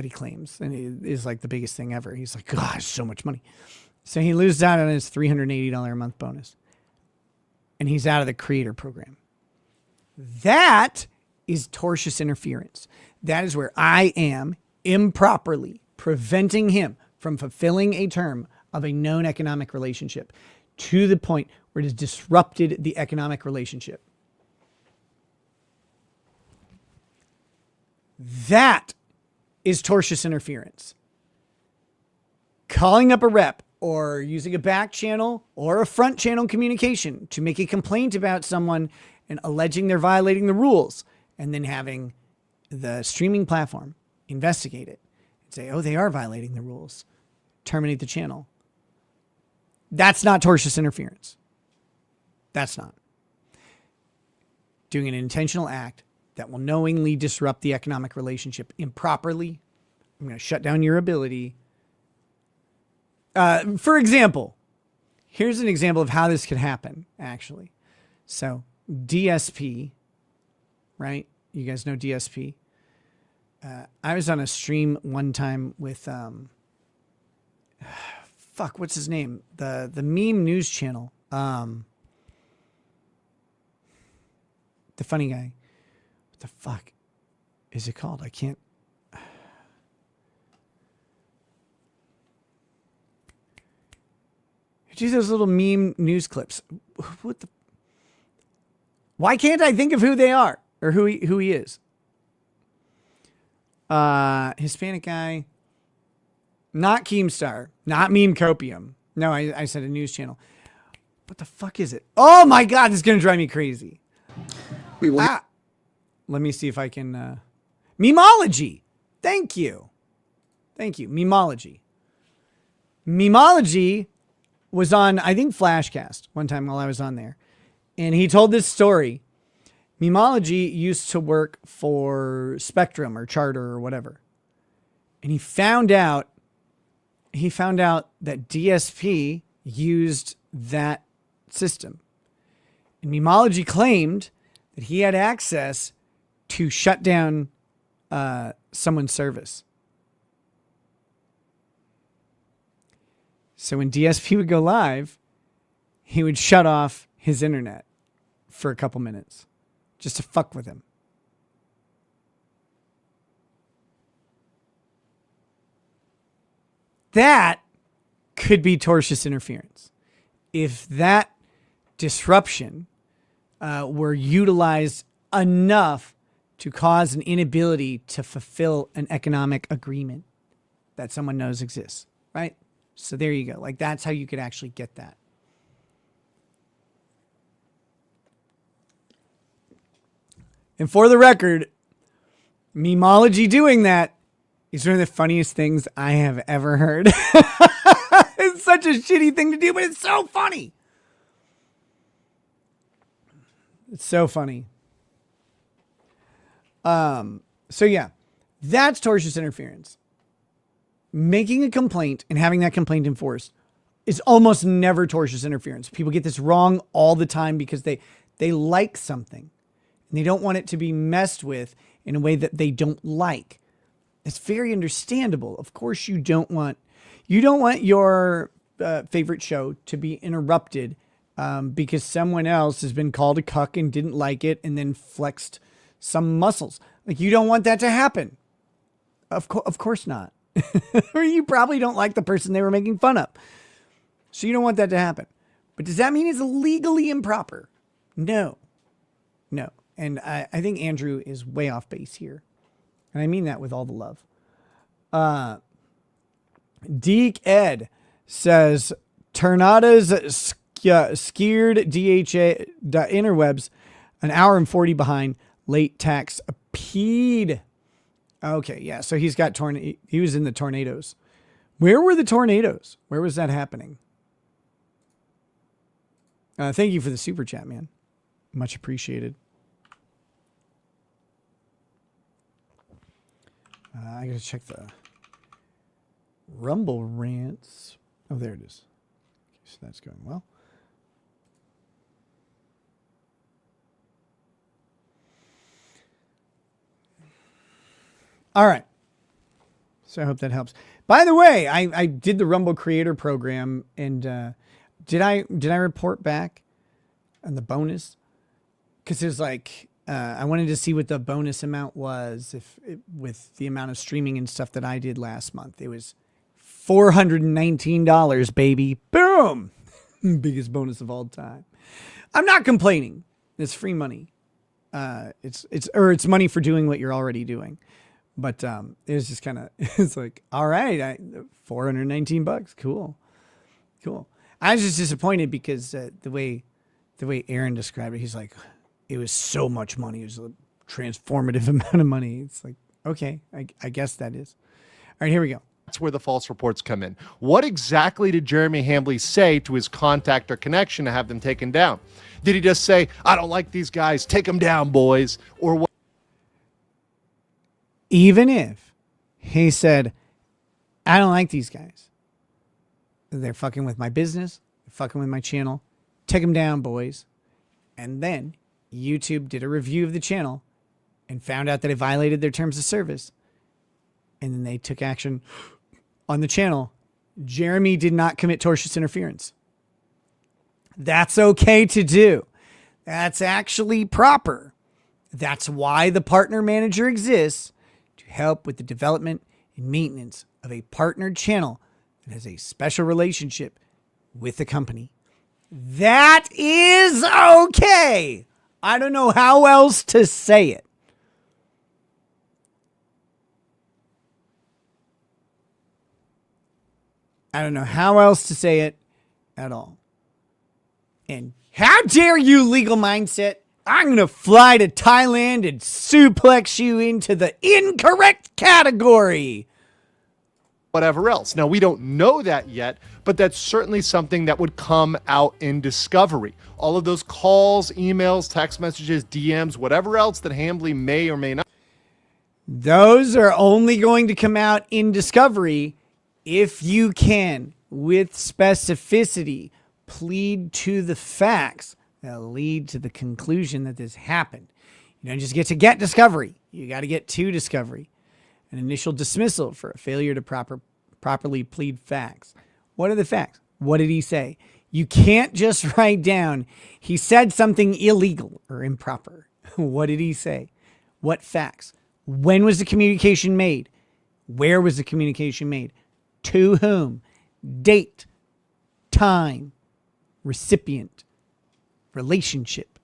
claims. And it is like the biggest thing ever. He's like, gosh, so much money. So he loses out on his $380 a month bonus. And he's out of the creator program. That is tortious interference. That is where I am improperly preventing him from fulfilling a term of a known economic relationship to the point where it has disrupted the economic relationship. That is tortious interference. Calling up a rep or using a back channel or a front channel communication to make a complaint about someone and alleging they're violating the rules, and then having the streaming platform investigate it and say, oh, they are violating the rules. Terminate the channel. That's not tortious interference. That's not. Doing an intentional act that will knowingly disrupt the economic relationship improperly. I'm going to shut down your ability. For example, here's an example of how this could happen, actually. So DSP, right? You guys know DSP. I was on a stream one time with, what's his name? The meme news channel. The funny guy. What the fuck is it called? I can't. Do those little meme news clips. What the? Why can't I think of who they are or who he is? Hispanic guy. Not Keemstar. Not Meme Copium. No, I said a news channel. What the fuck is it? Oh my God, it's going to drive me crazy. Let me see if I can... Memology. Thank you. Memology. Memology was on, I think, Flashcast one time while I was on there. And he told this story. Memology used to work for Spectrum or Charter or whatever. And he found out that DSP used that system. And Memology claimed that he had access to shut down someone's service. So when DSP would go live, he would shut off his internet for a couple minutes just to fuck with him. That could be tortious interference. If that disruption were utilized enough to cause an inability to fulfill an economic agreement that someone knows exists, right? So there you go. Like, that's how you could actually get that. And for the record, memology doing that is one of the funniest things I have ever heard. It's such a shitty thing to do, but it's so funny. It's so funny. So yeah, that's tortious interference. Making a complaint and having that complaint enforced is almost never tortious interference. People get this wrong all the time because they like something and they don't want it to be messed with in a way that they don't like. It's very understandable. Of course, you don't want your favorite show to be interrupted because someone else has been called a cuck and didn't like it and then flexed some muscles. Like, you don't want that to happen. Of course not. Or you probably don't like the person they were making fun of. So you don't want that to happen. But does that mean it's legally improper? No. No. And I think Andrew is way off base here. And I mean that with all the love. Deke Ed says, Tornado's skeered DHA interwebs an hour and 40 behind late tax appeed. Okay, yeah. So he's got he was in the tornadoes. Where were the tornadoes? Where was that happening? Thank you for the super chat, man. Much appreciated. I gotta check the Rumble rants. Oh, there it is. So that's going well. All right. So I hope that helps. By the way, I did the Rumble Creator Program, and did I report back on the bonus? Because it was like I wanted to see what the bonus amount was with the amount of streaming and stuff that I did last month. It was $419, baby. Boom! Biggest bonus of all time. I'm not complaining. It's free money. It's money for doing what you're already doing. But it was just kind of, it's like, all right, $419. Cool. I was just disappointed because the way Aaron described it, he's like, it was so much money. It was a transformative amount of money. It's like, okay, I guess that is. All right, here we go. That's where the false reports come in. What exactly did Jeremy Hambley say to his contact or connection to have them taken down? Did he just say, I don't like these guys, take them down, boys? Or what? Even if he said, I don't like these guys. They're fucking with my business. They're fucking with my channel. Take them down, boys. And then YouTube did a review of the channel and found out that it violated their terms of service. And then they took action on the channel. Jeremy did not commit tortious interference. That's okay to do. That's actually proper. That's why the partner manager exists, to help with the development and maintenance of a partnered channel that has a special relationship with the company. That is okay. I don't know how else to say it. I don't know how else to say it at all. And how dare you, legal mindset? I'm going to fly to Thailand and suplex you into the incorrect category. Whatever else. Now, we don't know that yet, but that's certainly something that would come out in discovery. All of those calls, emails, text messages, DMs, whatever else that Hambley may or may not. Those are only going to come out in discovery if you can, with specificity, plead to the facts that lead to the conclusion that this happened. You don't just get discovery. You got to get to discovery. An initial dismissal for a failure to properly plead facts. What are the facts? What did he say? You can't just write down, he said something illegal or improper. What did he say? What facts? When was the communication made? Where was the communication made? To whom? Date, time, recipient, relationship.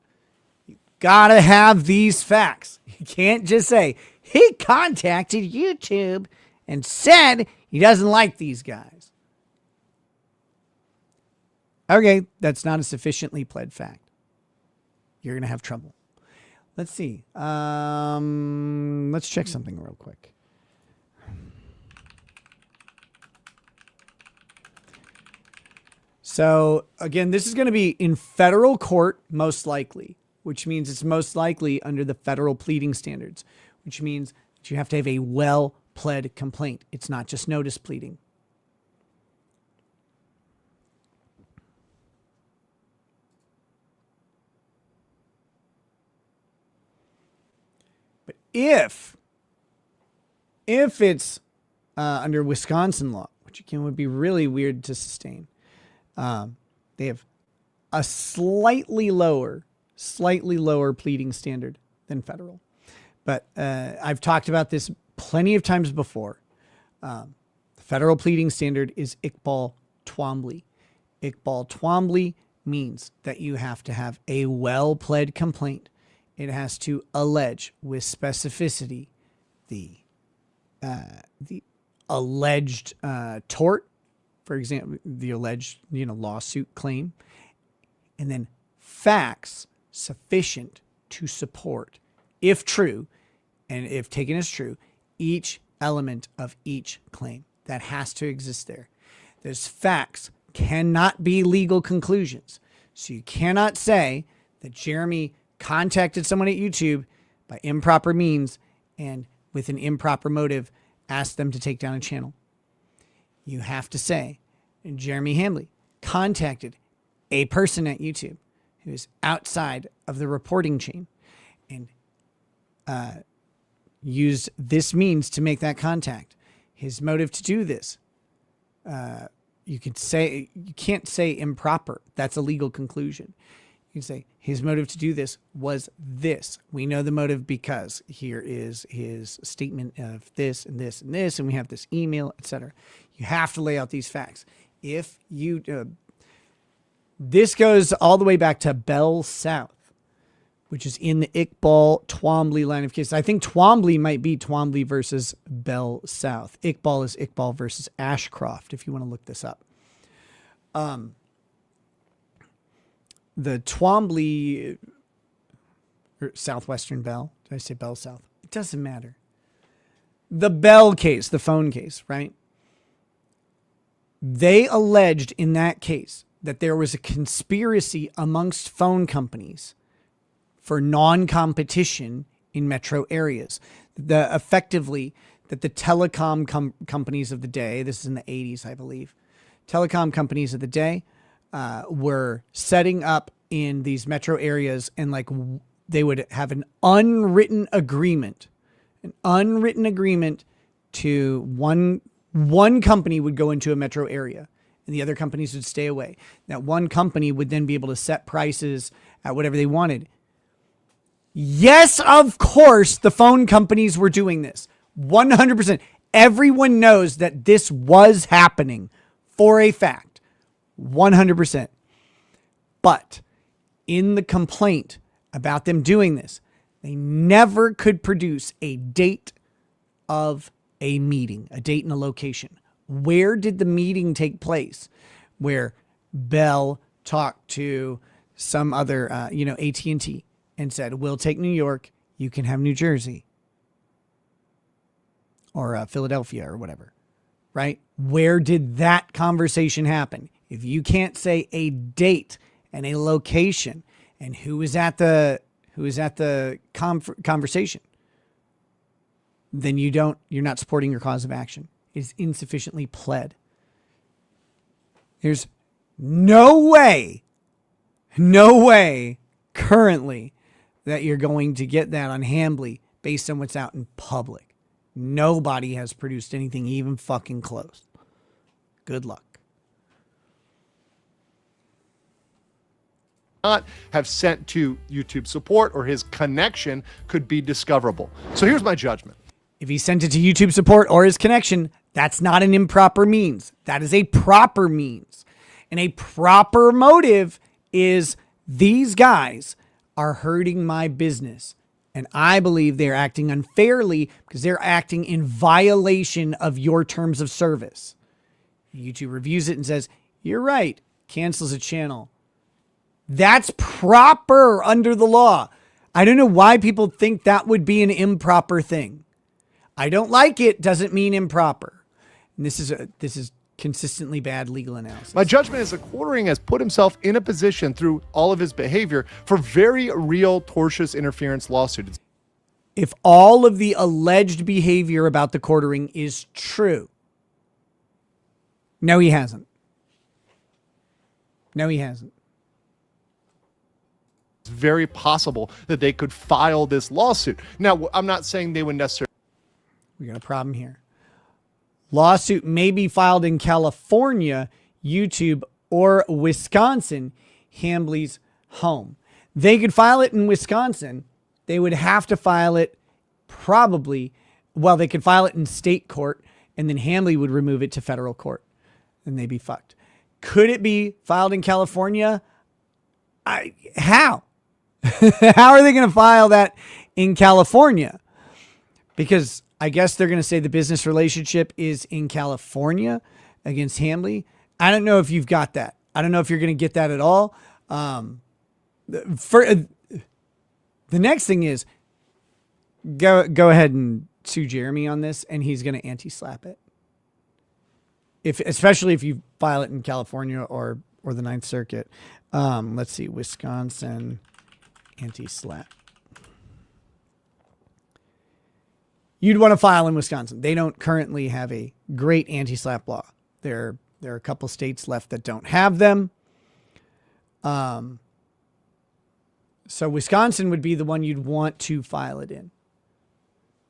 gotta have these facts. You can't just say, he contacted YouTube and said he doesn't like these guys. Okay, that's not a sufficiently pled fact. You're going to have trouble. Let's see. Let's check something real quick. So, again, this is going to be in federal court, most likely, which means it's most likely under the federal pleading standards, which means that you have to have a well-pled complaint. It's not just notice pleading. But if it's under Wisconsin law, which again would be really weird to sustain, they have a slightly lower pleading standard than federal. But I've talked about this plenty of times before. The federal pleading standard is Iqbal Twombly. Iqbal Twombly means that you have to have a well-pled complaint. It has to allege with specificity the alleged tort, for example, the alleged lawsuit claim, and then facts sufficient to support, if true, and if taken as true, each element of each claim. That has to exist there. Those facts cannot be legal conclusions. So you cannot say that Jeremy contacted someone at YouTube by improper means and with an improper motive asked them to take down a channel. You have to say Jeremy Hambley contacted a person at YouTube who is outside of the reporting chain and used this means to make that contact. His motive to do this, you can't say improper. That's a legal conclusion. You can say his motive to do this was this. We know the motive because here is his statement of this and this and this, and we have this email, etc. You have to lay out these facts. If you, this goes all the way back to Bell South, which is in the Iqbal Twombly line of cases. I think Twombly might be Twombly versus Bell South. Iqbal is Iqbal versus Ashcroft, if you want to look this up. The Twombly, or Southwestern Bell. Did I say Bell South? It doesn't matter. The Bell case, the phone case, right? They alleged in that case that there was a conspiracy amongst phone companies for non-competition in metro areas. Effectively, that the telecom companies of the day, this is in the 80s, I believe, telecom companies of the day were setting up in these metro areas, and they would have an unwritten agreement to one company would go into a metro area and the other companies would stay away. That one company would then be able to set prices at whatever they wanted. Yes, of course, the phone companies were doing this. 100%. Everyone knows that this was happening for a fact. 100%. But in the complaint about them doing this, they never could produce a date of a meeting, a date and a location. Where did the meeting take place? Where Bell talked to some other, AT&T and said, we'll take New York, you can have New Jersey or Philadelphia or whatever, right? Where did that conversation happen? If you can't say a date and a location and who is at the conversation, then you're not supporting your cause of action. It is insufficiently pled. There's no way currently that you're going to get that on Hambley based on what's out in public. Nobody has produced anything even fucking close. Good luck. Not have sent to YouTube support, or his connection could be discoverable. So here's my judgment. If he sent it to YouTube support or his connection, that's not an improper means. That is a proper means. And a proper motive is these guys are hurting my business. And I believe they're acting unfairly because they're acting in violation of your terms of service. YouTube reviews it and says, you're right, cancels a channel. That's proper under the law. I don't know why people think that would be an improper thing. I don't like it doesn't mean improper. And this is consistently bad legal analysis. My judgment is that Quartering has put himself in a position through all of his behavior for very real tortious interference lawsuit. If all of the alleged behavior about the Quartering is true, no, he hasn't. No, he hasn't. It's very possible that they could file this lawsuit. Now, I'm not saying they would necessarily. We got a problem here. Lawsuit may be filed in California, YouTube, or Wisconsin, Hambly's home. They could file it in Wisconsin. They would have to file it they could file it in state court, and then Hambly would remove it to federal court, and they'd be fucked. Could it be filed in California? How? How are they going to file that in California? Because I guess they're going to say the business relationship is in California against Hambly. I don't know if you've got that. I don't know if you're going to get that at all. The next thing is go ahead and sue Jeremy on this, and he's going to anti-slap it. Especially if you file it in California or the Ninth Circuit. Let's see, Wisconsin anti-slap. You'd want to file in Wisconsin. They don't currently have a great anti-slap law. There are a couple states left that don't have them. So Wisconsin would be the one you'd want to file it in.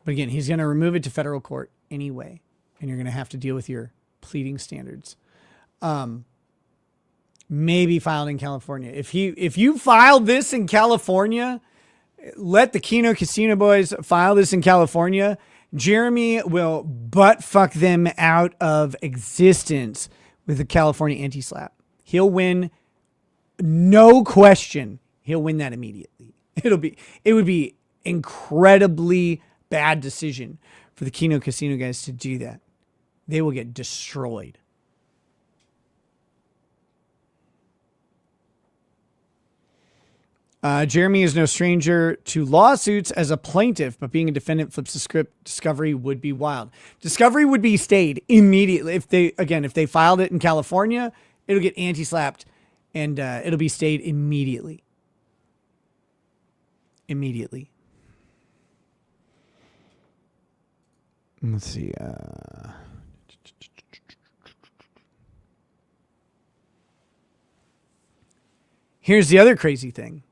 But again, he's going to remove it to federal court anyway, and you're going to have to deal with your pleading standards. Maybe filed in California. If you filed this in California, let the Kino Casino boys file this in California. Jeremy will butt fuck them out of existence with the California anti-slap. He'll win, no question. He'll win that immediately. It would be incredibly bad decision for the Kino Casino guys to do that. They will get destroyed. Jeremy is no stranger to lawsuits as a plaintiff, but being a defendant flips the script. Discovery would be wild. Discovery would be stayed immediately. If they filed it in California, it'll get anti-slapped and it'll be stayed immediately. Immediately. Let's see. Here's the other crazy thing.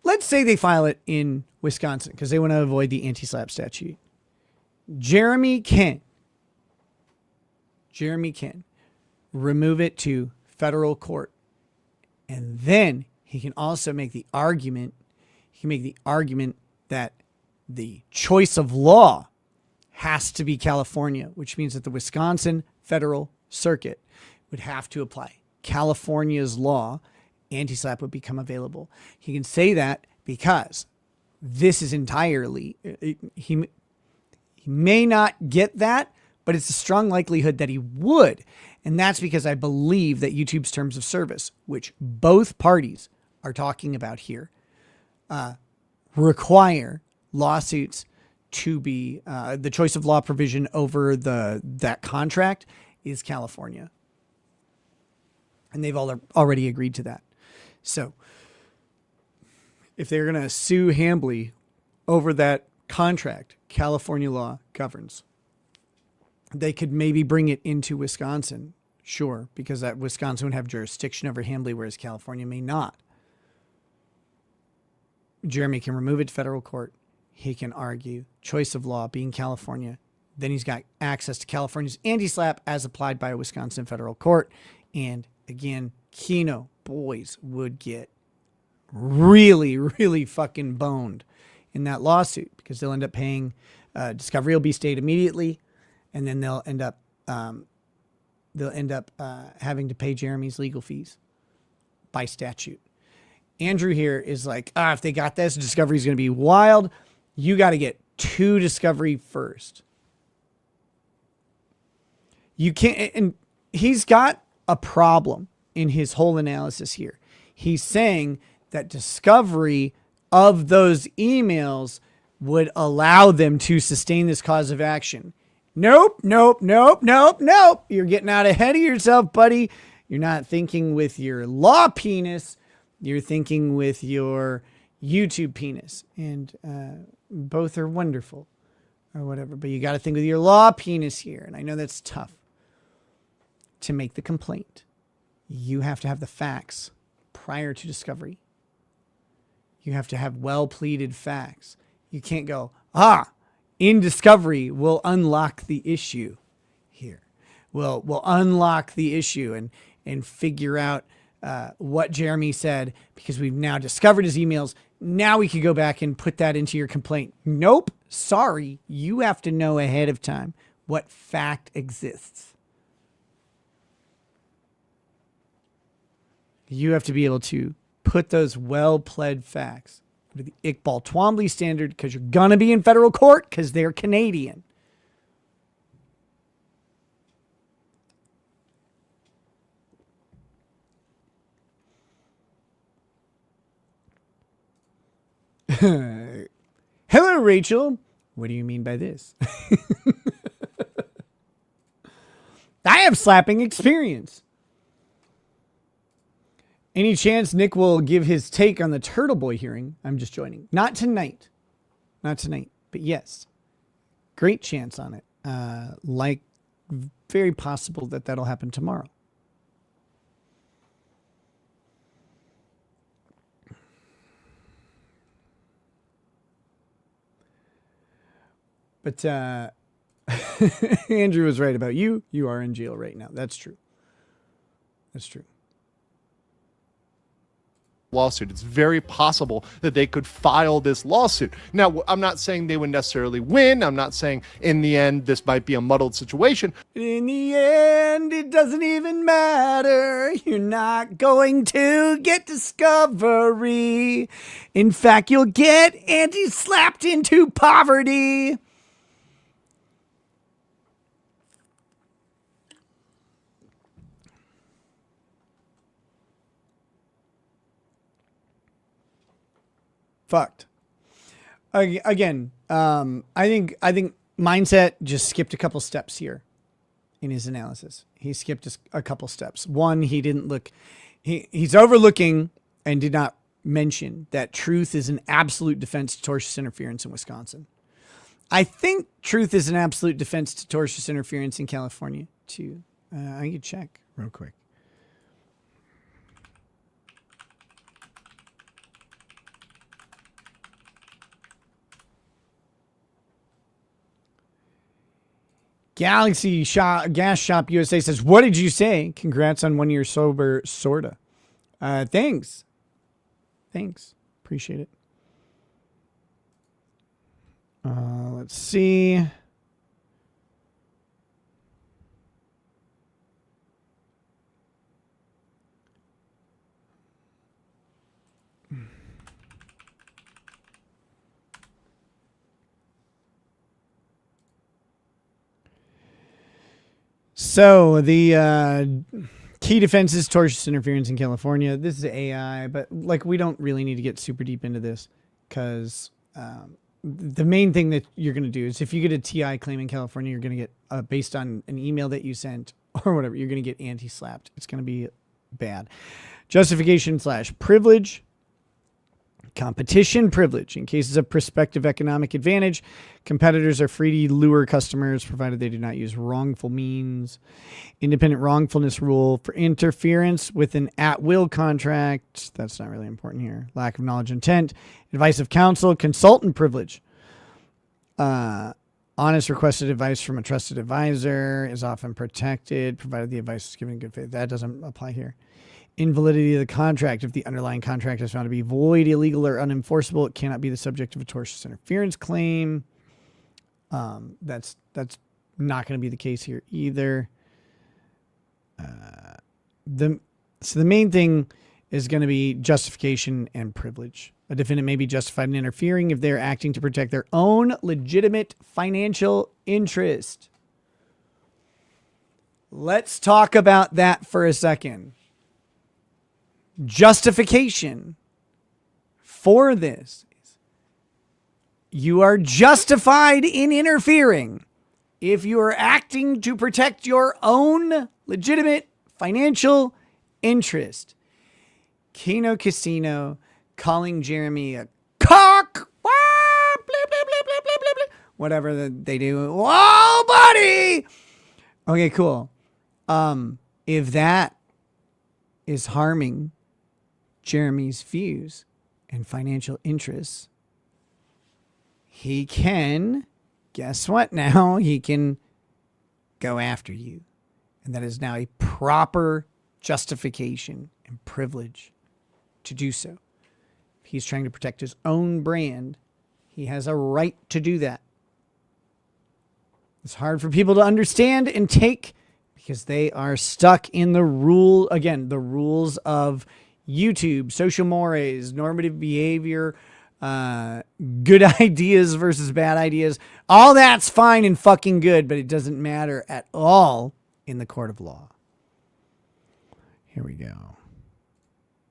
Let's say they file it in Wisconsin because they want to avoid the anti-slap statute. Jeremy can remove it to federal court. And then he can also make the argument, that the choice of law has to be California, which means that the Wisconsin Federal Circuit would have to apply California's law. Anti-slap would become available. He can say that because this is entirely, he may not get that, but it's a strong likelihood that he would. And that's because I believe that YouTube's terms of service, which both parties are talking about here, require lawsuits to be, the choice of law provision over that contract is California. And they've already agreed to that. So if they're going to sue Hambly over that contract, California law governs. They could maybe bring it into Wisconsin, sure, because that Wisconsin would have jurisdiction over Hambly, whereas California may not. Jeremy can remove it to federal court. He can argue choice of law being California. Then he's got access to California's anti-slap as applied by a Wisconsin federal court. And again, Kino boys would get really, really fucking boned in that lawsuit because they'll end up paying, discovery will be stayed immediately, and then they'll end up having to pay Jeremy's legal fees by statute. Andrew here is like, if they got this, discovery is going to be wild. You got to get to discovery first. You can't, and he's got a problem in his whole analysis here. He's saying that discovery of those emails would allow them to sustain this cause of action. Nope. You're getting out ahead of yourself, buddy. You're not thinking with your law penis. You're thinking with your YouTube penis. And both are wonderful or whatever. But you got to think with your law penis here. And I know that's tough. To make the complaint, you have to have the facts prior to discovery. You have to have well-pleaded facts. You can't go, in discovery, we'll unlock the issue here. We'll unlock the issue and figure out what Jeremy said because we've now discovered his emails. Now we can go back and put that into your complaint. Nope. Sorry. You have to know ahead of time what fact exists. You have to be able to put those well-pled facts to the Iqbal Twombly standard because you're going to be in federal court because they're Canadian. Hello, Rachel. What do you mean by this? I have slapping experience. Any chance Nick will give his take on the Turtle Boy hearing? I'm just joining. Not tonight. But yes. Great chance on it. Like, very possible that that'll happen tomorrow. But Andrew was right about you. You are in jail right now. That's true. Lawsuit. It's very possible that they could file this lawsuit. Now, I'm not saying they would necessarily win. I'm not saying in the end this might be a muddled situation. In the end, it doesn't even matter. You're not going to get discovery. In fact, you'll get anti-slapped into poverty. Fucked. Again, I think Mindset just skipped a couple steps here in his analysis. He skipped a couple steps. One, he didn't look. He's overlooking and did not mention that truth is an absolute defense to tortious interference in Wisconsin. I think truth is an absolute defense to tortious interference in California too. I could check real quick. Galaxy Shop, Gas Shop USA says, what did you say? Congrats on 1 year sober, sorta. Thanks. Appreciate it. Let's see. So the key defense is tortious interference in California. This is AI, but like we don't really need to get super deep into this because the main thing that you're going to do is if you get a TI claim in California, you're going to get based on an email that you sent or whatever, you're going to get anti-slapped. It's going to be bad. Justification / privilege. Competition privilege. In cases of prospective economic advantage, competitors are free to lure customers provided they do not use wrongful means. Independent wrongfulness rule for interference with an at-will contract. That's not really important here. Lack of knowledge intent. Advice of counsel. Consultant privilege. Honest requested advice from a trusted advisor is often protected provided the advice is given in good faith. That doesn't apply here. Invalidity of the contract. If the underlying contract is found to be void, illegal, or unenforceable, it cannot be the subject of a tortious interference claim. That's not going to be the case here either. So the main thing is going to be justification and privilege. A defendant may be justified in interfering if they're acting to protect their own legitimate financial interest. Let's talk about that for a second. Justification for this. You are justified in interfering if you are acting to protect your own legitimate financial interest. Kino Casino calling Jeremy a cock. Whatever they do. Whoa, buddy. Okay, cool. If that is harming Jeremy's views and financial interests, he can, guess what now? He can go after you. And that is now a proper justification and privilege to do so. If he's trying to protect his own brand, he has a right to do that. It's hard for people to understand and take because they are stuck in the rules of YouTube, social mores, normative behavior, good ideas versus bad ideas. All that's fine and fucking good, but it doesn't matter at all in the court of law. Here we go.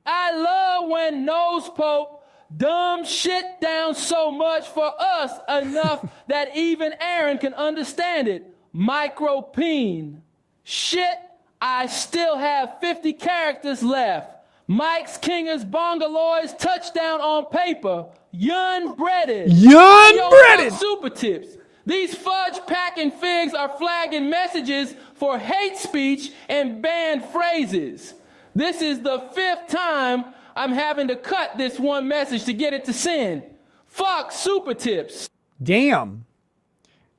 I love when Nose Pope dumb shit down so much for us enough that even Aaron can understand it. Micropeen. Shit, I still have 50 characters left. Mike's Kinger's Bongaloids touchdown on paper. Yun breaded. Yun breaded. Super tips. These fudge packing figs are flagging messages for hate speech and banned phrases. This is the 5th time I'm having to cut this one message to get it to send. Fuck super tips. Damn.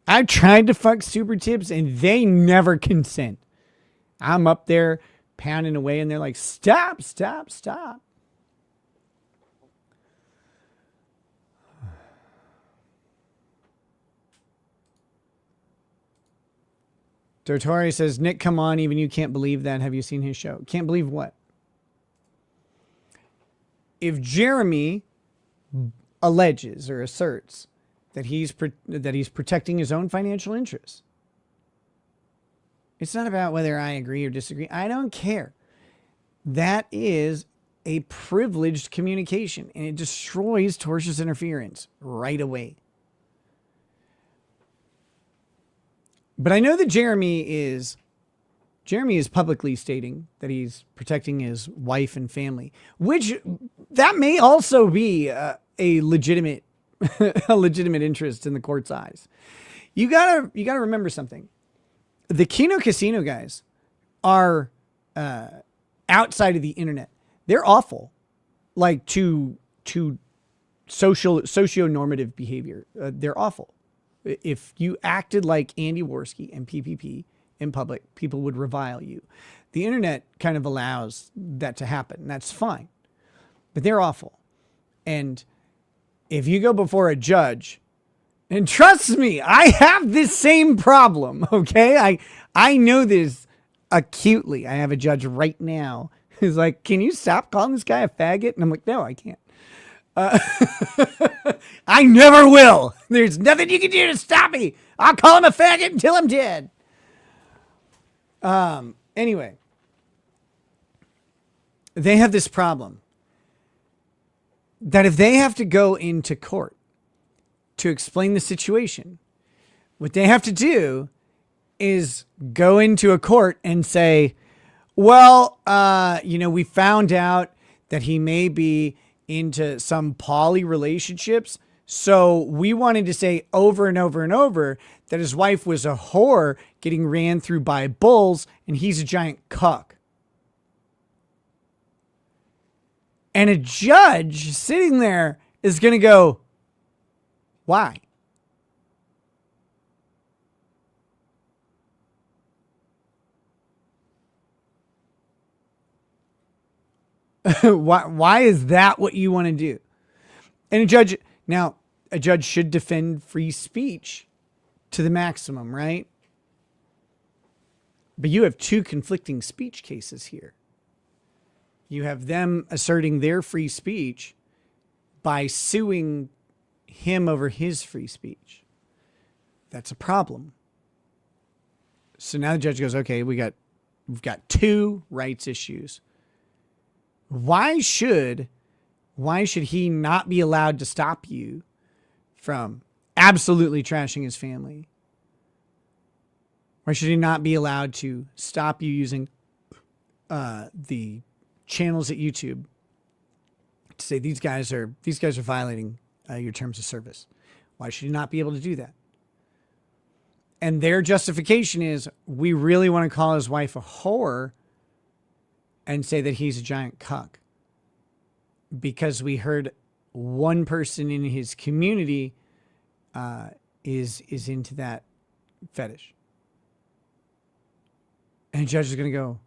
I've tried to fuck super tips and they never consent. I'm up there pounding away and they're like, stop, stop, stop. Tortori says, Nick, come on, even you can't believe that. Have you seen his show? Can't believe what? If Jeremy alleges or asserts that he's protecting his own financial interests, it's not about whether I agree or disagree. I don't care. That is a privileged communication, and it destroys tortious interference right away. But I know that Jeremy is publicly stating that he's protecting his wife and family, which that may also be a legitimate interest in the court's eyes. You gotta remember something. The Kino Casino guys are outside of the internet. They're awful, like to socio-normative behavior. They're awful. If you acted like Andy Worski and PPP in public, people would revile you. The internet kind of allows that to happen. And that's fine. But they're awful. And if you go before a judge, and trust me, I have this same problem, okay? I know this acutely. I have a judge right now who's like, can you stop calling this guy a faggot? And I'm like, no, I can't. I never will. There's nothing you can do to stop me. I'll call him a faggot until I'm dead. Anyway, they have this problem that if they have to go into court to explain the situation, what they have to do is go into a court and say, well, we found out that he may be into some poly relationships. So we wanted to say over and over and over that his wife was a whore getting ran through by bulls and he's a giant cuck. And a judge sitting there is going to go, why? Why is that what you want to do? And a judge should defend free speech to the maximum, right? But you have two conflicting speech cases here. You have them asserting their free speech by suing him over his free speech. That's a problem. So now the judge goes, okay, we've got two rights issues. Why should he not be allowed to stop you from absolutely trashing his family? Why should he not be allowed to stop you using the channels at YouTube to say these guys are violating your terms of service? Why should he not be able to do that? And their justification is, we really want to call his wife a whore and say that he's a giant cuck because we heard one person in his community is into that fetish. And the judge is going to go,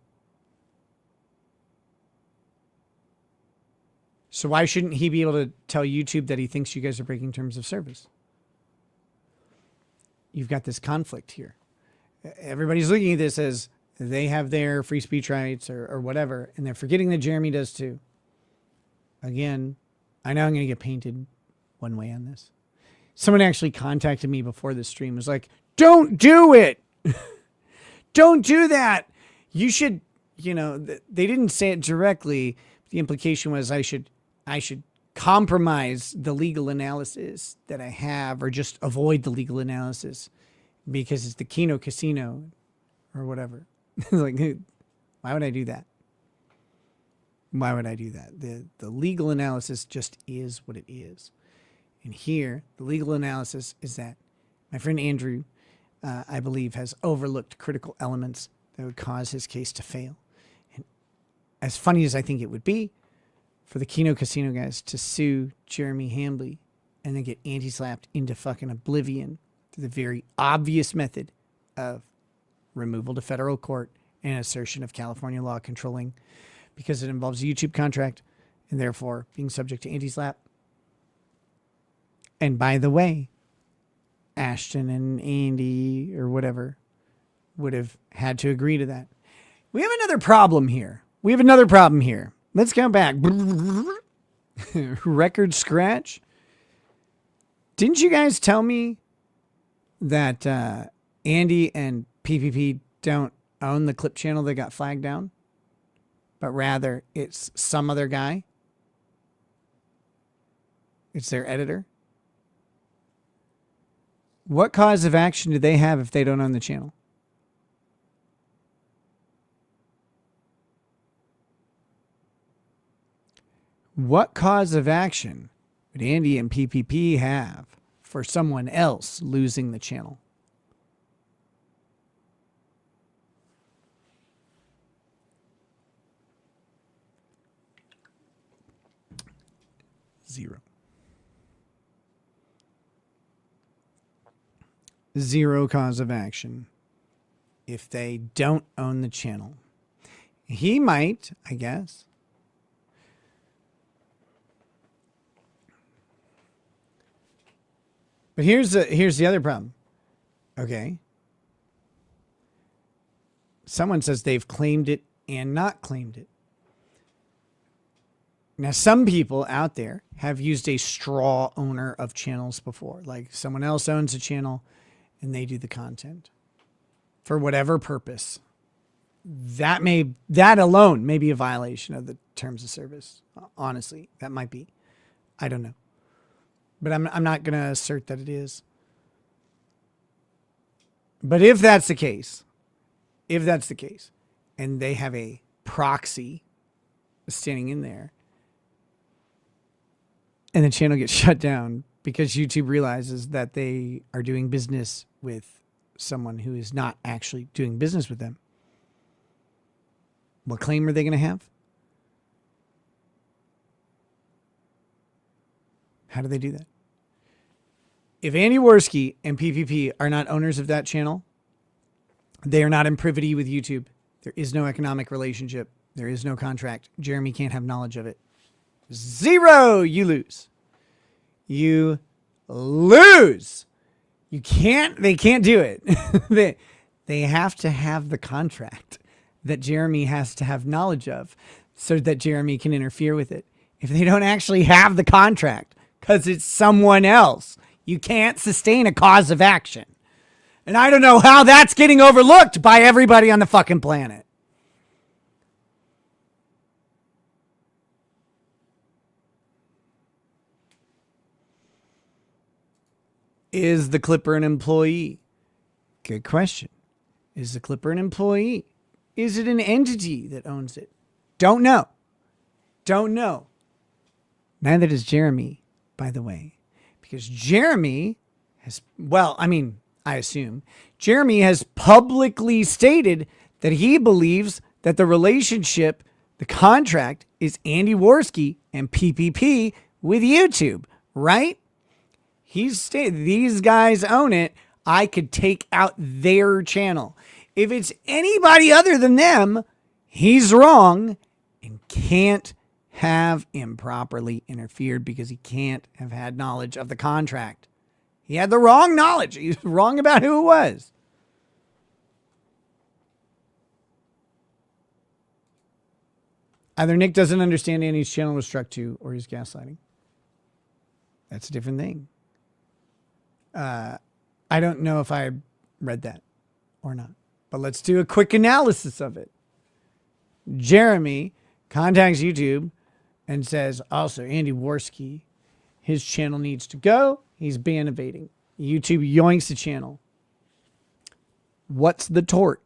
so why shouldn't he be able to tell YouTube that he thinks you guys are breaking terms of service? You've got this conflict here. Everybody's looking at this as they have their free speech rights or whatever, and they're forgetting that Jeremy does too. Again, I know I'm going to get painted one way on this. Someone actually contacted me before this stream, was like, don't do it. Don't do that. You should, they didn't say it directly. The implication was I should compromise the legal analysis that I have, or just avoid the legal analysis because it's the Kino Casino or whatever. Like, why would I do that? Why would I do that? The legal analysis just is what it is. And here, the legal analysis is that my friend Andrew, I believe, has overlooked critical elements that would cause his case to fail. And as funny as I think it would be for the Kino Casino guys to sue Jeremy Hambley and then get anti-slapped into fucking oblivion through the very obvious method of removal to federal court and assertion of California law controlling, because it involves a YouTube contract and therefore being subject to anti-slap. And by the way, Ashton and Andy or whatever would have had to agree to that. We have another problem here. Let's go back. Record scratch. Didn't you guys tell me that Andy and PPP don't own the clip channel that got flagged down? But rather, it's some other guy? It's their editor? What cause of action do they have if they don't own the channel? What cause of action would Andy and PPP have for someone else losing the channel? Zero. Zero cause of action if they don't own the channel. He might, I guess. But here's the other problem. Okay. Someone says they've claimed it and not claimed it. Now, some people out there have used a straw owner of channels before. Like, someone else owns a channel and they do the content for whatever purpose. That alone may be a violation of the terms of service. Honestly, that might be. I don't know. But I'm not going to assert that it is. But if that's the case, and they have a proxy standing in there, and the channel gets shut down because YouTube realizes that they are doing business with someone who is not actually doing business with them, what claim are they going to have? How do they do that? If Andy Worski and PPP are not owners of that channel, they are not in privity with YouTube. There is no economic relationship. There is no contract. Jeremy can't have knowledge of it. Zero. You lose. You lose. They can't do it. They have to have the contract that Jeremy has to have knowledge of. so that Jeremy can interfere with it. If they don't actually have the contract, because it's someone else, you can't sustain a cause of action. And I don't know how that's getting overlooked by everybody on the fucking planet. Is the Clipper an employee? Good question. Is the Clipper an employee? Is it an entity that owns it? Don't know. Don't know. Neither does Jeremy, by the way. Because Jeremy has, well, I mean, I assume, Jeremy has publicly stated that he believes that the relationship, the contract, is Andy Worski and PPP with YouTube, right? He's stated these guys own it. I could take out their channel. If it's anybody other than them, he's wrong and can't have improperly interfered because he can't have had knowledge of the contract. He had the wrong knowledge. He was wrong about who it was. Either Nick doesn't understand Andy's channel was struck to, or he's gaslighting. That's a different thing. I don't know if I read that or not, but let's do a quick analysis of it. Jeremy contacts YouTube and says, also, Andy Worski, his channel needs to go. He's ban evading. YouTube yoinks the channel. What's the tort?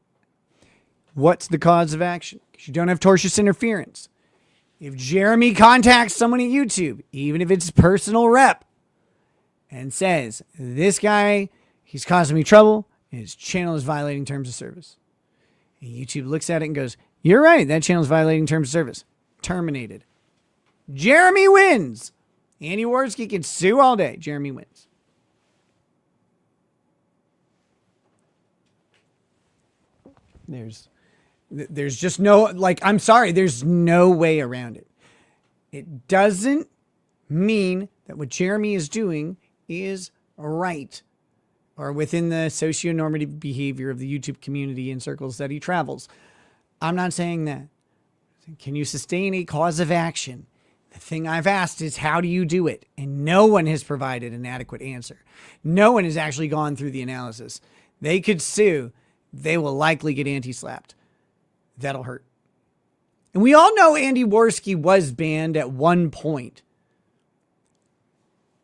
What's the cause of action? Because you don't have tortious interference. If Jeremy contacts someone at YouTube, even if it's personal rep, and says, this guy, he's causing me trouble, and his channel is violating terms of service. And YouTube looks at it and goes, you're right, that channel is violating terms of service. Terminated. Jeremy wins. Andy Worski can sue all day. Jeremy wins. There's just no, like, I'm sorry, there's no way around it. It doesn't mean that what Jeremy is doing is right or within the socio-normative behavior of the YouTube community in circles that he travels. I'm not saying that. Can you sustain a cause of action? The thing I've asked is, how do you do it? And no one has provided an adequate answer. No one has actually gone through the analysis. They could sue. They will likely get anti-slapped. That'll hurt. And we all know Andy Worski was banned at one point.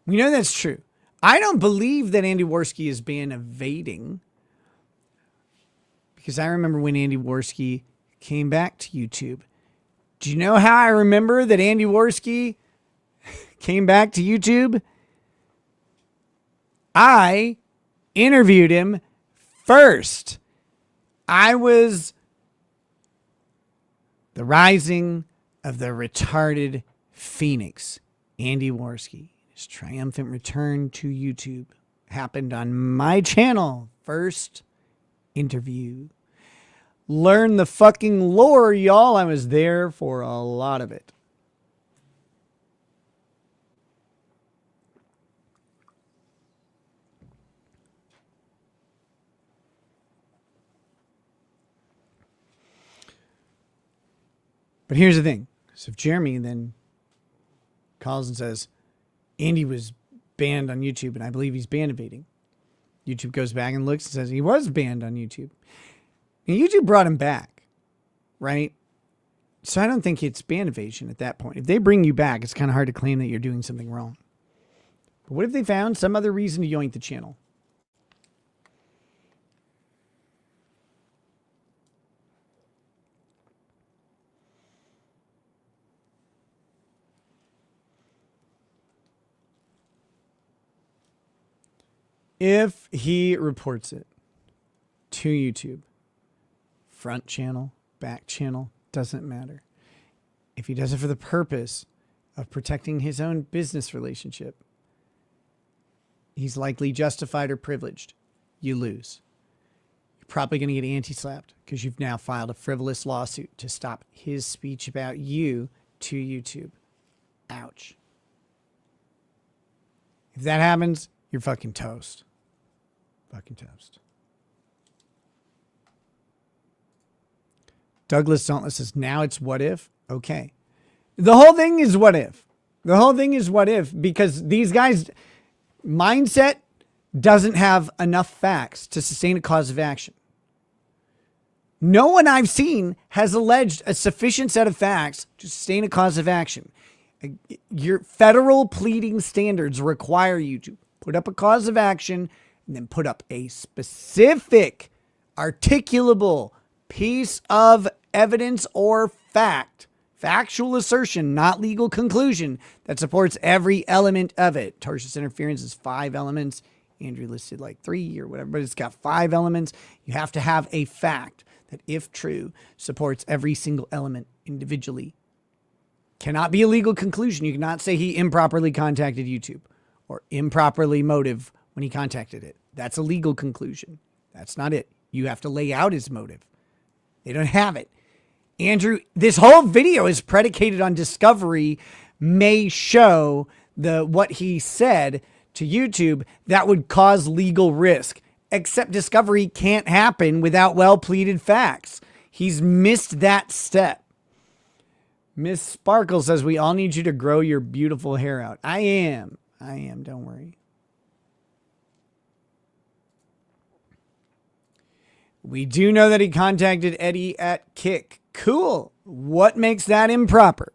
We know that's true. I don't believe that Andy Worski is ban evading, because I remember when Andy Worski came back to YouTube. Do you know how I remember that Andy Worski came back to YouTube? I interviewed him first. I was the rising of the retarded phoenix, Andy Worski. His triumphant return to YouTube happened on my channel. First interview. Learn the fucking lore, y'all. I was there for a lot of it. But here's the thing. So if Jeremy then calls and says, Andy was banned on YouTube, and I believe he's ban evading. YouTube goes back and looks and says he was banned on YouTube. And YouTube brought him back, right? So I don't think it's ban evasion at that point. If they bring you back, it's kind of hard to claim that you're doing something wrong. But what if they found some other reason to yoink the channel? If he reports it to YouTube, front channel, back channel, doesn't matter. If he does it for the purpose of protecting his own business relationship, he's likely justified or privileged. You lose. You're probably going to get anti-slapped because you've now filed a frivolous lawsuit to stop his speech about you to YouTube. Ouch. If that happens, you're fucking toast. Fucking toast. Douglas Dauntless says, now it's what if? Okay. The whole thing is what if. The whole thing is what if, because these guys' mindset doesn't have enough facts to sustain a cause of action. No one I've seen has alleged a sufficient set of facts to sustain a cause of action. Your federal pleading standards require you to put up a cause of action and then put up a specific, articulable piece of evidence or fact, factual assertion, not legal conclusion, that supports every element of it. Tortious interference is 5 elements. Andrew listed like 3 or whatever, but it's got 5 elements. You have to have a fact that, if true, supports every single element individually. Cannot be a legal conclusion. You cannot say he improperly contacted YouTube or improperly motive when he contacted it. That's a legal conclusion. That's not it. You have to lay out his motive. They don't have it. Andrew, this whole video is predicated on discovery may show what he said to YouTube that would cause legal risk. Except discovery can't happen without well-pleaded facts. He's missed that step. Miss Sparkle says, we all need you to grow your beautiful hair out. I am. Don't worry. We do know that he contacted Eddie at Kick. Cool. What makes that improper?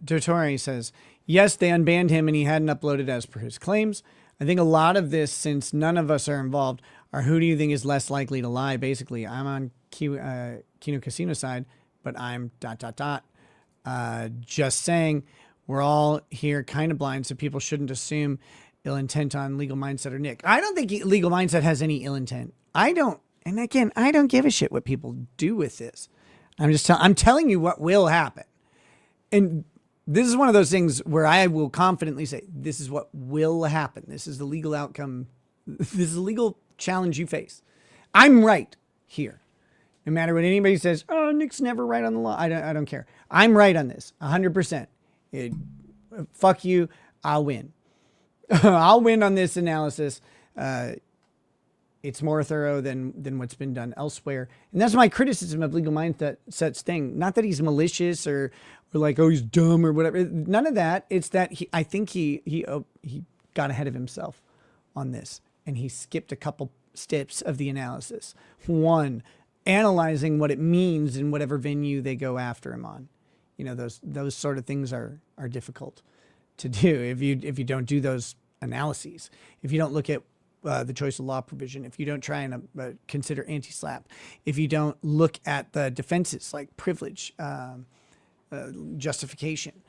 Dottore says, yes, they unbanned him and he hadn't uploaded as per his claims. I think a lot of this, since none of us are involved, are who do you think is less likely to lie? Basically, I'm on Kino Casino side, but I'm ... Just saying, we're all here kind of blind, so people shouldn't assume ill intent on Legal Mindset or Nick. I don't think Legal Mindset has any ill intent. I don't. And again, I don't give a shit what people do with this. I'm telling you what will happen. And this is one of those things where I will confidently say, this is what will happen. This is the legal outcome. This is the legal challenge you face. I'm right here. No matter what anybody says, oh, Nick's never right on the law. I don't care. I'm right on this, 100%. Fuck you. I'll win. I'll win on this analysis. It's more thorough than what's been done elsewhere. And that's my criticism of Legal Mindset's thing. Not that he's malicious or like, oh, he's dumb or whatever. None of that. It's that I think he got ahead of himself on this. And he skipped a couple steps of the analysis. One, analyzing what it means in whatever venue they go after him on. You know, those sort of things are difficult to do if you don't do those analyses. If you don't look at the choice of law provision, if you don't try and consider anti-SLAPP, if you don't look at the defenses like privilege, justification,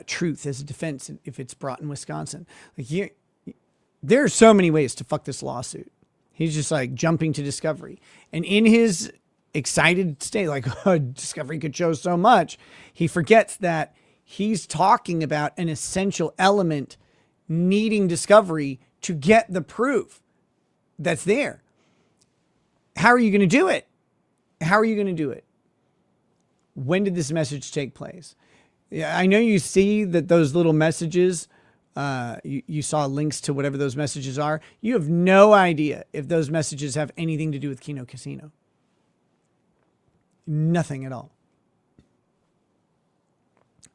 truth as a defense if it's brought in Wisconsin. Like there are so many ways to fuck this lawsuit. He's just like jumping to discovery. And in his excited state, like, oh, discovery could show so much, he forgets that he's talking about an essential element needing discovery to get the proof that's there. How are you going to do it? How are you going to do it? When did this message take place? Yeah, I know you see that those little messages, you saw links to whatever those messages are. You have no idea if those messages have anything to do with Kino Casino. Nothing at all.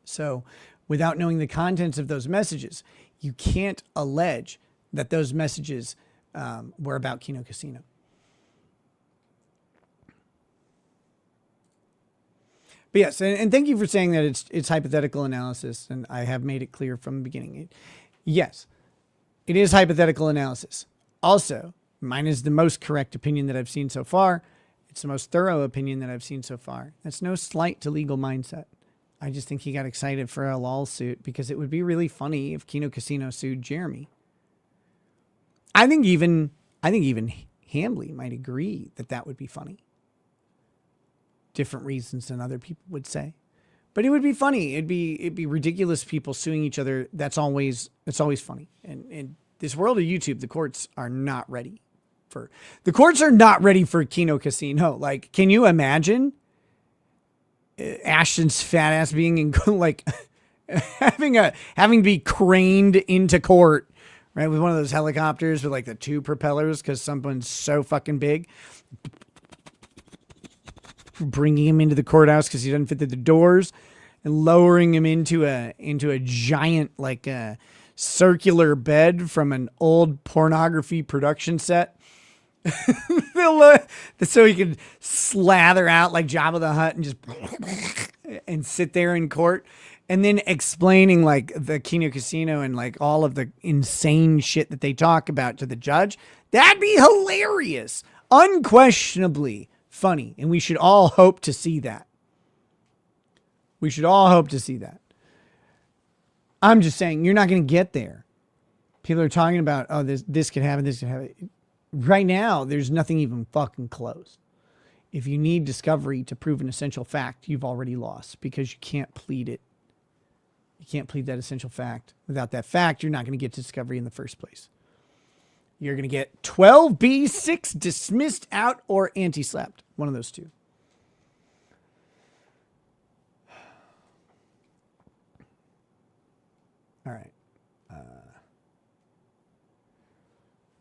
So without knowing the contents of those messages, you can't allege that those messages were about Kino Casino. But yes, and thank you for saying that it's hypothetical analysis, and I have made it clear from the beginning. Yes, it is hypothetical analysis. Also, mine is the most correct opinion that I've seen so far. It's the most thorough opinion that I've seen so far. That's no slight to Legal Mindset. I just think he got excited for a lawsuit because it would be really funny if Kino Casino sued Jeremy. I think even Hambly might agree that would be funny. Different reasons than other people would say, but it would be funny. It'd be ridiculous people suing each other. That's always funny. And in this world of YouTube, the courts are not ready. for. The courts are not ready for Kino Casino. Like, can you imagine Ashton's fat ass being in like having to be craned into court, right, with one of those helicopters with like the 2 propellers because someone's so fucking big, bringing him into the courthouse because he doesn't fit through the doors, and lowering him into a giant like circular bed from an old pornography production set. So he can slather out like Jabba the Hutt and just and sit there in court, and then explaining like the Kino Casino and like all of the insane shit that they talk about to the judge. That'd be hilarious, unquestionably funny, and we should all hope to see that. We should all hope to see that. I'm just saying, you're not going to get there. People are talking about, oh, this could happen, this could happen. Right now, there's nothing even fucking close. If you need discovery to prove an essential fact, you've already lost because you can't plead it. You can't plead that essential fact. Without that fact, you're not going to get to discovery in the first place. You're going to get 12B6 dismissed out or anti-slapped. One of those two. All right.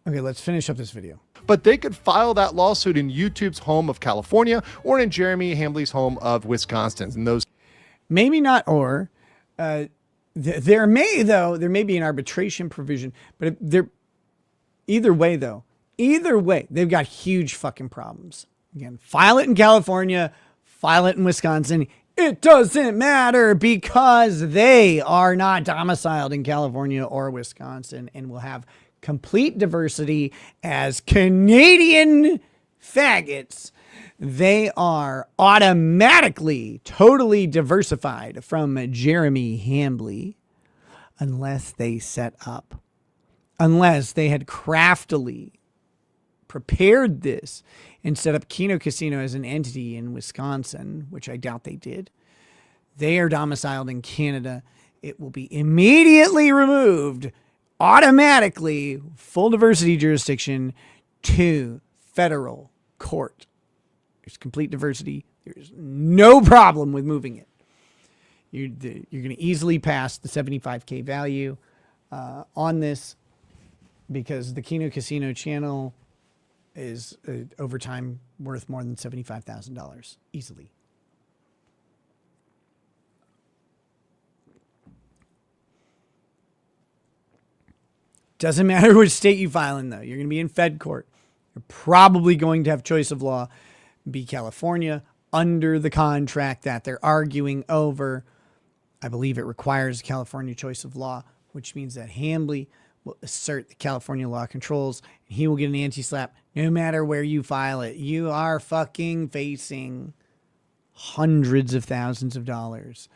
Okay, let's finish up this video. But they could file that lawsuit in YouTube's home of California or in Jeremy Hambley's home of Wisconsin. And those maybe not, or there may be an arbitration provision, but either way, they've got huge fucking problems. Again, file it in California, file it in Wisconsin. It doesn't matter because they are not domiciled in California or Wisconsin and will have complete diversity as Canadian faggots. They are automatically totally diversified from Jeremy Hambley unless they had craftily prepared this and set up Kino Casino as an entity in Wisconsin, which I doubt they did. They are domiciled in Canada. It will be immediately removed, automatically, full diversity jurisdiction to federal court. There's complete diversity. There's no problem with moving it. You're going to easily pass the $75K value on this because the Kino Casino channel is over time worth more than $75,000 easily. Doesn't matter which state you file in, though. You're going to be in Fed court. You're probably going to have choice of law be California under the contract that they're arguing over. I believe it requires California choice of law, which means that Hambley will assert the California law controls, and he will get an anti-slap no matter where you file it. You are fucking facing hundreds of thousands of dollars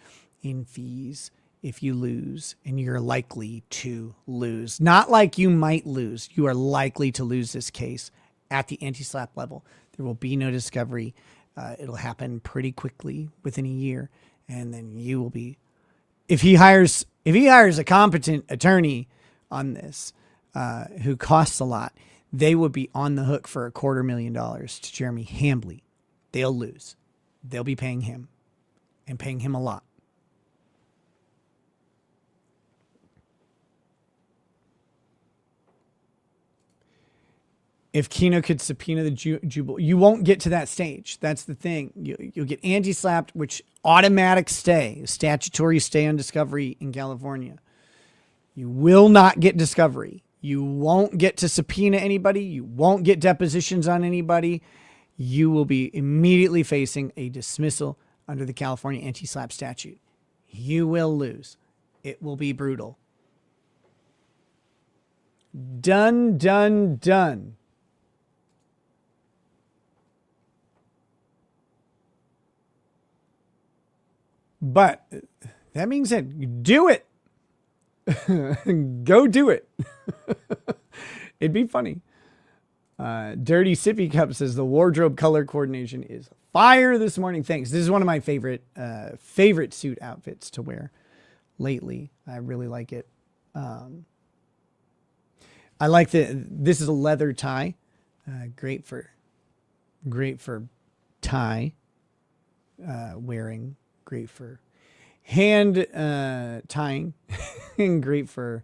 in fees if you lose, and you're likely to lose. Not like you might lose. You are likely to lose this case at the anti-slap level. There will be no discovery. It'll happen pretty quickly within a year, and then you will be. If he hires a competent attorney on this, who costs a lot, they would be on the hook for $250,000 to Jeremy Hambley. They'll lose. They'll be paying him, and paying him a lot. If Kino could subpoena the Jubal, you won't get to that stage. That's the thing. You'll get anti-slapped, which automatic stay, statutory stay on discovery in California. You will not get discovery. You won't get to subpoena anybody. You won't get depositions on anybody. You will be immediately facing a dismissal under the California anti-slap statute. You will lose. It will be brutal. Done, done, done. But that being said, do it. Go do it. It'd be funny. Dirty Sippy Cup says the wardrobe color coordination is fire this morning. Thanks. This is one of my favorite suit outfits to wear lately. I really like it. I like this is a leather tie. Great for tie wearing. Great for hand tying, and great for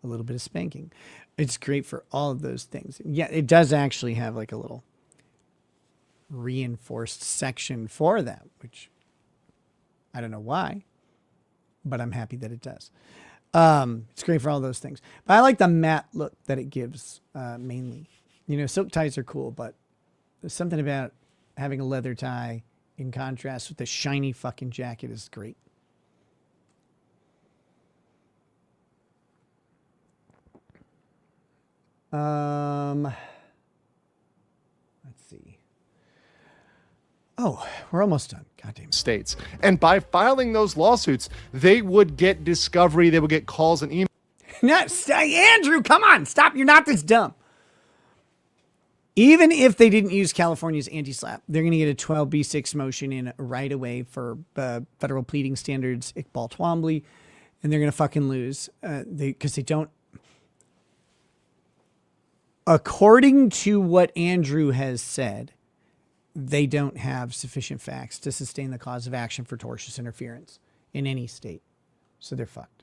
a little bit of spanking. It's great for all of those things. Yeah, it does actually have like a little reinforced section for that, which I don't know why, but I'm happy that it does. It's great for all those things. But I like the matte look that it gives mainly. You know, silk ties are cool, but there's something about having a leather tie in contrast with the shiny fucking jacket is great. Let's see. Oh, we're almost done. Goddamn. States. And by filing those lawsuits, they would get discovery, they would get calls and emails. Andrew, come on, stop. You're not this dumb. Even if they didn't use California's anti-SLAPP, they're going to get a 12B6 motion in right away for federal pleading standards, Iqbal Twombly, and they're going to fucking lose because they don't. According to what Andrew has said, they don't have sufficient facts to sustain the cause of action for tortious interference in any state. So they're fucked.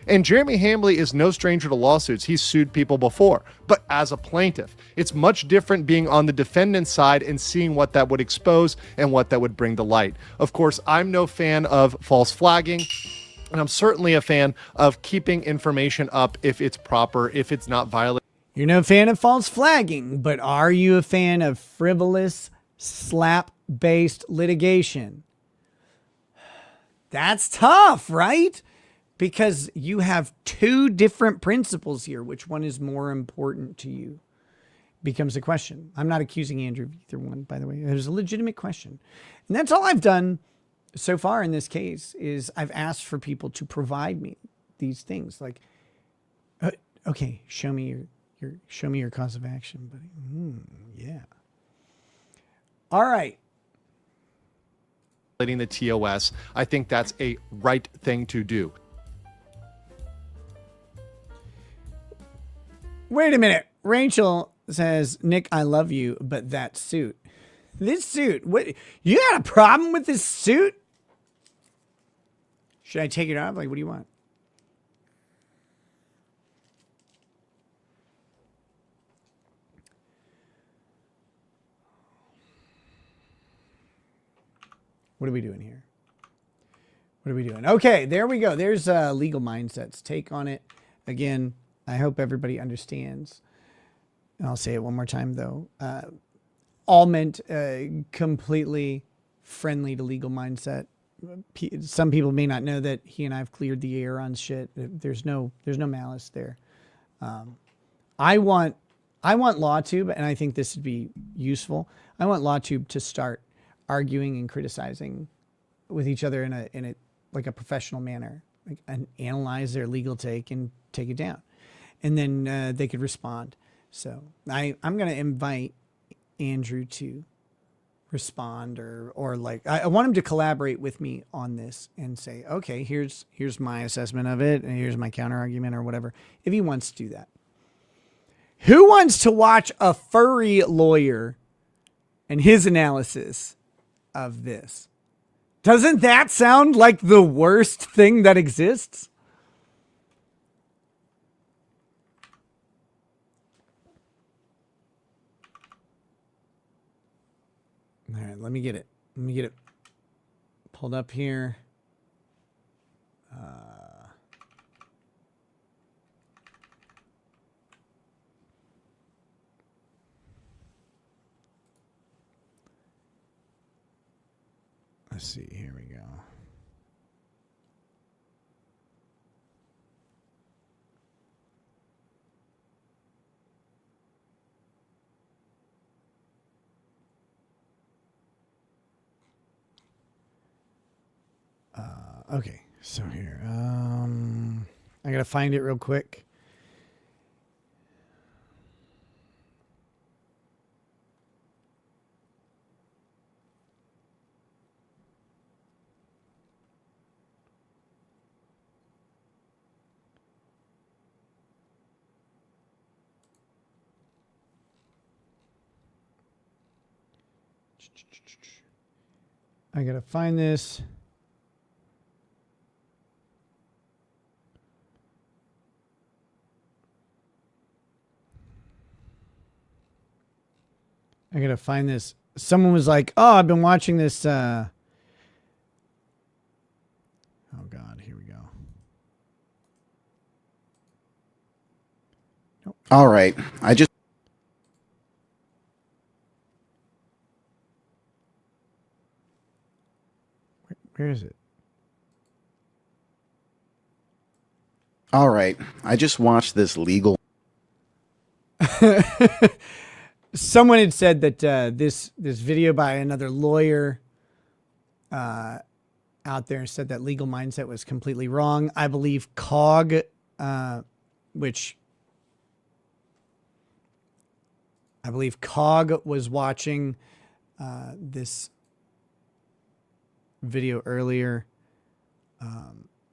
And Jeremy Hambley is no stranger to lawsuits. He's sued people before. But as a plaintiff, it's much different being on the defendant's side and seeing what that would expose and what that would bring to light. Of course, I'm no fan of false flagging. And I'm certainly a fan of keeping information up if it's proper, if it's not violating. You're no fan of false flagging, but are you a fan of frivolous, slap-based litigation? That's tough, right? Because you have two different principles here. Which one is more important to you? Becomes a question. I'm not accusing Andrew of either one, by the way. It was a legitimate question. And that's all I've done so far in this case is I've asked for people to provide me these things. Like, okay, show me your cause of action, buddy. Yeah. All right. The TOS, I think that's a right thing to do. Wait a minute. Rachel says, Nick, I love you, but that suit. This suit. What? You got a problem with this suit? Should I take it off? Like, what do you want? What are we doing here? What are we doing? Okay, there we go. There's Legal Mindset's take on it. Again, I hope everybody understands. And I'll say it one more time, though. All meant completely friendly to Legal Mindset. Some people may not know that he and I have cleared the air on shit. There's no malice there. I want Lawtube, and I think this would be useful. I want Lawtube to start arguing and criticizing with each other in a like a professional manner, like, and analyze their legal take and take it down, and then they could respond. So I'm going to invite Andrew to respond or like I want him to collaborate with me on this and say, okay, here's my assessment of it and here's my counter argument or whatever, if he wants to do that. Who wants to watch a furry lawyer and his analysis of this? Doesn't that sound like the worst thing that exists? All right, let me get it. Let me get it pulled up here. Let's see. Here we go. Okay, so here, I gotta find it real quick. I gotta find this. I gotta find this. Someone was like, "Oh, I've been watching this." Oh God, here we go. Nope. All right, I just. Where is it? All right, I just watched this legal. Someone had said that this video by another lawyer out there said that legal mindset was completely wrong. I believe COG, which I believe COG was watching this video earlier.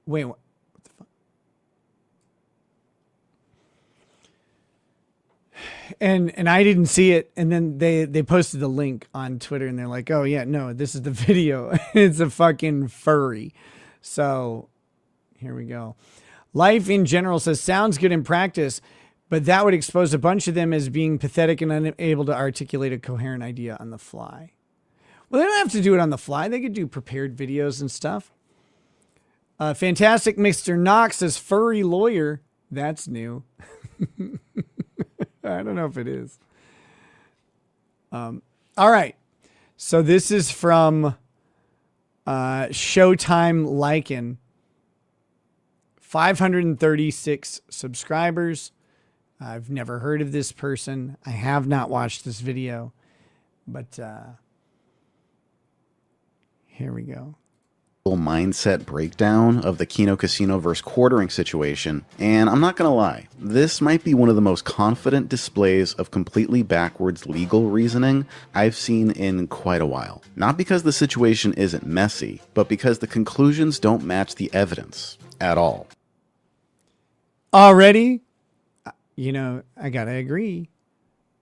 Wait, what the fuck? And I didn't see it, and then they posted the link on Twitter, and they're like, "Oh yeah, no, this is the video. It's a fucking furry." So here we go. Life in general says sounds good in practice, but that would expose a bunch of them as being pathetic and unable to articulate a coherent idea on the fly. Well, they don't have to do it on the fly. They could do prepared videos and stuff. Fantastic Mr. Knox says furry lawyer. That's new. I don't know if it is. All right. So this is from Showtime Lycan. 536 subscribers. I've never heard of this person. I have not watched this video. But here we go. Mindset breakdown of the Kino Casino versus quartering situation, and I'm not gonna lie, this might be one of the most confident displays of completely backwards legal reasoning I've seen in quite a while. Not because the situation isn't messy, but because the conclusions don't match the evidence at all. Already, you know, I gotta agree.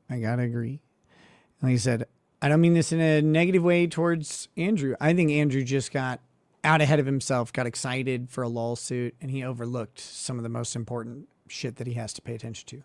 Like I said, I don't mean this in a negative way towards Andrew. I think Andrew just got out ahead of himself, got excited for a lawsuit, and he overlooked some of the most important shit that he has to pay attention to.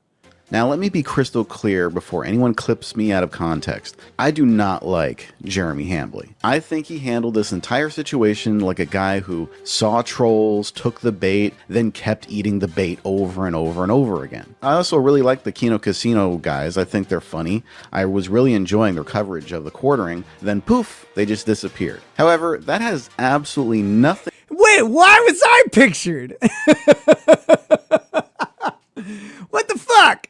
Now let me be crystal clear before anyone clips me out of context. I do not like Jeremy Hambley. I think he handled this entire situation like a guy who saw trolls, took the bait, then kept eating the bait over and over and over again. I also really like the Kino Casino guys. I think they're funny. I was really enjoying their coverage of the quartering. Then poof, they just disappeared. However, that has absolutely nothing. Wait, why was I pictured? What the fuck?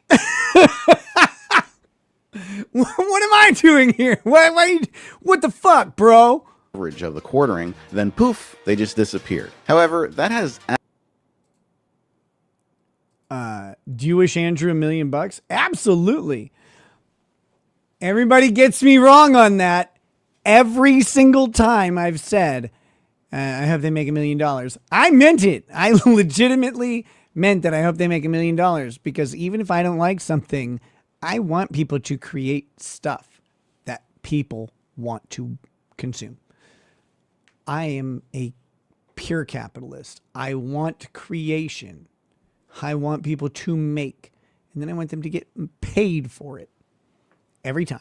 What am I doing here? What the fuck, bro? Coverage of the quartering, then poof, they just disappeared. However, that has. Do you wish Andrew $1 million? Absolutely. Everybody gets me wrong on that. Every single time I've said, I hope they make $1 million. I meant it. I legitimately meant that I hope they make $1 million, because even if I don't like something, I want people to create stuff that people want to consume. I am a pure capitalist. I want creation. I want people to make, and then I want them to get paid for it every time.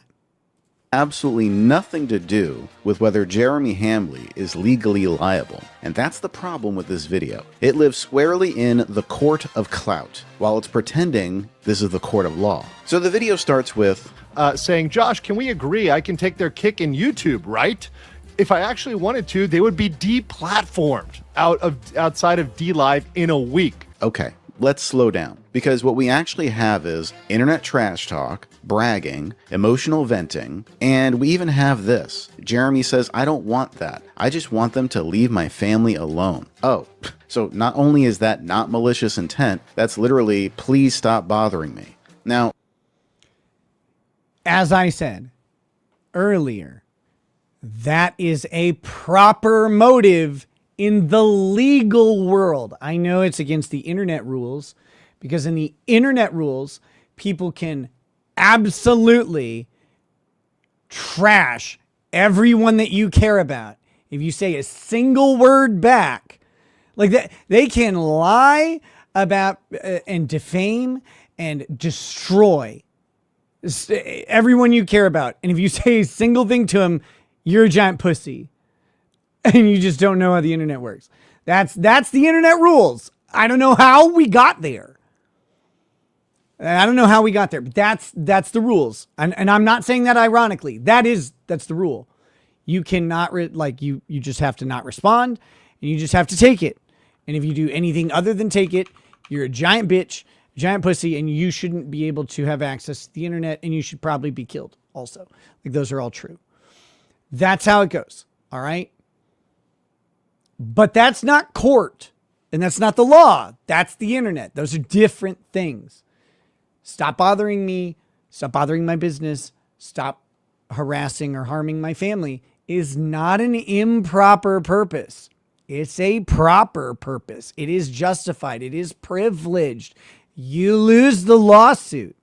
Absolutely nothing to do with whether Jeremy Hambley is legally liable. And that's the problem with this video. It lives squarely in the court of clout, while it's pretending this is the court of law. So the video starts with saying, Josh, can we agree I can take their kick in YouTube, right? If I actually wanted to, they would be deplatformed outside of DLive in a week. Okay, let's slow down, because what we actually have is internet trash talk, bragging, emotional venting, and we even have this. Jeremy says, I don't want that. I just want them to leave my family alone. Oh, so not only is that not malicious intent, that's literally, please stop bothering me. Now, as I said earlier, that is a proper motive in the legal world. I know it's against the internet rules, because in the internet rules, people can absolutely trash everyone that you care about, if you say a single word back, like that, they can lie about and defame and destroy everyone you care about. And if you say a single thing to them, you're a giant pussy. And you just don't know how the internet works. That's the internet rules. I don't know how we got there. But that's the rules. And I'm not saying that ironically. That's the rule. You cannot you just have to not respond, and you just have to take it. And if you do anything other than take it, you're a giant bitch, giant pussy, and you shouldn't be able to have access to the internet, and you should probably be killed also. Like, those are all true. That's how it goes. All right. But that's not court, and that's not the law. That's the internet. Those are different things. Stop bothering me. Stop bothering my business. Stop harassing or harming my family is not an improper purpose. It's a proper purpose. It is justified. It is privileged. You lose the lawsuit.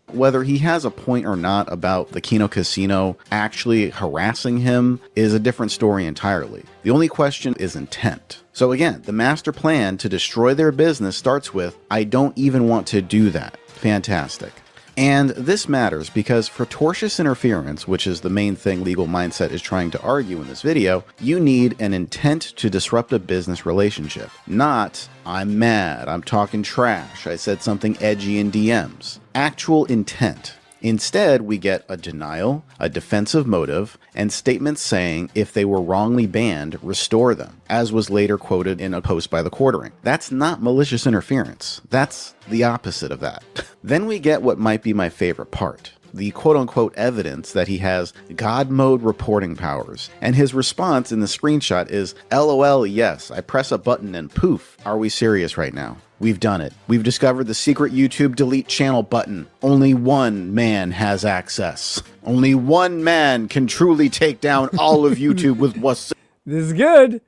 Whether he has a point or not about the Kino Casino actually harassing him is a different story entirely. The only question is intent. So again, the master plan to destroy their business starts with, I don't even want to do that. Fantastic. And this matters because for tortious interference, which is the main thing Legal Mindset is trying to argue in this video, you need an intent to disrupt a business relationship. Not, I'm mad, I'm talking trash, I said something edgy in DMs. Actual intent. Instead, we get a denial, a defensive motive, and statements saying if they were wrongly banned, restore them, as was later quoted in a post by the Quartering. That's not malicious interference. That's the opposite of that. Then we get what might be my favorite part. The quote-unquote evidence that he has God mode reporting powers. And his response in the screenshot is, LOL, yes, I press a button and poof. Are we serious right now? We've done it. We've discovered the secret YouTube delete channel button. Only one man has access. Only one man can truly take down all of YouTube with what's... This is good.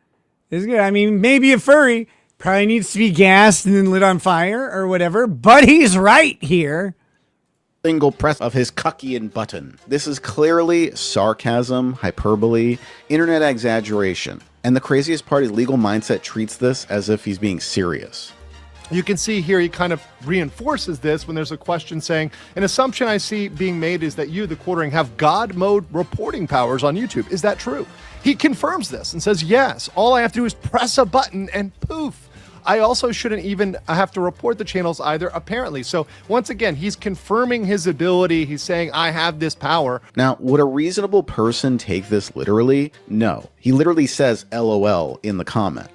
This is good. I mean, maybe a furry probably needs to be gassed and then lit on fire or whatever, but he's right here. Single press of his Cuckian button. This is clearly sarcasm, hyperbole, internet exaggeration. And the craziest part is Legal Mindset treats this as if he's being serious. You can see here he kind of reinforces this when there's a question saying, an assumption I see being made is that you, the Quartering, have God mode reporting powers on YouTube. Is that true? He confirms this and says, yes, all I have to do is press a button and poof. I also shouldn't even have to report the channels either, apparently. So once again, he's confirming his ability. He's saying, I have this power. Now, would a reasonable person take this literally? No. He literally says LOL in the comment.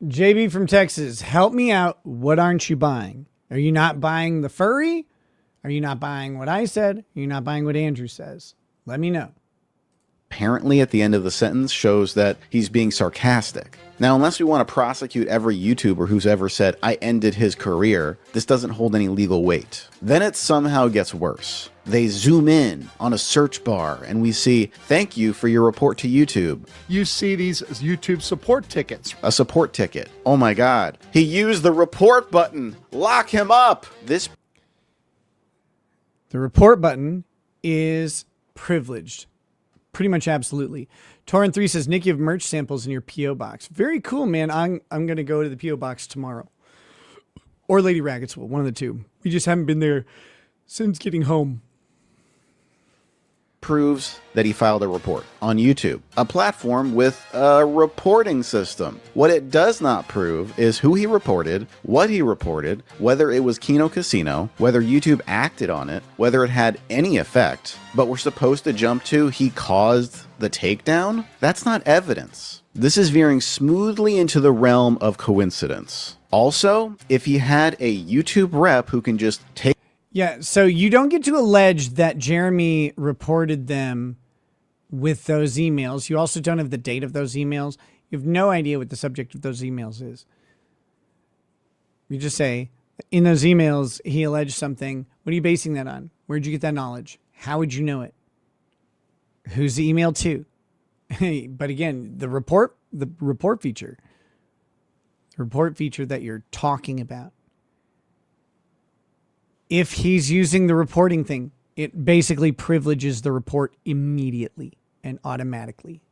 JB from Texas, help me out. What aren't you buying? Are you not buying the furry? Are you not buying what I said? Are you not buying what Andrew says? Let me know. Apparently at the end of the sentence shows that he's being sarcastic. Now, unless we want to prosecute every YouTuber who's ever said, I ended his career, this doesn't hold any legal weight. Then it somehow gets worse. They zoom in on a search bar and we see, thank you for your report to YouTube. You see these YouTube support tickets. A support ticket. Oh my God. He used the report button. Lock him up. The report button is privileged. Pretty much absolutely. Torrent3 says, Nick, you have merch samples in your P.O. box. Very cool, man. I'm going to go to the P.O. box tomorrow. Or Lady Raggetsville, one of the two. We just haven't been there since getting home. Proves that he filed a report on YouTube, a platform with a reporting system. What it does not prove is who he reported, what he reported, whether it was Kino Casino, whether YouTube acted on it, whether it had any effect. But we're supposed to jump to he caused the takedown? That's not evidence. This is veering smoothly into the realm of coincidence. Also, if he had a YouTube rep who can just take... Yeah, so you don't get to allege that Jeremy reported them with those emails. You also don't have the date of those emails. You have no idea what the subject of those emails is. You just say, in those emails, he alleged something. What are you basing that on? Where'd you get that knowledge? How would you know it? Who's the email to? But again, the report feature. The report feature that you're talking about. If he's using the reporting thing, It basically privileges the report immediately and automatically.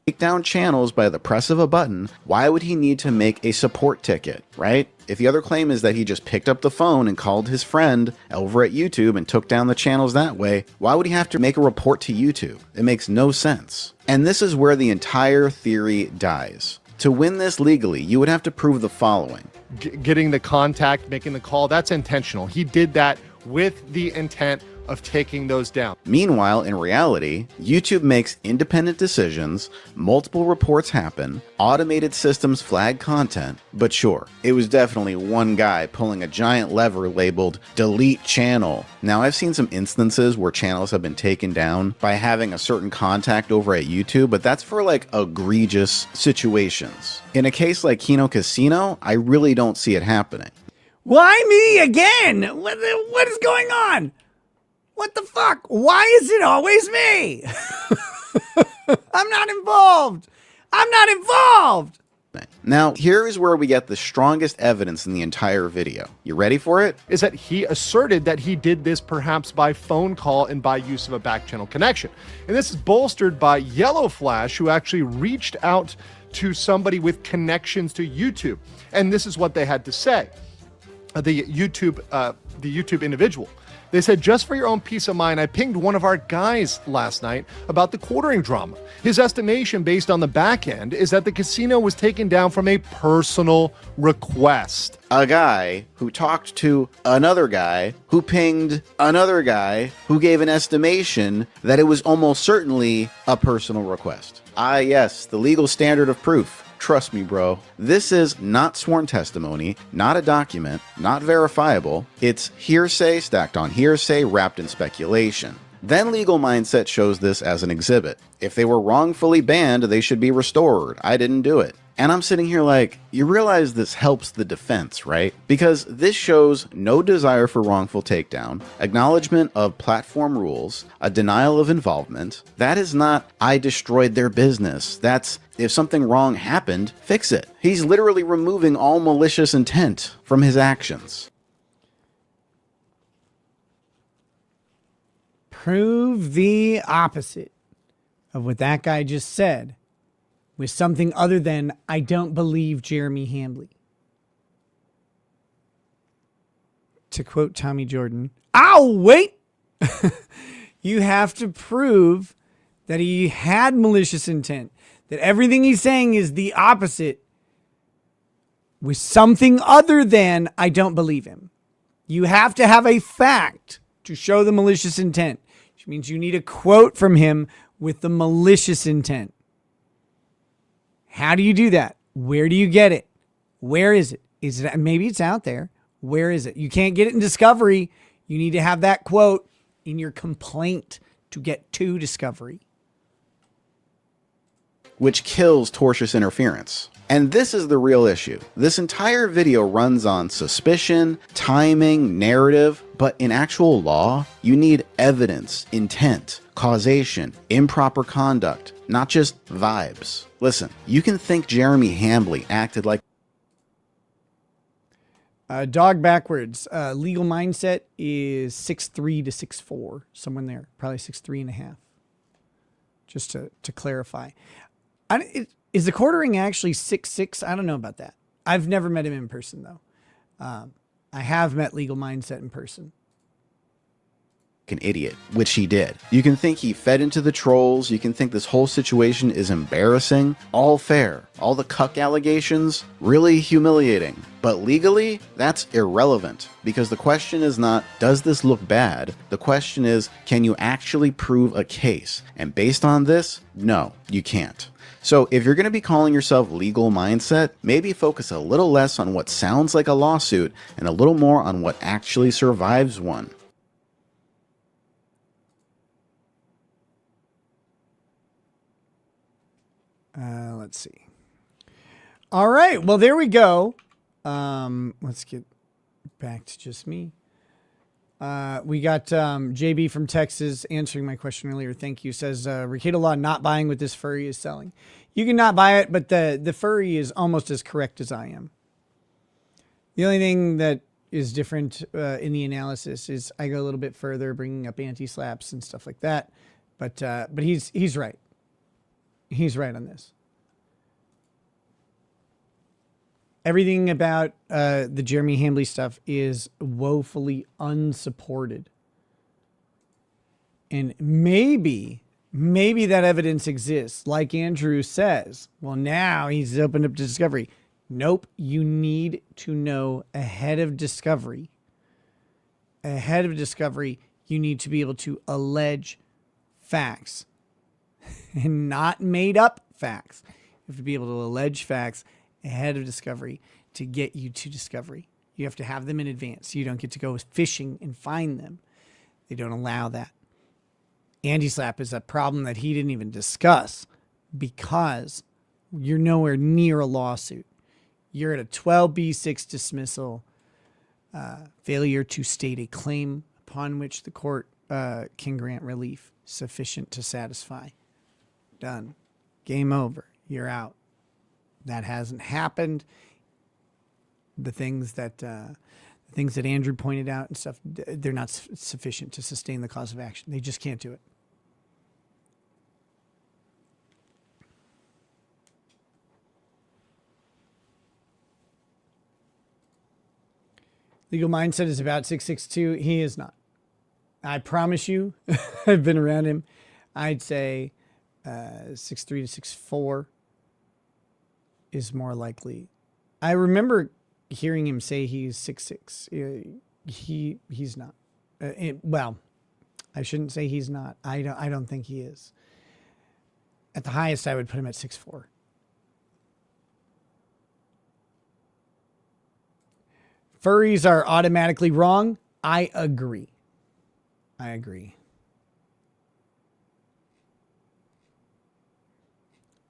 Take down channels by the press of a button. Why would he need to make a support ticket, right? If the other claim is that he just picked up the phone and called his friend over at YouTube and took down the channels that way, why would he have to make a report to YouTube? It makes no sense. And this is where the entire theory dies. To win this legally, you would have to prove the following. Getting the contact, making the call, that's intentional. He did that with the intent of taking those down. Meanwhile, in reality, YouTube makes independent decisions, multiple reports happen, automated systems flag content, but sure, it was definitely one guy pulling a giant lever labeled delete channel. Now, I've seen some instances where channels have been taken down by having a certain contact over at YouTube, but that's for like egregious situations. In a case like Kino Casino, I really don't see it happening. Why me again? What is going on? What the fuck? Why is it always me? I'm not involved. I'm not involved. Now, here is where we get the strongest evidence in the entire video. You ready for it? Is that he asserted that he did this perhaps by phone call and by use of a back channel connection. And this is bolstered by Yellow Flash, who actually reached out to somebody with connections to YouTube. And this is what they had to say. The YouTube individual. They said, just for your own peace of mind, I pinged one of our guys last night about the quartering drama. His estimation based on the back end is that the casino was taken down from a personal request. A guy who talked to another guy who pinged another guy who gave an estimation that it was almost certainly a personal request. Ah, yes, the legal standard of proof. Trust me, bro. This is not sworn testimony, not a document, not verifiable. It's hearsay stacked on hearsay wrapped in speculation. Then Legal Mindset shows this as an exhibit. If they were wrongfully banned, they should be restored. I didn't do it. And I'm sitting here like, you realize this helps the defense, right? Because this shows no desire for wrongful takedown, acknowledgement of platform rules, a denial of involvement. That is not, I destroyed their business. That's, if something wrong happened, fix it. He's literally removing all malicious intent from his actions. Prove the opposite of what that guy just said with something other than, I don't believe Jeremy Hambley. To quote Tommy Jordan, "Ow, wait!" You have to prove that he had malicious intent, that everything he's saying is the opposite with something other than, I don't believe him. You have to have a fact to show the malicious intent, which means you need a quote from him with the malicious intent. How do you do that? Where do you get it? Where is it? Is it, maybe it's out there. Where is it? You can't get it in discovery. You need to have that quote in your complaint to get to discovery. Which kills tortious interference. And this is the real issue. This entire video runs on suspicion, timing, narrative, but in actual law, you need evidence, intent, causation, improper conduct, not just vibes. Listen, you can think Jeremy Hambley acted like dog backwards. Legal Mindset is 6'3" to 6'4", somewhere in there, probably 6'3.5". Just to clarify, is the quartering actually 6'6"? I don't know about that. I've never met him in person though. I have met Legal Mindset in person. An idiot, which he did. You can think he fed into the trolls. You can think this whole situation is embarrassing. All fair. All the cuck allegations, really humiliating. But legally, that's irrelevant. Because the question is not, does this look bad? The question is, can you actually prove a case? And based on this, no, you can't. So if you're going to be calling yourself Legal Mindset, maybe focus a little less on what sounds like a lawsuit and a little more on what actually survives one. Let's see. All right. Well, there we go. Let's get back to just me. We got JB from Texas answering my question earlier. Thank you. Says, Rekido Law not buying what this furry is selling. You can not buy it, but the furry is almost as correct as I am. The only thing that is different in the analysis. Is I go a little bit further, bringing up anti-slaps and stuff like that. But he's right. He's right on this. Everything about the Jeremy Hambley stuff is woefully unsupported. And maybe that evidence exists. Like Andrew says, well, now he's opened up to discovery. Nope. You need to know ahead of discovery. Ahead of discovery, you need to be able to allege facts and not made up facts. You have to be able to allege facts ahead of discovery to get you to discovery. You have to have them in advance. You don't get to go fishing and find them. They don't allow that. Anti-slap is a problem that he didn't even discuss because you're nowhere near a lawsuit. You're at a 12B6 dismissal, failure to state a claim upon which the court can grant relief sufficient to satisfy. Done. Game over. You're out. That hasn't happened. The things that Andrew pointed out and stuff, they're not sufficient to sustain the cause of action. They just can't do it. Legal Mindset is about 6'6". He is not. I promise you, I've been around him. I'd say 6'3" to 6'4" is more likely. I remember hearing him say he's 6'6". He's not. Well, I shouldn't say he's not. I don't think he is. At the highest, I would put him at 6'4". Furries are automatically wrong. I agree.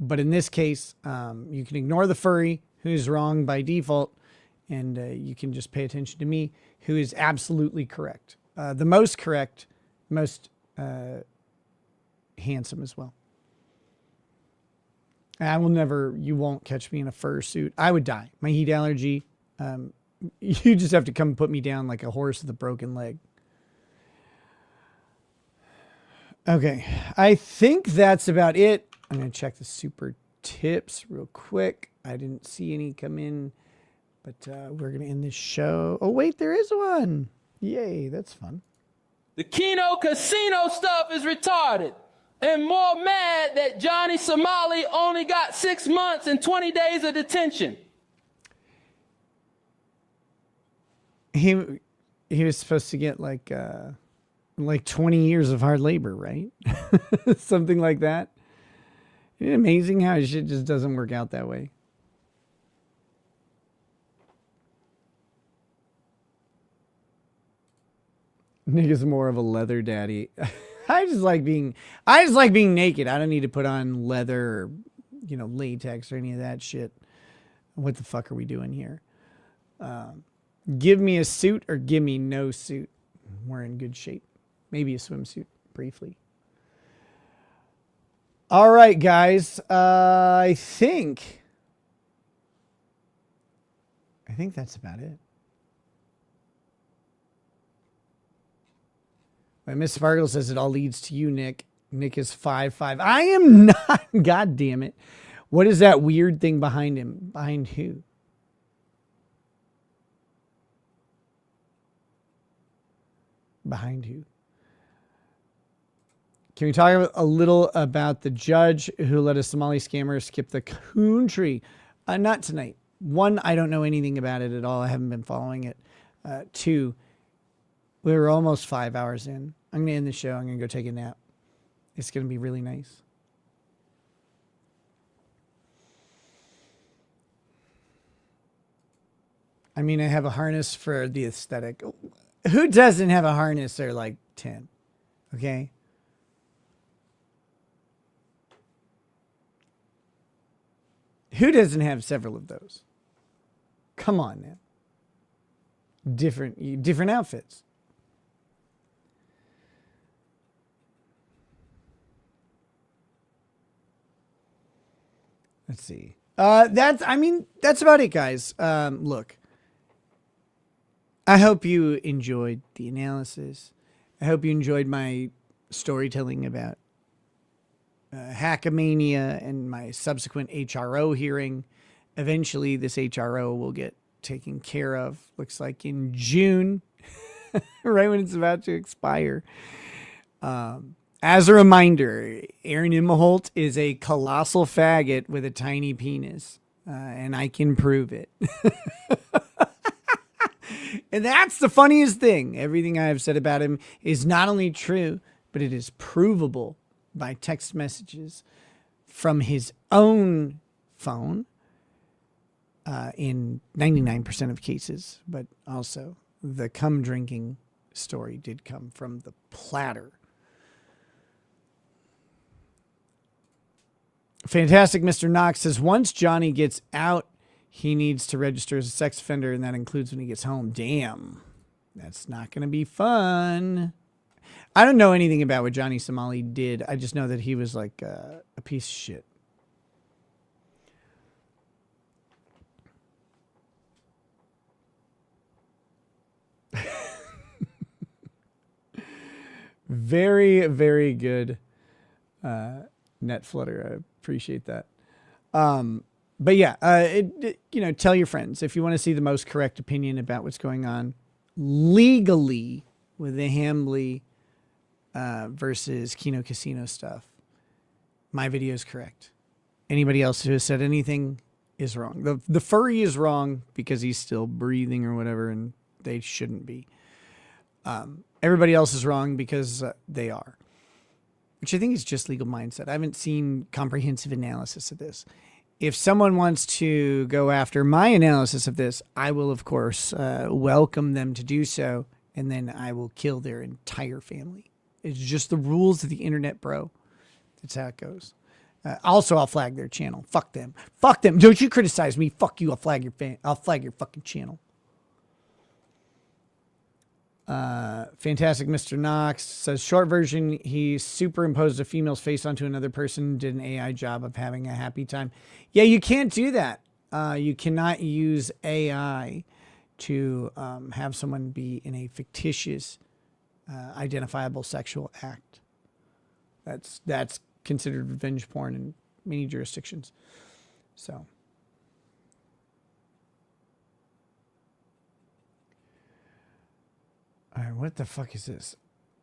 But in this case, you can ignore the furry who's wrong by default, and you can just pay attention to me, who is absolutely correct. The most correct, most handsome as well. You won't catch me in a fursuit. I would die. My heat allergy, you just have to come put me down like a horse with a broken leg. Okay, I think that's about it. I'm going to check the super tips real quick. I didn't see any come in, but we're going to end this show. Oh, wait, there is one. Yay, that's fun. The Kino Casino stuff is retarded. And more mad that Johnny Somali only got 6 months and 20 days of detention. He was supposed to get like 20 years of hard labor, right? Something like that. Isn't it amazing how shit just doesn't work out that way? Nick is more of a leather daddy. I just like being naked. I don't need to put on leather or, latex or any of that shit. What the fuck are we doing here? Give me a suit or give me no suit. We're in good shape. Maybe a swimsuit, briefly. All right, guys. I think that's about it. Miss Fargo says it all leads to you, Nick. Nick is 5'5". I am not. God damn it. What is that weird thing behind him? Behind who? Behind who? Can we talk a little about the judge who let a Somali scammer skip the country? Not tonight. One, I don't know anything about it at all. I haven't been following it. Two, we were almost 5 hours in. I'm going to end the show. I'm going to go take a nap. It's going to be really nice. I mean, I have a harness for the aesthetic. Who doesn't have a harness? They're like 10. Okay. Who doesn't have several of those? Come on now. Different outfits. Let's see. That's about it, guys. Look, I hope you enjoyed the analysis. I hope you enjoyed my storytelling about Hackamania and my subsequent HRO hearing. Eventually, this HRO will get taken care of. Looks like in June, right when it's about to expire. As a reminder, Aaron Imhalt is a colossal faggot with a tiny penis, and I can prove it. And that's the funniest thing. Everything I have said about him is not only true, but it is provable by text messages from his own phone in 99% of cases. But also, the cum drinking story did come from the platter. Fantastic Mr. Knox says, once Johnny gets out, he needs to register as a sex offender, and that includes when he gets home. Damn. That's not going to be fun. I don't know anything about what Johnny Somali did. I just know that he was like a piece of shit. Very, very good net flutter. I appreciate that. But yeah, tell your friends if you want to see the most correct opinion about what's going on legally with the Hambly versus Kino Casino stuff. My video is correct. Anybody else who has said anything is wrong. The furry is wrong because he's still breathing or whatever, and they shouldn't be. Everybody else is wrong because they are, which I think is just legal mindset. I haven't seen comprehensive analysis of this. If someone wants to go after my analysis of this, I will, of course, welcome them to do so, and then I will kill their entire family. It's just the rules of the internet, bro. That's how it goes. Also, I'll flag their channel. Fuck them. Fuck them. Don't you criticize me. Fuck you. I'll flag your fucking channel. Fantastic Mr. Knox says, short version, he superimposed a female's face onto another person, did an AI job of having a happy time. Yeah, you can't do that. You cannot use AI to have someone be in a fictitious, identifiable sexual act. That's considered revenge porn in many jurisdictions. So. All right, what the fuck is this?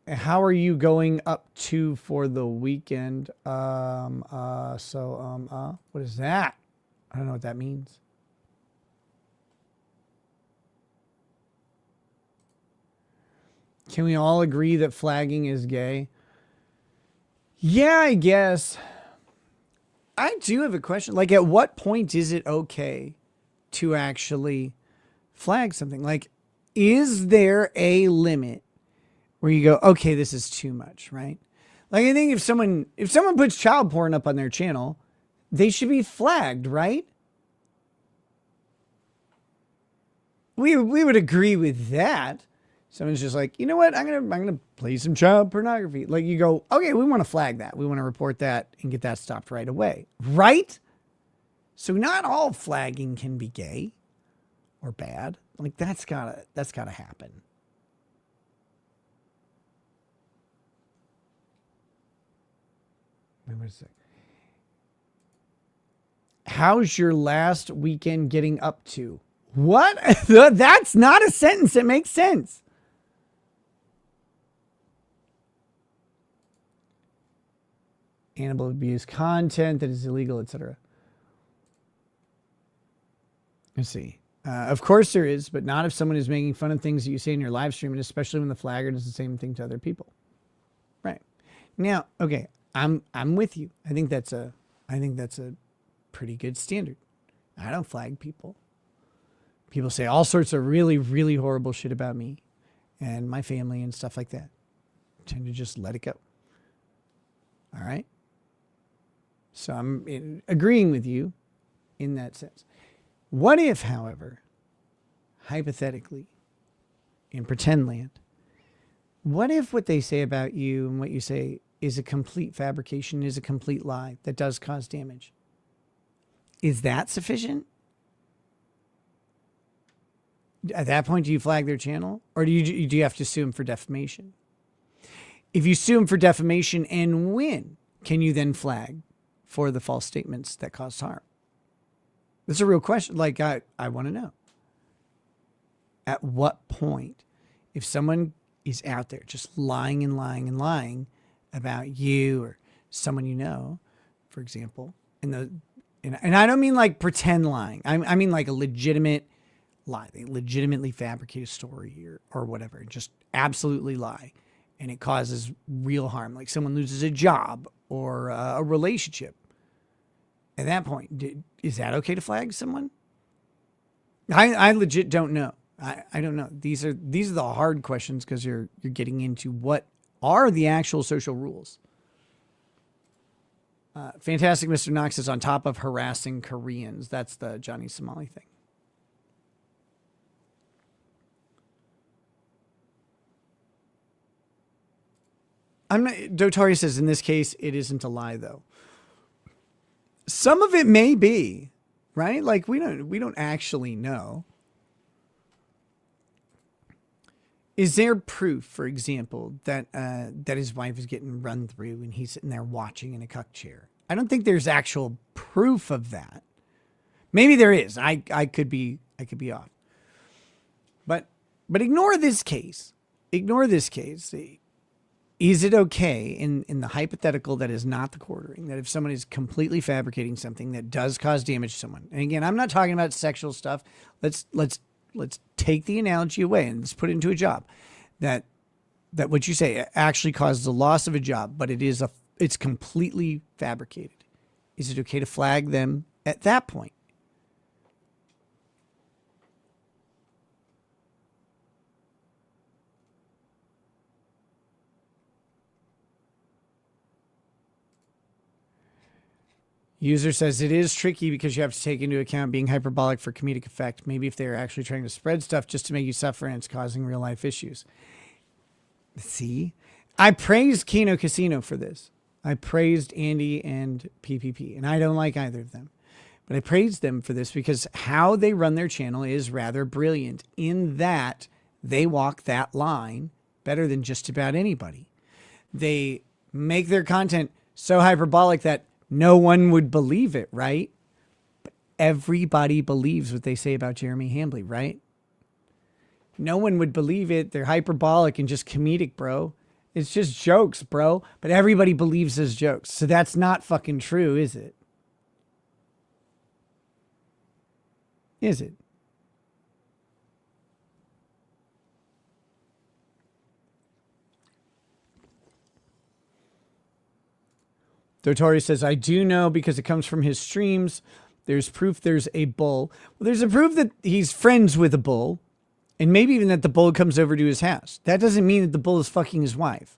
How are you going up to for the weekend? What is that? I don't know what that means. Can we all agree that flagging is gay? Yeah, I guess. I do have a question. Like, at what point is it okay to actually flag something? Like, is there a limit where you go, okay, this is too much, right? Like, I think if someone puts child porn up on their channel, they should be flagged, right? We would agree with that. Someone's just like, you know what? I'm gonna play some child pornography. Like, you go, okay, we want to flag that. We want to report that and get that stopped right away, right? So not all flagging can be gay or bad. Like, that's gotta happen. Wait a sec. How's your last weekend getting up to? What? That's not a sentence that makes sense. Animal abuse content that is illegal, etc. Let's see. Of course there is, but not if someone is making fun of things that you say in your live stream, and especially when the flagger does the same thing to other people. Right. Now, okay, I'm with you. I think that's a pretty good standard. I don't flag people. People say all sorts of really, really horrible shit about me and my family and stuff like that. I tend to just let it go. All right. So I'm agreeing with you in that sense. What if, however, hypothetically, in pretend land, what if what they say about you and what you say is a complete fabrication, is a complete lie that does cause damage? Is that sufficient? At that point, do you flag their channel, or do you have to sue them for defamation? If you sue them for defamation and win, can you then flag for the false statements that caused harm? That's a real question. Like, I want to know. At what point, if someone is out there just lying and lying and lying about you or someone you know, for example, and I don't mean like pretend lying. I mean like a legitimate lie. They legitimately fabricate a story or whatever, just absolutely lie. And it causes real harm, like someone loses a job or a relationship. At that point, is that okay to flag someone? I legit don't know. I don't know. These are the hard questions because you're getting into what are the actual social rules. Fantastic Mr. Knox is on top of harassing Koreans. That's the Johnny Somali thing. Dotari says, in this case, it isn't a lie, though. Some of it may be, right? Like, we don't actually know. Is there proof, for example, that his wife is getting run through and he's sitting there watching in a cuck chair? I don't think there's actual proof of that. Maybe there is. I could be off. But ignore this case. Ignore this case. Is it okay in the hypothetical that is not the quartering, that if someone is completely fabricating something that does cause damage to someone? And again, I'm not talking about sexual stuff. Let's take the analogy away and let's put it into a job. That what you say actually causes the loss of a job, but it's completely fabricated. Is it okay to flag them at that point? User says it is tricky because you have to take into account being hyperbolic for comedic effect. Maybe if they're actually trying to spread stuff just to make you suffer and it's causing real life issues. See? I praised Kino Casino for this. I praised Andy and PPP, and I don't like either of them. But I praised them for this because how they run their channel is rather brilliant in that they walk that line better than just about anybody. They make their content so hyperbolic that no one would believe it, right? But everybody believes what they say about Jeremy Hambley, right? No one would believe it. They're hyperbolic and just comedic, bro. It's just jokes, bro. But everybody believes his jokes. So that's not fucking true, is it? Is it? Dotori says, I do know because it comes from his streams. There's proof there's a bull. Well, there's a proof that he's friends with a bull. And maybe even that the bull comes over to his house. That doesn't mean that the bull is fucking his wife,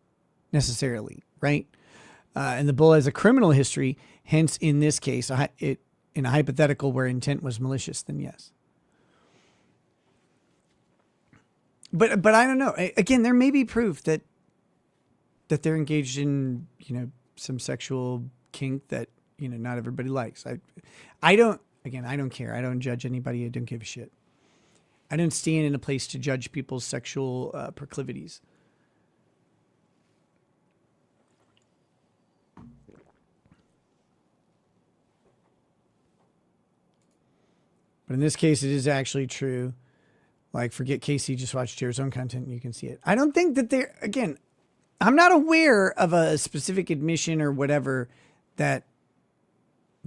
necessarily, right? And the bull has a criminal history. Hence, in this case, in a hypothetical where intent was malicious, then yes. But I don't know. Again, there may be proof that they're engaged in, some sexual kink that, not everybody likes. I don't care. I don't judge anybody. I don't give a shit. I don't stand in a place to judge people's sexual proclivities. But in this case, it is actually true. Like, forget Casey, just watch Jared's own content and you can see it. I don't think that again, I'm not aware of a specific admission or whatever that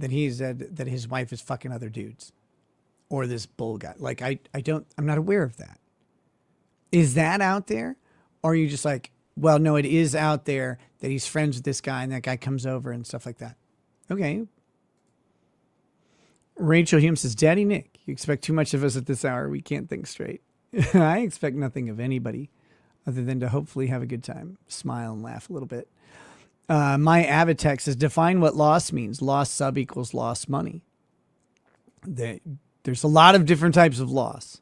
he said that his wife is fucking other dudes or this bull guy. Like, I'm not aware of that. Is that out there? Or are you just like, well, no, it is out there that he's friends with this guy and that guy comes over and stuff like that. Okay. Rachel Hume says, Daddy Nick, you expect too much of us at this hour. We can't think straight. I expect nothing of anybody other than to hopefully have a good time, smile and laugh a little bit. My Avitex says, define what loss means. Lost sub equals lost money. There's a lot of different types of loss.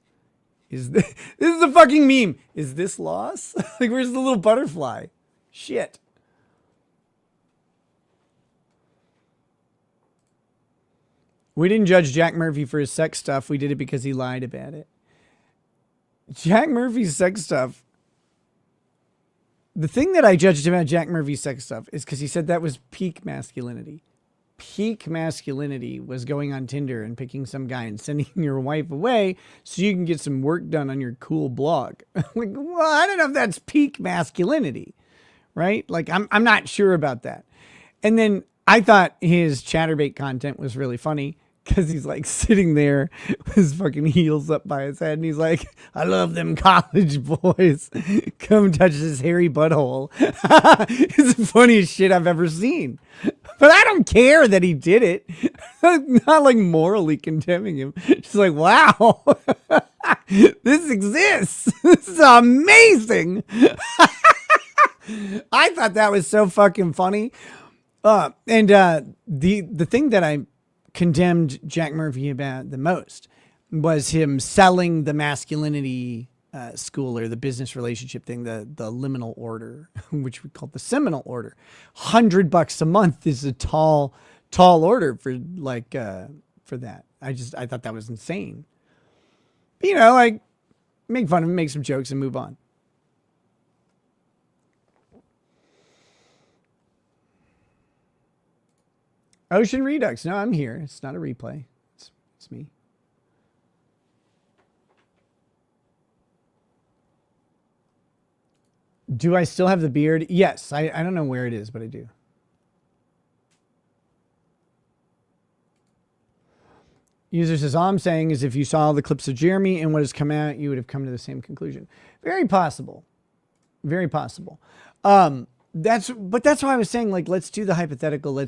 This is a fucking meme. Is this loss? Like, where's the little butterfly? Shit. We didn't judge Jack Murphy for his sex stuff. We did it because he lied about it. Jack Murphy's sex stuff. The thing that I judged about Jack Murphy's sex stuff is because he said that was peak masculinity. Peak masculinity was going on Tinder and picking some guy and sending your wife away so you can get some work done on your cool blog. Like, well, I don't know if that's peak masculinity, right? Like, I'm not sure about that. And then I thought his Chatterbait content was really funny because he's like sitting there with his fucking heels up by his head and he's like, I love them college boys. Come touch this hairy butthole. It's the funniest shit I've ever seen. But I don't care that he did it. I'm not like morally condemning him. Just like, wow, this exists. This is amazing. I thought that was so fucking funny. And the thing that I condemned Jack Murphy about the most was him selling the masculinity school or the business relationship thing, the liminal order, which we call the seminal order. $100 a month is a tall order for like for that. I thought that was insane. But, you know, like make fun of him, make some jokes, and move on. Ocean Redux. No, I'm here. It's not a replay. It's me. Do I still have the beard? Yes. I don't know where it is, but I do. User says, all I'm saying is if you saw the clips of Jeremy and what has come out, you would have come to the same conclusion. Very possible. Very possible. That's why I was saying, like, let's do the hypothetical.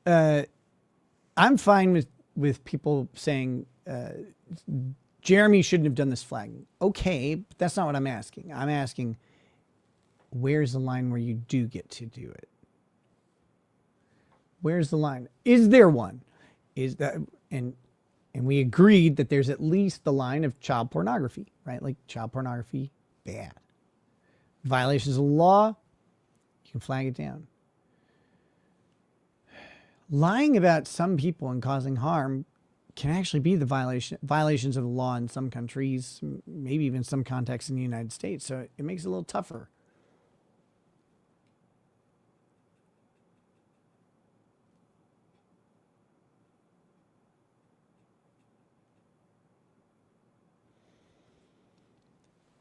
I'm fine with people saying Jeremy shouldn't have done this flagging. Okay, but that's not what I'm asking. I'm asking, where's the line where you do get to do it? Where's the line? Is there one? Is that and we agreed that there's at least the line of child pornography, right? Like child pornography, bad. Violations of the law, you can flag it down. Lying about some people and causing harm can actually be the violations of the law in some countries, maybe even some contexts in the United States. So it makes it a little tougher.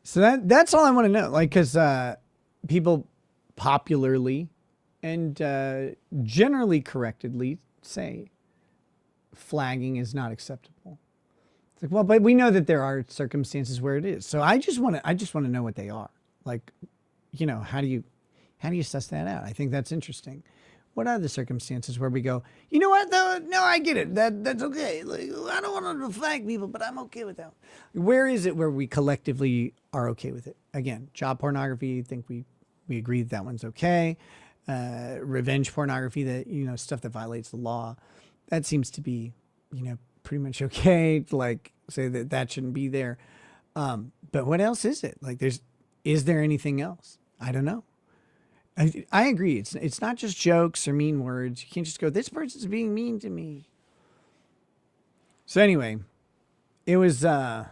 So that's all I want to know. Like, because people popularly and generally correctly say flagging is not acceptable. It's like, well, but we know that there are circumstances where it is. So I just want to know what they are. Like, you know, how do you suss that out? I think that's interesting. What are the circumstances where we go, you know what, though? No, I get it. That's okay. Like, I don't want to flag people, but I'm okay with that. Where is it where we collectively are okay with it? Again, child pornography, I think we agree that one's okay. Revenge pornography, that, you know, stuff that violates the law, that seems to be, you know, pretty much okay to like say that shouldn't be there. But what else is it? Like, is there anything else? I don't know. I agree. It's not just jokes or mean words. You can't just go, this person's being mean to me. So anyway, it was I'm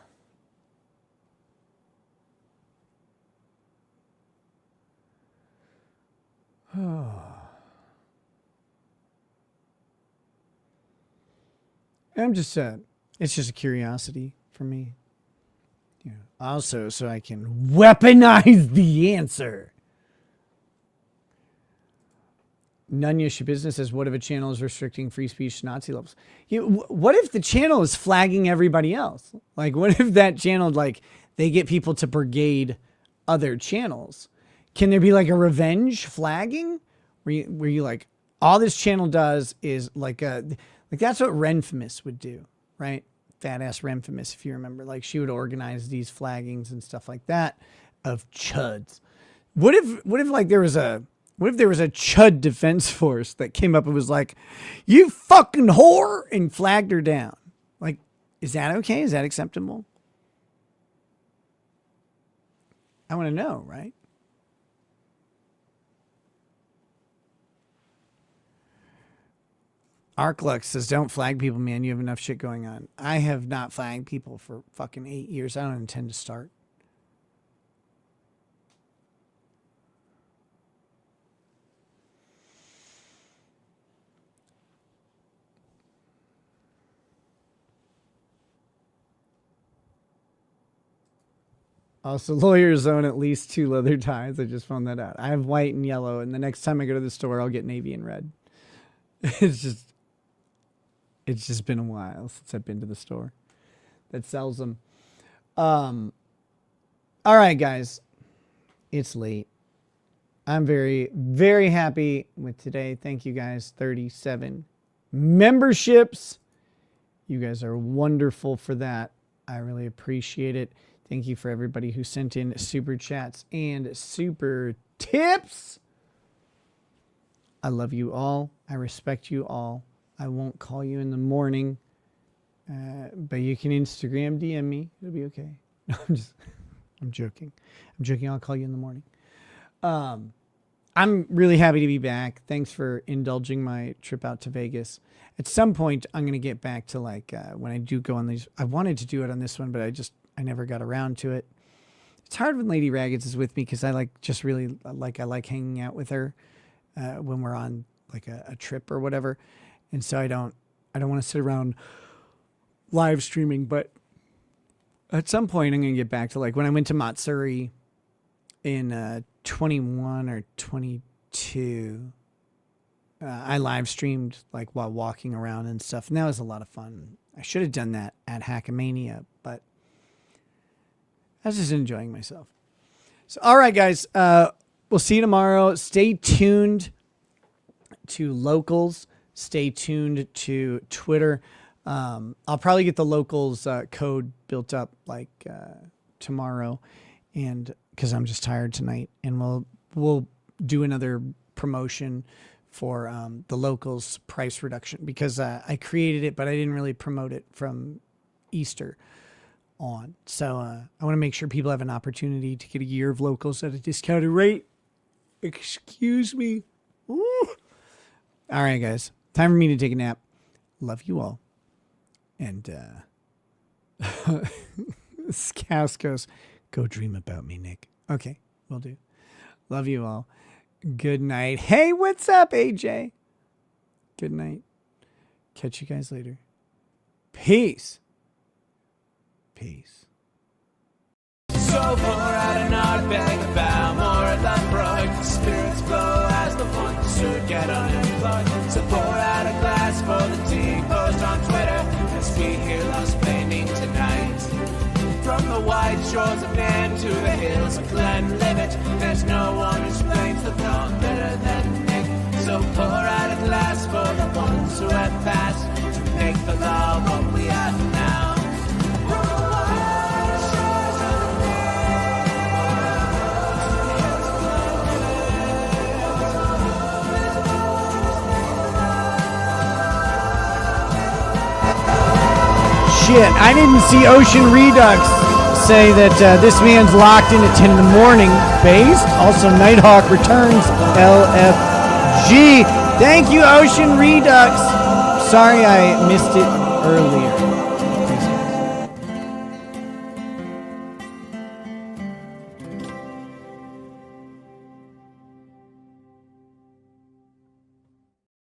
just it's just a curiosity for me. Yeah. Also, so I can weaponize the answer. Nunya Business says, what if a channel is restricting free speech to Nazi levels? What if the channel is flagging everybody else? Like, what if that channel, like, they get people to brigade other channels? Can there be like a revenge flagging where you like, all this channel does is like that's what Renfamous would do, right? Fat ass Renfamous, if you remember, like she would organize these flaggings and stuff like that of chuds. What if like there was a chud defense force that came up and was like, you fucking whore, and flagged her down? Like, is that okay? Is that acceptable? I want to know, right? Arklux says, don't flag people, man. You have enough shit going on. I have not flagged people for fucking 8 years. I don't intend to start. Also, lawyers own at least 2 leather ties. I just found that out. I have white and yellow, and the next time I go to the store, I'll get navy and red. It's just been a while since I've been to the store that sells them. All right, guys. It's late. I'm very, very happy with today. Thank you guys. 37 memberships. You guys are wonderful for that. I really appreciate it. Thank you for everybody who sent in super chats and super tips. I love you all. I respect you all. I won't call you in the morning, but you can Instagram DM me. It'll be okay. No, I'm joking. I'm joking. I'll call you in the morning. I'm really happy to be back. Thanks for indulging my trip out to Vegas. At some point, I'm going to get back to like when I do go on these. I wanted to do it on this one, but I never got around to it. It's hard when Lady Raggeds is with me because I like I like hanging out with her when we're on like a trip or whatever, and so I don't want to sit around live streaming. But at some point, I'm going to get back to like when I went to Matsuri in 21 or 22. I live streamed like while walking around and stuff, and that was a lot of fun. I should have done that at Hackamania, but I was just enjoying myself. So, all right, guys, we'll see you tomorrow. Stay tuned to Locals. Stay tuned to Twitter. I'll probably get the Locals code built up like tomorrow, and because I'm just tired tonight, and we'll do another promotion for the Locals price reduction because I created it, but I didn't really promote it from Easter on. So I want to make sure people have an opportunity to get a year of Locals at a discounted rate. Excuse me. Ooh. All right, guys. Time for me to take a nap. Love you all. And Scouse goes, go dream about me, Nick. Okay, will do. Love you all. Good night. Hey, what's up, AJ? Good night. Catch you guys later. Peace. Peace. So pour out an odd bag of bow, more of that broad. Spirits flow as the ones who get unemployed. So pour out a glass for the tea, post on Twitter. As we hear lost flaming tonight. From the white shores of Nam to the hills of Glenlivet, there's no one who explains the thought better than Nick. So pour out a glass for the ones who have passed to make the law what we have now. Shit, I didn't see Ocean Redux say that this man's locked in at 10 in the morning. Based. Also, Nighthawk returns LFG. Thank you, Ocean Redux. Sorry I missed it earlier.